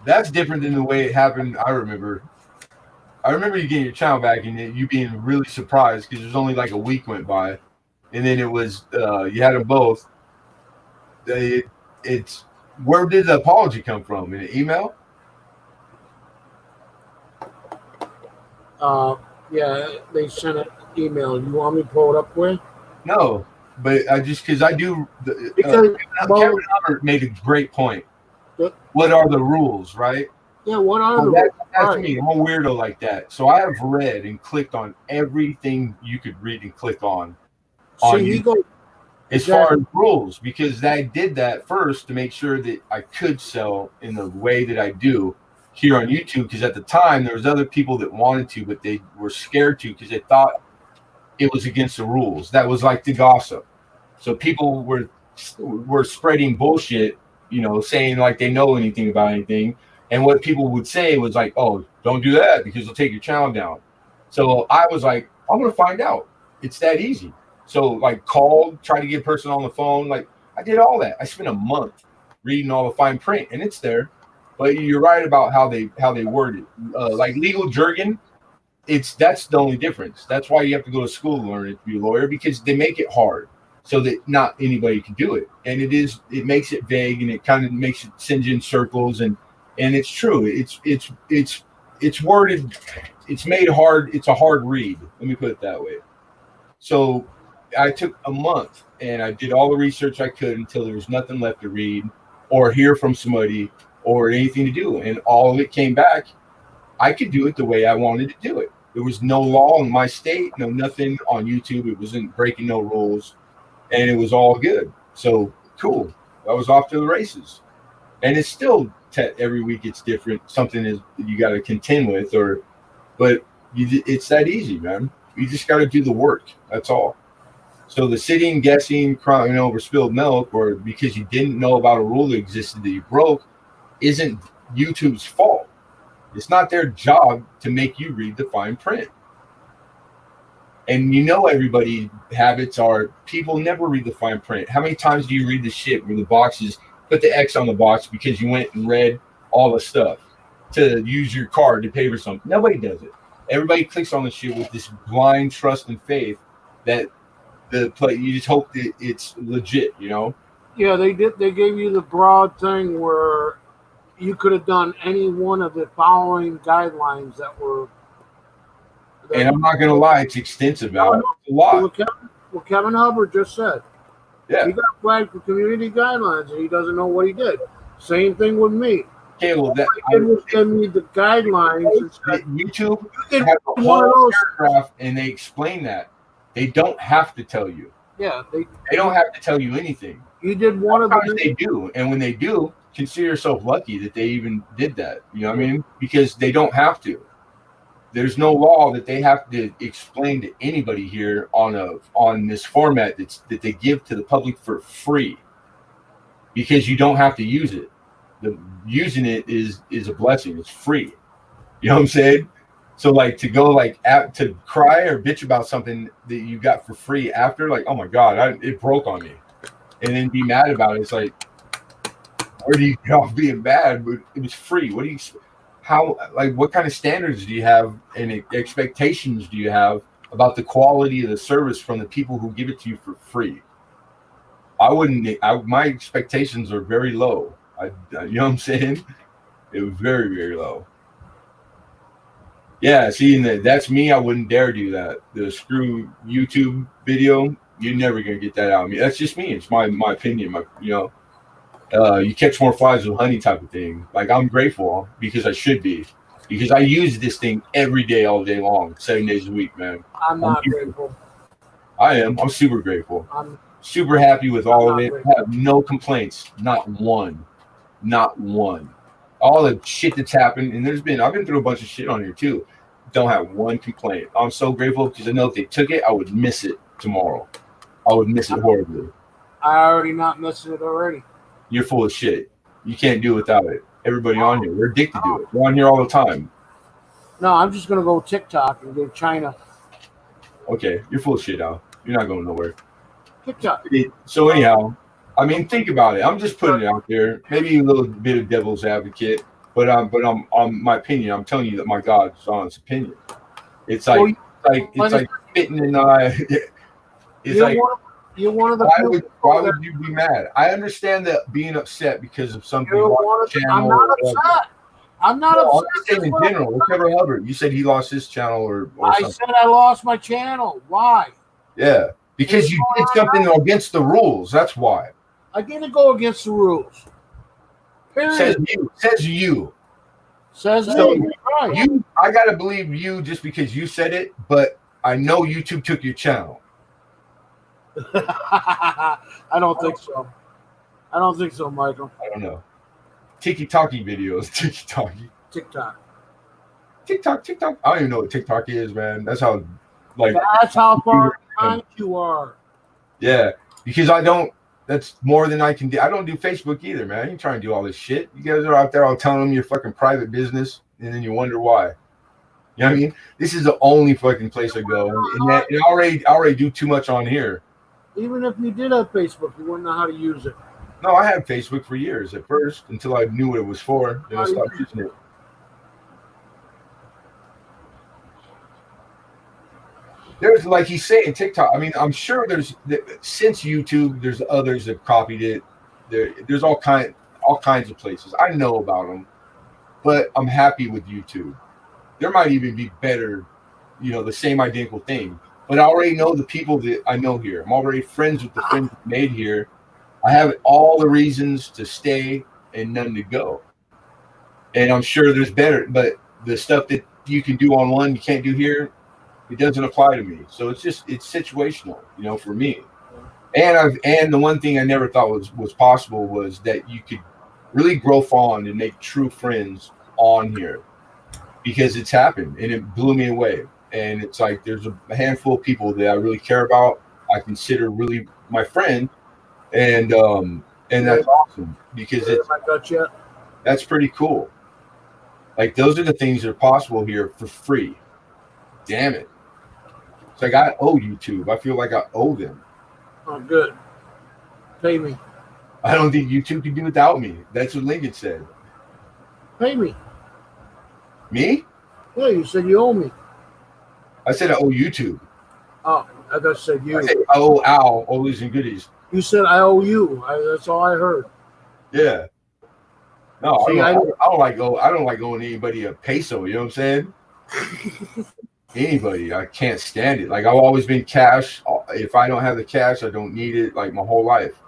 that's different than the way it happened. I remember you getting your channel back and you being really surprised because there's only like a week went by, and then it was you had them both. It's where did the apology come from? In an email? Yeah, they sent an email. You want me to pull it up for you? No, but I just because I do. Because Kevin Hubbard made a great point. What are the rules, right? Yeah, what are the rules? That's me. I'm a weirdo like that. So I have read and clicked on everything you could read and click on. As far as rules, because I did that first to make sure that I could sell in the way that I do here on YouTube. Because at the time there was other people that wanted to, but they were scared to because they thought it was against the rules. That was like the gossip. So people were spreading bullshit, saying like they know anything about anything. And what people would say was like, oh, don't do that because they'll take your channel down. So I was like, I'm going to find out. It's that easy. So like called, try to get a person on the phone. Like I did all that. I spent a month reading all the fine print and it's there. But you're right about how they word it. Like legal jargon, that's the only difference. That's why you have to go to school to learn it to be a lawyer, because they make it hard so that not anybody can do it. And it makes it vague and it kind of makes it send you in circles and it's true. It's worded. It's made hard. It's a hard read. Let me put it that way. So I took a month and I did all the research I could until there was nothing left to read or hear from somebody or anything to do. And all of it came back. I could do it the way I wanted to do it. There was no law in my state, nothing on YouTube. It wasn't breaking no rules, and it was all good. So cool. I was off to the races, and it's still every week it's different. Something is you got to contend with, but it's that easy, man. You just got to do the work. That's all. So the sitting, guessing, crying over spilled milk, or because you didn't know about a rule that existed that you broke, isn't YouTube's fault. It's not their job to make you read the fine print. And everybody habits are people never read the fine print. How many times do you read the shit where the boxes put the X on the box because you went and read all the stuff to use your card to pay for something? Nobody does it. Everybody clicks on the shit with this blind trust and faith that you just hope that it's legit, Yeah, they did. They gave you the broad thing where you could have done any one of the following guidelines that were. And I'm not going to lie, it's extensive, Al. It's a lot. What Kevin Hubbard just said. Yeah. He got flagged for community guidelines, and he doesn't know what he did. Same thing with me. Okay, well, that he did was give me the guidelines. YouTube has a whole paragraph, and they explain that. They don't have to tell you. Yeah, they don't have to tell you anything. You did one of them. They do, and when they do, consider yourself lucky that they even did that. You know what I mean? Because they don't have to. There's no law that they have to explain to anybody here on this format that they give to the public for free. Because you don't have to use it. Using it is a blessing. It's free. You know what I'm saying? So like to go to cry or bitch about something that you got for free after, like, oh my God, it broke on me, and then be mad about it. It's like, where do you get off being mad? But it was free. What kind of standards do you have and expectations do you have about the quality of the service from the people who give it to you for free? My expectations are very low. You know what I'm saying? It was very, very low. Yeah, see, that's me. I wouldn't dare do that. The screw YouTube video, you're never gonna get that out of me. That's just me. It's my opinion. You catch more flies with honey type of thing. Like, I'm grateful because I should be, because I use this thing every day, all day long, 7 days a week, man. I'm not grateful. I am. I'm super grateful. Super happy with all of it. Have no complaints. Not one. Not one. All the shit that's happened, and I've been through a bunch of shit on here too. Don't have one complaint. I'm so grateful because I know if they took it, I would miss it tomorrow. I would miss it horribly. I already not missing it already. You're full of shit. You can't do without it. Everybody on here, we're addicted to it. We're on here all the time. No, I'm just gonna go TikTok and go China. Okay, you're full of shit, Al. You're not going nowhere. TikTok. So anyhow, I mean, think about it. I'm just putting it out there. Maybe a little bit of devil's advocate, but I'm on my opinion. I'm telling you that my God's honest opinion. It's like spitting in the eye. It's like you're one of the. Why would you be mad? I understand that being upset because of something. I'm not upset. I'm not upset. I'm just saying in general. Whatever Hubbard, you said he lost his channel or I something. said I lost my channel. Why? Yeah, because you did something against the rules. That's why. I didn't go against the rules. Period. Says you. So me. Right. I gotta believe you just because you said it, but I know YouTube took your channel. I don't think so. I don't think so, Michael. I don't know. Tiki-talkie videos. Tiki-talkie. TikTok. TikTok. I don't even know what TikTok is, man. That's how far behind you are. Yeah, because that's more than I can do. I don't do Facebook either, man. I ain't trying to do all this shit. You guys are out there all telling them your fucking private business, and then you wonder why. You know what I mean? This is the only fucking place I go. And I already do too much on here. Even if you did have Facebook, you wouldn't know how to use it. No, I had Facebook for years at first until I knew what it was for. Then I stopped using it. There's, like he's saying, TikTok. I mean, I'm sure since YouTube, there's others that copied it. There's all kinds of places. I know about them, but I'm happy with YouTube. There might even be better, the same identical thing. But I already know the people that I know here. I'm already friends with the friends made here. I have all the reasons to stay and none to go. And I'm sure there's better, but the stuff that you can do on one, you can't do here, it doesn't apply to me. So it's situational, for me. And the one thing I never thought was possible was that you could really grow fond and make true friends on here, because it's happened and it blew me away. And it's like there's a handful of people that I really care about. I consider really my friend, and that's awesome because that's pretty cool. Like those are the things that are possible here for free. Damn it! It's like I owe YouTube. I feel like I owe them. Oh, good. Pay me. I don't think YouTube can do without me. That's what Lincoln said. Pay me. Me? Yeah, you said you owe me. I said I owe YouTube. Oh, I just said you. I said I owe Al, Oldies&Goodies. You said I owe you. That's all I heard. Yeah. No, See, I don't like owing anybody a peso. You know what I'm saying? Anybody, I can't stand it. Like I've always been cash. If I don't have the cash, I don't need it. Like my whole life.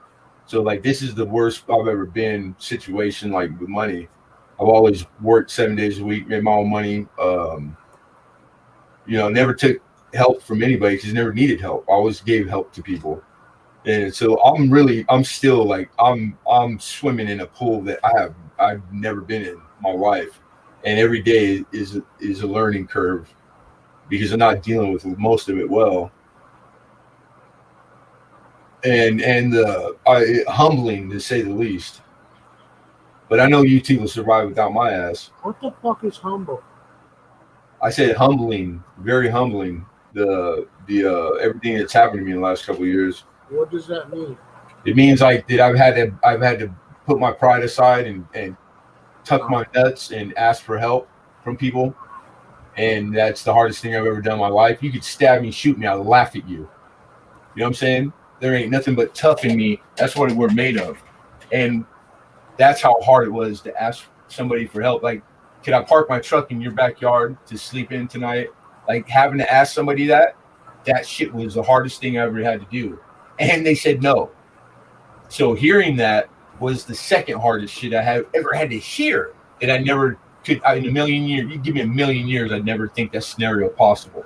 So like this is the worst I've ever been situation. Like with money, I've always worked 7 days a week, made my own money. Never took help from anybody because never needed help. I always gave help to people. And so I'm still like, I'm swimming in a pool that I've never been in my life. And every day is a learning curve because I'm not dealing with most of it well. And humbling to say the least. But I know YouTube will survive without my ass. What the fuck is humble? I said humbling, very humbling. The everything that's happened to me in the last couple of years. What does that mean? It means like that I've had to put my pride aside and tuck my nuts and ask for help from people. And that's the hardest thing I've ever done in my life. You could stab me, shoot me, I'll laugh at you. You know what I'm saying? There ain't nothing but tough in me. That's what we're made of. And that's how hard it was to ask somebody for help. Like, can I park my truck in your backyard to sleep in tonight? Like having to ask somebody that shit was the hardest thing I ever had to do. And they said no. So hearing that was the second hardest shit I have ever had to hear that I never could in a million years. You give me a million years, I'd never think that scenario possible.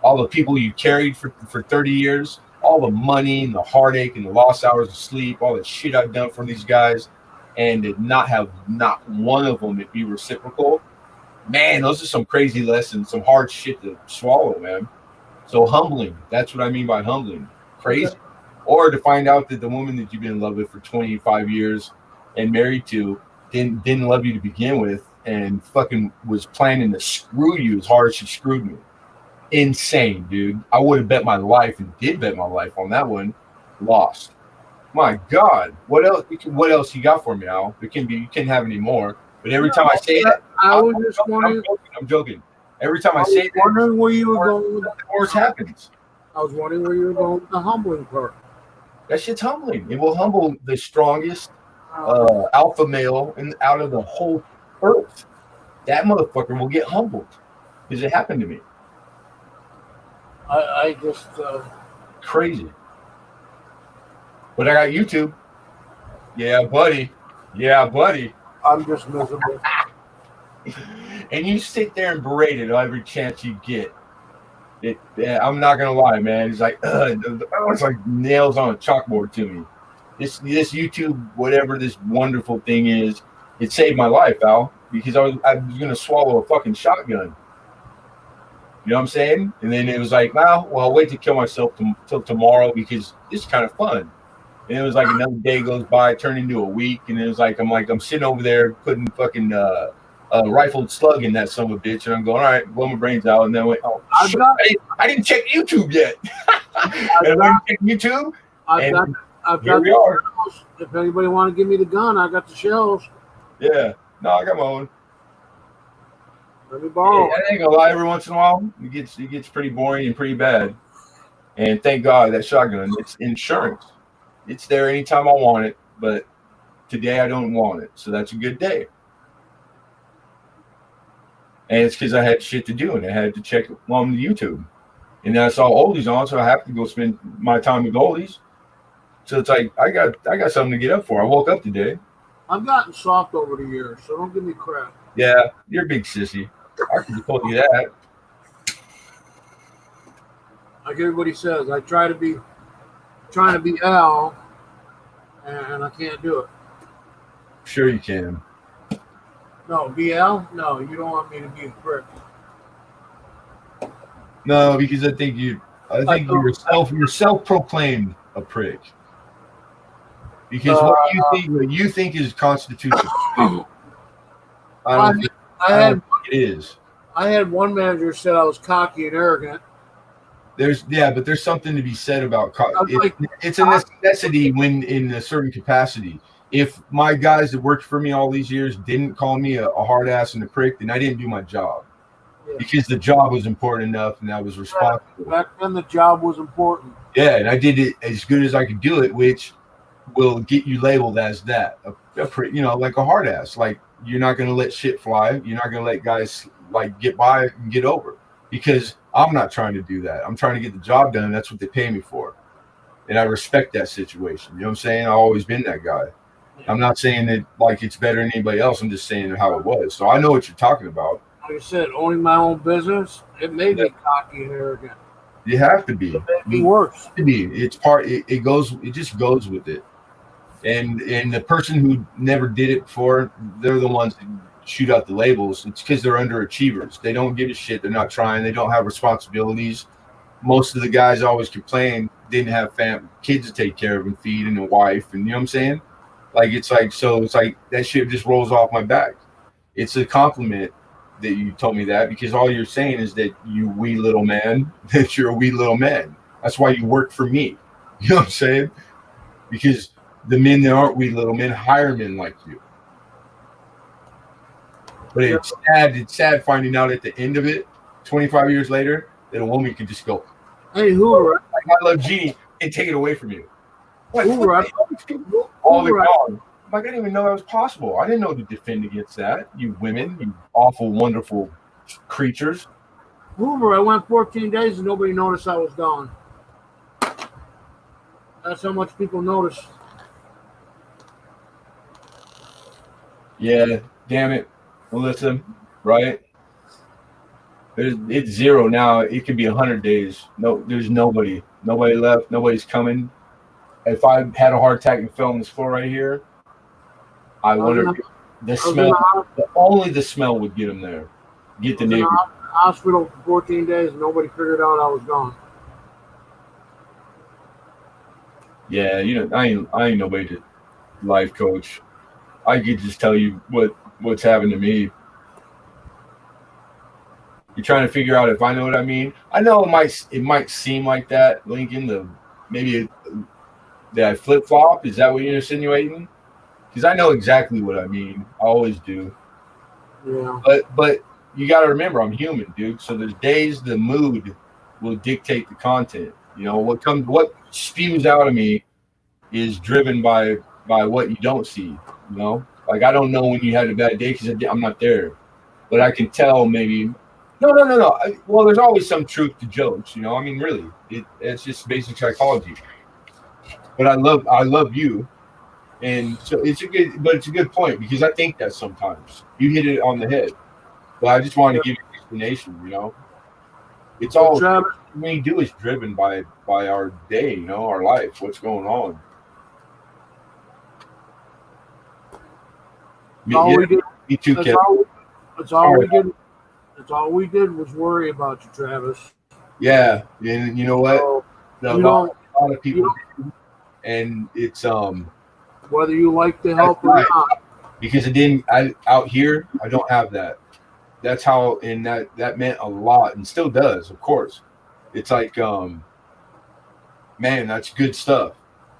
All the people you carried for 30 years, all the money and the heartache and the lost hours of sleep, all the shit I've done for these guys, and to not have not one of them be reciprocal, man, those are some crazy lessons, some hard shit to swallow, man. So humbling. That's what I mean by humbling. Crazy. Okay. Or to find out that the woman that you've been in love with for 25 years and married to didn't love you to begin with and fucking was planning to screw you as hard as she screwed me. Insane, dude. I would have bet my life and did bet my life on that one. Lost. My God. What else? What else you got for me, Al? You can't have any more. But every time I say that, I'm joking. Every time I say that, wondering where you were going with the divorce happens. I was wondering where you were going with the humbling part. That shit's humbling. It will humble the strongest alpha male out of the whole earth. That motherfucker will get humbled because it happened to me. I just crazy. But I got YouTube. Yeah, buddy. I'm just miserable. And you sit there and berate it every chance you get. I'm not gonna lie, man. It's like it's like nails on a chalkboard to me. This YouTube, whatever this wonderful thing is, it saved my life, Al, because I was gonna swallow a fucking shotgun. You know what I'm saying? And then it was like, well, I'll wait to kill myself till tomorrow because it's kind of fun. And it was like another day goes by, turned into a week, and it was like I'm sitting over there putting fucking a rifled slug in that son of a bitch, and I'm going, all right, blow my brains out, and then I went, oh, shit, I didn't check YouTube yet. And I checked YouTube, I've got we are. Shells. If anybody want to give me the gun, I got the shells. Yeah, no, I got my own. Let me borrow. I ain't gonna lie. Every once in a while, it gets pretty boring and pretty bad. And thank God that shotgun, it's insurance. It's there anytime I want it, but today I don't want it, so that's a good day. And it's because I had shit to do and I had to check on the YouTube. And then I saw Oldies on, so I have to go spend my time with Oldies. So it's like I got something to get up for. I woke up today. I've gotten soft over the years, so don't give me crap. Yeah, you're a big sissy. I could have told you that. Like everybody says, I trying to be Al, and I can't do it. Sure you can. No, be Al? No, you don't want me to be a prick. No, because I think you're self-proclaimed a prick. Because what you think is constitutional. I had it is. I had one manager said I was cocky and arrogant. But there's something to be said about it's a necessity when in a certain capacity. If my guys that worked for me all these years didn't call me a hard ass and a prick, then I didn't do my job. Yeah. Because the job was important enough and I was responsible. Back then the job was important. Yeah, and I did it as good as I could do it, which will get you labeled as that. Like a hard ass. Like you're not gonna let shit fly. You're not gonna let guys like get by and get over. Because I'm not trying to do that. I'm trying to get the job done. That's what they pay me for. And I respect that situation. You know what I'm saying? I've always been that guy. I'm not saying that like it's better than anybody else. I'm just saying how it was. So I know what you're talking about. Like I said, owning my own business, it made me cocky and arrogant. You have to be. It made me worse. It's part. It goes. It just goes with it. And the person who never did it before, they're the ones that shoot out the labels. It's because they're underachievers. They don't give a shit. They're not trying. They don't have responsibilities. Most of the guys always complain didn't have kids to take care of and feed and a wife, and you know what I'm saying? It's like that shit just rolls off my back. It's a compliment that you told me that because all you're saying is that you wee little man, that you're a wee little man. That's why you work for me. You know what I'm saying? Because the men that aren't wee little men hire men like you. But it's sad finding out at the end of it, 25 years later, that a woman can just go, hey, Hoover, I love Jeannie, and take it away from you. Hoover, all they're gone. I didn't even know that was possible. I didn't know to defend against that. You women, you awful, wonderful creatures. Hoover, I went 14 days and nobody noticed I was gone. That's how much people notice. Yeah, damn it. Melissa, right? It's zero now. It could be 100 days. No, there's nobody. Nobody left. Nobody's coming. If I had a heart attack and fell on this floor right here, I I was in wonder a, the I was in smell. a, Only the smell would get them there. Get I the was in a neighbors. hospital for 14 days and nobody figured out I was gone. Yeah, I ain't nobody to life coach. I could just tell you what's happened to me. You're trying to figure out if I know what I mean. I know it might seem like that, Lincoln. Maybe that I flip flop. Is that what you're insinuating? Because I know exactly what I mean. I always do. Yeah. But you got to remember, I'm human, dude. So there's days the mood will dictate the content. What spews out of me is driven by what you don't see. Like I don't know when you had a bad day because I'm not there, but I can tell maybe. No. Well, there's always some truth to jokes. I mean, really, it's just basic psychology. But I love you, and so it's a good point because I think that sometimes you hit it on the head. But I just wanted Yeah. to give you an explanation. It's So all Travis, we do is driven by our day, our life, what's going on. all we did. Me too, That's Kevin. all. That's all Sorry. we did. That's all we did was worry about you, Travis. Yeah, and you know what? So A you lot, don't. a lot of You people do, and it's whether you like the that's help or right not. because it didn't. Out here, I don't have that. That's how, and that meant a lot, and still does, of course. It's like, man, that's good stuff.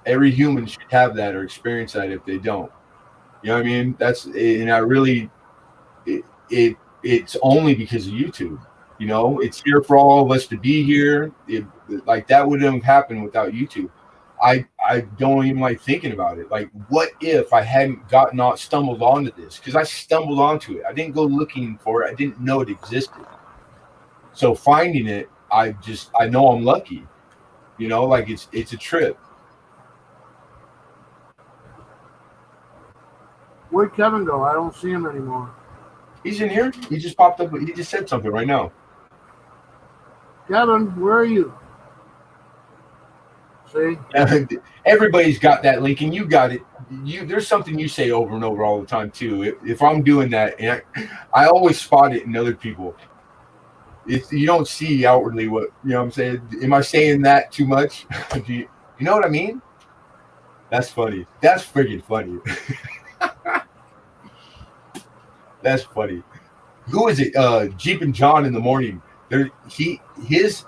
Every human should have that or experience that if they don't. You know what I mean? And I really, it's only because of YouTube. It's here for all of us to be here. Like that wouldn't have happened without YouTube. I don't even like thinking about it. Like, what if I hadn't stumbled onto this? Because I stumbled onto it. I didn't go looking for it. I didn't know it existed. So finding it, I know I'm lucky. Like it's a trip. Where'd Kevin go? I don't see him anymore. He's in here. He just popped up. He just said something right now. Kevin, where are you? See? Everybody's got that, Lincoln. You got it. There's something you say over and over all the time too. If I'm doing that, and I always spot it in other people. You don't see outwardly what I'm saying. Am I saying that too much? Do you know what I mean? That's funny. That's friggin' funny. That's funny. Who is it? Jeep and John in the morning. His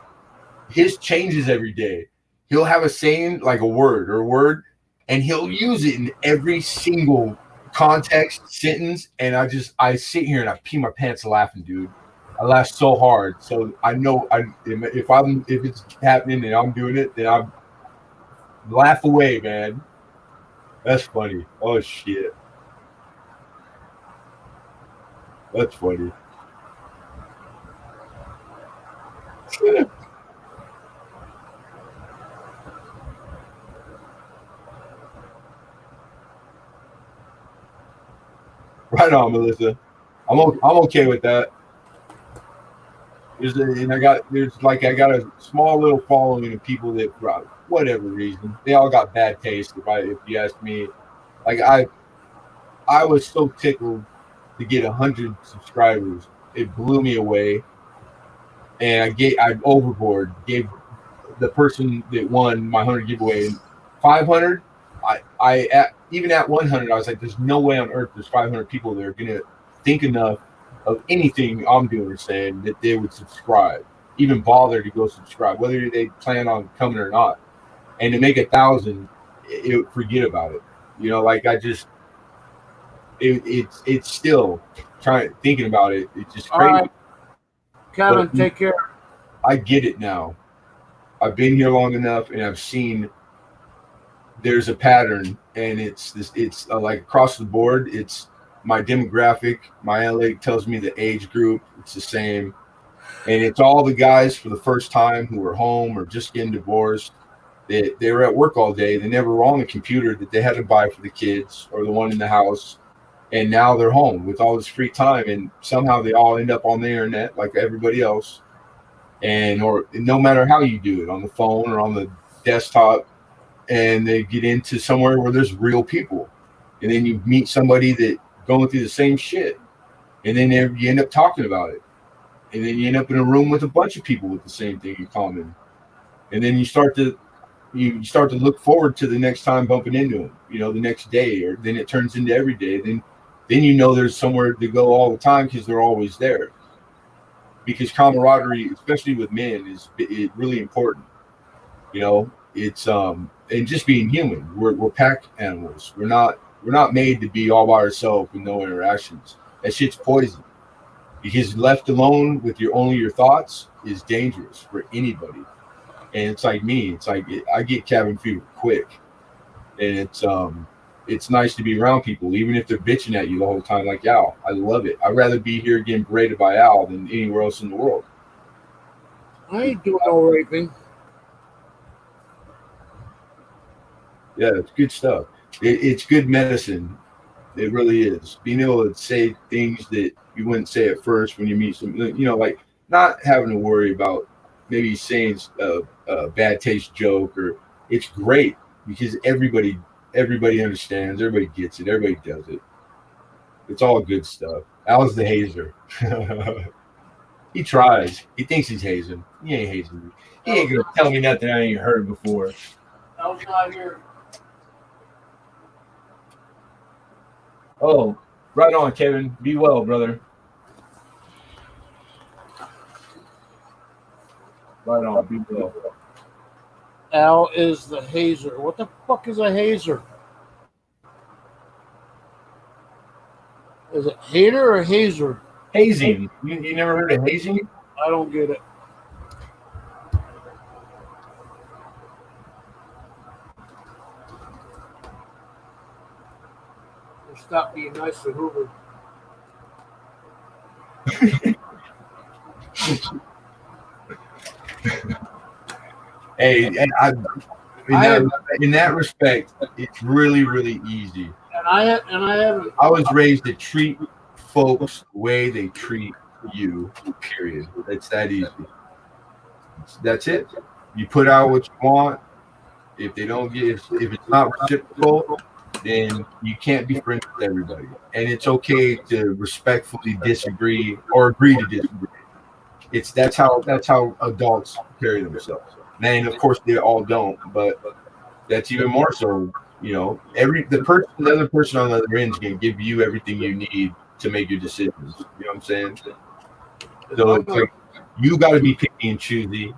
changes every day. He'll have a saying like a word, and he'll use it in every single context sentence. And I sit here and I pee my pants laughing, dude. I laugh so hard. So I know if it's happening and I'm doing it, then I'm laugh away, man. That's funny. Oh shit. That's funny. Right on, Melissa. I'm okay with that. I got a small little following of people that, for whatever reason, they all got bad taste. If you ask me, like I was so tickled to get 100 subscribers. It blew me away, and I overboard gave the person that won my 100 giveaway 500. Even at 100, I was like, there's no way on earth there's 500 people that are gonna think enough of anything I'm doing or saying that they would subscribe, even bother to go subscribe, whether they plan on coming or not. And to make 1,000, forget about it. Like it's still thinking about it. It's just crazy. All right. Kevin, But take care. I get it now. I've been here long enough, and I've seen there's a pattern, and it's like across the board. It's my demographic. My analytic tells me the age group. It's the same, and it's all the guys for the first time who are home or just getting divorced. They were at work all day. They never were on the computer that they had to buy for the kids or the one in the house. and now they're home with all this free time, and somehow they all end up on the internet like everybody else. And or no matter how you do it, on the phone or on the desktop, and they get into somewhere where there's real people, and then you meet somebody that going through the same shit, and then you end up talking about it, and then you end up in a room with a bunch of people with the same thing in common, and then you start to look forward to the next time bumping into them, the next day, or then it turns into every day. Then there's somewhere to go all the time because they're always there. Because camaraderie, especially with men, is really important. It's and just being human. We're pack animals. We're not made to be all by ourselves with no interactions. That shit's poison. Because left alone with only your thoughts is dangerous for anybody. And it's like me. It's like I get cabin fever quick, and it's nice to be around people, even if they're bitching at you the whole time. Like Al, I love it. I'd rather be here getting berated by Al than anywhere else in the world. I ain't doing no raping. Yeah, it's good stuff. It's good medicine. It really is. Being able to say things that you wouldn't say at first when you meet some, like not having to worry about maybe saying a bad taste joke, or it's great because everybody understands, everybody gets it, everybody does it. It's all good stuff. Al's the hazer. He tries. He thinks he's hazing. He ain't hazing me. He ain't gonna tell me nothing I ain't heard before. Al's not here. Oh, right on, Kevin. Be well, brother. Right on. Be well. Al is the hazer. What the fuck is a hazer? Is it hater or hazer? Hazing. You never heard of hazing? I don't get it. Stop being nice to Hoover. Hey, and in that respect, it's really, really easy. I was raised to treat folks the way they treat you. Period. It's that easy. That's it. You put out what you want. If they don't get, if it's not reciprocal, then you can't be friends with everybody. And it's okay to respectfully disagree or agree to disagree. That's how adults carry themselves. And of course they all don't, but that's even more so. The other person on the other end can give you everything you need to make your decisions. You know what I'm saying? So it's like you got to be picky and choosy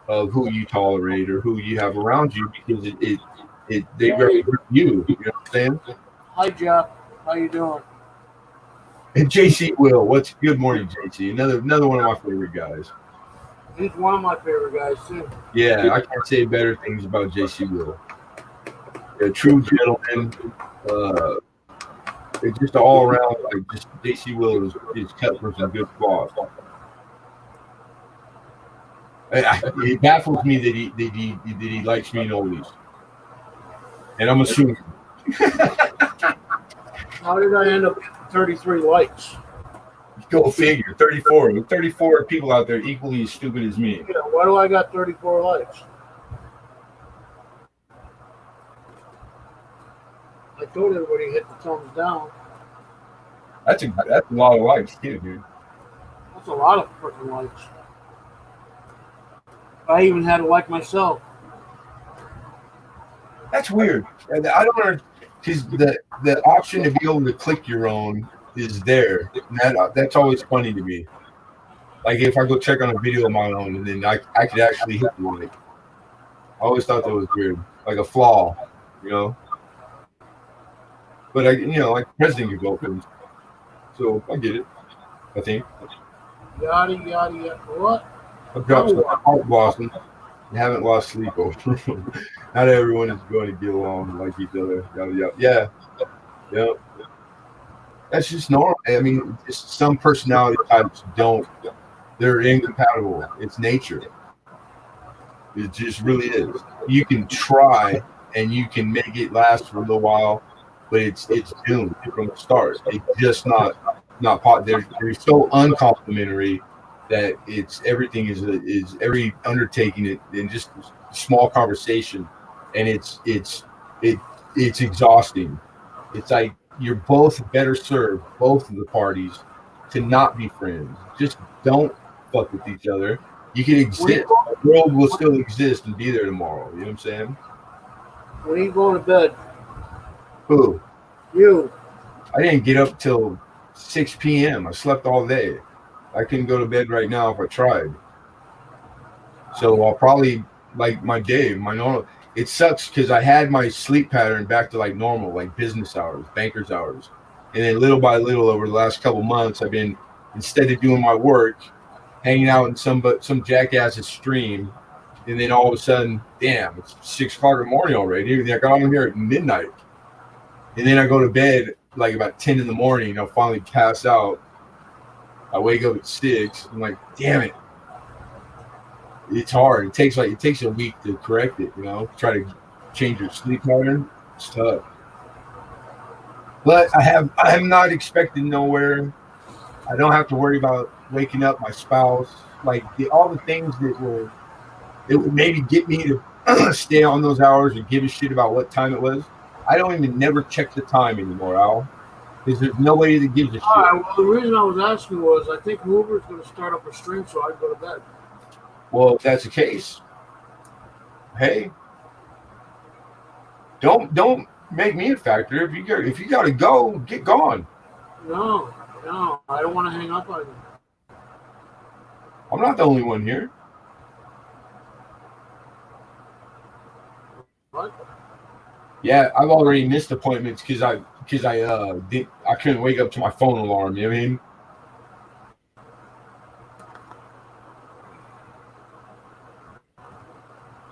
of who you tolerate or who you have around you, because they represent you. You know what I'm saying? Hi, Jeff. How you doing? And JC Will, what's good morning, JC? Another one of my favorite guys. He's one of my favorite guys too. Yeah, I can't say better things about JC Will. A true gentleman. It's just all around, like, just JC Will is cut from some good cloth. It baffles me that he likes me in oldies, and I'm assuming. How did I end up getting 33 likes? Go figure. 34. 34 people out there equally as stupid as me. Yeah, why do I got 34 likes? I told everybody to hit the thumbs down. That's a lot of likes too, dude. That's a lot of freaking likes. I even had to like myself. That's weird. I don't know, because the option to be able to click your own is there. That's always funny to me. Like if I go check on a video of my own, and then I could actually hit the like. I always thought that was weird, like a flaw, But like president could go for it. So I get it. I think. Yada yada yada. What? I've dropped some heart blossom. I haven't lost sleep over. Not everyone is going to get along like each other. Yada yada. Yeah. That's just normal. I mean, just some personality types don't. They're incompatible. It's nature. It just really is. You can try and you can make it last for a little while, but it's doomed from the start. It's just not they're so uncomplimentary that everything is every undertaking in just a small conversation, and it's exhausting. It's like you're both better served, both of the parties, to not be friends. Just don't fuck with each other. You can exist. The world will still exist and be there tomorrow. You know what I'm saying? When are you going to bed? Who? You. I didn't get up till 6 p.m. I slept all day. I couldn't go to bed right now if I tried. So I'll probably like my day, my normal. It sucks because I had my sleep pattern back to like normal, like business hours, banker's hours. And then little by little over the last couple months, I've been, instead of doing my work, hanging out in some jackass's stream. And then all of a sudden, damn, it's 6 o'clock in the morning already. I got on here at midnight. And then I go to bed like about 10 in the morning. I'll finally pass out. I wake up at 6. I'm like, damn it. It's hard. It takes a week to correct it, try to change your sleep pattern. It's tough. But I'm not expecting nowhere. I don't have to worry about waking up my spouse. Like all the things that would maybe get me to stay on those hours and give a shit about what time it was. I don't even never check the time anymore, Al. Because there's nobody that gives a shit. All right, well, the reason I was asking was I think Uber's going to start up a stream so I can go to bed. Well, if that's the case, hey, don't make me a factor. If you got to go, get gone. No, I don't want to hang up on you. I'm not the only one here. What? Yeah, I've already missed appointments because I couldn't wake up to my phone alarm. You know what I mean?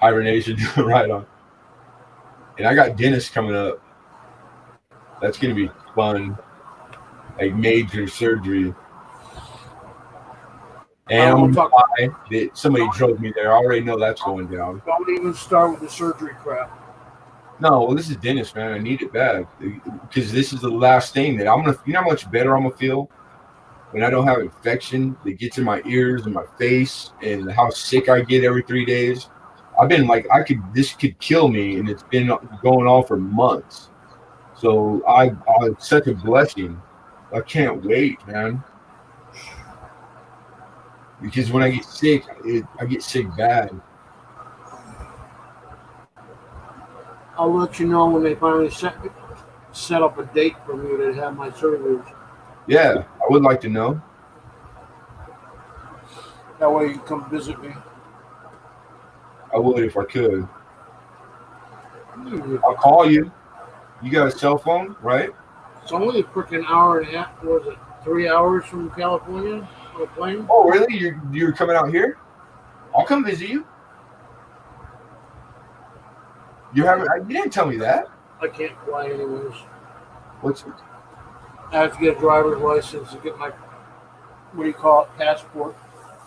Hibernation, right on. And I got dentist coming up. That's gonna be fun. Like major surgery. And I'm gonna lie that somebody drove me there. I already know that's going down. Don't even start with the surgery crap. No, well, this is dentist, man. I need it bad because this is the last thing that I'm gonna. You know how much better I'm gonna feel when I don't have infection that gets in my ears and my face, and how sick I get every 3 days. I've been like, this could kill me, and it's been going on for months. So it's such a blessing. I can't wait, man. Because when I get sick, I get sick bad. I'll let you know when they finally set up a date for me to have my surgery. Yeah, I would like to know. That way you can come visit me. I would if I could. I'll call you. You got a cell phone, right? It's only a freaking hour and a half. Was it 3 hours from California on a plane? Oh, really? You're coming out here? I'll come visit you. You didn't tell me that. I can't fly anyways. I have to get a driver's license to get my, passport.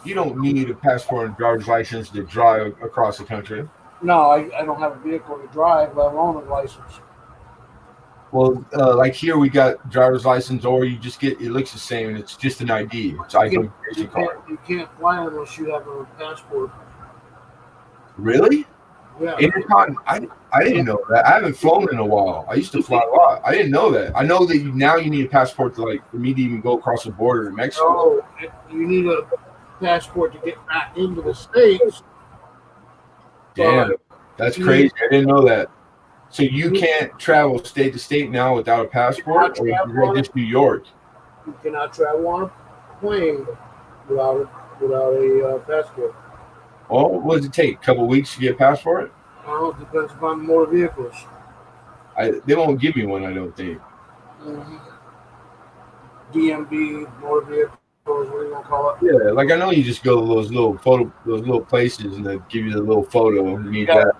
You don't need a passport and driver's license to drive across the country. No, I don't have a vehicle to drive, let alone a license. Well, like here we got driver's license, or you just get, it looks the same, and it's just an ID. It's identification card. You can't fly unless you have a passport. Really? Yeah. I didn't know that. I haven't flown in a while. I used to fly a lot. I didn't know that. I know that now you need a passport to for me to even go across the border in Mexico. No, you need a passport to get back into the States. Damn, that's crazy. I didn't know that. So you can't travel state to state now without a passport, or you're just New York? You cannot travel on a plane without a passport. Oh, what does it take? A couple of weeks to get a passport? Well, it depends upon motor vehicles. They won't give me one, I don't think. Mm-hmm. DMV, motor vehicles, what do you want to call it? Yeah, like I know you just go to those little places, and they give you the little photo. You need that.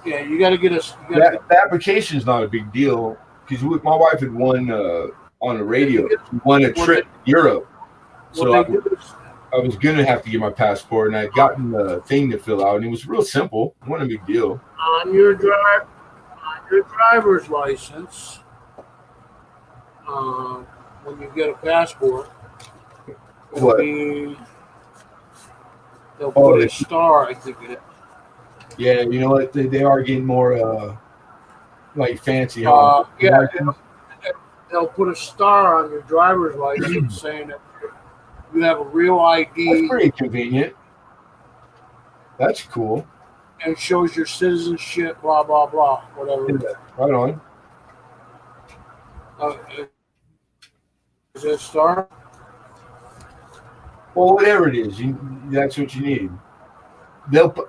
Yeah, you got to get the application is not a big deal because my wife had won on the radio. She won a trip to Europe, so I was gonna have to get my passport, and I'd gotten the thing to fill out, and it was real simple. It wasn't a big deal. On your driver's license, when you get a passport, What? They'll put a star, I think it is. Yeah, you know what? They are getting more like fancy, huh? Yeah, they'll put a star on your driver's license saying that you have a real ID. That's pretty convenient. That's cool. And shows your citizenship, blah, blah, blah, whatever. Yeah, right on. Is it a star? Well, whatever it is, that's what you need. They'll put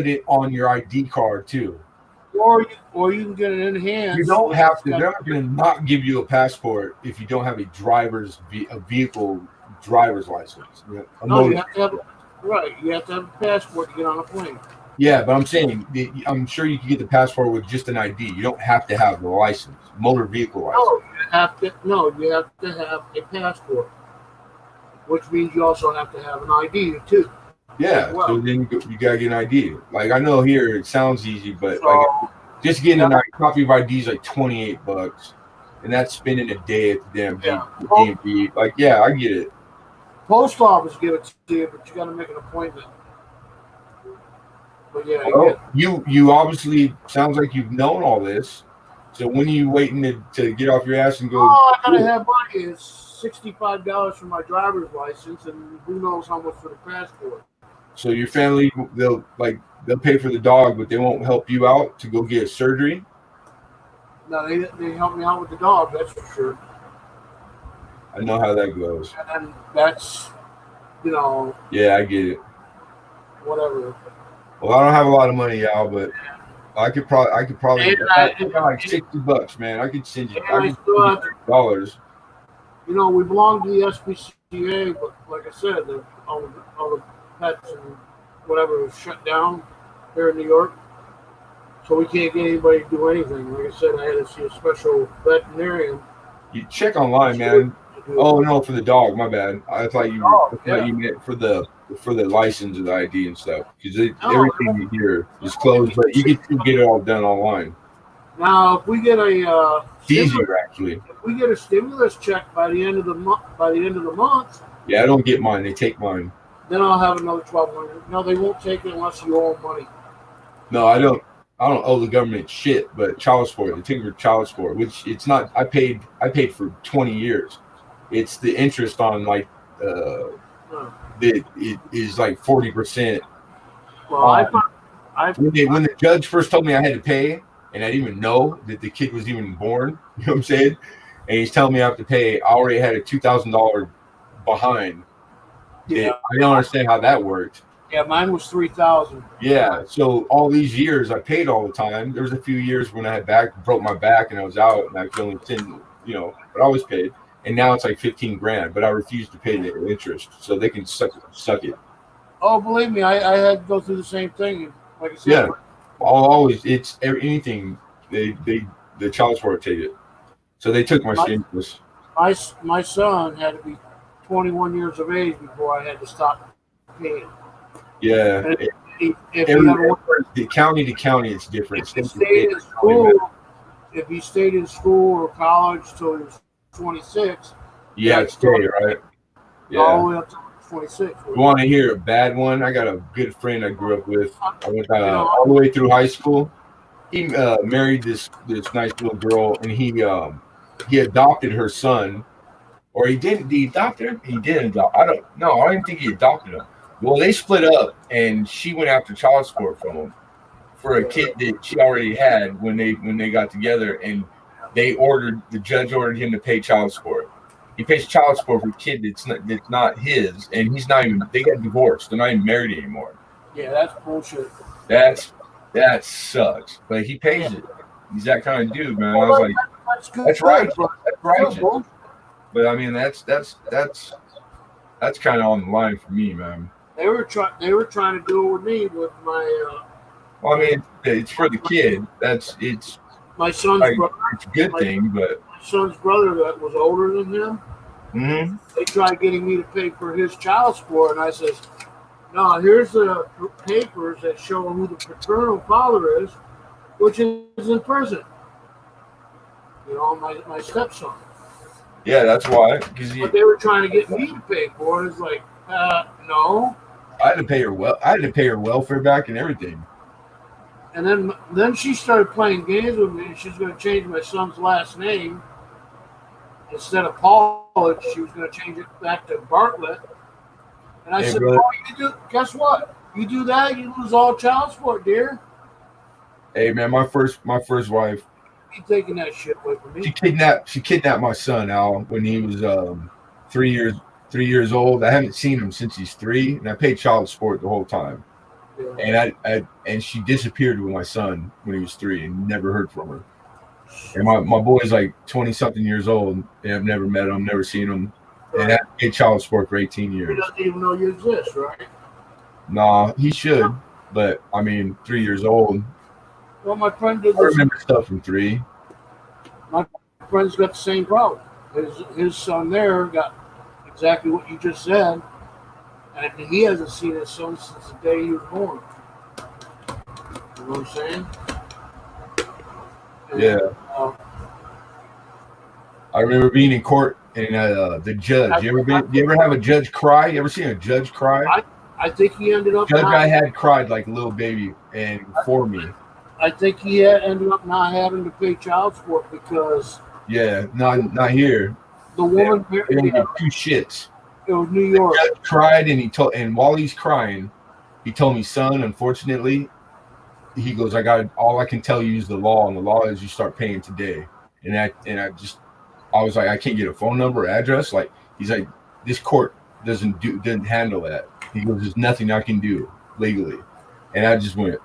it on your ID card too. Or you can get it enhanced. You don't have to. They're not going to not give you a passport if you don't have a vehicle driver's license. No, you have to have You have to have a passport to get on a plane. Yeah, but I'm saying, I'm sure you can get the passport with just an ID. You don't have to have the license, motor vehicle license. You have to have a passport, which means you also have to have an ID too. Yeah, so then you gotta get an ID. Like I know here it sounds easy, but just getting a copy of ID is like $28, and that's spending a day at the damn DMV. Like, yeah, I get it. Post office give it to you, but you got to make an appointment. But yeah, you obviously sounds like you've known all this. So when are you waiting to get off your ass and go? Oh, I gotta have money. It's $65 for my driver's license, and who knows how much for the passport. So your family, they'll pay for the dog, but they won't help you out to go get a surgery? No, they help me out with the dog, that's for sure. I know how that goes. And that's, Yeah, I get it. Whatever. Well, I don't have a lot of money, Al, but I could probably. I got like $60, man. I could send you. $. We belong to the SPCA, but like I said, all the pets and whatever was shut down here in New York, so we can't get anybody to do anything. Like I said, I had to see a special veterinarian. You check online, man. Oh no, for the dog. My bad. I thought you meant for the license and the ID and stuff, because everything here is closed, but you can get it all done online. Now, if we get a easier actually. If we get a stimulus check by the end of the month. Yeah, I don't get mine. They take mine. Then I'll have another $1,200. No, they won't take it unless you owe money. No, I don't owe the government shit, but child support. They take for child support, which it's not. I paid for 20 years. It's the interest on like it is like 40%. Well, when the judge first told me I had to pay, and I didn't even know that the kid was even born. You know what I'm saying? And he's telling me I have to pay. I already had a $2,000 behind. Yeah, I don't understand how that worked. Yeah, mine was $3,000. Yeah, so all these years I paid all the time. There was a few years when I had broke my back and I was out, and I could only send, but I always paid. And now it's like $15,000, but I refuse to pay the interest, so they can suck it. Oh, believe me, I had to go through the same thing. Like I said, yeah, it's anything. The child support take it, so they took my stimulus. My son had to be 21 years of age before I had to stop paying. Yeah, the county to county, it's different. If he stayed in school or college till he was 26, yeah, stay right. Yeah, all the way up to 26. You want to hear a bad one? I got a good friend I grew up with. I went all the way through high school. He married this nice little girl, and he adopted her son, or he didn't. He adopted her. He did adopt. I didn't think he adopted him. Well, they split up, and she went after child support from him for a kid that she already had when they got together, and the judge ordered him to pay child support. He pays child support for a kid that's not his, and he's not even. They got divorced. They're not even married anymore. Yeah, that's bullshit. That sucks, but he pays it. He's that kind of dude, man. I was like, that's right, that's righteous. But I mean, that's kind of on the line for me, man. They were trying to do it with me with my. Well, I mean, it's for the kid. It's my son's brother. It's a good thing, but my son's brother that was older than him. Mm-hmm. They tried getting me to pay for his child support, and I says, "No, here's the papers that show who the paternal father is, which is in prison." You know, my stepson. Yeah, that's why. But they were trying to get me to pay for it. It's like, no. I had to pay her I had to pay her welfare back and everything. And then she started playing games with me. She's going to change my son's last name instead of Paul. She was going to change it back to Bartlett. And I said, brother, guess what? You do that, you lose all child support, dear. Hey man, my first wife. You taking that shit away from me? She kidnapped my son Al when he was 3 years old. I haven't seen him since he's 3, and I paid child support the whole time. Yeah. And she disappeared with my son when he was 3 and never heard from her. And my boy's like 20 something years old, and I've never met him, never seen him. Right. And I paid child support for 18 years. He doesn't even know you exist, right? Nah, he should, but I mean, 3 years old. Well, my friend did this. I remember stuff from 3. My friend's got the same problem. His son there got exactly what you just said, and he hasn't seen his son since the day he was born. You know what I'm saying? And, yeah. I remember being in court and the judge. You ever have a judge cry? You ever seen a judge cry? I think he ended up. Judge I had cried like a little baby, and for me. I think he ended up not having to pay child support because. Yeah, not here. The woman. They didn't get 2 shits. It was New York. The judge cried, and while he's crying, he told me, son, unfortunately, he goes, all I can tell you is the law, and the law is you start paying today. And I was like, I can't get a phone number or address. Like, he's like, this court doesn't handle that. He goes, there's nothing I can do legally. And I just went,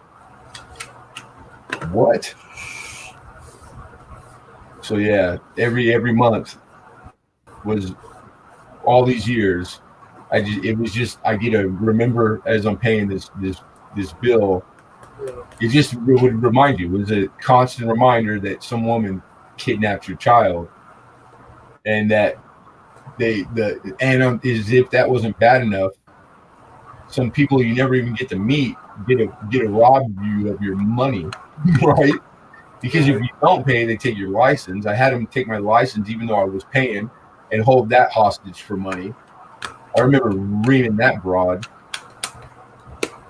what? So yeah, every month was all these years. I get to remember as I'm paying this bill. It just would remind you. It was a constant reminder that some woman kidnapped your child, and that as if that wasn't bad enough, some people you never even get to meet get to rob you of your money, right? Because if you don't pay, they take your license. I had them take my license even though I was paying, and hold that hostage for money. I remember reading that broad.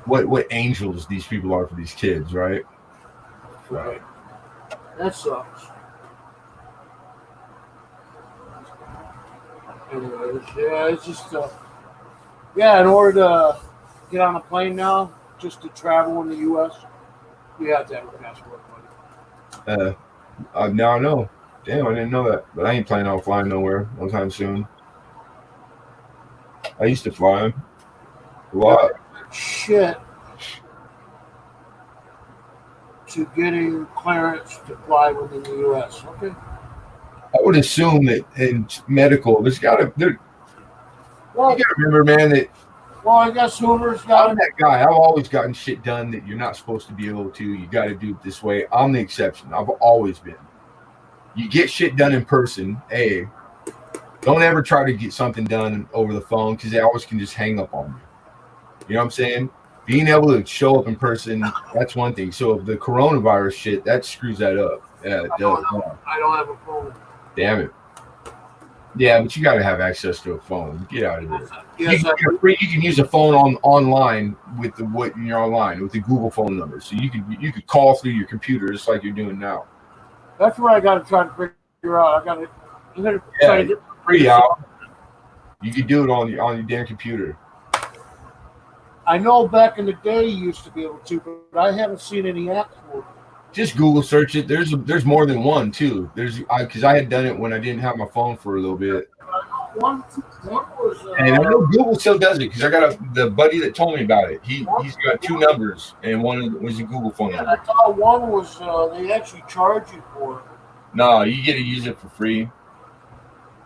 What angels these people are for these kids, right? Right. That sucks. Anyways, yeah, it's just in order to get on a plane now, just to travel in the U.S., you have to have a passport, buddy. Now I know. Damn, I didn't know that. But I ain't planning on flying nowhere no time soon. I used to fly a lot. Shit. To getting clearance to fly within the U.S. Okay. I would assume that in medical, you gotta remember, man, that. Well, I guess Hoover's got. I'm that guy. I've always gotten shit done that you're not supposed to be able to. You got to do it this way. I'm the exception. I've always been. You get shit done in person. Hey, don't ever try to get something done over the phone because they always can just hang up on you. You know what I'm saying? Being able to show up in person, that's one thing. So the coronavirus shit, that screws that up. I don't have a phone. Damn it. Yeah, but you got to have access to a phone. Get out of there. Yes, you can use a phone online with you're online with the Google phone number. So you could call through your computer just like you're doing now. That's where I got to try to figure out. I'm gonna try to get free out. You could do it on your damn computer. I know back in the day you used to be able to, but I haven't seen any apps for it. Just Google search it. There's more than one too. Because I had done it when I didn't have my phone for a little bit. One was. And I know Google still does it because I got the buddy that told me about it. He's got 2 numbers, and one was a Google phone number. I thought one was they actually charge you for it. No, you get to use it for free.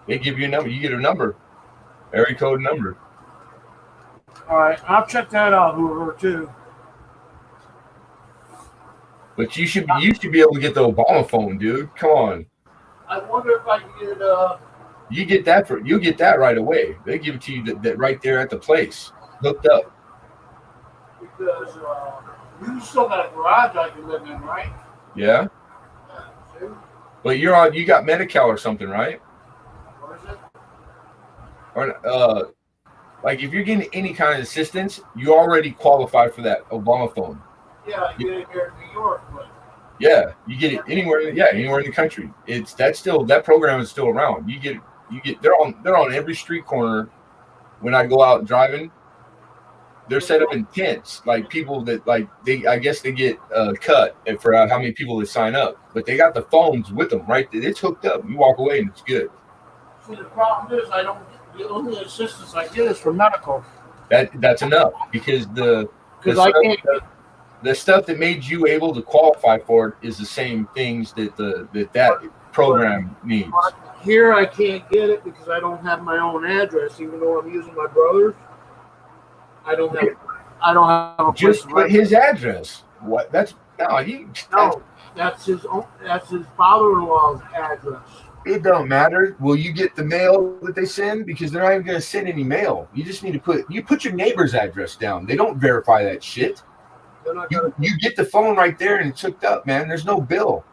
They give you a number. You get a number, area code number. All right, I'll check that out, Hoover, too. But you should be able to get the Obama phone, dude. Come on. I wonder if I can get. You get that right away. They give it to you that right there at the place, hooked up. Because you still got a garage I can live in, right? Yeah. But you got Medi-Cal or something, right? What is it? Or like if you're getting any kind of assistance, you already qualify for that Obama phone. Yeah, you get it here in New York, but Yeah, you get it anywhere. Yeah, anywhere in the country. That program is still around. You get they're on every street corner. When I go out driving, they're set up in tents, like people that like they I guess they get cut for how many people that sign up, but they got the phones with them, right? It's hooked up. You walk away and it's good. see, the problem is I don't. The only assistance I get is for medical. That's enough because Because I can't. the stuff that made you able to qualify for it is the same things that program needs. Here I can't get it because I don't have my own address, even though I'm using my brother's. I don't have a place Just to put rent. his address. What? That's No, that's his father-in-law's address. It don't matter. Will you get the mail that they send? Because they're not even going to send any mail. You just need to put your neighbor's address down. They don't verify that shit. You get the phone right there and it's hooked up, man. There's no bill.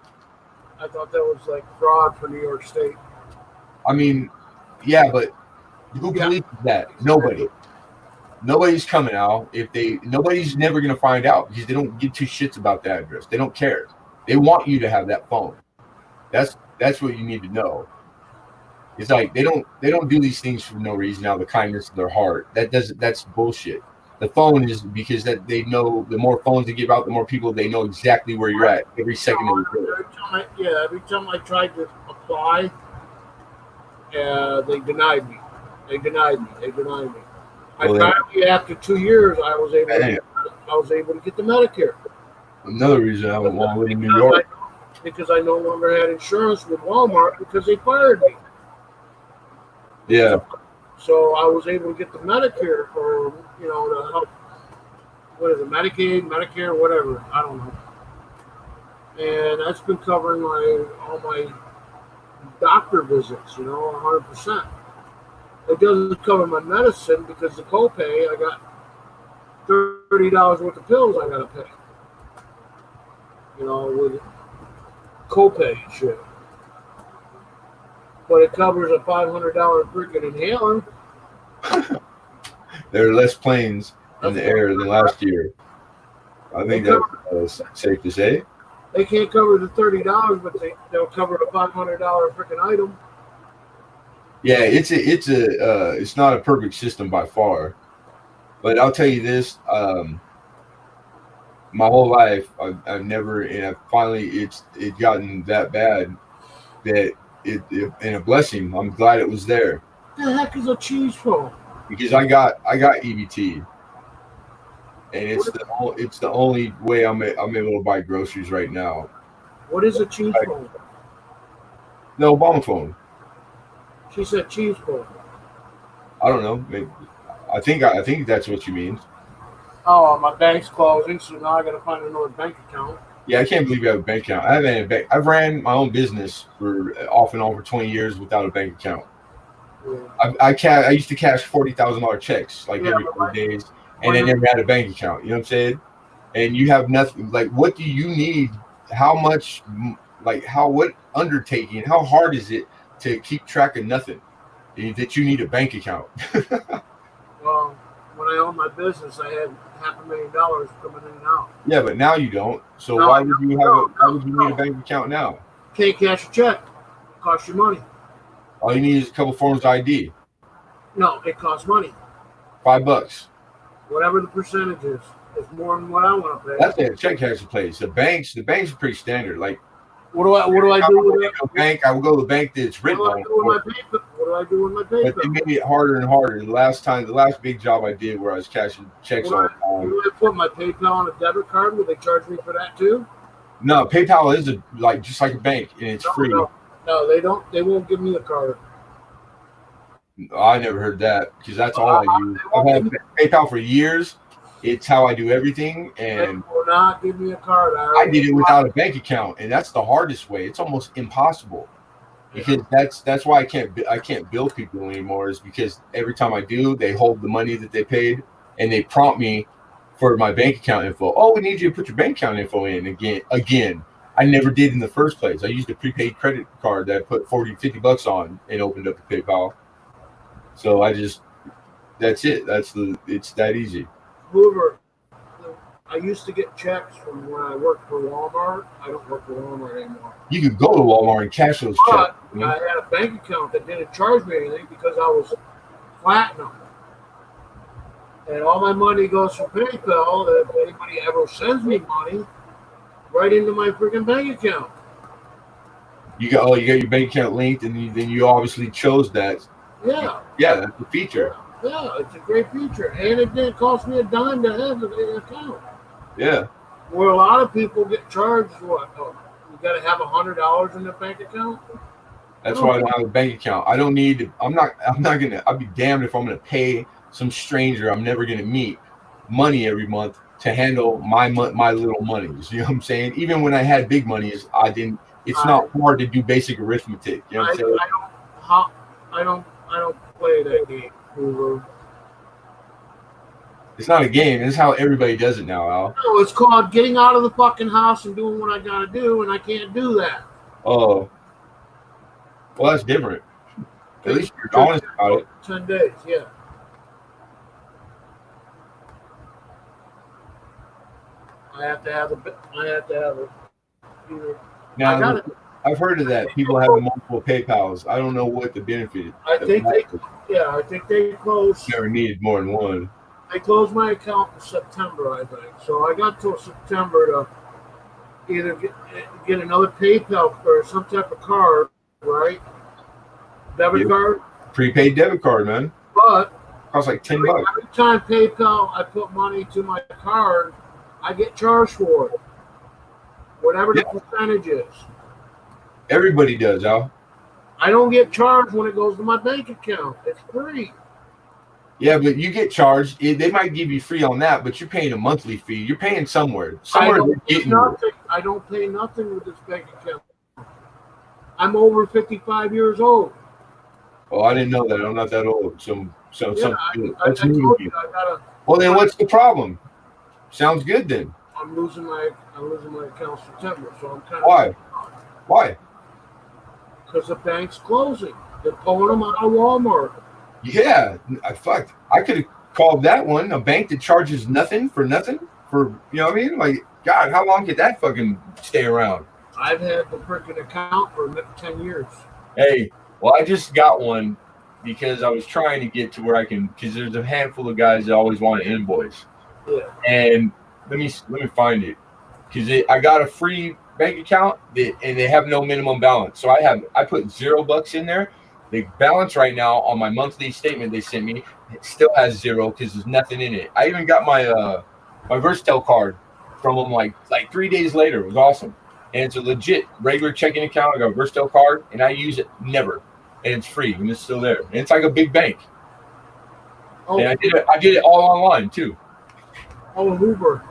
I thought that was like fraud for New York State. I mean, yeah, but who polices that? Nobody. Nobody's coming out. Nobody's never going to find out because they don't give two shits about the address. They don't care. They want you to have that phone. That's what you need to know. It's like they don't do these things for no reason out of the kindness of their heart. That's bullshit. The phone is because that they know the more phones they give out, the more people they know exactly where you're at every second of the day. Every time I tried to apply, they denied me. Finally, after 2 years, I was able to get the Medicare. Another reason I don't want to live in New York. Because I no longer had insurance with Walmart because they fired me. Yeah. So I was able to get the Medicare for, to help, what is it, Medicaid, Medicare, whatever, I don't know. And that's been covering all my doctor visits, 100%. It doesn't cover my medicine because the copay, I got $30 worth of pills I got to pay. With copay and shit. But it covers a $500 freaking inhaler. There are less planes in the air than last year. I think that's safe to say. They can't cover the $30, but they'll cover a $500 freaking item. Yeah, it's not a perfect system by far, but I'll tell you this: my whole life, I've never, and I've finally, it's gotten that bad that it and a blessing. I'm glad it was there. The heck is a cheese phone? Because I got EBT, and it's the only way I'm able to buy groceries right now. What is a cheese phone? The Obama phone. She said cheese phone. I don't know. Maybe, I think that's what you mean. Oh, my bank's closing, so now I got to find another bank account. Yeah, I can't believe you have a bank account. I haven't had a bank. I've ran my own business for off and on for 20 years without a bank account. Yeah. I used to cash $40,000 checks every 4 days, and I never had a bank account. You know what I'm saying? And you have nothing. Like, what do you need? How much? What undertaking? How hard is it to keep track of nothing that you need a bank account? Well, when I owned my business, I had $500,000 coming in and out. Yeah, but now you don't. So why would you need a bank account now? Can't cash a check. It costs you money. All you need is a couple forms of ID. No, it costs money. $5. Whatever the percentage is. It's more than what I want to pay. That's a check cash place. The banks are pretty standard. Like, what do I do with it? Bank, I will go to the bank that's written on. What do I do with my PayPal? But they made it harder and harder. The last big job I did where I was cashing checks all the time. Do I put my PayPal on a debit card? Will they charge me for that too? No, PayPal is just like a bank, and it's free. No, they don't. They won't give me a card. I never heard that because that's all I use. I've had PayPal for years. It's how I do everything, and they will not give me a card. I did it without a bank account, and that's the hardest way. It's almost impossible because that's why I can't bill people anymore. Is because every time I do, they hold the money that they paid, and they prompt me for my bank account info. Oh, we need you to put your bank account info in again. I never did in the first place. I used a prepaid credit card that I put $40-50 on and opened up the PayPal. So that's it. It's that easy. Hoover, I used to get checks from when I worked for Walmart. I don't work for Walmart anymore. You could go to Walmart and cash those checks. I had a bank account that didn't charge me anything because I was platinum. And all my money goes from PayPal. If anybody ever sends me money, right into my freaking bank account. You got your bank account linked, and then you obviously chose that. Yeah. Yeah, that's the feature. Yeah, it's a great feature, and it didn't cost me a dime to have the account. Yeah. Where a lot of people get charged, what? Oh, you got to have $100 in the bank account. That's why I don't have a bank account. I don't need. I'm not gonna. I'd be damned if I'm gonna pay some stranger I'm never gonna meet money every month to handle my little monies. You know what I'm saying? Even when I had big monies, I didn't. It's not hard to do basic arithmetic. You know what I'm saying? I don't play that game, Hoover. It's not a game. It's how everybody does it now, Al. No, it's called getting out of the fucking house and doing what I gotta do, and I can't do that. Oh. Well, that's different. At least you're honest about it. 10 days, yeah. I have to have it. Now, I've heard of that. People have multiple PayPals. I don't know what the benefit is. I think they closed. Never needed more than one. They closed my account in September, I think. So I got till September to either get another PayPal or some type of card, right? Debit card. Prepaid debit card, man. But costs like $10. Every time PayPal, I put money to my card, I get charged for it. Whatever the percentage is. Everybody does, Al. I don't get charged when it goes to my bank account. It's free. Yeah, but you get charged. They might give you free on that, but you're paying a monthly fee. You're paying somewhere. I don't pay nothing with this bank account. I'm over 55 years old. Oh, I didn't know that. I'm not that old. That's new to you. Well, then what's the problem? Sounds good then. I'm losing my account in September, so I'm kind of. Why? Because the bank's closing. They're pulling them out of Walmart. Yeah, I could have called that one a bank that charges nothing. For you know what I mean? Like, God, how long could that fucking stay around? I've had the freaking account for 10 years. Hey, well, I just got one because I was trying to get to where I can, because there's a handful of guys that always want to invoice. Yeah. And let me find it, because I got a free bank account and they have no minimum balance. So I put $0 in there. The balance right now on my monthly statement they sent me, it still has zero because there's nothing in it. I even got my my Verstel card from them like 3 days later. It was awesome. And it's a legit regular checking account. I got a Verstel card and I use it never. And it's free and it's still there. And it's like a big bank. Oh. And I did it all online too. Oh, Hoover.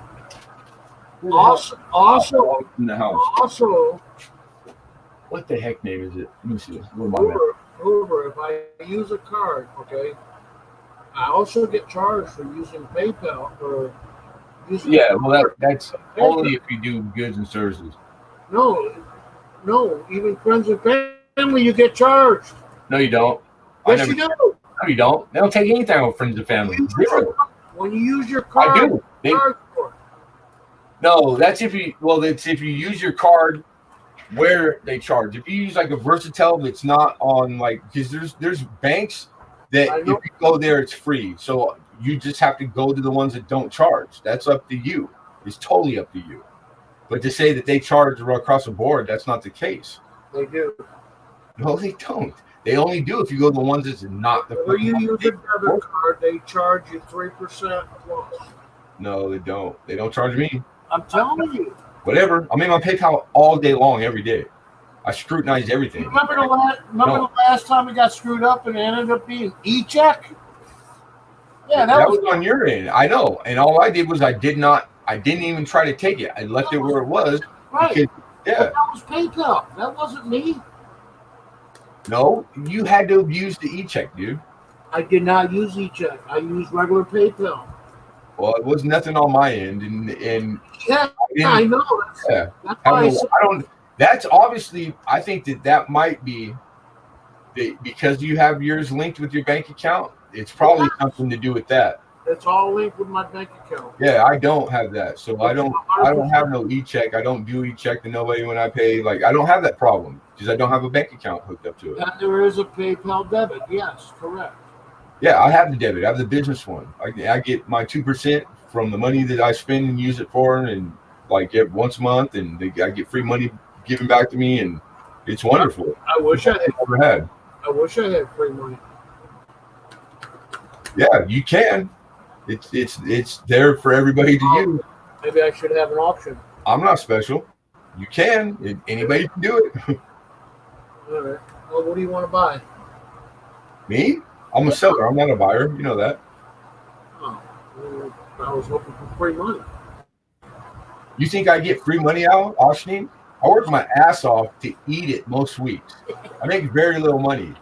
Also in the house. Also, what the heck name is it? Let me see. Hoover, if I use a card, okay, I also get charged for using PayPal or using. Yeah, well, that's only if you do goods and services. No, even friends and family, you get charged. No, you don't. Yes, you do. No, you don't. They don't take anything with friends and family. When you use your card, I do. No, that's if you use your card where they charge. If you use like a Versatel that's not on because there's banks that if you go there it's free. So you just have to go to the ones that don't charge. That's up to you. It's totally up to you. But to say that they charge across the board, that's not the case. They do. No, they don't. They only do if you go to the ones that's not the. When you use a debit card, they charge you 3% plus. No, they don't. They don't charge me. I'm telling you. Whatever. I'm in my PayPal all day long, every day. I scrutinize everything. Remember the last time it got screwed up and it ended up being e-check? Yeah, that was on your end. I know. And all I did was I didn't even try to take it. I left it where it was. Right. Because, yeah. But that was PayPal. That wasn't me. No, you had to use the e-check, dude. I did not use e-check. I used regular PayPal. Well, it was nothing on my end, and yeah, I know. That's why I don't. That's obviously. I think that might be because you have yours linked with your bank account. It's probably something to do with that. It's all linked with my bank account. Yeah, I don't have that, so I don't have no e-check. I don't do e-check to nobody when I pay. Like I don't have that problem because I don't have a bank account hooked up to it. And there is a PayPal debit. Yes, correct. Yeah, I have the debit. I have the business one. I get my 2% from the money that I spend and use it for, and like once a month, and I get free money given back to me, and it's wonderful. I wish I had ever had. I wish I had free money. Yeah, you can. It's there for everybody to use. Maybe I should have an auction. I'm not special. You can. Anybody can do it. All right. Well, what do you want to buy? Me? I'm a seller. I'm not a buyer. You know that. Oh, I was hoping for free money. You think I get free money out auctioning? I work my ass off to eat it most weeks. I make very little money.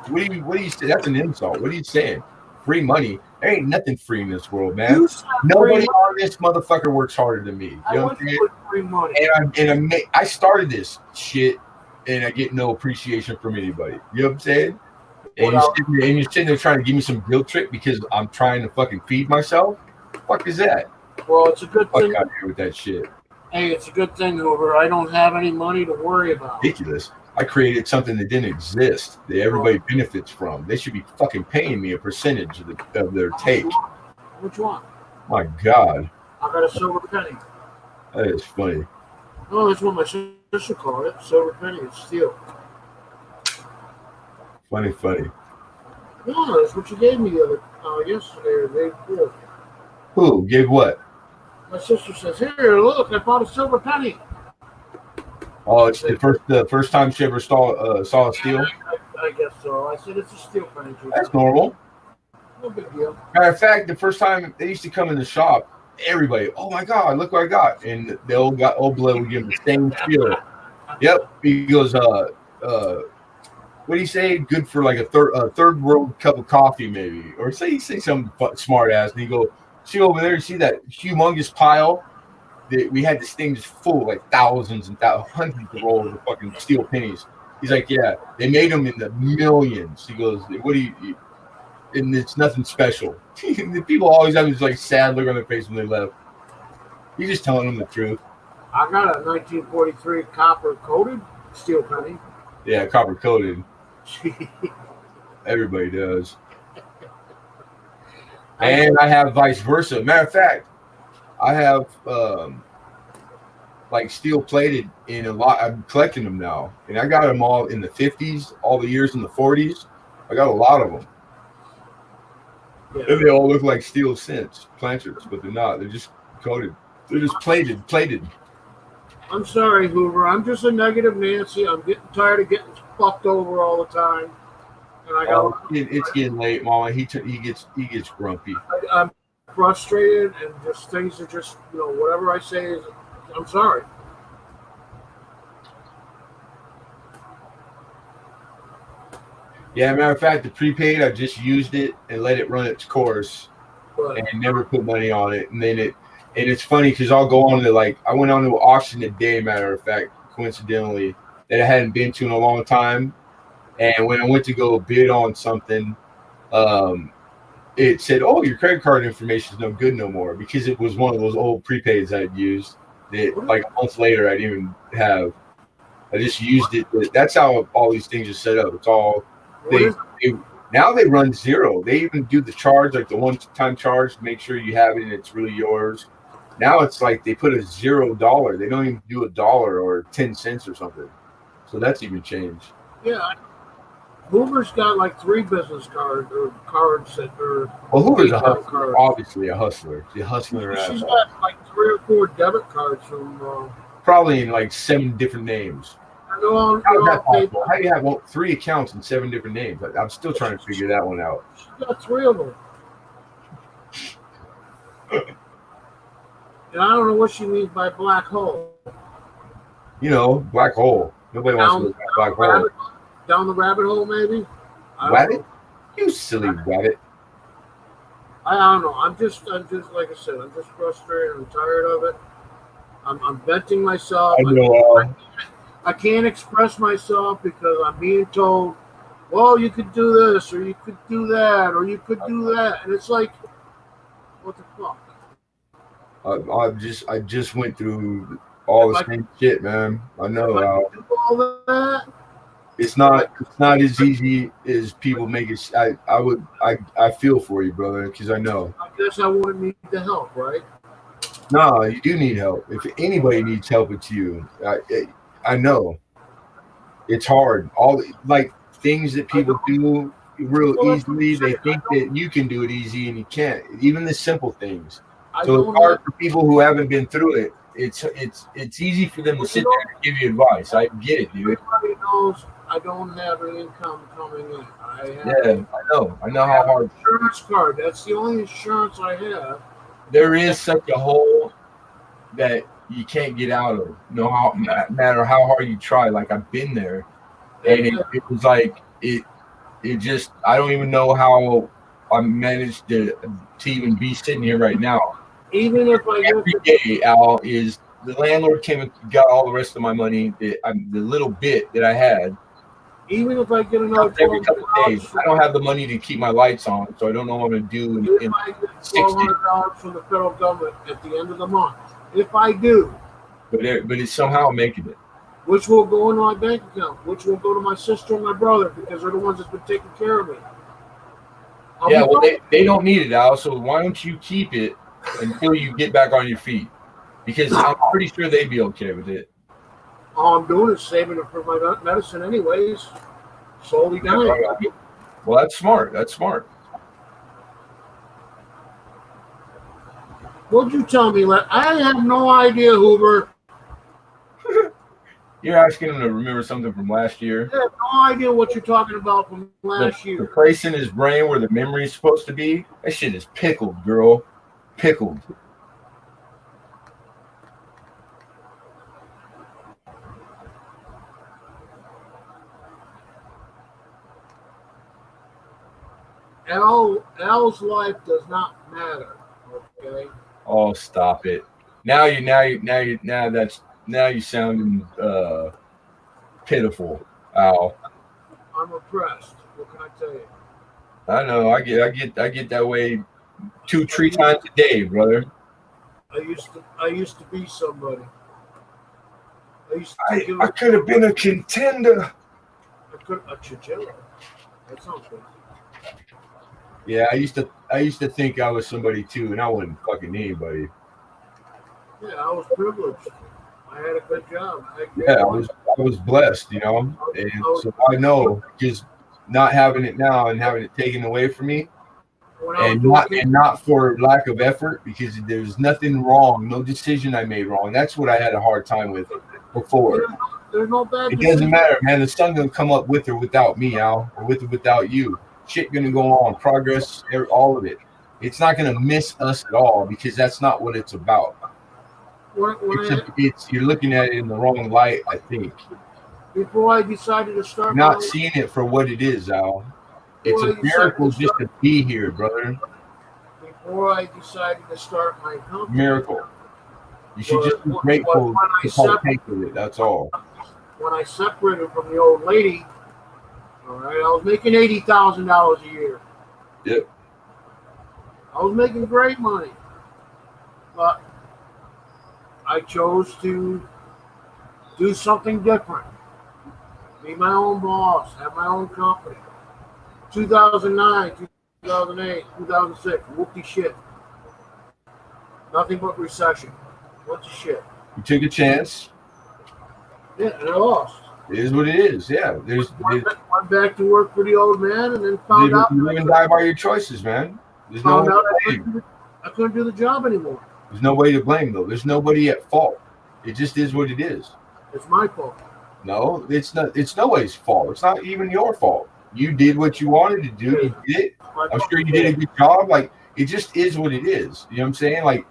What do you say? That's an insult. What are you saying? Free money? There ain't nothing free in this world, man. Nobody on this motherfucker works harder than me. You know what I'm saying? Free money. And I started this shit, and I get no appreciation from anybody. You know what I'm saying? And you're sitting there trying to give me some guilt trip because I'm trying to fucking feed myself. What the fuck is that? Well, it's a good thing. Fuck out here with that shit. Hey, it's a good thing, Hoover. I don't have any money to worry about. Ridiculous. I created something that didn't exist that everybody benefits from. They should be fucking paying me a percentage of their take. Which one? My God. I got a silver penny. That is funny. Oh, that's what my sister called it. Silver penny. It's steel. Funny. No, that's what you gave me yesterday or the day before. Who gave what? My sister says, "Here, look, I bought a silver penny." Oh, it's the first time she ever saw a steel. I guess so. I said it's a steel penny. That's normal. No big deal. Matter of fact, the first time they used to come in the shop, everybody, oh my God, look what I got, and the old blood would give him the same steel. Yep, he goes, what do you say? Good for like a third world cup of coffee, maybe, or say something smart ass, and he go, see over there, you see that humongous pile? We had this thing just full, like thousands and hundreds of rolls of fucking steel pennies. He's like, yeah, they made them in the millions. He goes, what do you? And it's nothing special. The people always have this like sad look on their face when they left. He's just telling them the truth. I got a 1943 copper coated steel penny. Yeah, copper coated. Everybody does. And I have vice versa. Matter of fact, I have like steel plated in a lot. I'm collecting them now, and I got them all in the 50s, all the years in the 40s. I got a lot of them. Yeah. And they all look like steel planters, but they're not. They're just coated. They're just plated. I'm sorry, Hoover. I'm just a negative Nancy. I'm getting tired of getting fucked over all the time. And I got. It's getting late, Mama. He gets grumpy. I'm frustrated, and just things are just whatever I say is. I'm sorry. Yeah, matter of fact, the prepaid, I just used it and let it run its course, and never put money on it. And then it's funny because I'll go on to I went on to an auction today, matter of fact, coincidentally, that I hadn't been to in a long time. And when I went to go bid on something, it said, "Oh, your credit card information is no good no more," because it was one of those old prepaids I'd used that like a month later I didn't even have. I just used it. That's how all these things are set up. It's all now they run zero. They even do the charge, like the one-time charge, to make sure you have it and it's really yours. Now it's like they put a $0. They don't even do $1 or 10 cents or something. So that's even changed. Yeah. Hoover's got like 3 business cards or cards that are. Well, Hoover's a hustler, obviously a hustler. She's a hustler. She's got like 3 or 4 debit cards from. Probably in like 7 different names. How do you have 3 accounts and 7 different names? I'm still trying to figure that one out. She's got 3 of them. And I don't know what she means by black hole. Black hole. Nobody wants to look at black hole. Down the rabbit hole, maybe? Rabbit? You silly rabbit. I don't know. I'm just like I said. I'm just frustrated. I'm tired of it. I'm venting myself. I know. I can't express myself because I'm being told, well, you could do this or you could do that or you could do that, and it's like, what the fuck? I just went through all If the I same shit, man. I if know. I could do all that, It's if I not as easy as people make it. I feel for you, brother, because I know. I guess I wouldn't need the help, right? No, you do need help. If anybody needs help, it's you. I know it's hard. Like things that I people don't. do real Well, that's what I'm easily, they saying. think that you can do it easy and you can't. Even the simple things. I So it's don't hard have. for people who haven't been through it. It's easy for them to Well, sit there and give you advice. I get it, dude. everybody knows I don't have an income coming in. Yeah, I know I how have an hard. insurance card. That's the only insurance I have. There is such a hole that you can't get out of. No matter how hard you try. Like I've been there, and it was like it just I don't even know how I managed to even be sitting here right now. Even if I get Every the, day, Al, is the landlord came and got all the rest of my money, the little bit that I had. even if I get another Every $1,200, couple of days, I don't have the money to keep my lights on, so I don't know what I'm going to do if in I get 6 days. $1,200 from the federal government at the end of the month, if I do, But it's somehow making it. which will go into my bank account, which will go to my sister and my brother because they're the ones that's been taking care of me. Yeah, well, they don't need it, Al, so why don't you keep it until you get back on your feet? Because I'm pretty sure they'd be okay with it. All I'm doing is saving it for my medicine anyways. Slowly dying. Well, that's smart. That's smart. What'd you tell me? I have no idea, Hoover. You're asking him to remember something from last year. I have no idea what you're talking about from last The year. place in his brain where the memory is supposed to be, that shit is pickled, girl. Pickled. Al's life does not matter. Okay. Oh, stop it. Now you sounding pitiful, Al. I'm oppressed. What can I tell you? I know. I get that way 2-3 times a day, brother. I used to be somebody. I could have been a contender. A chinchilla. That sounds good. Yeah, I used to think I was somebody too, and I wasn't fucking anybody. Yeah, I was privileged. I had a good job. I was blessed, you know, and so I know just not having it now and having it taken away from me, and not for lack of effort, because there's nothing wrong, no decision I made wrong. That's what I had a hard time with before. There's no bad. It doesn't matter, man. The sun gonna come up with or without me, Al, or with or without you. Shit gonna go on, progress, all of it. It's not gonna miss us at all because that's not what it's about. You're looking at it in the wrong light, I think. Before I decided to start, Not seeing it for what it is, Al. It's a miracle just to be here, brother. Before I decided to start my company, miracle. You should just be grateful to partake with it. That's all. When I separated from the old lady, all right, I was making $80,000 a year. Yep. I was making great money, but I chose to do something different. Be my own boss, have my own company. 2009, 2008, 2006, whoopty shit. Nothing but recession. Bunch of shit. You took a chance. Yeah, and I lost. It is what it is. Yeah. Went back to work for the old man and then found out. You live and die by your choices, man. There's no way to blame. I couldn't do the job anymore. There's no way to blame, though. There's nobody at fault. It just is what it is. It's my fault. No, it's not. It's nobody's fault. It's not even your fault. You did what you wanted to do. You did it. I'm sure you did a good job. Like, it just is what it is. You know what I'm saying? Like,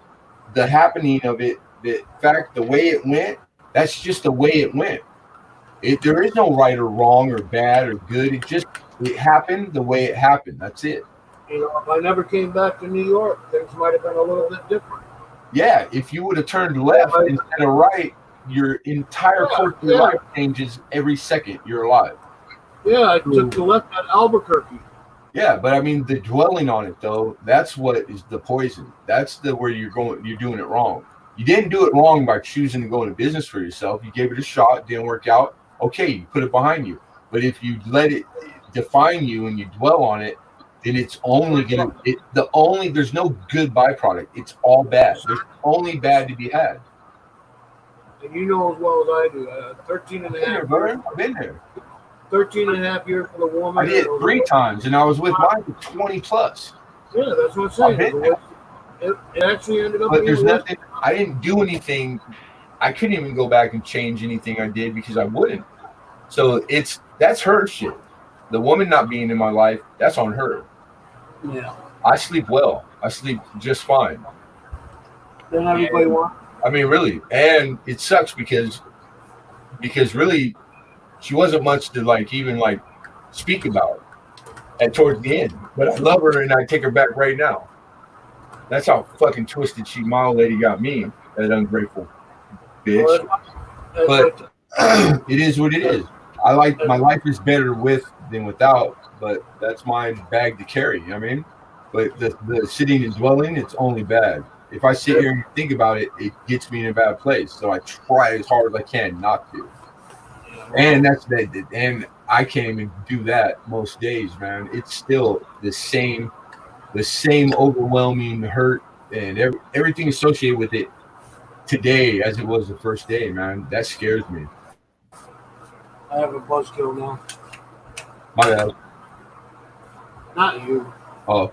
the happening of it, the fact, the way it went, that's just the way it went. There is no right or wrong or bad or good. It happened the way it happened. That's it. You know, if I never came back to New York, things might have been a little bit different. Yeah, if you would have turned left instead of right, your entire course of your life changes every second you're alive. Yeah, I took the left at Albuquerque. Yeah, but I mean the dwelling on it though, that's what is the poison. That's the where you're doing it wrong. You didn't do it wrong by choosing to go into business for yourself. You gave it a shot, didn't work out. Okay, you put it behind you. But if you let it define you and you dwell on it, then it's only gonna there's no good byproduct. It's all bad. There's only bad to be had. And you know as well as I do, 13 and a half years. I've been there. 13 and a half years for the woman. I did 3 times, and I was with mine for 20 plus. Yeah, that's what I'm saying. It actually ended up. But there's nothing. I didn't do anything. I couldn't even go back and change anything I did because I wouldn't. So that's her shit. The woman not being in my life, that's on her. Yeah. I sleep well. I sleep just fine. Then everybody wants. I mean, really, and it sucks because really, she wasn't much to even speak about at towards the end. But I love her and I take her back right now. That's how fucking twisted my old lady got me, that ungrateful bitch. But it is what it is. I like my life is better with than without, but that's my bag to carry. I mean, but the sitting and dwelling, it's only bad. If I sit here and think about it, it gets me in a bad place. So I try as hard as I can not to. And that's that. And I can't even do that most days, man. It's still the same overwhelming hurt and everything associated with it today as it was the first day, man. That scares me. I have a buzzkill now. My bad. Not you. Oh.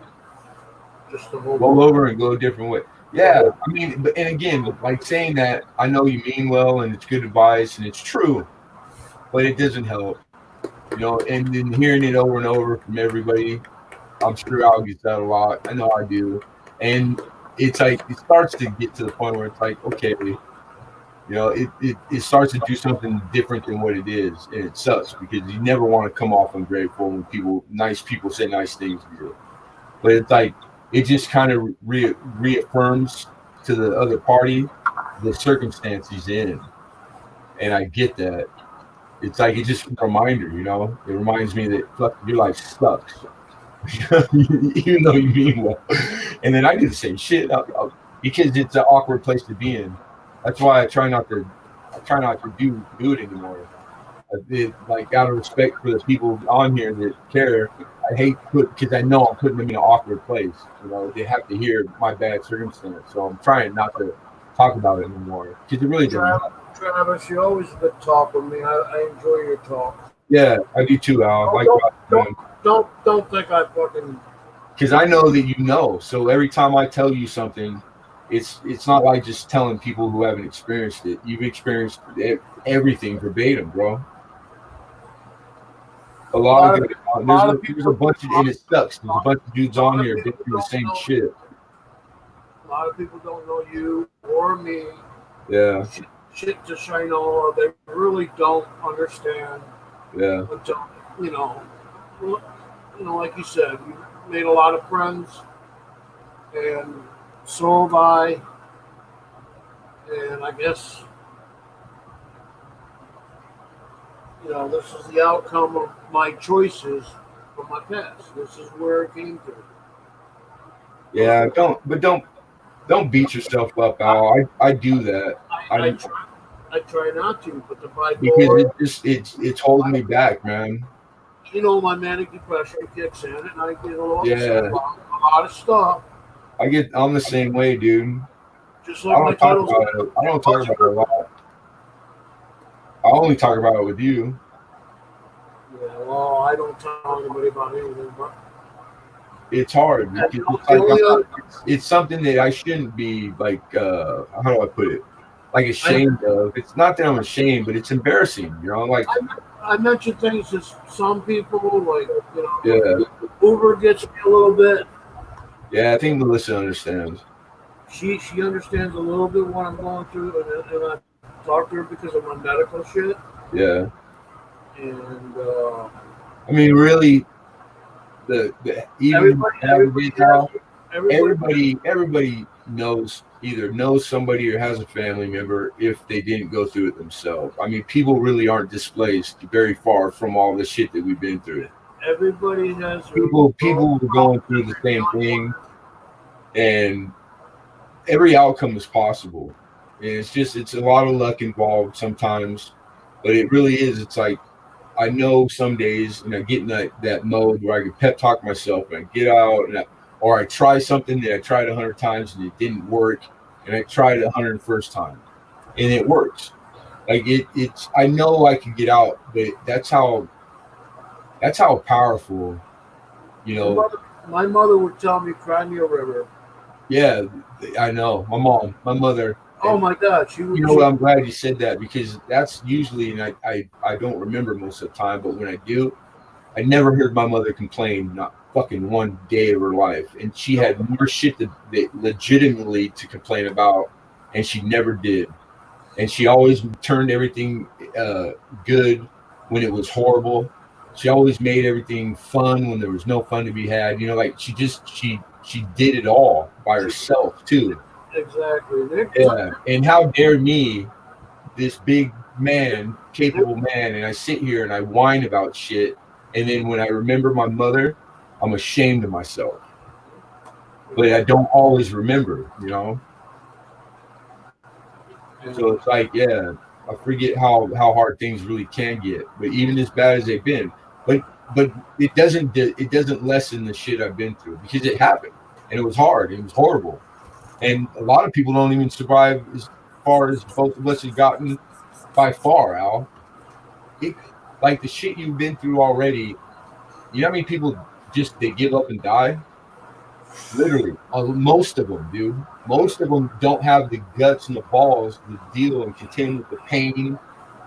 Just the whole. Roll over and go a different way. Yeah, I mean, and again, saying that, I know you mean well and it's good advice and it's true, but it doesn't help, and then hearing it over and over from everybody, I'm sure Al gets that a lot. I know I do. And it's it starts to get to the point where it's okay, it starts to do something different than what it is. And it sucks because you never want to come off ungrateful when nice people say nice things to you. But it's it just kind of reaffirms to the other party the circumstance he's in. And I get that. It's it's just a reminder, it reminds me that fuck, your life sucks. Even though you mean well. And then I do the same shit because it's an awkward place to be in. That's why I try not to do it anymore. Out of respect for the people on here that care, I hate because I know I'm putting them in an awkward place. They have to hear my bad circumstance. So I'm trying not to talk about it anymore because it really doesn't. Travis, you're always a good talk with me. I enjoy your talk. Yeah, I do too, Al. Don't think I fucking. Because I know that you know. So every time I tell you something, it's not like just telling people who haven't experienced it. You've experienced everything verbatim, bro. A lot of it. There's a bunch of, and it sucks. There's a bunch of dudes on here that do the same shit. A lot of people don't know you or me. Yeah. Shit to shine all. They really don't understand. Yeah. Until like you said, you made a lot of friends, and so have I. And I guess this is the outcome of my choices from my past. This is where it came to. Yeah, don't beat yourself up, Al. I do that. I try not to, but the because it's holding me back, man. My manic depression kicks in, and I get a lot of stuff. I'm the same way, dude. Just like I don't talk about it a lot. I only talk about it with you. Yeah, well, I don't tell anybody about anything, but it's hard because it's something that I shouldn't be how do I put it? Ashamed of. It's not that I'm ashamed, but it's embarrassing, I mention things to some people, Uber gets me a little bit. Yeah, I think Melissa understands. She understands a little bit what I'm going through, and I talk to her because of my medical shit. Yeah. And I mean, really, even everybody everybody knows somebody or has a family member if they didn't go through it themselves. I mean, people really aren't displaced very far from all the shit that we've been through. Everybody has People were going through the same thing, and every outcome is possible. And it's a lot of luck involved sometimes, but it really is. It's like I know some days, and I get in that mode where I can pep talk myself, and I get out, or I try something that I tried 100 times and it didn't work, and I tried it 101st time, and it works. Like it's I know I can get out, but that's how powerful, you know. My mother would tell me, "Cry me a river." Yeah, I know. My mother. Oh my God, You know what? I'm glad you said that, because that's usually, and I don't remember most of the time, but when I do, I never heard my mother complain, not fucking one day of her life. And she had more shit that legitimately to complain about, and she never did. And she always turned everything good when it was horrible. She always made everything fun when there was no fun to be had. You know, like she did it all by herself too. Exactly. Yeah. And how dare me, this big man, capable man, and I sit here and I whine about shit, and then when I remember my mother, I'm ashamed of myself. But I don't always remember, you know. So it's like, yeah, I forget how hard things really can get. But even as bad as they've been, but it doesn't lessen the shit I've been through, because it happened and it was hard. It was horrible, and a lot of people don't even survive as far as both of us have gotten by far, Al. Like the shit you've been through already. You know how many people just they give up and die? Literally, most of them, dude. Most of them don't have the guts and the balls to deal and contend with the pain,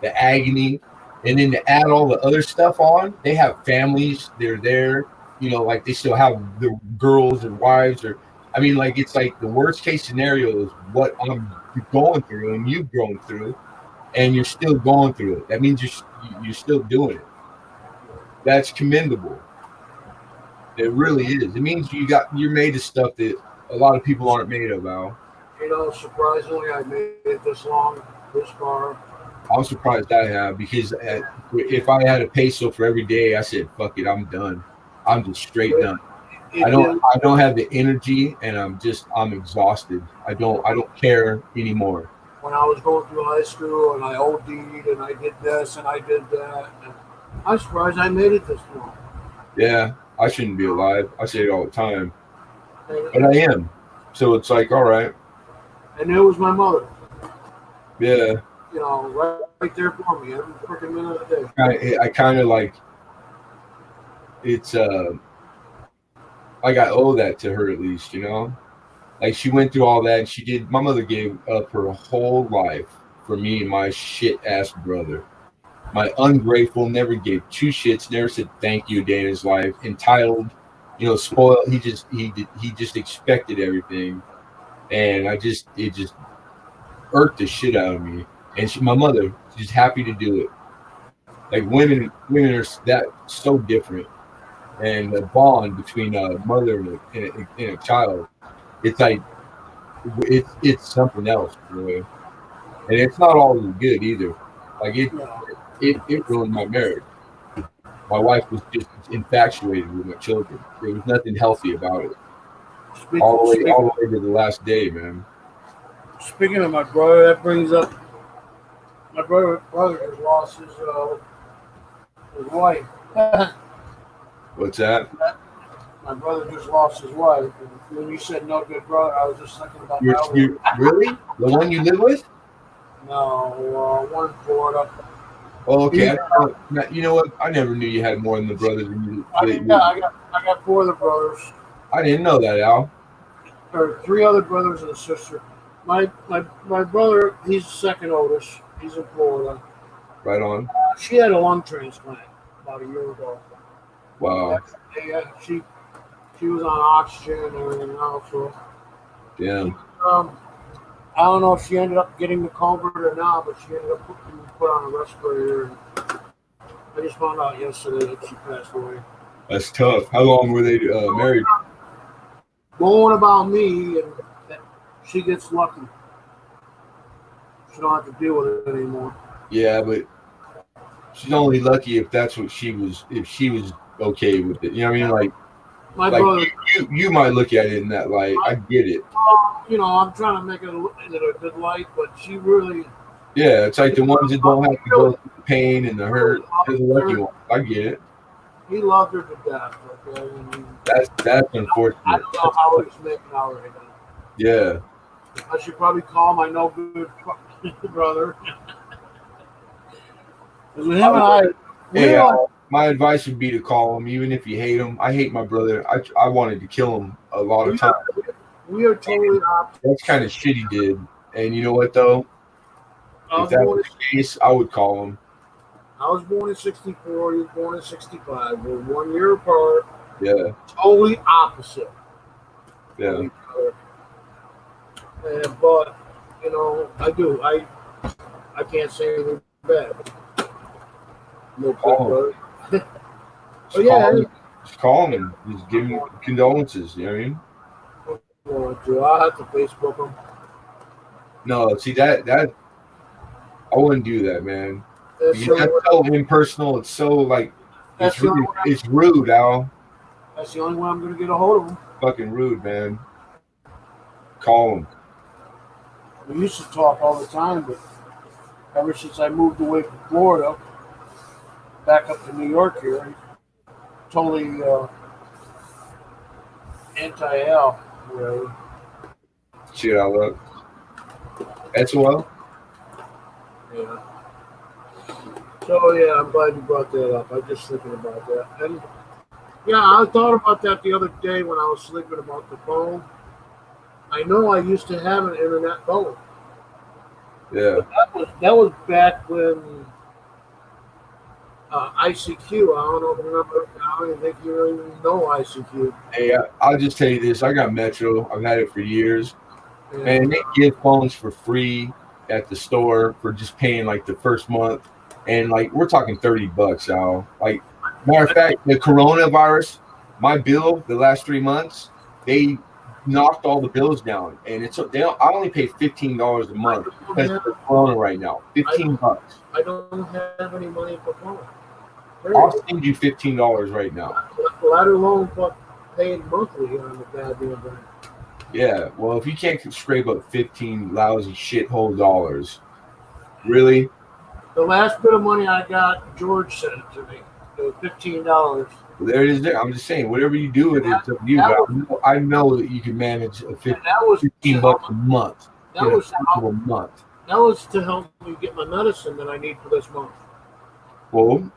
the agony, and then to add all the other stuff on. They have families. They're there. You know, like they still have their girls and wives. Or, I mean, like it's like the worst case scenario is what I'm going through and you've grown through, and you're still going through it. That means you're still doing it. That's commendable. It really is. It means you're made of stuff that a lot of people aren't made of, Al. You know, surprisingly, I made it this long, this far. I'm surprised I have, because if I had a peso for every day, I said, "Fuck it, I'm done. I'm just straight done." I don't have the energy, and I'm exhausted. I don't care anymore. When I was going through high school, and I OD'd, and I did this, and I did that, and I'm surprised I made it this long. Yeah, I shouldn't be alive. I say it all the time, but I am. So it's like, all right. And it was my mother. Yeah. You know, right there for me every freaking minute of the day. I kind of like it's like I owe that to her, at least, you know. Like she went through all that, and she did. My mother gave up her whole life for me and my shit ass brother. My ungrateful, never gave two shits, never said thank you a day in his life. Entitled, you know, spoiled. He just expected everything, and it just irked the shit out of me. And my mother, she's happy to do it. Like women are that so different, and the bond between a mother and a child, it's like it's something else, really. And it's not always good either. Like it ruined my marriage. My wife was just infatuated with my children. There was nothing healthy about it. All the way to the last day, man. Speaking of my brother, that brings up my brother just lost his wife. What's that? My brother just lost his wife. And when you said no good brother, I was just thinking about you really? The one you live with? No, one in Florida. Oh, okay. You know what? I never knew you had more than the brothers. I got 4 other brothers. I didn't know that, Al. There are 3 other brothers and a sister. My brother, he's the second oldest. He's in Florida. Right on. She had a lung transplant about a year ago. Wow. Yeah, she was on oxygen and everything else. So, damn. I don't know if she ended up getting the COVID or not, but she ended up put on a respirator. And I just found out yesterday that she passed away. That's tough. How long were they married? Going about me, and she gets lucky. She don't have to deal with it anymore. Yeah, but she's only lucky if that's what she was. If she was okay with it, you know what I mean? My Like brother, you might look at it in that light. I get it. I'm trying to make it in a good light, but she really. Yeah, it's like the ones that don't have to go through the pain and the hurt. They're the lucky ones. I get it. He loved her to death. Okay, I mean, That's unfortunate. I don't know how he's making out right now. Yeah. I should probably call my no good brother. Because with him and I, hey, my advice would be to call him, even if you hate him. I hate my brother. I wanted to kill him a lot of times. We are totally opposite. That's kind of shit he did. And you know what though? If that was the case, I would call him. I was born in 64. He was born in 65. We're 1 year apart. Yeah. Totally opposite. Yeah. But I do. I can't say anything bad. No call him. But yeah. Just call him and just give him condolences. You know what I mean? I'll have to Facebook him. No, see that I wouldn't do that, man. That's so impersonal. It's so like it's rude, Al. That's the only way I'm gonna get a hold of him. Fucking rude, man. Call him. We used to talk all the time, but ever since I moved away from Florida, back up to New York here, he's totally anti-Al. Really. Shit, I love. That's well. Yeah. So yeah, I'm glad you brought that up. I was just thinking about that, and yeah, I thought about that the other day when I was sleeping about the phone. I know I used to have an internet phone. Yeah. But that was back when ICQ. I don't know if you remember. I don't even think you really know ICQ. Hey, I'll just tell you this. I got Metro. I've had it for years. Yeah. And they give phones for free at the store for just paying like the first month. And like we're talking $30, Al. Like matter of fact, the coronavirus, my bill the last 3 months, they knocked all the bills down, and I only pay $15 a month because of Corona right now. $15. I don't have any money for phone. I'll send you $15 right now. Let alone paying monthly on the goddamn thing. Yeah, well, if you can't scrape up 15 lousy shithole dollars, really? The last bit of money I got, George sent it to me. It was $15. Well, there it is. There. I'm just saying, whatever you do with it, it's up to you. I know that you can manage a $15 a month. That was a month. That was to help me get my medicine that I need for this month. Well,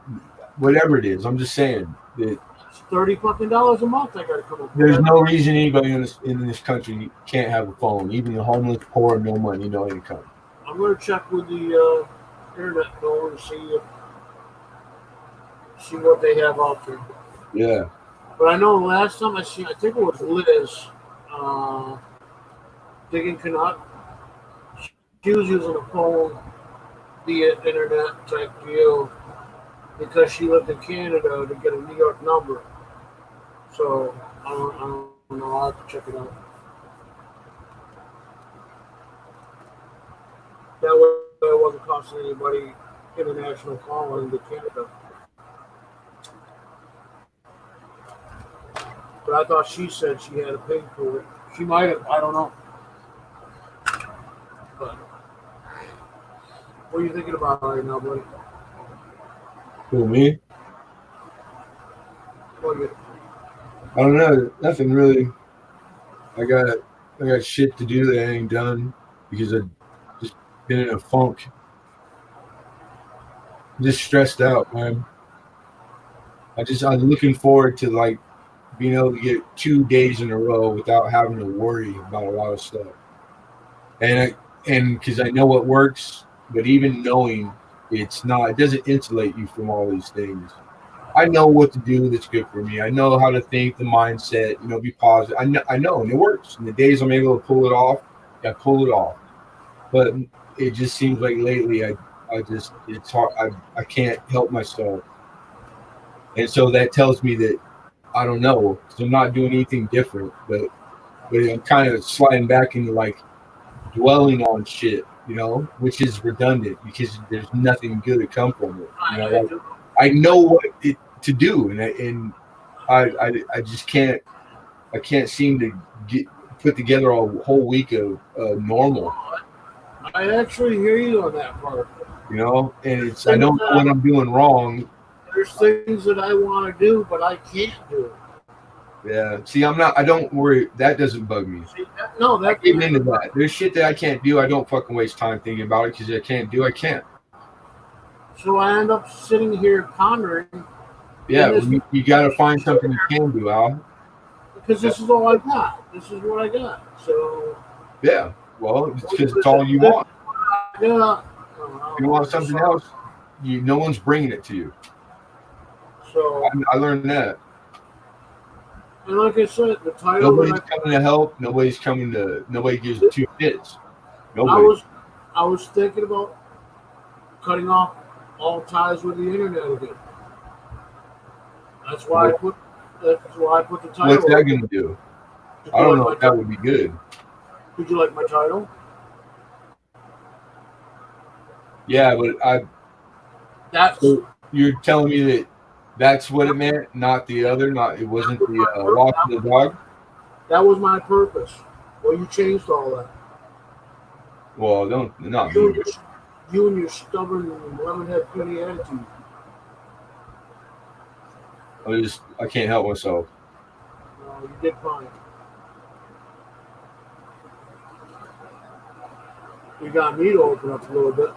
whatever it is, I'm just saying that it's $30 a month. I got to come up. There's no reason anybody in this country can't have a phone. Even the homeless, poor, no money, no income. I'm going to check with the internet door and see what they have out there. Yeah. But I know the last time I think it was Liz, digging Canuck. She was using a phone via internet type deal because she lived in Canada to get a New York number. So I don't know. I'll have to check it out. That way it wasn't costing anybody international calling to Canada. But I thought she said she had to pay for it. She might have. I don't know. But what are you thinking about right now, buddy? Who, me? What I don't know. Nothing really. I got shit to do that I ain't done because I've just been in a funk. I'm just stressed out, man. I'm looking forward to like being able to get 2 days in a row without having to worry about a lot of stuff. And because I know what works, but even knowing it doesn't insulate you from all these things. I know what to do that's good for me. I know how to think, the mindset, be positive. I know, and it works. And the days I'm able to pull it off, I pull it off. But it just seems like lately it's hard. I can't help myself. And so that tells me that I don't know, because I'm not doing anything different, but I'm kind of sliding back into like dwelling on shit, which is redundant because there's nothing good to come from it. Like, I know what to do, and I just can't. I can't seem to put together a whole week of normal. I actually hear you on that part. And it's I don't know what I'm doing wrong. There's things that I want to do, but I can't do. Yeah. See, I don't worry. That doesn't bug me. See, no, I get into that. There's shit that I can't do. I don't fucking waste time thinking about it because I can't. So I end up sitting here pondering. Yeah, you got to find something you can do, Al. Because this is all I got. This is what I got. So. Yeah. Well, it's because it's all you want. Yeah. If you want something else, no one's bringing it to you. So. I learned that. And like I said, the title. Nobody's coming to help. Nobody gives two shits. Nobody. I was thinking about cutting off all ties with the internet again. That's why I put the title. What's that going to do? I don't know if that would be good. Did you like my title? Yeah, but so you're telling me that's what it meant, not the other. It wasn't the walk of the dog. That was my purpose. Well, you changed all that. Well, you and your stubborn lemon-head penny attitude. I can't help myself. No, you did fine. You got me to open up a little bit.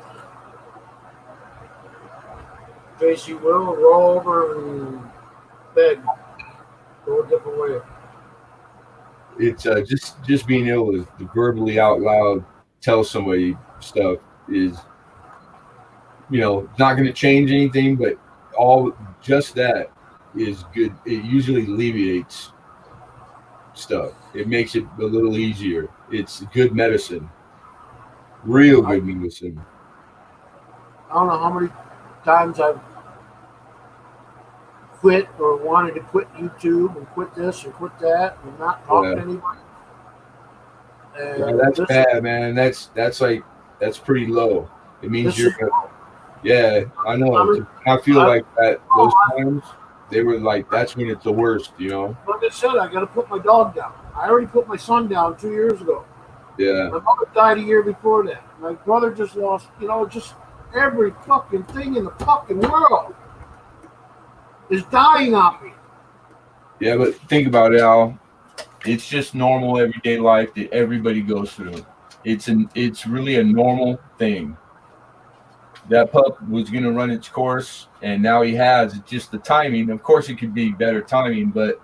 Face you will, roll over and beg. Go a different way. It's just being able to verbally out loud tell somebody stuff is, not going to change anything, but just that is good. It usually alleviates stuff. It makes it a little easier. It's good medicine. Real good medicine. I don't know how many times I've quit or wanted to quit YouTube and quit this and quit that and not talk to anybody. And that's bad, man. That's pretty low. It means you're. Yeah, I know. I feel like that. Those times they were like that's when it's the worst, Like I said, I got to put my dog down. I already put my son down 2 years ago. Yeah. My mother died a year before that. My brother just lost. Just every fucking thing in the fucking world is dying on me. Yeah, but think about it, Al. It's just normal everyday life that everybody goes through. It's really a normal thing. That pup was going to run its course, and now he has. It's just the timing. Of course, it could be better timing, but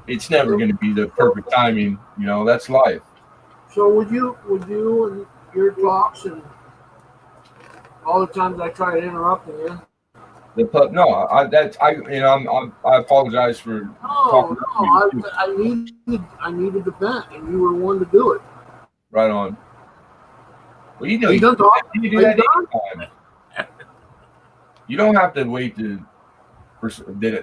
it's never going to be the perfect timing. That's life. So would you and your talks and all the times I try to interrupt you? The pup? No, I apologize for talking. No, I needed the vent, and you were one to do it. Right on. Well, you done talking. You do that anytime. You don't have to wait for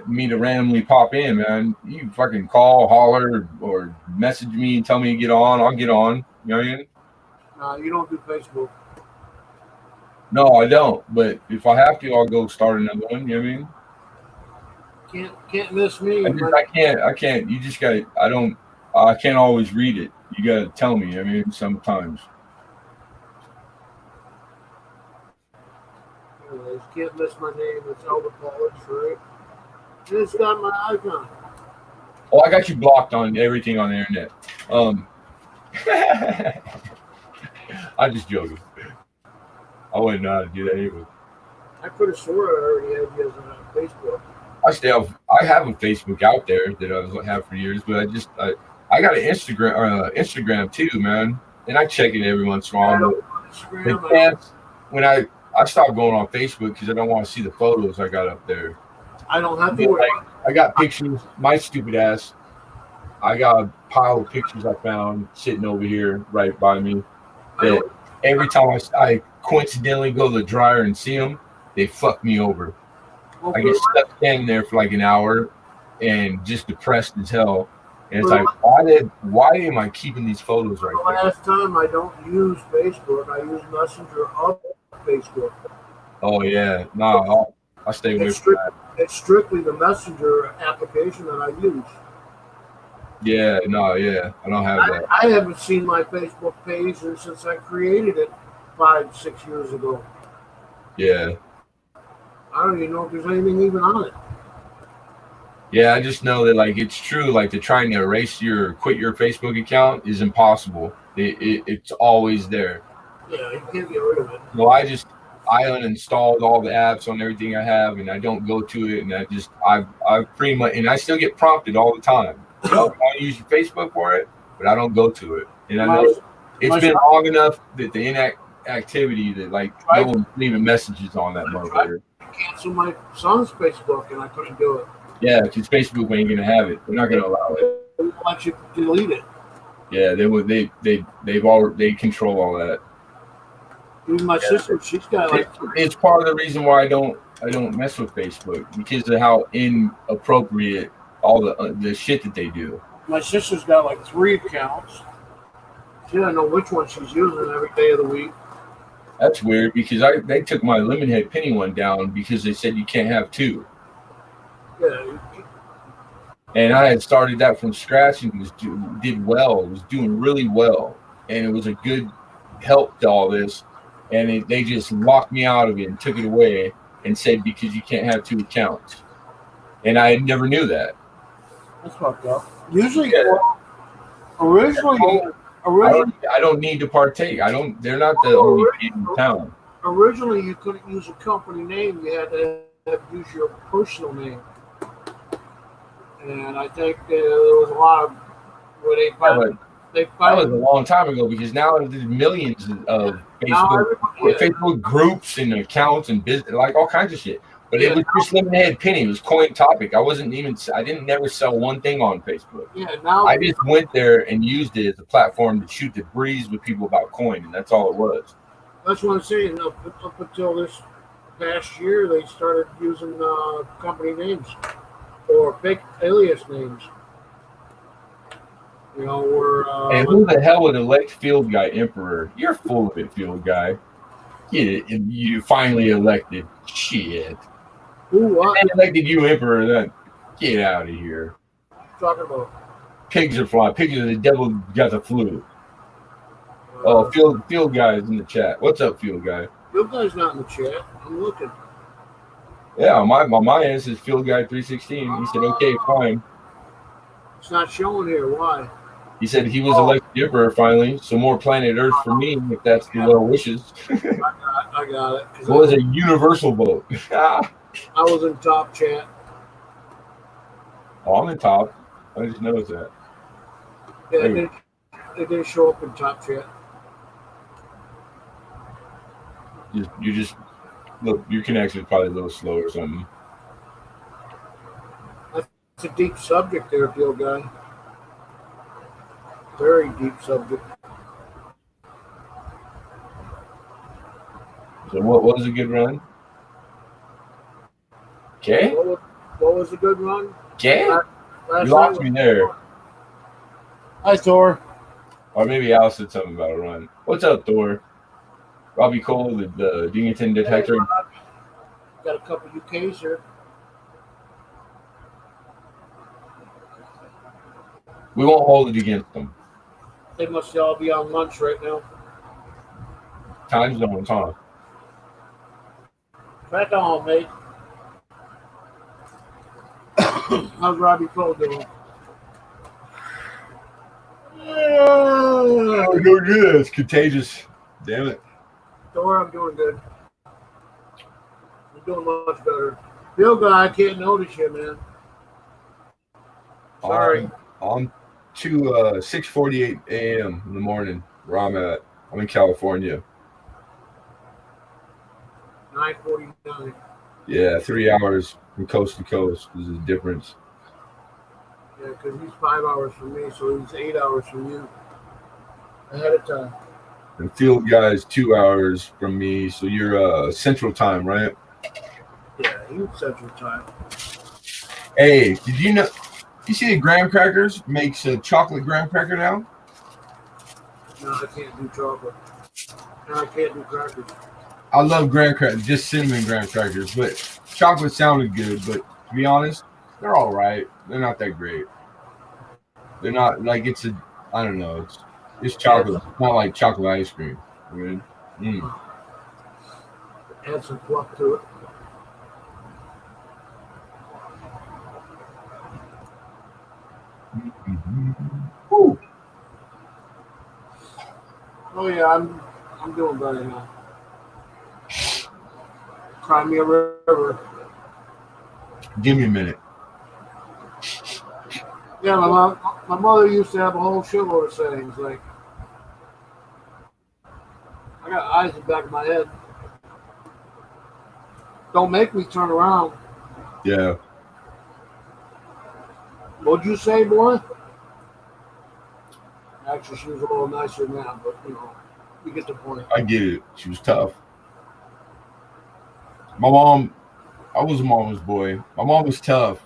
me to randomly pop in, man. You fucking call, holler, or message me and tell me to get on. I'll get on. You know what I mean? You don't do Facebook. No, I don't. But if I have to, I'll go start another one. You know what I mean? Can't miss me. I can't. You just got to. I can't always read it. You got to tell me. I mean, sometimes. Anyways, can't miss my name. It's Elder Polish, right? And it's got my icon. Oh, I got you blocked on everything on the internet. I'm just joking. I wouldn't know how to do that anyway. I could have swore I already had you on Facebook. I have a Facebook out there that I've had for years, but I got an Instagram too, man, and I check it every once in a while. When I stopped going on Facebook because I don't want to see the photos I got up there. I don't have to. I got pictures. My stupid ass. I got a pile of pictures I found sitting over here right by me. That every time I coincidentally go to the dryer and see them, they fuck me over. Okay. I get stuck standing there for like an hour, and just depressed as hell. And it's like, why am I keeping these photos right the there? last time I don't use Facebook, I use Messenger of Facebook. Oh yeah, no, I stay away from that. It's strictly the Messenger application that I use. Yeah, no, yeah, I don't have that. I haven't seen my Facebook page since I created it 5-6 years ago. Yeah. I don't even know if there's anything even on it. Yeah, I just know that like it's true. Like to trying to quit your Facebook account is impossible. It's always there. Yeah, you can't get rid of it. Well, I uninstalled all the apps on everything I have, and I don't go to it. And I pretty much, and I still get prompted all the time. I use your Facebook for it, but I don't go to it. And I know it's been long enough that the inactivity that like no one's leaving messages on that motherfucker. I canceled my son's Facebook, and I couldn't do it. Yeah, because Facebook ain't gonna have it. They're not gonna allow it. They won't let you delete it. Yeah, they control all that. Even my sister, she's got like. It's part of the reason why I don't mess with Facebook, because of how inappropriate all the shit that they do. My sister's got like 3 accounts. She doesn't know which one she's using every day of the week. That's weird because they took my Lemonhead Penny one down because they said you can't have 2. Yeah. And I had started that from scratch and did well. It was doing really well, and it was a good help to all this. And they just locked me out of it and took it away and said because you can't have 2 accounts. And I never knew that. That's fucked up. Usually, originally, I don't need to partake. They're not the only people in town. Originally, you couldn't use a company name. You had to use your personal name. And I think there was a lot of where they find. That was a long time ago because now there's millions of Facebook groups and accounts and business, like all kinds of shit. But it was just Lemonhead Penny. It was Coin Topic. I didn't never sell one thing on Facebook. Yeah, now I just went there and used it as a platform to shoot the breeze with people about coin, and that's all it was. That's what I'm saying. Up until this past year, they started using company names or fake alias names. You know, and who the hell would elect Field Guy Emperor? You're full of it, Field Guy. You finally elected. Shit. Who what? They elected you Emperor, then get out of here. What are you talking about? Pigs are flying. Pigs are the devil got the flu. Field Guy is in the chat. What's up, Field Guy? Field Guy's not in the chat. I'm looking. Yeah, on my end says Field Guy 316. He said, okay, fine. It's not showing here. Why? He said he was elected Emperor finally, so more planet Earth for me, if that's the well wishes. I got it. It was a universal vote. I was in top chat. Oh, I'm in top. I just noticed that. Yeah, it didn't show up in top chat. You just look. Your connection is probably a little slow or something. It's a deep subject there, Field Guy. Very deep subject. So what was a good run? Okay. What was a good run? Okay. You lost me there. Hi, Thor. Or maybe Al said something about a run. What's up, Thor? Robbie Cole, the Dingleton detector. Got a couple UKs here. We won't hold it against them. They must all be on lunch right now. Time zones, huh? Crack on, mate. How's Robbie Cole doing? Don't do that. It's contagious. Damn it. Thor, I'm doing good. I'm doing much better. Bill Guy, I can't notice you, man. Sorry. On to 6:48 a.m. in the morning, where I'm at. I'm in California. 9:49. Yeah, 3 hours from coast to coast. There's a difference. Yeah, because he's 5 hours from me, so he's 8 hours from you. Ahead of time. And Field Guy's 2 hours from me, so you're Central Time, right? Yeah, he's Central Time. Hey, did you know? You see the graham crackers makes a chocolate graham cracker now? No, I can't do chocolate. And I can't do crackers. I love graham crackers, just cinnamon graham crackers, but chocolate sounded good. But to be honest, they're all right. They're not that great. They're not like I don't know. It's chocolate. It's not like chocolate ice cream. Right? Mm. Add some fluff to it. Mm-hmm. Ooh. Oh yeah, I'm doing better now. Cry me a river. Give me a minute. Yeah, my mother used to have a whole shitload of sayings like, I got eyes in the back of my head. Don't make me turn around. Yeah. What'd you say, boy? Actually, she was a little nicer than that, but you know, you get the point. I get it. She was tough. My mom, I was a mama's boy. My mom was tough.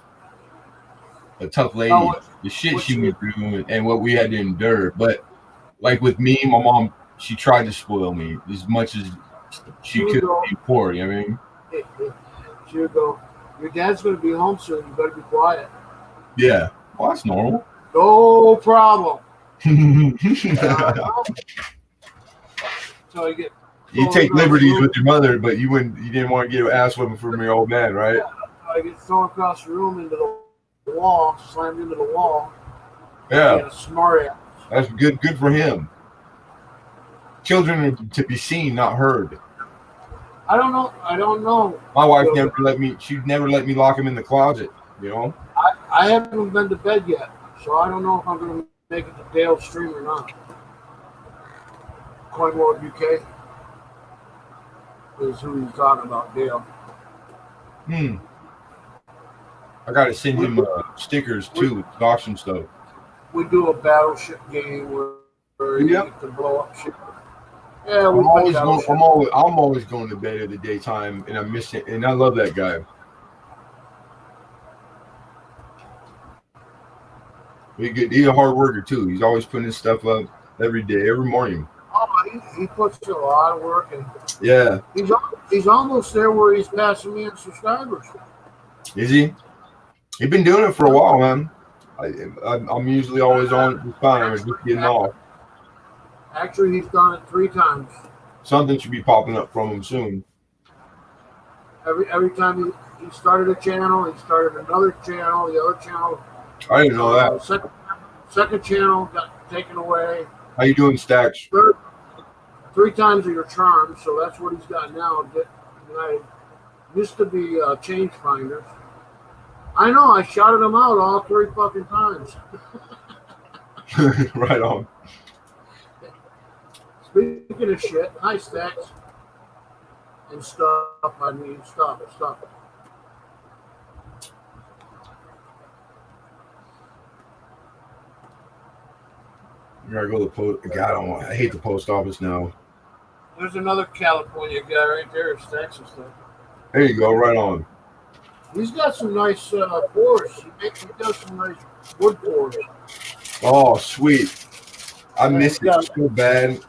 A tough lady. The shit she went through and what we had to endure. But like with me, my mom, she tried to spoil me as much as she could be poor, you know what I mean? She would go, your dad's going to be home soon. You better be quiet. Yeah. Well, that's normal. No problem. So you take liberties with your mother, but you didn't want to get ass whipping from your old man, right? Yeah. I get thrown across the room into the wall, slammed into the wall. Yeah. Smart ass. That's good for him. Children are to be seen, not heard. I don't know. My wife she'd never let me lock him in the closet, you know? I haven't been to bed yet, so I don't know if I'm going to make it to Dale's stream or not. Coin World UK is who he's talking about, Dale. I got to send him stickers too, with auction stuff. We do a battleship game where you get to blow up ship. Yeah, I'm always going to bed at the daytime, and I miss it, and I love that guy. He's a hard worker too. He's always putting his stuff up every day, every morning. Oh, he puts in a lot of work, and yeah, he's almost there where he's passing me in subscribers. Is he? He's been doing it for a while, man. I'm usually always on at this time and just getting off. Actually, he's done it 3 times. Something should be popping up from him soon. Every time he started a channel, he started another channel. The other channel, I didn't know that. Second channel got taken away. How you doing, Stacks? 3 times of your charm, so that's what he's got now. I used to be change finders. I know, I shouted him out all 3 fucking times. Right on. Speaking of shit, hi Stacks. And stuff, I mean stuff. You gotta go to the post. God, I hate the post office now. There's another California guy right there, Stacks and stuff. There you go, right on. He's got some nice pours. He does some nice wood pours. Oh, sweet. I missed it so bad.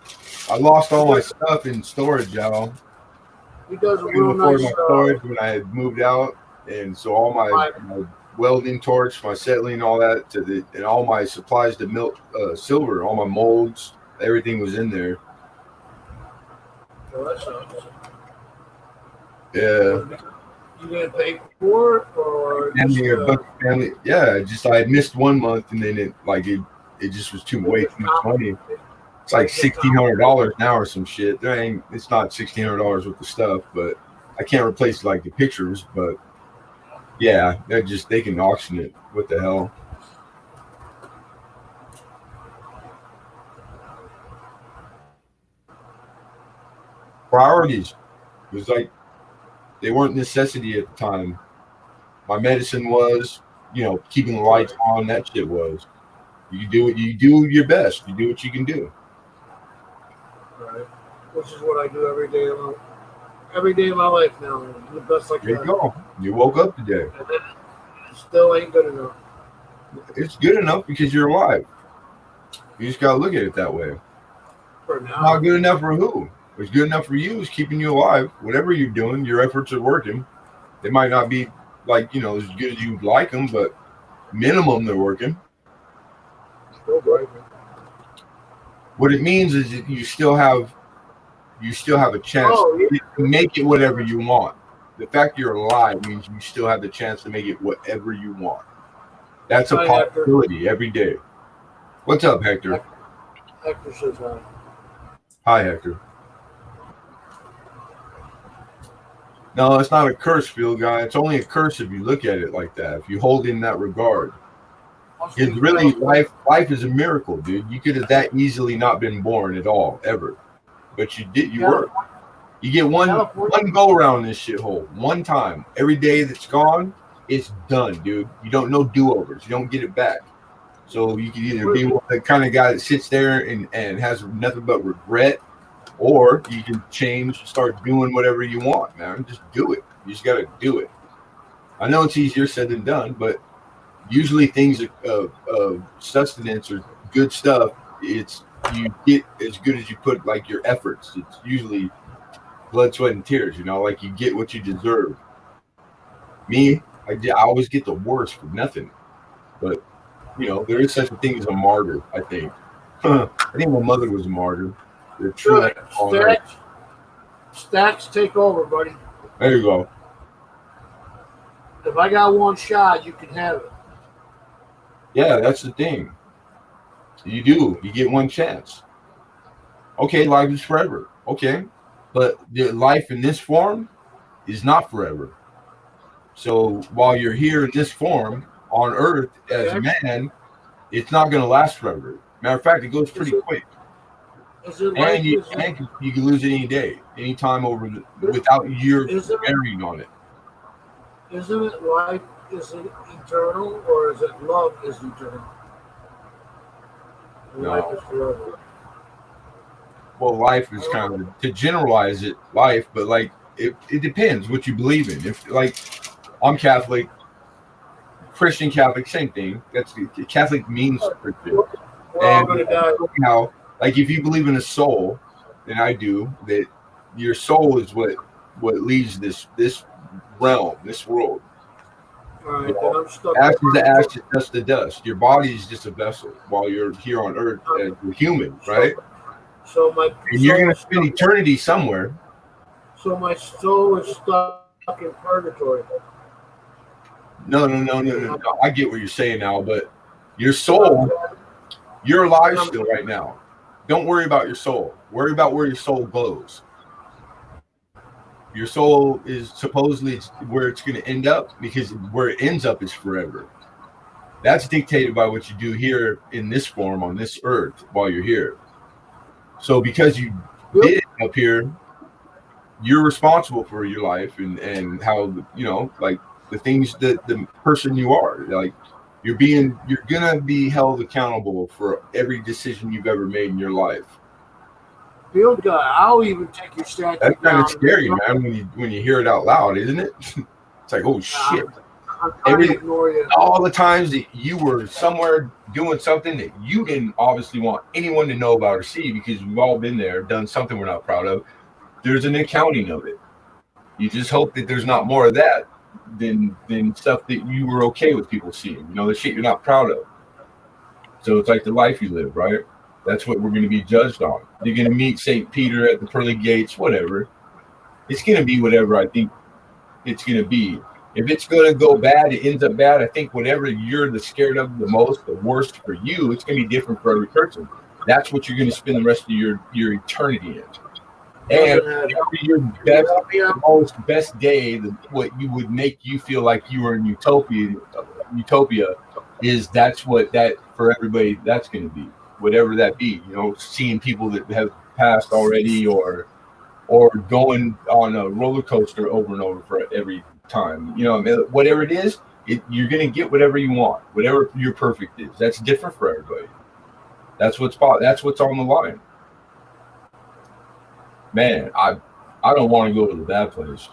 I lost all my stuff in storage, y'all. He does a real before nice my storage when I had moved out, and so all my welding torch, my settling, all that, and all my supplies to milk silver, all my molds, everything was in there. Oh, that sucks. Yeah. You gonna pay for it or family? Yeah, I had missed 1 month, and then it just was too much money. It's like $1,600 now or some shit. It's not $1,600 with the stuff, but I can't replace like the pictures. But yeah, they can auction it. What the hell? Priorities. It was like they weren't necessity at the time. My medicine was, keeping the lights on. That shit was. You do your best. You do what you can do. Right. Which is what I do every day of my life now. The best I can. There you go. You woke up today. And then Still ain't good enough. It's good enough because you're alive. You just gotta look at it that way. For now. Not good enough for who? What's good enough for you is keeping you alive. Whatever you're doing, your efforts are working. They might not be like, you know, as good as you'd like them, but minimum they're working. Still breaking. What it means is that you still have a chance to make it whatever you want. The fact you're alive means you still have the chance to make it whatever you want. That's a possibility every day. What's up, Hector? Hector says hi. Hi, Hector. No, it's not a curse, field guy. It's only a curse if you look at it like that. If you hold in that regard. It's really life is a miracle, dude. You could have that easily not been born at all, ever. But you did, you were. You get one go around this shithole. One time. Every day that's gone, it's done, dude. You don't know do-overs. You don't get it back. So you can either be the kind of guy that sits there and has nothing but regret, or you can change, start doing whatever you want, man. Just do it. You just got to do it. I know it's easier said than done, but usually things of sustenance or good stuff, it's you get as good as you put like your efforts. It's usually blood, sweat, and tears, you know, like you get what you deserve. Me, I always get the worst for nothing. But, you know, there is such a thing as a martyr, I think. I think my mother was a martyr. They're true. Stacks take over, buddy. There you go. If I got one shot, you can have it. Yeah, that's the thing. You do. You get one chance. Okay, life is forever. Okay. But the life in this form is not forever. So while you're here in this form on Earth as a man, it's not going to last forever. Matter of fact, it goes pretty quick. And you can lose it any day, any time without your bearing on it. Isn't it life is it eternal, or is it love is eternal? No. Life is forever. Well, life is kind of, to generalize it, life, but like it depends what you believe in. If like I'm Catholic, Christian Catholic, same thing. That's Catholic means Christian. And now, like if you believe in a soul, and I do, that your soul is what leaves this realm, this world. Right, then ashes to ashes, dust to dust. Your body is just a vessel while you're here on Earth as a human, right? And you're going to spend eternity somewhere. So my soul is stuck in purgatory. No. I get what you're saying now, but your soul, you're alive still right now. Don't worry about your soul. Worry about where your soul goes. Your soul is supposedly where it's going to end up, because where it ends up is forever. That's dictated by what you do here in this form on this earth while you're here. So because you did it up here, you're responsible for your life and how, you know, like the things that the person you are, like you're going to be held accountable for every decision you've ever made in your life. Field guy, I'll even take your statue. That's kind of scary, man, when you hear it out loud, isn't it? It's like, oh shit. All the times that you were somewhere doing something that you didn't obviously want anyone to know about or see, because we've all been there, done something we're not proud of. There's an accounting of it. You just hope that there's not more of that than stuff that you were okay with people seeing. You know, the shit you're not proud of. So it's like the life you live, right? That's what we're going to be judged on. You're going to meet St. Peter at the pearly gates, whatever. It's going to be whatever I think it's going to be. If it's going to go bad, it ends up bad. I think whatever you're the scared of the most, the worst for you, it's going to be different for every person. That's what you're going to spend the rest of your eternity in. And your best day, what you would make you feel like you were in utopia is that for everybody, that's going to be. Whatever that be, you know, seeing people that have passed already, or going on a roller coaster over and over for every time, you know, whatever it is, you're gonna get whatever you want, whatever your perfect is. That's different for everybody. That's what's on the line. Man, I don't want to go to the bad place.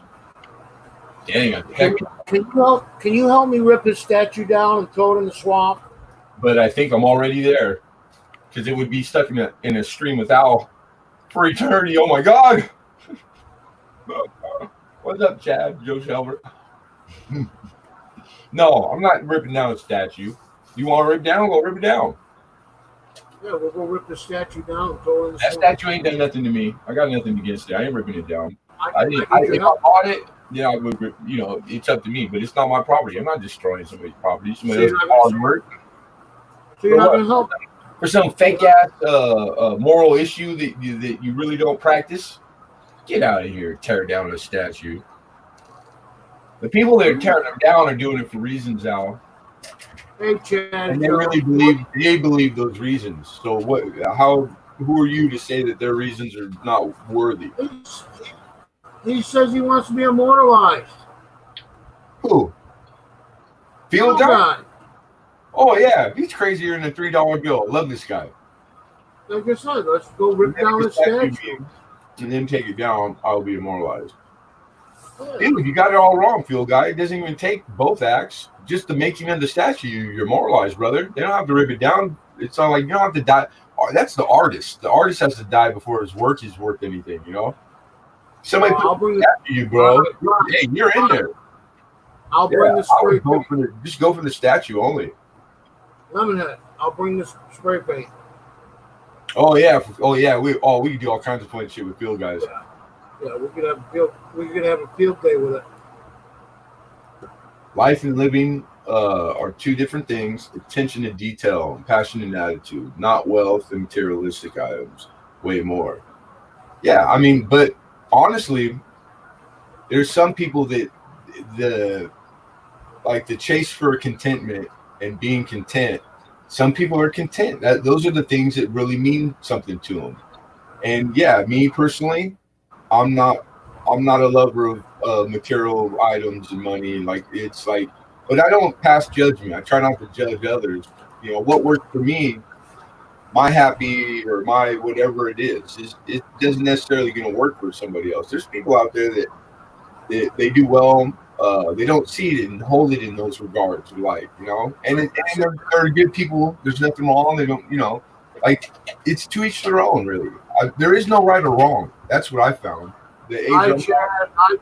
Dang, Can you help me rip his statue down and throw it in the swamp? But I think I'm already there because it would be stuck in a stream with Al for eternity. Oh my God! What's up, Chad? Joe Shelbert. No, I'm not ripping down a statue. You want to rip down? Go rip it down. Yeah, we'll go rip the statue down and throw it in the That swamp. statue ain't done nothing to me. I got nothing against it. I ain't ripping it down. If I I bought it, yeah, I would. It's up to me. But it's not my property. I'm not destroying somebody's property. Somebody else's hard work. So you're not going to help them. For some fake ass moral issue that you really don't practice, get out of here. Tear down a statue. The people that are tearing them down are doing it for reasons, Al. Hey, Chad. And they really believe those reasons. So what? Who are you to say that their reasons are not worthy? He says he wants to be immortalized. Who? Field guy? Oh yeah, he's crazier than a $3 bill. I love this guy. Like I said, let's go rip down the statue. And then take it down. I'll be immortalized. Dude, you got it all wrong, Field guy. It doesn't even take both acts just to make him into the statue. You're moralized, brother. They don't have to rip it down. It's not like you don't have to die. That's the artist. The artist has to die before his work is worth anything, you know? Somebody put it after you, bro. Hey, you're in there. I'll bring the spray paint. Just go for the statue only. Lemonhead, I'll bring this spray paint. Oh yeah. We can do all kinds of fun shit with field guys. Yeah, we could have a field day with it. Life and living are two different things. Attention to detail, passion and attitude, not wealth and materialistic items. Way more. Yeah, I mean, but honestly, there's some people that the chase for contentment and being content. Some people are content. Those are the things that really mean something to them. And yeah, me personally, I'm not a lover of material items and money. But I don't pass judgment. I try not to judge others. What works for me, my happy or my whatever it is it doesn't necessarily going to work for somebody else. There's people out there that they do well. They don't see it and hold it in those regards of life, and they're good people. There's nothing wrong. They don't, it's to each their own, really. There is no right or wrong. That's what I found. I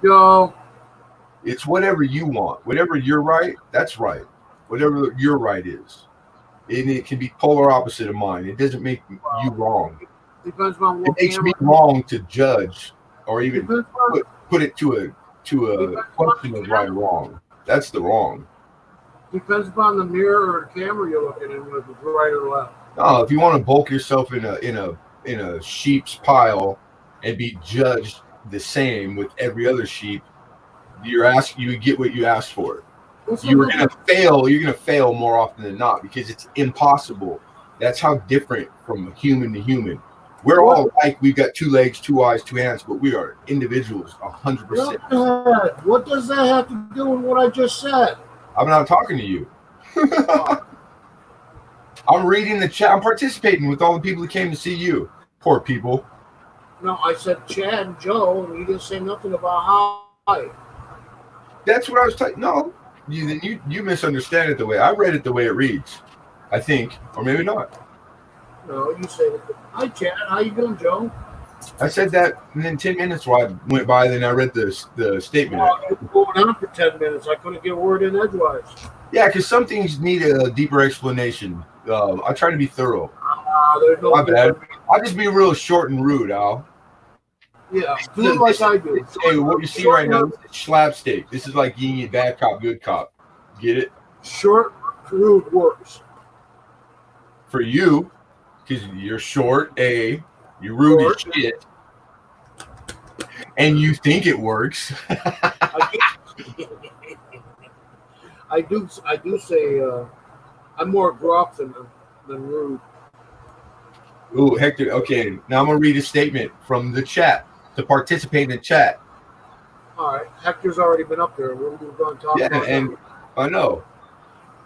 go. It's whatever you want. Whatever you're right, that's right. Whatever your right is. And it can be polar opposite of mine. It doesn't make you wrong. Depends on what it makes me wrong to judge or even put it to a question of right or wrong. That's the wrong. Depends upon the mirror or the camera you're looking in, whether it's right or left. No, if you want to bulk yourself in a sheep's pile and be judged the same with every other sheep, you get what you asked for. You're gonna fail. You're gonna fail more often than not because it's impossible. That's how different from human to human. We're all like we've got 2 legs, 2 eyes, 2 hands, but we are individuals 100%. What does that have to do with what I just said? I'm not talking to you. I'm reading the chat. I'm participating with all the people that came to see you. Poor people. No, I said Chad and Joe, and you didn't say nothing about hi. That's what I was talking. No, you misunderstand it the way I read it. The way it reads, I think, or maybe not. No, you said, "Hi, Chad. How you doing, Joe?" I said that, and then 10 minutes went by. Then I read the statement. It was going on for 10 minutes. I couldn't get a word in edgewise. Yeah, because some things need a deeper explanation. I try to be thorough. There's no My bad. I'll just be real short and rude, Al. Yeah, do it like I do. Hey, what you see right now is slapstick. This is like yin and bad cop, good cop. Get it? Short, rude works. For you, because you're short, you rude as shit, and you think it works. I do say I'm more gruff than rude. Ooh, Hector. Okay, now I'm gonna read a statement from the chat to participate in the chat. All right, Hector's already been up there. We're going to talk about and I know.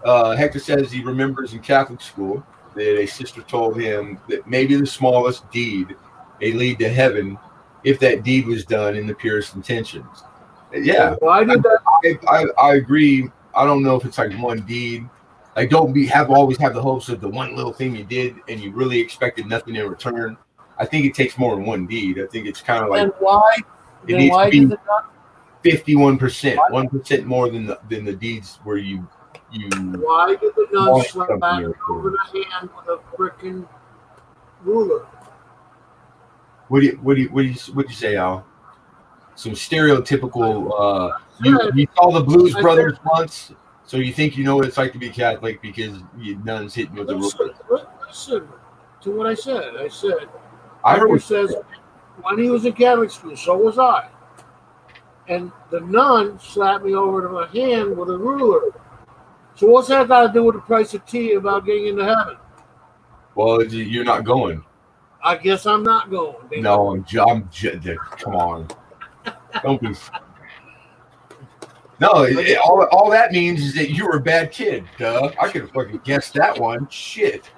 Hector says he remembers in Catholic school that a sister told him that maybe the smallest deed may lead to heaven if that deed was done in the purest intentions. Yeah. Why did that? I agree. I don't know if it's like one deed. Like, don't always have the hopes of the one little thing you did and you really expected nothing in return. I think it takes more than one deed. I think it's kind of like, And why? it Then needs why to be did the nun? 51%, 1% more than the deeds where you Why did the nun want slap something me in over return. the hand with a freaking ruler? What do you say, Al? Some stereotypical. You saw the Blues Brothers once, so you think you know what it's like to be Catholic because your nuns hitting with the ruler. Listen to what I said. I said, I Hector heard. says, when he was in Catholic school, so was I. And the nun slapped me over to my hand with a ruler. So what's that got to do with the price of tea about getting into heaven? Well, you're not going. I guess I'm not going. No, come on. Don't be. No, all that means is that you were a bad kid. Duh. I could have fucking guessed that one. Shit.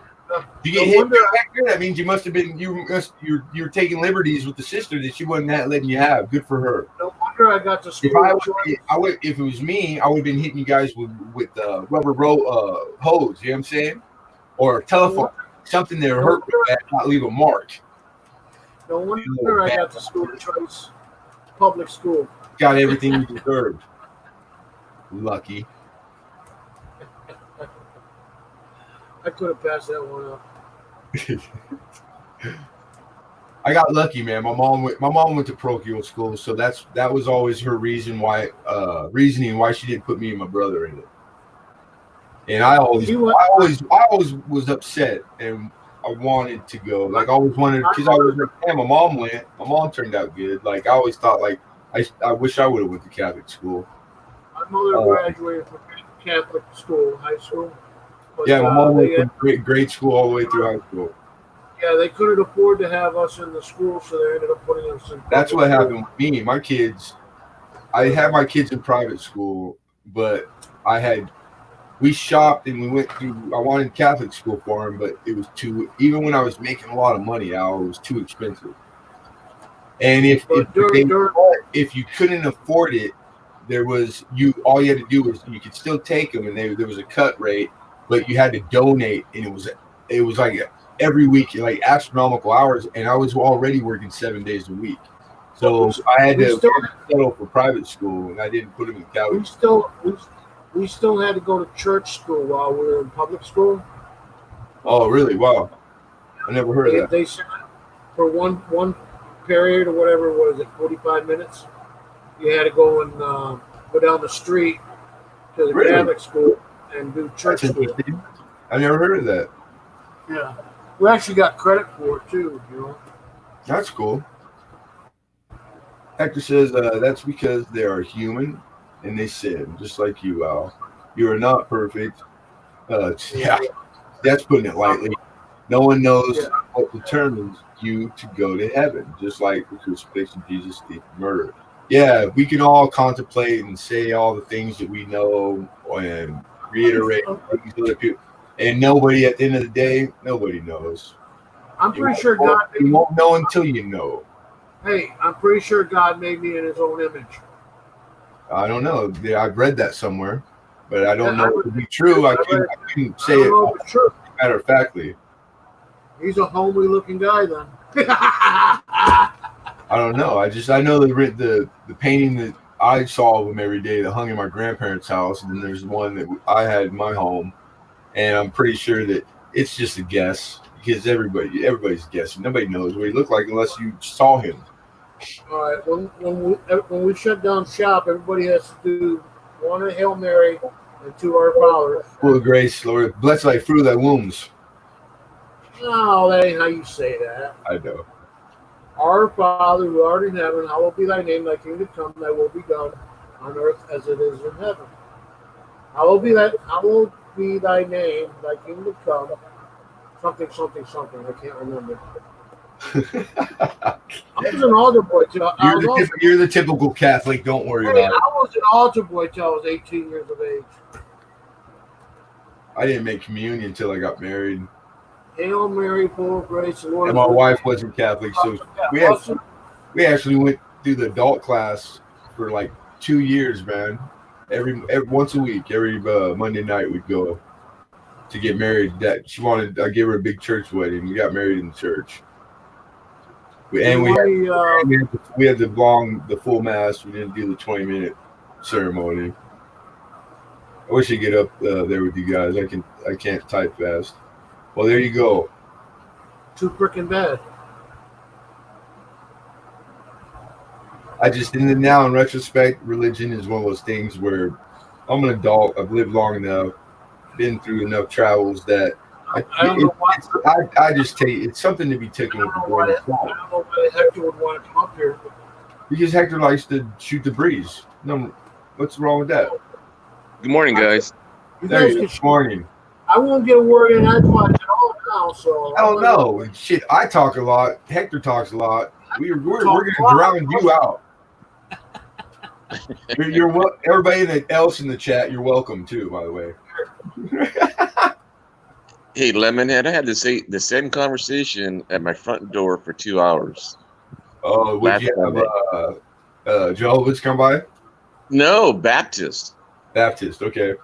You get hit, Hector? That means you must have been you're taking liberties with the sister that she wasn't letting you have. Good for her. No wonder I got to school. If it was me, I would have been hitting you guys with rubber hose. You know what I'm saying? Or telephone, something that would hurt bad, not leave a mark. No wonder I got to school choice, public school. Got everything you deserved. Lucky. I could have passed that one up. I got lucky, man. My mom went to parochial school, so that was always her reasoning why she didn't put me and my brother in it. And I always was upset, and I wanted to go. Like I always wanted, because I was like, damn, my mom went. My mom turned out good. Like I always thought, like I wish I would have went to Catholic school. My mother graduated from Catholic school, high school. But, yeah, my mom went from grade school all the way through high school. Yeah, they couldn't afford to have us in the school, so they ended up putting us in. That's what happened with me. My kids, I had my kids in private school, but we shopped and we went through. I wanted Catholic school for them, but it was even when I was making a lot of money, Al, it was too expensive. And if you couldn't afford it, all you had to do was you could still take them, and there was a cut rate, but you had to donate, and it was like every week, like astronomical hours, and I was already working 7 days a week, so I had to settle for private school, and I didn't put them in Catholic. We still had to go to church school while we were in public school. Oh, really? Wow, I never heard of that. They said for one period or whatever, what is it, 45 minutes? You had to go and go down the street to the Catholic school and do church school. I never heard of that. Yeah. We actually got credit for it too, you know. That's cool. Hector says that's because they are human and they sin, just like you, Al. You are not perfect. Yeah, that's putting it lightly. No one knows what determines you to go to heaven, just like the crucifixion, Jesus, the murder. Yeah, we can all contemplate and say all the things that we know and reiterate things other people. And nobody, at the end of the day, nobody knows. I'm pretty sure God. You won't know until you know. Hey, I'm pretty sure God made me in His own image. I don't know. I've read that somewhere, but I don't know if it be true. I couldn't say it matter of factly. He's a homely looking guy, then. I don't know. I know the painting that I saw of him every day that hung in my grandparents' house, and then there's one that I had in my home. And I'm pretty sure that it's just a guess because everybody's guessing. Nobody knows what he looked like unless you saw him. All right. When we shut down shop, everybody has to do one Hail Mary and two Our Father. Full of grace, Lord, bless thy fruit of thy wombs. No, that ain't how you say that. I know. Our Father who art in heaven, hallowed be thy name. Thy kingdom come, thy will be done on earth as it is in heaven. Hallowed be thy name, thy kingdom come, something. I can't remember. I was an altar boy till you're the typical Catholic. Don't worry about it. I was an altar boy till I was 18 years of age. I didn't make communion until I got married. Hail Mary, full of grace, the Lord. And my wife wasn't Catholic, so we actually went through the adult class for like 2 years, man. Every once a week, every Monday night we'd go to get married. That she wanted, I gave her a big church wedding. We got married in the church. We had the full mass. We didn't do the 20-minute ceremony. I wish I could get up there with you guys. I can't type fast. Well, there you go. Too freaking bad. Now in retrospect, religion is one of those things where I'm an adult. I've lived long enough, been through enough travels that I just take it's something to be taken with a grain of salt. I don't know why Hector would want to come up here. Because Hector likes to shoot the breeze. No, what's wrong with that? Good morning, guys. Good morning. I won't get a word in edgewise at all now, so I don't know. Shit, I talk a lot. Hector talks a lot. We're going to drown you out. You're everybody else in the chat. You're welcome too, by the way. Hey, Lemonhead, I had the same conversation at my front door for 2 hours. Oh, would you have Jehovah's come by? No, Baptist. Baptist, okay.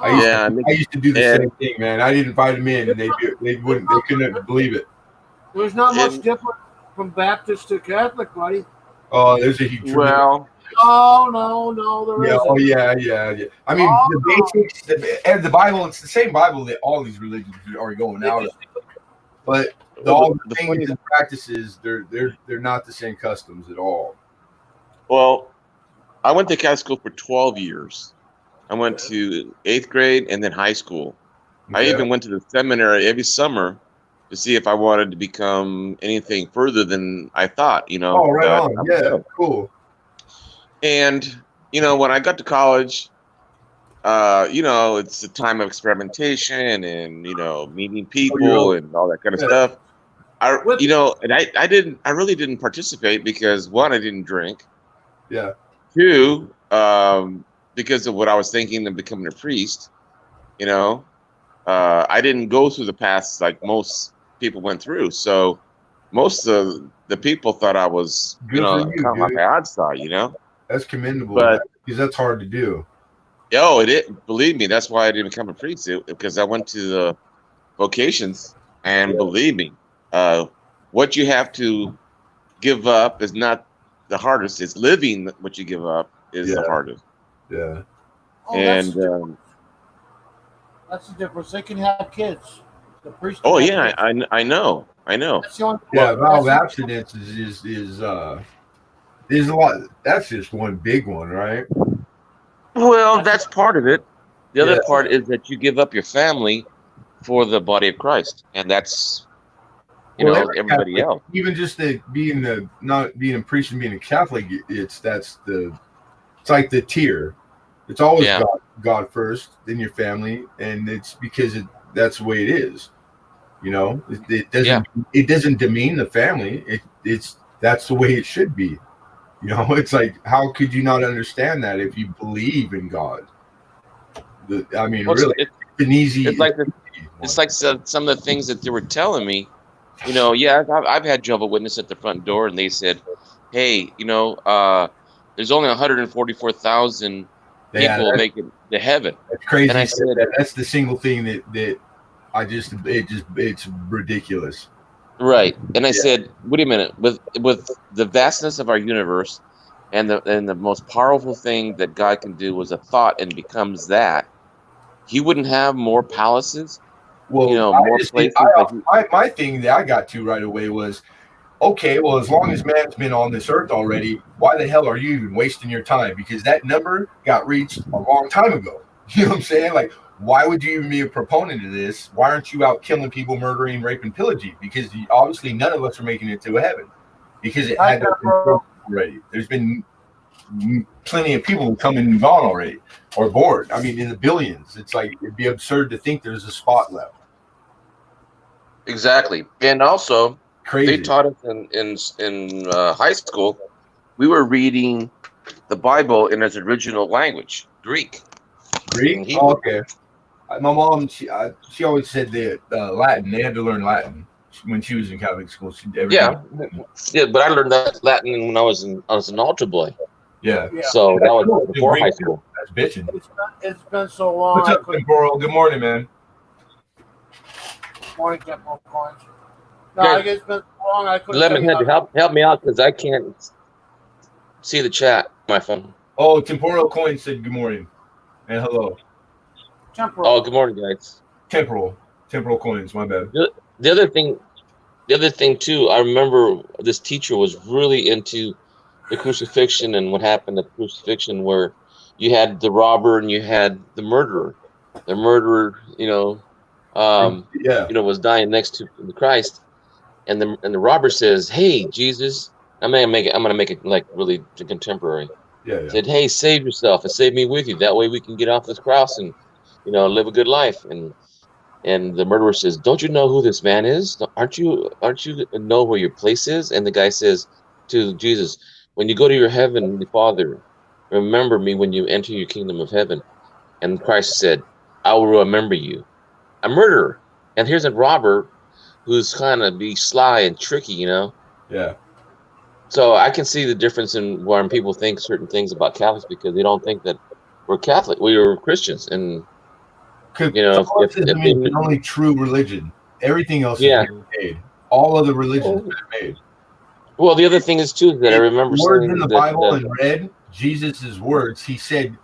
I used to do the same thing, man. I didn't invite them in, and they couldn't believe it. There's not much different from Baptist to Catholic, buddy. Oh, there's a huge. Well, no, there isn't. Oh, yeah. I mean, the basics and the Bible. It's the same Bible that all these religions are going out of. But all the things and practices, they're not the same customs at all. Well, I went to Catholic school for 12 years. I went to 8th grade and then high school. Okay. I even went to the seminary every summer to see if I wanted to become anything further than I thought, Oh, right on. Yeah, cool. And, when I got to college, it's a time of experimentation and, meeting people and all that kind of stuff. I really didn't participate because, one, I didn't drink. Yeah. Two, because of what I was thinking of becoming a priest, I didn't go through the paths like most people went through. So most of the people thought I was, kind of like I saw, That's commendable, because that's hard to do. Oh, believe me, that's why I didn't become a priest, because I went to the vocations, and believe me, what you have to give up is not the hardest. It's living what you give up is the hardest. Yeah. And that's the difference. They can have kids. The priest. Oh yeah, I know. That's the only vow of abstinence is a lot. That's just one big one, right? Well, that's part of it. The other part is that you give up your family for the body of Christ, and that's everybody else. Even just not being a priest and being a Catholic, it's like the tier. It's always God first, then your family, and it's because that's the way it is. It doesn't demean the family. That's the way it should be. It's like, how could you not understand that if you believe in God? Really, it's an easy. It's like some of the things that they were telling me. I've had Jehovah's Witness at the front door, and they said, "Hey, there's only 144,000 people make it to heaven." That's crazy. And I said, that's the single thing that it's ridiculous. Right. And I said, wait a minute, with the vastness of our universe and the most powerful thing that God can do was a thought and becomes that, he wouldn't have more palaces, more places. My thing that I got to right away was, okay, well, as long as man's been on this earth already, why the hell are you even wasting your time? Because that number got reached a long time ago. You know what I'm saying? Like, why would you even be a proponent of this? Why aren't you out killing people, murdering, raping, pillaging? Because obviously none of us are making it to heaven, because it had been already. There's been plenty of people who come and gone already, or born. I mean, in the billions. It's like, it'd be absurd to think there's a spot left. Exactly. And also, crazy. They taught us in high school, we were reading the Bible in its original language, Greek. Oh, okay. My mom, she always said that Latin. They had to learn Latin when she was in Catholic school. But I learned that Latin when I was an altar boy. Yeah. Yeah. So that was before high Great. school. That's bitching. It's been so long. What's up, Temporal? Good morning, man. Morning, Temple Coins. No, Guys, I guess it's been so long. I couldn't Lemon tell you Head, how- help me out because I can't see the chat on my phone. Oh, Temporal Coin said good morning and hello. Temporal. Oh, good morning, guys. Temporal Coins. My bad. The other thing too, I remember this teacher was really into the crucifixion and what happened at the crucifixion, where you had the robber and you had the murderer. The murderer, was dying next to the Christ, and the robber says, "Hey, Jesus, I'm gonna make it like really contemporary." Yeah. Said, "Hey, save yourself and save me with you. That way we can get off this cross and live a good life." And the murderer says, "Don't you know who this man is? Aren't you know where your place is?" And the guy says to Jesus, "When you go to your heavenly Father, remember me when you enter your kingdom of heaven." And Christ said, "I will remember you." A murderer. And here's a robber who's kind of be sly and tricky, Yeah. So I can see the difference in when people think certain things about Catholics, because they don't think that we're Catholic. We are Christians. And Catholicism is the only true religion. Everything else is made. All other religions are made. Well, the other thing is too that I remember words saying in the Bible and read Jesus's words. He said,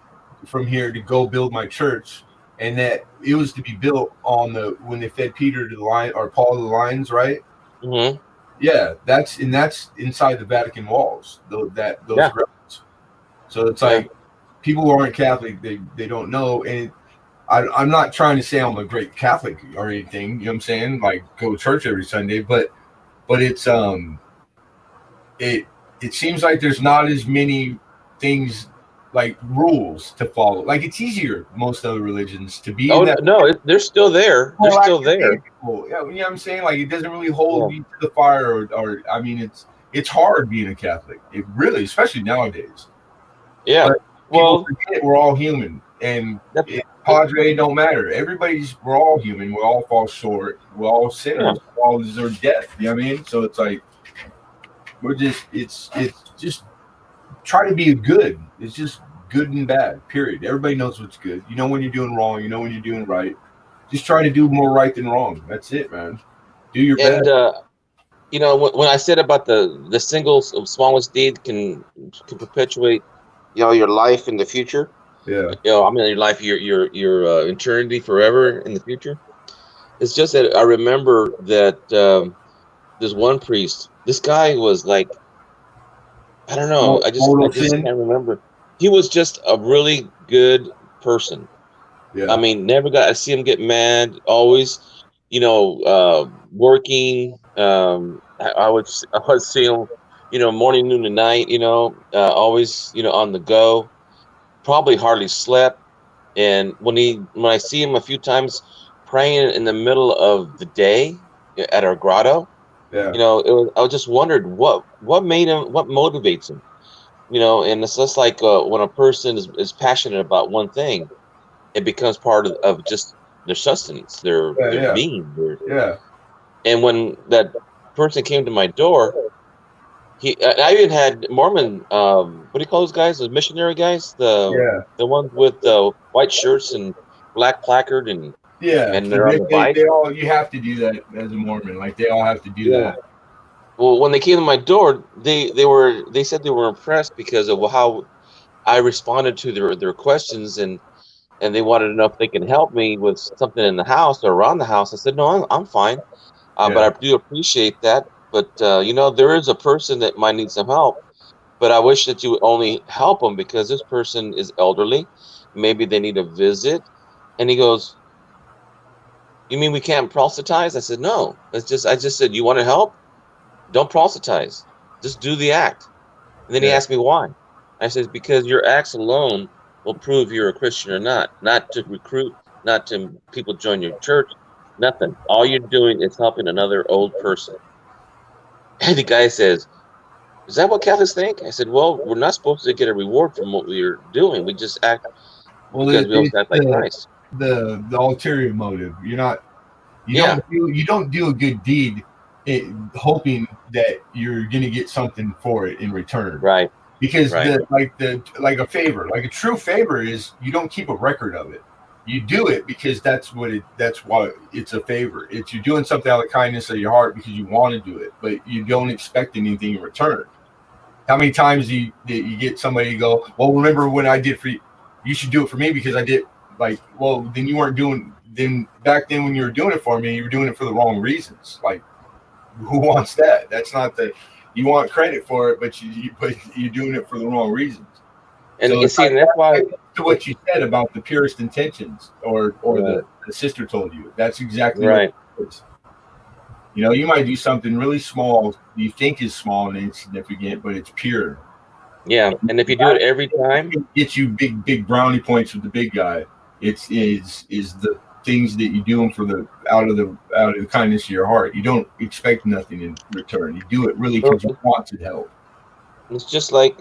"From here to go build my church," and that it was to be built on when they fed Peter to the lion or Paul to the lions, right? Mm-hmm. Yeah, that's inside the Vatican walls. Those grounds. So it's like people who aren't Catholic, they don't know. And I'm not trying to say I'm a great Catholic or anything. You know what I'm saying? Like go to church every Sunday, but it's it seems like there's not as many things like rules to follow. Like it's easier most other religions to be. They're still there. They're still there. Cool. Yeah, you know what I'm saying? Like it doesn't really hold you to the fire, or I mean, it's hard being a Catholic. It really, especially nowadays. Yeah. People forget we're all human, and Padre don't matter. We're all human. We all fall short. We're all sinners. We all deserve death. You know what I mean? So it's like it's just try to be good. It's just good and bad. Period. Everybody knows what's good. You know when you're doing wrong. You know when you're doing right. Just try to do more right than wrong. That's it, man. Do your best. And when I said about the single smallest deed can perpetuate, your life in the future. Yeah. Your life, your eternity forever in the future. It's just that I remember that there's one priest. This guy was like, I don't know. I just can't remember. He was just a really good person. Yeah. I mean, never got to see him get mad. Always, working. I would see him, morning, noon, and night. Always, on the go. Probably hardly slept. And when I see him a few times praying in the middle of the day at our grotto, I just wondered what made him, what motivates him, and it's just like when a person is passionate about one thing, it becomes part of just their sustenance, their being. And when that person came to my door, I even had Mormon, what do you call those guys? The missionary guys, the ones with the white shirts and black placard and they're on the bike. They all, you have to do that as a Mormon. Like they all have to do that. Well, when they came to my door, they said they were impressed because of how I responded to their questions, and they wanted to know if they can help me with something in the house or around the house. I said, no, I'm fine, but I do appreciate that. But there is a person that might need some help, but I wish that you would only help them because this person is elderly. Maybe they need a visit. And he goes, "You mean we can't proselytize?" I said, "No. I just said, you want to help? Don't proselytize. Just do the act." And then he asked me why. I said, because your acts alone will prove you're a Christian or not. Not to recruit, not to people join your church, nothing. All you're doing is helping another old person. And the guy says, "Is that what Catholics think?" I said, "Well, we're not supposed to get a reward from what we're doing. We just act because we also act like Christ." The ulterior motive. You don't do a good deed hoping that you're going to get something for it in return. Right. because Right. like a favor, like a true favor is you don't keep a record of it. You do it because that's why it's a favor. It's you're doing something out of the kindness of your heart because you want to do it, but you don't expect anything in return. How many times do you get somebody to go, well, remember when I did for you? You should do it for me because I did. Like, well, then you weren't doing. Then back then when you were doing it for me, you were doing it for the wrong reasons. Like, who wants that? That's not the. You want credit for it, but you're doing it for the wrong reasons. And, So and see, and that's why to what you said about the purest intentions, or Right. the sister told you. That's exactly Right. what it is. You know, you might do something really small you think is small and insignificant, but it's pure. Yeah, and if you do it every time, It gets you big brownie points with the big guy. It's is the things that you do them for the out of the kindness of your heart. You don't expect nothing in return. You do it really because you want to help. it's just like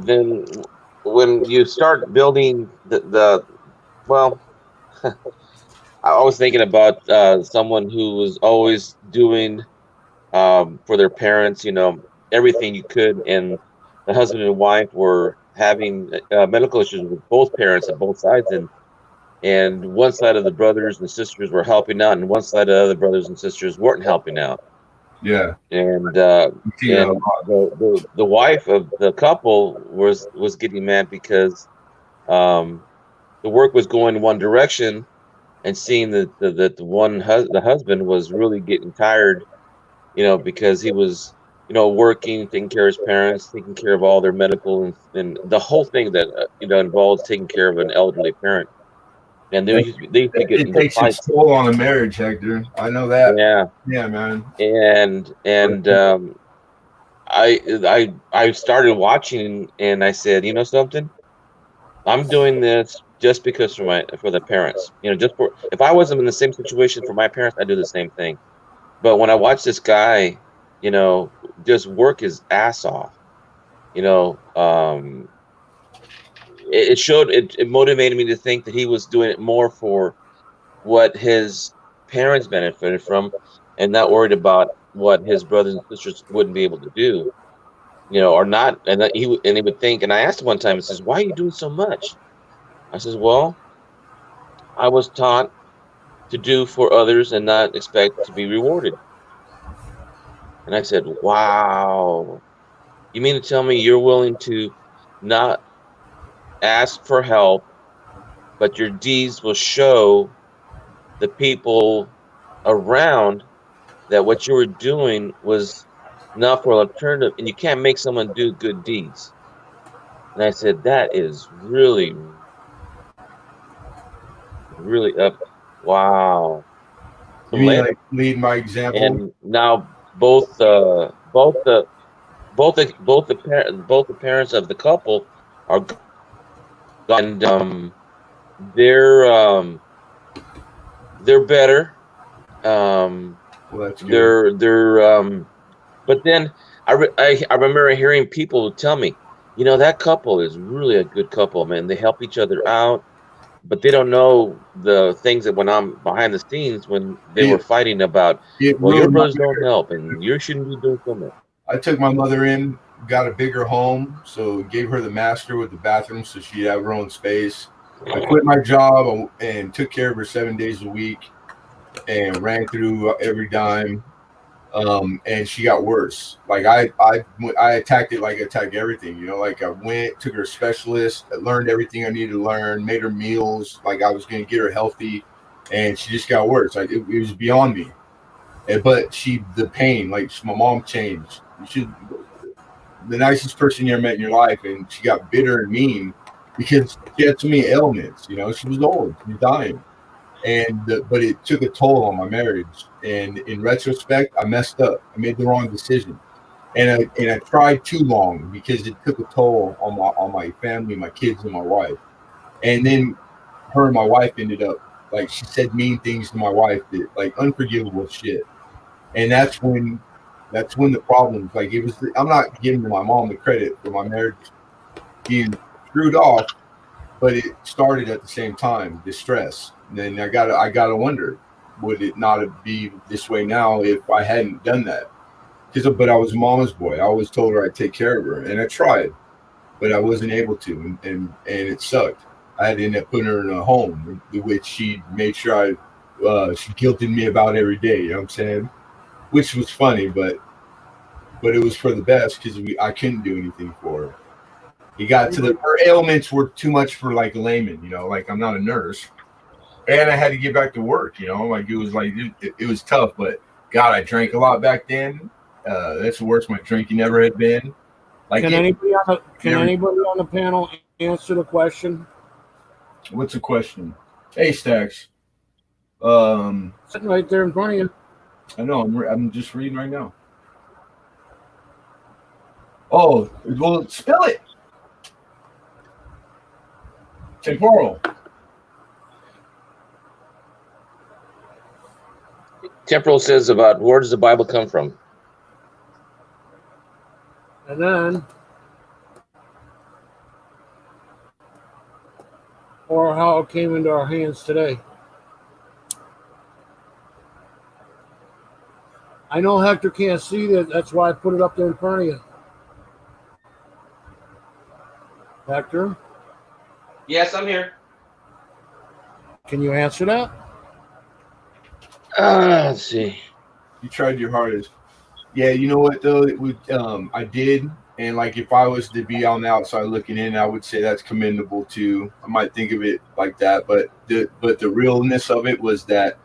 then when you start building the well, I was thinking about someone who was always doing for their parents, everything you could, and the husband and wife were having medical issues with both parents on both sides, and one side of the brothers and sisters were helping out, and one side of the other brothers and sisters weren't helping out. Yeah, And you see that a lot. the wife of the couple was getting mad because the work was going in one direction, and seeing that the husband was really getting tired, because he was, working, taking care of his parents, taking care of all their medical and the whole thing that involves taking care of an elderly parent. And they used to get It into takes its fights. toll on a marriage, Hector. I know that. Yeah, Yeah, man. and I started watching, and I said, you know something, I'm doing this just because for the parents. Just for, if I wasn't in the same situation for my parents, I'd do the same thing. But when I watched this guy, just work his ass off, it motivated me to think that he was doing it more for what his parents benefited from, and not worried about what his brothers and sisters wouldn't be able to do, or not. And that he would think. And I asked him one time, he says, "Why are you doing so much?" I says, "Well, I was taught to do for others and not expect to be rewarded." And I said, "Wow. You mean to tell me you're willing to not ask for help, but your deeds will show the people around that what you were doing was not for an alternative, and you can't make someone do good deeds?" And I said, "That is really, really up. Wow." You mean like lead by example? And now both the parents of the couple are gone, and they're better. Well, that's good. They're but then I remember hearing people tell me, that couple is really a good couple, man. They help each other out, but they don't know the things that went on behind the scenes when they were fighting about, well, your brothers don't help and you shouldn't be doing so much. I took my mother in, got a bigger home, so gave her the master with the bathroom so she'd have her own space. I quit my job and took care of her 7 days a week and ran through every dime. And she got worse. Like I attacked it like I attack everything, like I went, took her specialist, learned everything I needed to learn, made her meals, like I was going to get her healthy, and she just got worse. Like it was beyond me. But the pain, like my mom changed. She, the nicest person you ever met in your life, and she got bitter and mean because she had so many ailments. She was old, she was dying. But it took a toll on my marriage. And in retrospect, I messed up. I made the wrong decision, and I tried too long because it took a toll on my family, my kids, and my wife. And then her and my wife ended up, like, she said mean things to my wife, that like unforgivable shit. And that's when the problems, like, it was. I'm not giving my mom the credit for my marriage being screwed off, but it started at the same time, distress. And then I gotta wonder, would it not be this way now if I hadn't done that? but I was mama's boy. I always told her I'd take care of her, and I tried, but I wasn't able to, and it sucked. I had to end up putting her in a home, which she made sure she guilted me about every day. You know what I'm saying? Which was funny, but it was for the best because I couldn't do anything for her. He got to her ailments were too much for like a layman, like I'm not a nurse, and I had to get back to work. Like it was tough, but God, I drank a lot back then. That's the worst my drinking ever had been. Like, can anybody on the panel answer the question? What's the question? Hey, Stacks. Sitting right there in front of you. I know. I'm just reading right now. Oh, well, spill it. Temporal. Temporal says about where does the Bible come from? And then, or how it came into our hands today. I know Hector can't see that. That's why I put it up there in front of you. Hector? Yes, I'm here. Can you answer that? Let's see. You tried your hardest. Yeah, you know what though? I did, and like if I was to be on the outside looking in, I would say that's commendable too. I might think of it like that, but the realness of it was that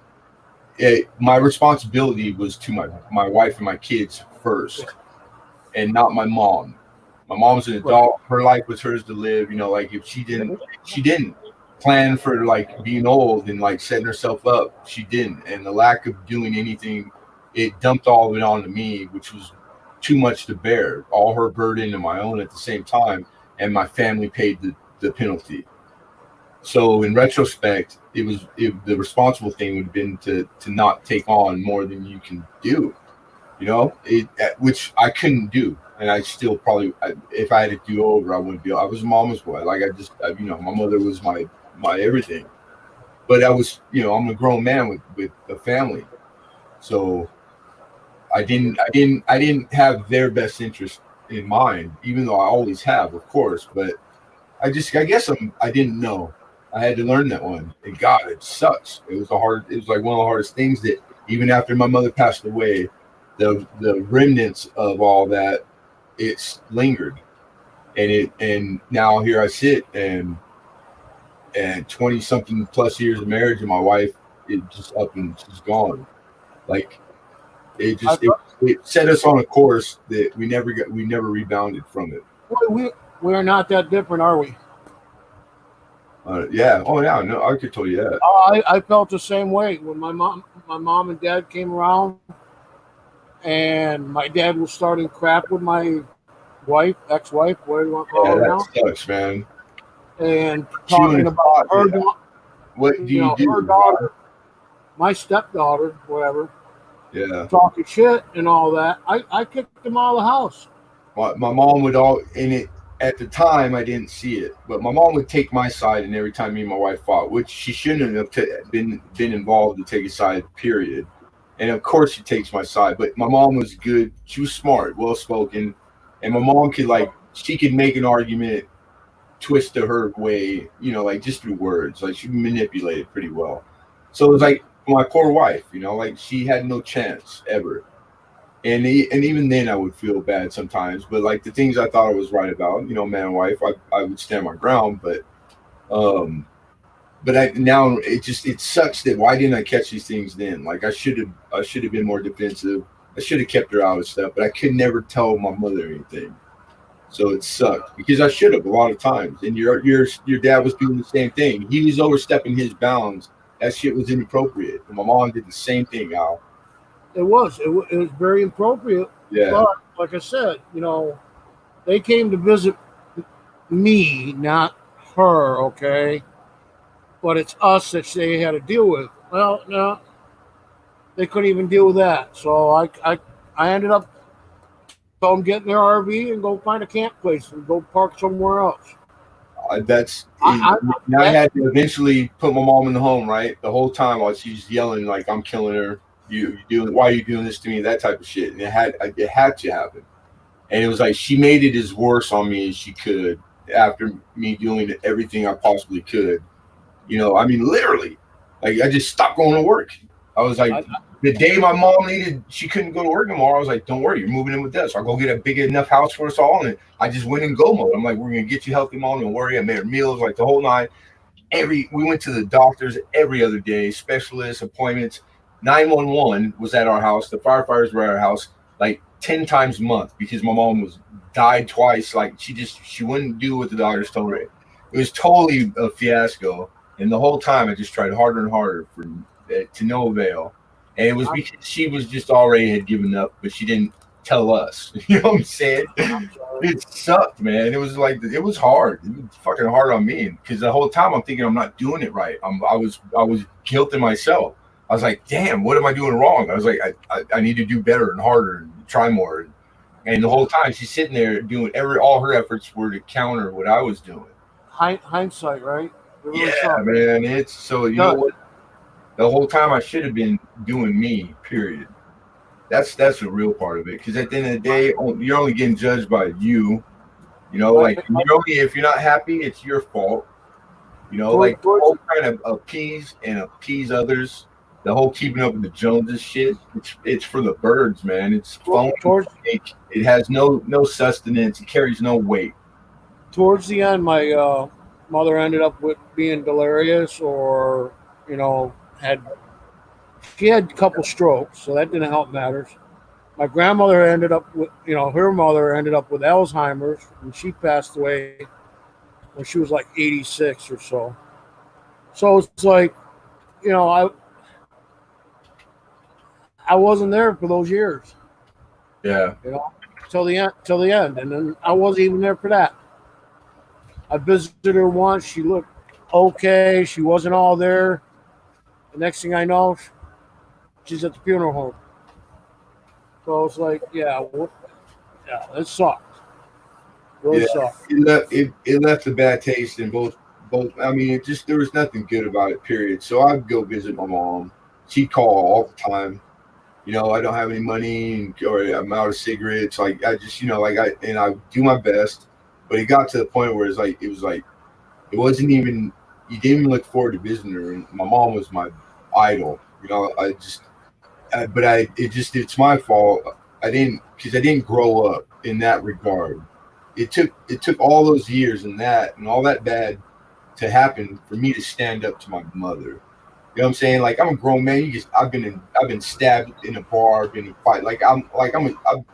my responsibility was to my wife and my kids first, and not my mom. My mom's an adult; her life was hers to live. Like if she didn't plan for like being old and like setting herself up, she didn't, and the lack of doing anything. It dumped all of it onto me, which was too much to bear, all her burden and my own at the same time, and my family paid the penalty. So in retrospect, the responsible thing would have been to not take on more than you can do, which I couldn't do. And I still probably, if I had to do over, I wouldn't be. I was a mama's boy. Like my mother was my everything. But I was, I'm a grown man with a family. So I didn't have their best interest in mind, even though I always have, of course. But I guess I didn't know. I had to learn that one. And God, it sucks. It was like one of the hardest things that even after my mother passed away, the remnants of all that, it's lingered. And now here I sit and 20 something plus years of marriage, and my wife is just up and she's gone. Like it set us on a course that we never rebounded from it. Boy, we're not that different, are we? Yeah. Oh yeah. No, I could tell you that. I felt the same way when my mom and dad came around, and my dad was starting crap with my ex-wife, whatever you want to call her now. That sucks, man. And talking about her. What do you do? Her daughter, my stepdaughter, whatever. Yeah. Talking shit and all that. I kicked them out of the house. My mom would at the time I didn't see it, but my mom would take my side, and every time me and my wife fought, which she shouldn't have been involved to take a side, period. And of course she takes my side, but my mom was good. She was smart, well spoken, and my mom she could make an argument, twist to her way, like just through words. Like she manipulated pretty well. So it was like my poor wife, like she had no chance ever. And even then I would feel bad sometimes, but like the things I thought I was right about, man and wife, I would stand my ground. But now it sucks that why didn't I catch these things then? Like I should have been more defensive. I should have kept her out of stuff, but I could never tell my mother anything. So it sucked because I should have a lot of times. And your dad was doing the same thing. He was overstepping his bounds. That shit was inappropriate. And my mom did the same thing, Al. It was very inappropriate. Yeah. But like I said, they came to visit me, not her, okay? But it's us that they had to deal with. Well, no, they couldn't even deal with that. So I ended up telling them get in their RV and go find a camp place and go park somewhere else. I had to eventually put my mom in the home, right? The whole time while she's yelling like I'm killing her. why are you doing this to me? That type of shit. And it had to happen. And it was like she made it as worse on me as she could after me doing everything I possibly could. You know, I mean, literally, like I just stopped going to work. I was like, the day my mom needed, she couldn't go to work anymore. I was like, don't worry, you're moving in with us. I'll go get a big enough house for us all. And I just went in go mode. I'm like, we're gonna get you healthy, mom. Don't worry. I made her meals, like the whole nine. We went to the doctors every other day, specialists, appointments. 911 was at our house. The firefighters were at our house like 10 times a month because my mom was died twice. Like she wouldn't do what the doctors told her. It was totally a fiasco. And the whole time I just tried harder and harder to no avail. And it was because she was just already had given up, but she didn't tell us. You know what I'm saying? It sucked, man. It was like it was hard. It was fucking hard on me because the whole time I'm thinking I'm not doing it right. I was guilting myself. I was like, damn, what am I doing wrong? I was like, I need to do better and harder and try more. And the whole time she's sitting there doing all her efforts were to counter what I was doing. Hindsight, right? Really man. It's so you know what? The whole time I should have been doing me. Period. That's the real part of it. Because at the end of the day, you're only getting judged by you. You know, like if you're not happy, it's your fault. You know, like the whole kind of appease others. The whole keeping up with the Joneses shit. It's for the birds, man. It's phony. It has no sustenance. It carries no weight. Towards the end, my mother ended up with being delirious, or she had a couple strokes, so that didn't help matters. My grandmother ended up with, her mother ended up with Alzheimer's, and she passed away when she was like 86 or so. So it's like, I wasn't there for those years. Yeah. Till the end, and then I wasn't even there for that. I visited her once. She looked okay. She wasn't all there. The next thing I know, she's at the funeral home. So it's like, it sucked. Really sucked. It left a bad taste in both. I mean, there was nothing good about it. Period. So I'd go visit my mom. She'd call all the time. I don't have any money, or I'm out of cigarettes. Like I just, I do my best. But it got to the point where it wasn't even. You didn't even look forward to visiting her. And my mom was my idol. It's my fault. I didn't grow up in that regard. It took all those years and all that bad to happen for me to stand up to my mother. You know what I'm saying? Like I'm a grown man. I've been stabbed in a bar, been in a fight.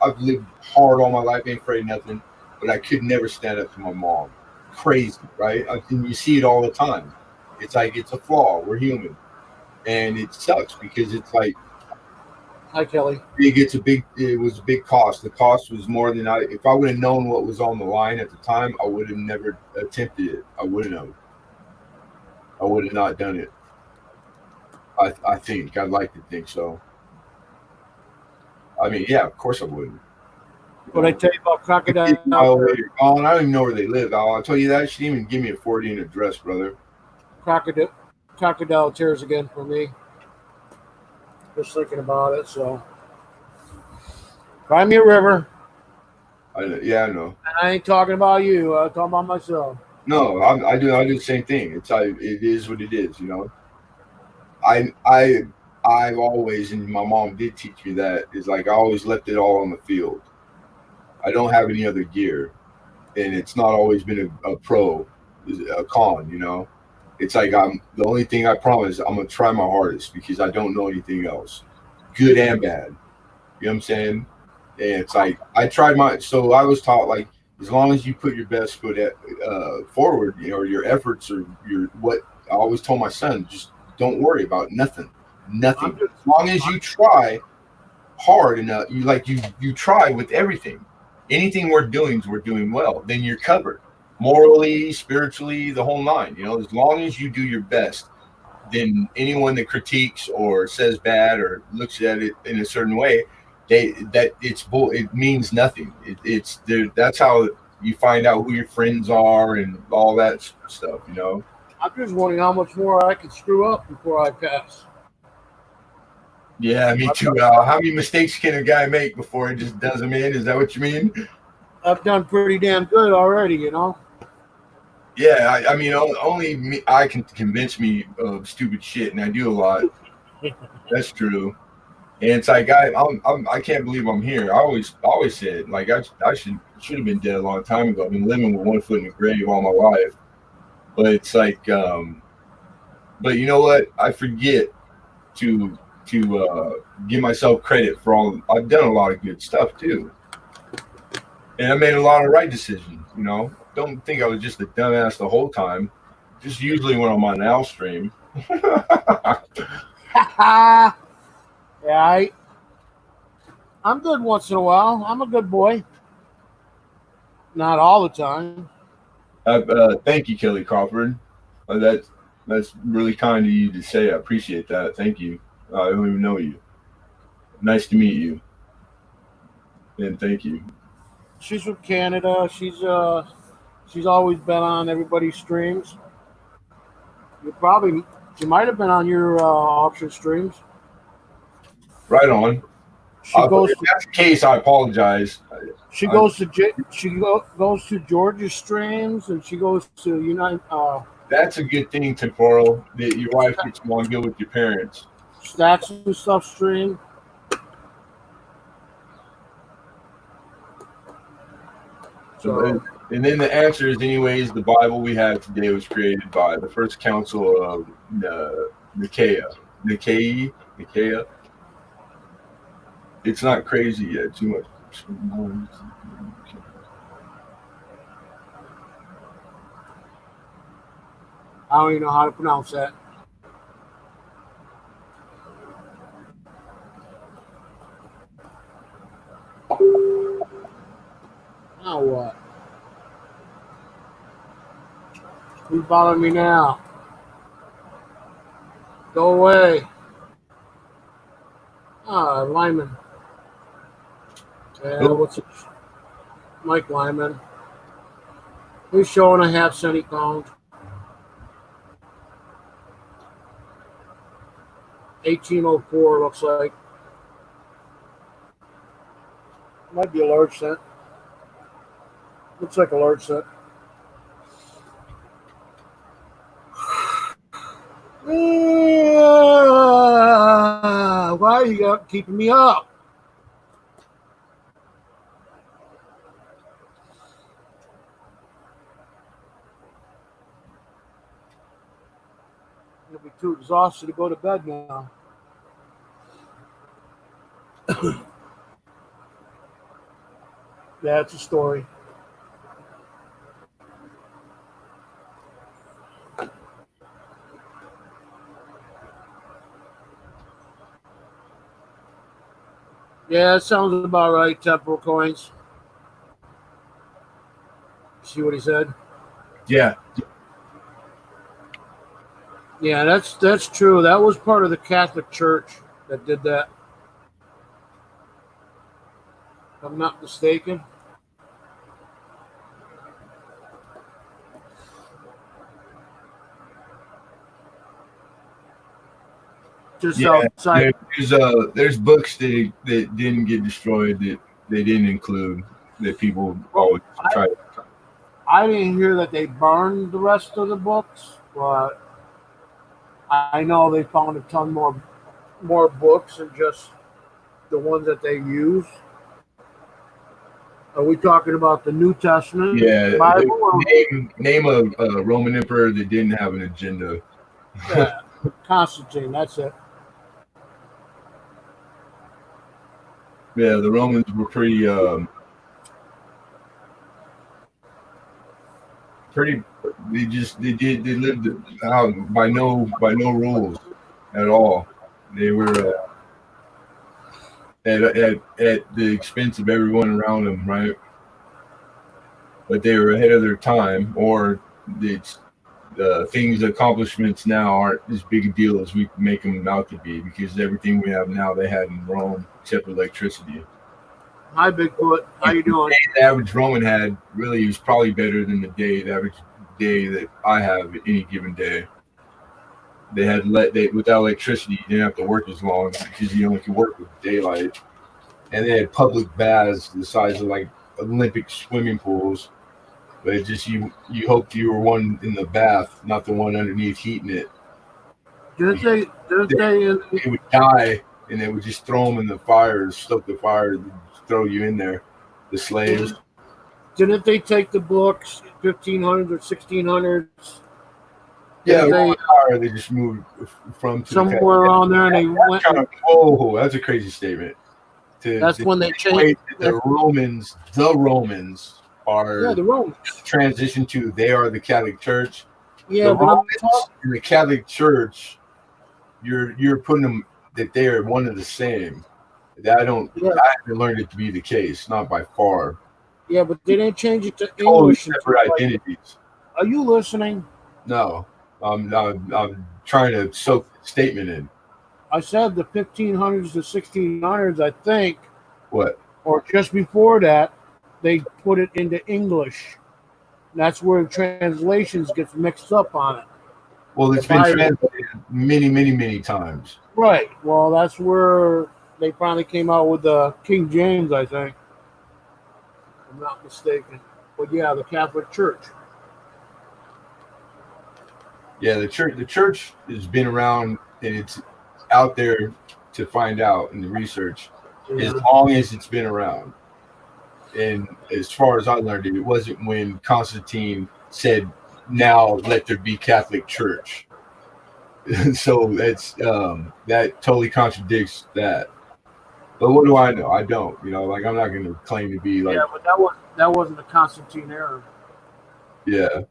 I've lived hard all my life, ain't afraid of nothing, but I could never stand up to my mom. Crazy, right? And you see it all the time. It's like it's a flaw. We're human. And it sucks because it's like, hi Kelly. It was a big cost. The cost was more than if I would have known what was on the line at the time, I would have never attempted it. I would have not done it. I think I'd like to think so. I mean, yeah, of course I wouldn't. What I tell you about Crocodile? I don't even know where they live. I'll tell you that. She didn't even give me a 40 address, brother. Crocodile tears again for me. Just thinking about it, so cry me a river. I know. And I ain't talking about you. I'm talking about myself. No, I do the same thing. It is what it is, I've always, and my mom did teach me that, is like I always left it all on the field. I don't have any other gear, and it's not always been a pro, a con, It's like the only thing I promise, I'm gonna try my hardest because I don't know anything else, good and bad. You know what I'm saying? And it's like I tried so I was taught like as long as you put your best foot forward, your efforts or what I always told my son, just don't worry about nothing. As long as you try hard enough, you try with everything. Anything we're doing well, then you're covered. Morally, spiritually, the whole nine. As long as you do your best, then anyone that critiques or says bad or looks at it in a certain way, it means nothing. That's how you find out who your friends are and all that stuff. I'm just wondering how much more I can screw up before I pass. Yeah, me too, Al. How many mistakes can a guy make before he just does them in? Is that what you mean? I've done pretty damn good already, you know. Yeah, I mean, only me, I can convince me of stupid shit, and I do a lot. That's true. And it's like I can't believe I'm here. I always said like I should have been dead a long time ago. I've been living with one foot in the grave all my life. But it's like, but you know what? I forget to give myself credit for all. I've done a lot of good stuff too, and I made a lot of right decisions. You know, don't think I was just a dumbass the whole time. Just usually when I'm on an Al stream. Yeah, I'm good once in a while. I'm a good boy. Not all the time. Thank you, Kelly Crawford. That's really kind of you to say. I appreciate that. Thank you. I don't even know you. Nice to meet you. And thank you. She's from Canada. She's always been on everybody's streams. She might have been on your auction streams. Right on. If that's the case, I apologize. She goes to Georgia's streams, and she goes to United. That's a good thing, Temporal, that your wife gets along good with your parents. Stacks and Stuff stream. So, and then the answer is, anyways, the Bible we have today was created by the First Council of Nicaea. It's not crazy yet. Too much. I don't even know how to pronounce that. Now what? Who's bothering me now? Go away. Lyman. Yeah, what's it? Mike Lyman. He's showing a half cent pound. 1804 looks like. Might be a large cent. Looks like a large cent. Why are you keeping me up? I'll be too exhausted to go to bed now. That's a story. Yeah, that sounds about right. Temporal coins. See what he said? Yeah. Yeah, that's true. That was part of the Catholic Church that did that. If I'm not mistaken. Just outside. There's books that didn't get destroyed that they didn't include that people always try. I didn't hear that they burned the rest of the books, but I know they found a ton more books than just the ones that they use. Are we talking about the New Testament? Yeah. Bible? Name a Roman emperor that didn't have an agenda. Yeah, Constantine. That's it. Yeah, the Romans were pretty. They lived out by no rules at all. They were at the expense of everyone around them, right? But they were ahead of their time, or accomplishments now aren't as big a deal as we make them out to be, because everything we have now they had in Rome, except electricity. Hi, Bigfoot. How you doing? The average Roman had really was probably better than the average day that I have any given day. They had without electricity, you didn't have to work as long because you only could work with daylight. And they had public baths the size of like Olympic swimming pools. But it just you hoped you were one in the bath, not the one underneath heating it. Didn't they? They would die, and they would just throw them in the fire, stoke the fire, throw you in there. The slaves. Didn't they take the books, 1500s or 1600s? Yeah, they just moved from somewhere around there, and they went. Oh, that's a crazy statement. That's when they changed. The Romans are the Romans transition to they are the Catholic Church. Yeah, the but Romans, in the Catholic Church, you're putting them that they are one of the same. I haven't learned it to be the case, not by far. Yeah, but they didn't change it to English. Separate identities. Are you listening? No, I'm trying to soak the statement in. I said the 1500s to 1600s, I think. What? Or just before that, they put it into English. That's where translations gets mixed up on it. Well, it's been translated many, many, many times. Right. Well, that's where they finally came out with the King James, I think. If I'm not mistaken. But yeah, the Catholic Church. Yeah, the church has been around, and it's out there to find out in the research as long as it's been around. And as far as I learned it wasn't when Constantine said, now let there be Catholic Church. So that's that totally contradicts that. But what do I know? I don't. I'm not going to claim to be like. Yeah, but that wasn't the Constantine era. Yeah.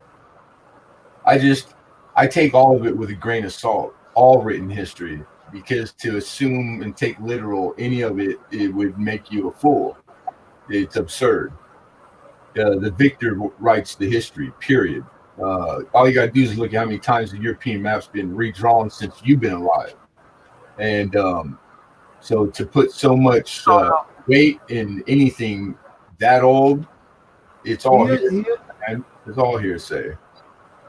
I take all of it with a grain of salt, all written history, because to assume and take literal any of it, it would make you a fool. It's absurd. The victor writes the history, period. All you got to do is look at how many times the European map's been redrawn since you've been alive. And so to put so much weight in anything that old, it's all it's all hearsay.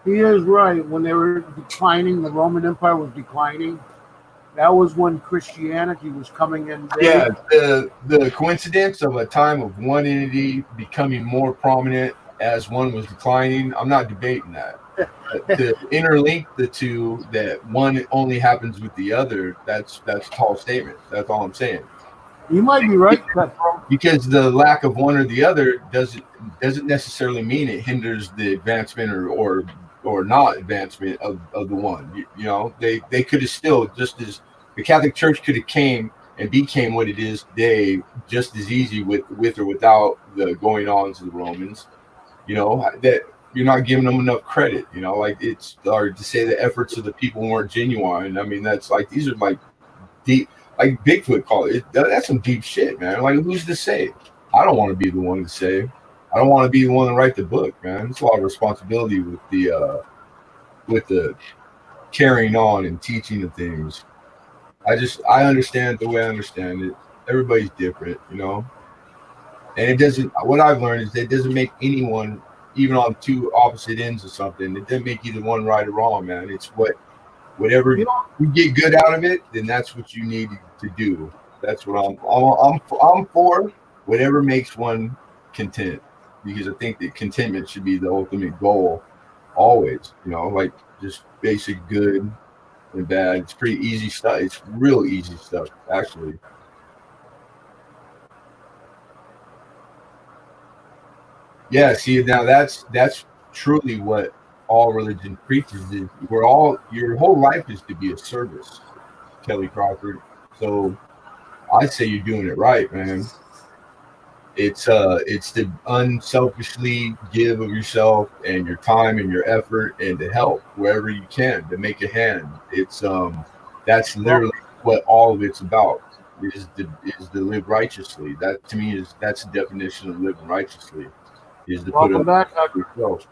He is right. When they were declining, the Roman Empire was declining. That was when Christianity was coming in. Yeah, the coincidence of a time of one entity becoming more prominent as one was declining, I'm not debating that. To interlink the two, that one only happens with the other, that's a tall statement. That's all I'm saying. You might be right, because the lack of one or the other doesn't necessarily mean it hinders the advancement or not advancement of the one. They could have still, just as the Catholic Church could have came and became what it is today just as easy with or without the going ons of the Romans. That you're not giving them enough credit. It's hard to say the efforts of the people weren't genuine. I mean, that's like, these are like deep, like Bigfoot call it. That's some deep shit, man. Like, who's to say? I don't want to be the one to say. I don't want to be the one to write the book, man. It's a lot of responsibility with the carrying on and teaching of things. I understand the way I understand it. Everybody's different, And it doesn't. What I've learned is that it doesn't make anyone, even on two opposite ends of something, it doesn't make either one right or wrong, man. It's whatever you get good out of it, then that's what you need to do. That's what I'm for. Whatever makes one content. Because I think that contentment should be the ultimate goal always, like just basic good and bad. It's pretty easy stuff. It's real easy stuff, actually. Yeah, see, now that's truly what all religion preaches is your whole life is to be a service, Kelly Crawford. So I'd say you're doing it right, man. It's to unselfishly give of yourself and your time and your effort and to help wherever you can, to make a hand. It's that's literally what all of it's about, is to live righteously. That to me that's the definition of living righteously, is to put up yourself.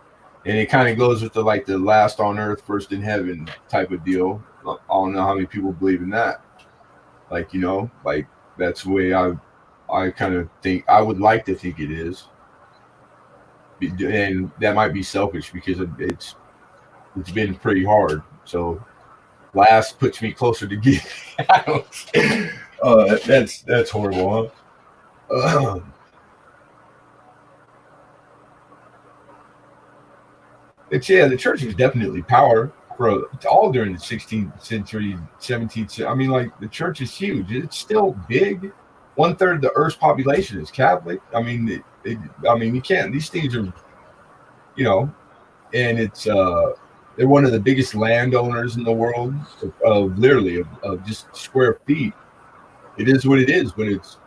And it kind of goes with the last on earth, first in heaven type of deal. I don't know how many people believe in that. That's the way I kind of think. I would like to think it is, and that might be selfish because it's been pretty hard. So Last puts me closer to getting. That's horrible, huh? It's the church was definitely power for all during the 16th century, 17th. I mean, like the church is huge. It's still big. 1/3 of the Earth's population is Catholic. I mean, you can't. These things are, and it's they're one of the biggest landowners in the world of literally of just square feet. It is what it is, but it's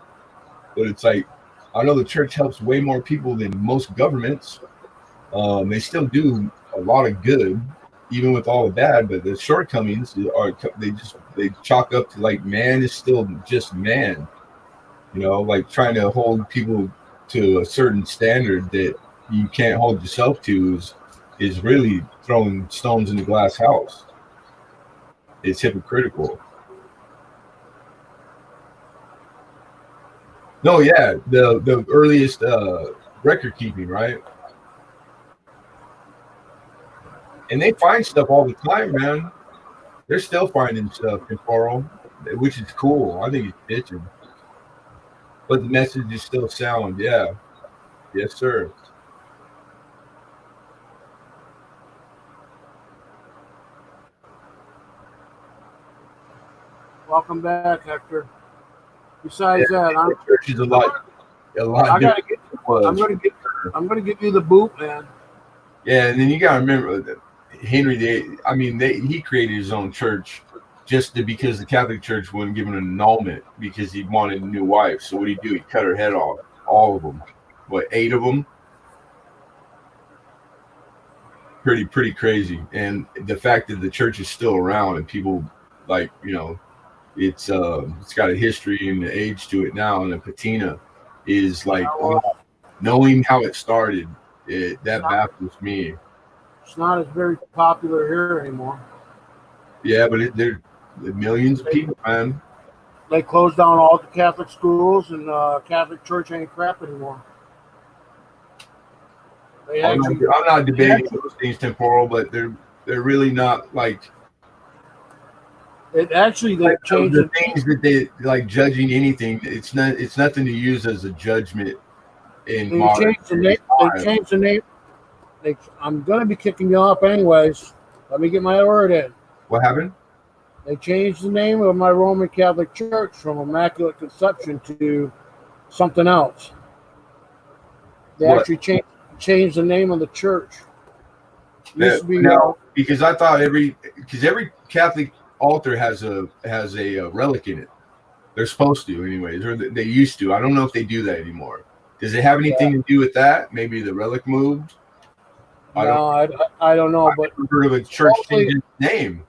like I know the church helps way more people than most governments. They still do a lot of good, even with all the bad. But the shortcomings are they chalk up to like man is still just man. Like trying to hold people to a certain standard that you can't hold yourself to is really throwing stones in the glass house. It's hypocritical. No, yeah, the earliest record keeping, right? And they find stuff all the time, man. They're still finding stuff temporal, which is cool. I think it's bitching. But the message is still sound, yeah. Yes, sir. Welcome back, Hector. Besides that, the church is a lot I'm gonna give you the boot, man. Yeah, and then you gotta remember that Henry VIII. I mean, he created his own church just because the Catholic Church wouldn't give him an annulment because he wanted a new wife. So what did he do? He cut her head off, all of them. What, 8 of them? Pretty crazy. And the fact that the church is still around and people it's got a history and an age to it now, and the patina is like knowing how it started. That baffles me. It's not as very popular here anymore. Yeah, but there are millions of people, man. They closed down all the Catholic schools, and Catholic Church ain't crap anymore. I'm not debating those things temporal, but they're really not like. It actually they changed the things that they like judging anything. It's nothing to use as a judgment. They changed the name. I'm gonna be kicking you off anyways. Let me get my word in. What happened? They changed the name of my Roman Catholic Church from Immaculate Conception to something else. They actually changed the name of the church. Because I thought every Catholic altar has a relic in it. They're supposed to, anyways, or they used to. I don't know if they do that anymore. Does it have anything to do with that? Maybe the relic moved. I don't know. But I've heard of a church changing its name.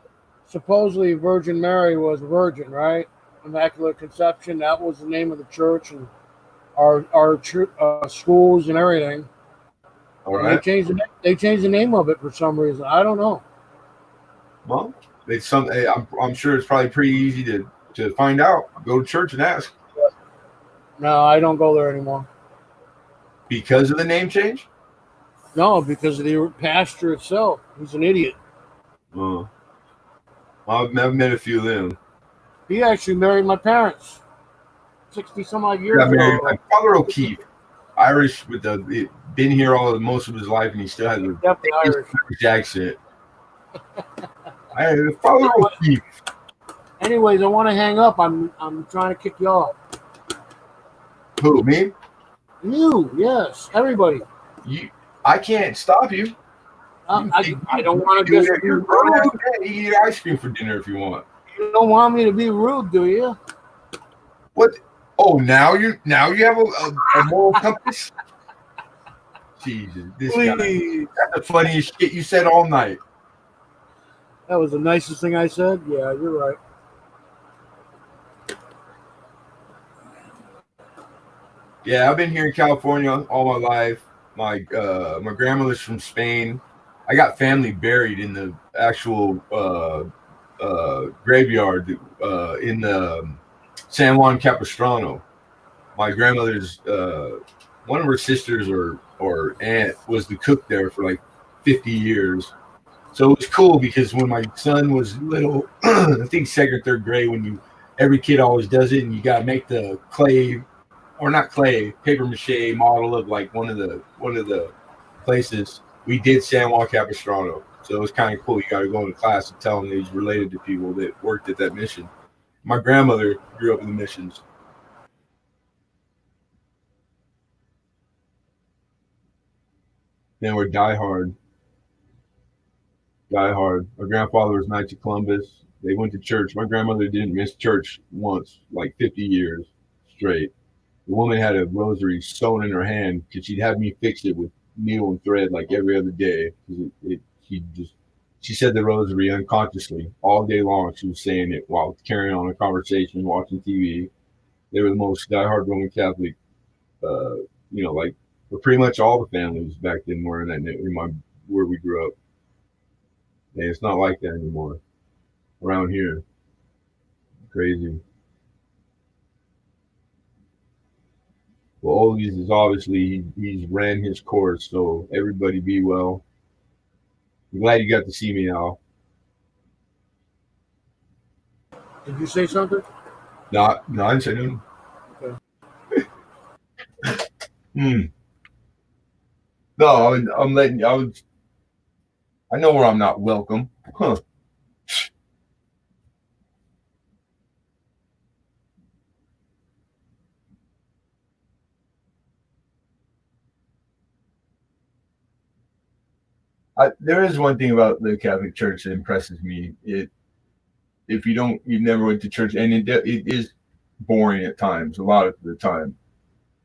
Supposedly, Virgin Mary was virgin, right? Immaculate Conception. That was the name of the church and our schools and everything. All right. They changed the name of it for some reason. I don't know. Well, I'm sure it's probably pretty easy to find out. Go to church and ask. No, I don't go there anymore. Because of the name change? No, because of the pastor itself. He's an idiot. Oh. I've met a few of them. He actually married my parents 60 some odd years ago. Married my Father O'Keefe, Irish been here most of his life, and he still has a Irish accent. Father O'Keefe. Anyways, I want to hang up. I'm trying to kick you off. Who, me? You, yes, everybody. I can't stop you. I don't want to just be rude. You can eat ice cream for dinner if you want. You don't want me to be rude, do you? What? Oh, now you have a moral compass? Jesus, this guy. That's the funniest shit you said all night. That was the nicest thing I said? Yeah, you're right. Yeah, I've been here in California all my life. My grandmother's from Spain. I got family buried in the actual graveyard in the San Juan Capistrano. My grandmother's one of her sisters or aunt was the cook there for like 50 years. So it was cool because when my son was little, I think second or third grade, every kid always does it, and you got to make the clay, or not clay, paper mache model of like one of the places. We did San Juan Capistrano, so it was kind of cool. You got to go into class and tell them that he's related to people that worked at that mission. My grandmother grew up in the missions. Then we're diehard. My grandfather was Knights of Columbus. They went to church. My grandmother didn't miss church once, like 50 years straight. The woman had a rosary sewn in her hand because she'd have me fix it with needle and thread like every other day. She said the rosary unconsciously all day long. She was saying it while carrying on a conversation, watching TV. They were the most diehard Roman Catholic, like pretty much all the families back then were where we grew up. And it's not like that anymore around here. Crazy. Well, Oldies is obviously he's ran his course, so everybody be well. I'm glad you got to see me, Al. Did you say something? No, I didn't say nothing. Okay. No, I'm letting you. I know where I'm not welcome. Huh. There is one thing about the Catholic Church that impresses me. If you never went to church, and it is boring at times, a lot of the time,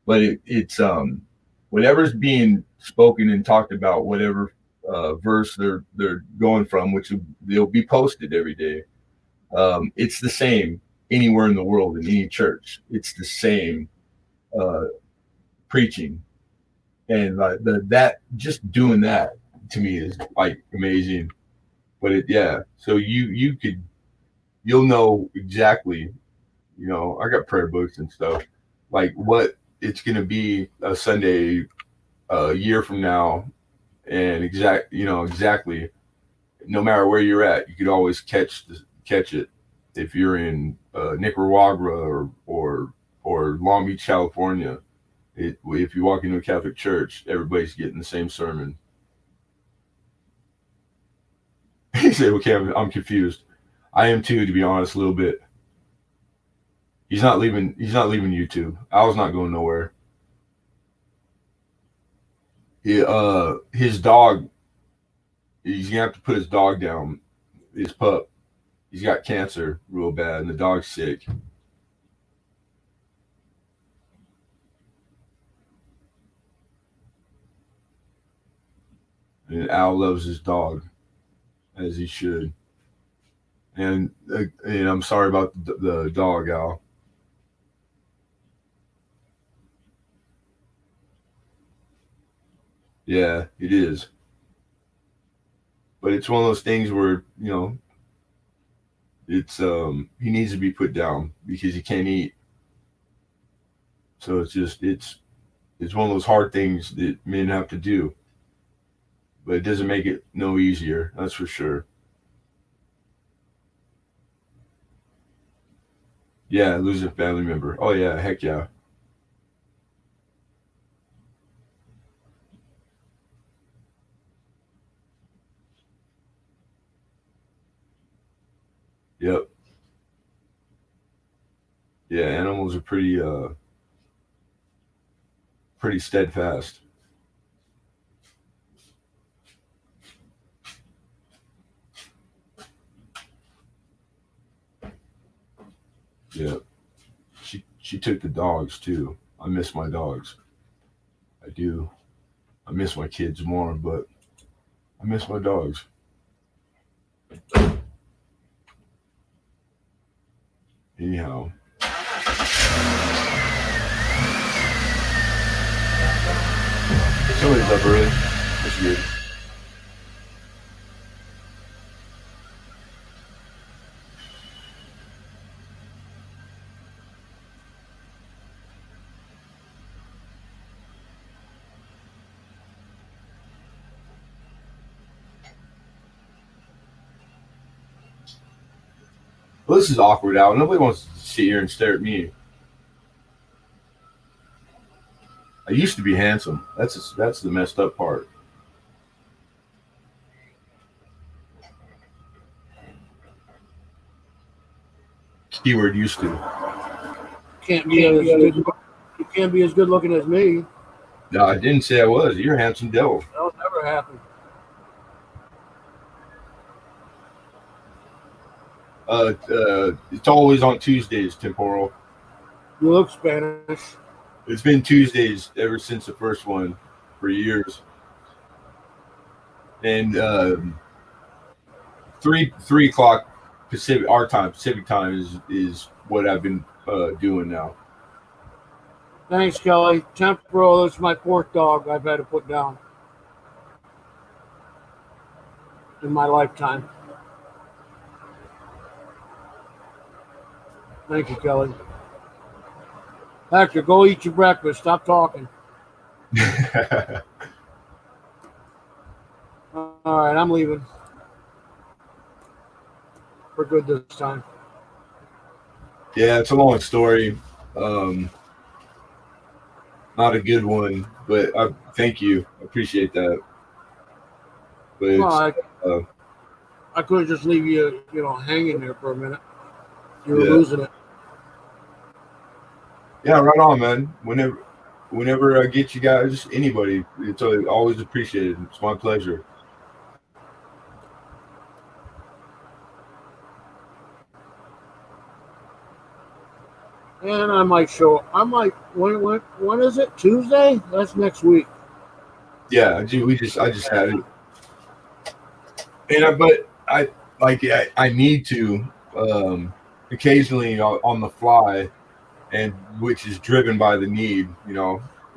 but it's whatever's being spoken and talked about, whatever verse they're going from, which they'll be posted every day. It's the same anywhere in the world in any church. It's the same preaching, and that just doing that to me is like amazing. But so you'll know exactly. I got prayer books and stuff, like what it's gonna be a Sunday a year from now, and exactly. No matter where you're at, you could always catch it. If you're in Nicaragua or Long Beach, California, if you walk into a Catholic church, everybody's getting the same sermon. He said, "Okay, I'm confused. I am too, to be honest, a little bit." He's not leaving YouTube. Al's not going nowhere. His dog. He's gonna have to put his dog down. His pup. He's got cancer real bad, and the dog's sick. And Al loves his dog, as he should. And I'm sorry about the dog, Al. Yeah, it is. But it's one of those things where it's he needs to be put down because he can't eat. So it's one of those hard things that men have to do. But it doesn't make it no easier, that's for sure. Yeah, losing a family member. Oh yeah, heck yeah. Yep. Yeah, animals are pretty steadfast. Yeah. She took the dogs too. I miss my dogs. I do. I miss my kids more, but I miss my dogs. Anyhow. Somebody's up early. That's good. Well, this is awkward, Al. Nobody wants to sit here and stare at me. I used to be handsome. That's the messed up part. Keyword used to. Can't be as good. You can't be as good looking as me. No, I didn't say I was. You're a handsome devil. That'll never happen. It's always on Tuesdays, Temporal. You look Spanish. It's been Tuesdays ever since the first one for years. And 3 o'clock Pacific, our time, Pacific time is what I've been doing now. Thanks, Kelly. Temporal, that's my fourth dog I've had to put down in my lifetime. Thank you, Kelly. Hector, go eat your breakfast. Stop talking. All right, I'm leaving. For good this time. Yeah, it's a long story. Not a good one, but thank you. I appreciate that. But Well, I couldn't just leave you, hanging there for a minute. You were losing it. Yeah, right on, man. Whenever I get you guys, anybody, it's always appreciated. It's my pleasure. And I might show. When is it? Tuesday? That's next week. Yeah, I just had it, and I need to occasionally on the fly, and which is driven by the need.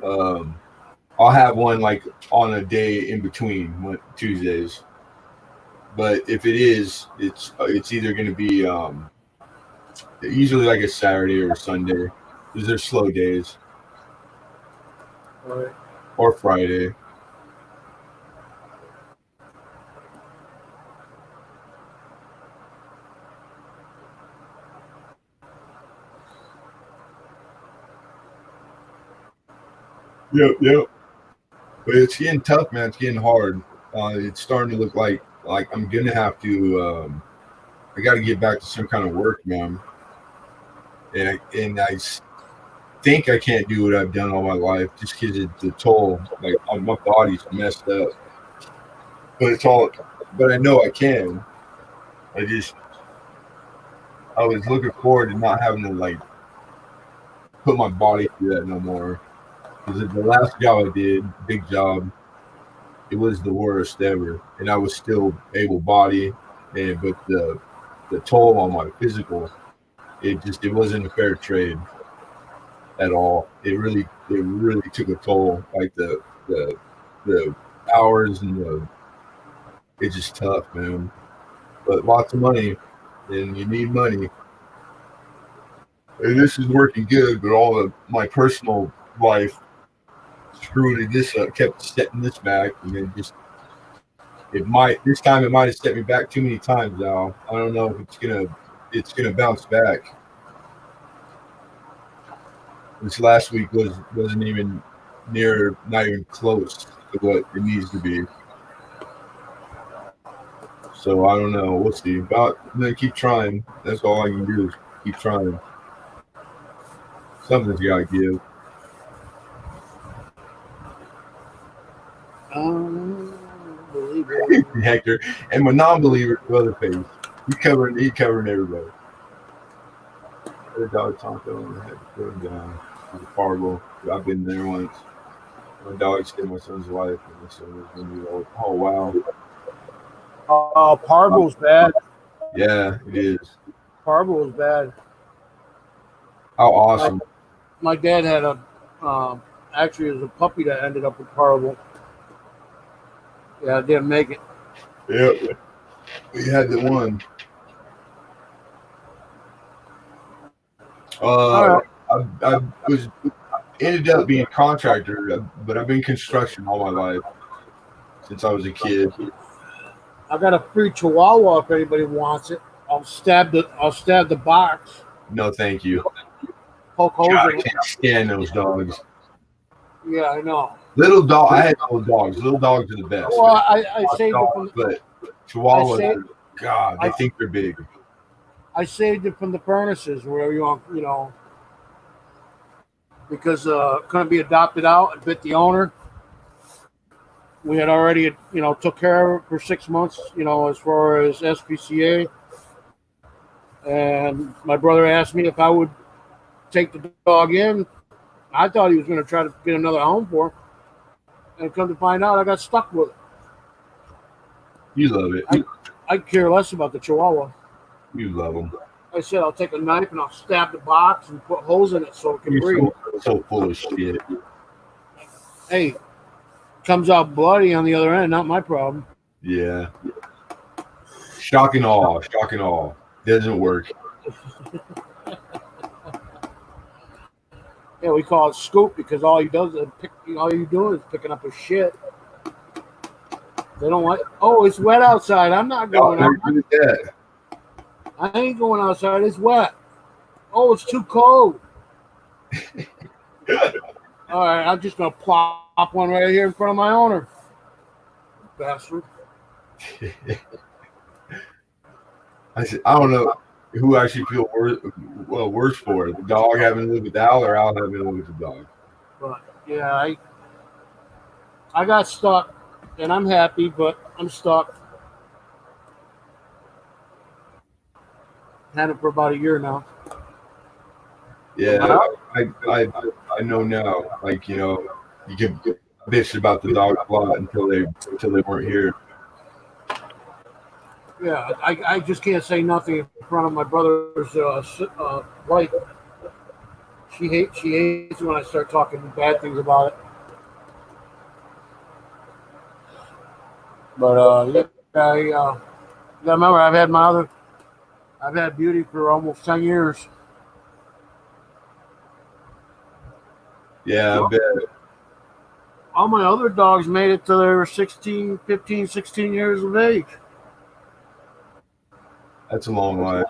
I'll have one like on a day in between Tuesdays, but if it is, it's either going to be usually like a Saturday or a Sunday, because they're slow days, Right. or Friday. Yep. But it's getting tough, man. It's getting hard. It's starting to look like I'm gonna have to. I got to get back to some kind of work, man. And I think I can't do what I've done all my life just because it's the toll. Like my body's messed up. But I know I can. I was looking forward to not having to like put my body through that no more. Because the last job I did, big job, it was the worst ever, and I was still able-bodied, but the toll on my physical, it wasn't a fair trade at all. It really took a toll. Like the hours and it's just tough, man. But lots of money, and you need money. And this is working good, but all of my personal life screwed this up, kept setting this back, and then it might have set me back too many times now. I don't know if it's gonna bounce back. This last week wasn't even not even close to what it needs to be. So I don't know. We'll see. I'm gonna keep trying. That's all I can do is keep trying. Something's gotta give. Hector, and my non-believer brother face. He covering everybody. The dog Tonto and had to put him down. It was a parvo. I've been there once. My dog saved my son's life, and my son was going to be like, oh wow. Parvo's bad. Yeah, it is. Parvo is bad. How awesome. My dad had actually it was a puppy that ended up with Parvo. Yeah, it didn't make it. Yep. We had the one. I ended up being a contractor, but I've been construction all my life since I was a kid. I got a free Chihuahua if anybody wants it. I'll stab the box. No, thank you. Poke holes God, I in it. can't stand those dogs. Yeah, I know. Little dog. I had little dogs. Little dogs are the best. Well, I saved it from. But Chihuahuas, saved- God, they think they're big. I saved it from the furnaces where you know, because couldn't be adopted out. It bit the owner. We had already, took care of it for 6 months, as far as SPCA. And my brother asked me if I would take the dog in. I thought he was going to try to get another home for him. And come to find out, I got stuck with it. You love it. I care less about the Chihuahua. You love them. I said I'll take a knife and I'll stab the box and put holes in it so it can breathe. So full of shit. Hey, comes out bloody on the other end, not my problem. Yeah. Shock and awe. Shock and awe. Doesn't work. Yeah, we call it scoop because all he does is all you doing is picking up his shit. They don't like. Oh, it's wet outside. I'm not going out. I ain't going outside. It's wet. Oh, it's too cold. All right, I'm just gonna plop one right here in front of my owner. Bastard. I don't know who actually feel worse for it, the dog having to live with Al or Al having to live with the dog. But yeah, I got stuck, and I'm happy, but I'm stuck. Had it for about a year now. Yeah, I know now. Like, you can bitch about the dog a lot until they weren't here. Yeah, I just can't say nothing in front of my brother's wife. She hates when I start talking bad things about it. But yeah, I remember I've had Beauty for almost 10 years. Yeah, I bet. All my other dogs made it till they were 16, 15, 16 years of age. That's a long life.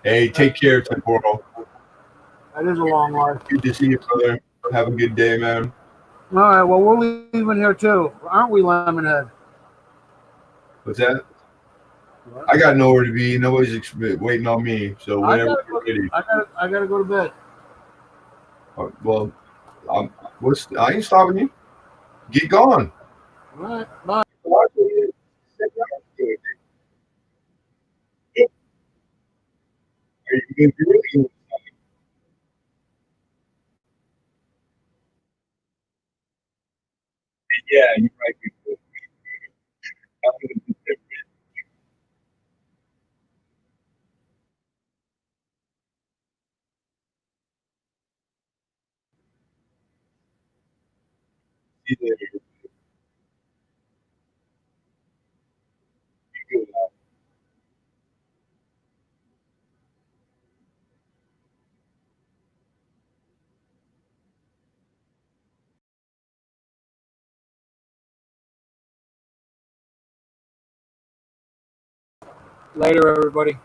Hey, take care, Temporal. That is a long life. Good to see you, brother. Have a good day, man. All right, well, we're leaving here too, aren't we, Lemonhead? What's that? I got nowhere to be. Nobody's waiting on me. So whenever you're ready. I gotta go to bed. Well, I ain't stopping you. Get gone. All right, bye. Yeah, you're right. See you later. You good. Later, everybody.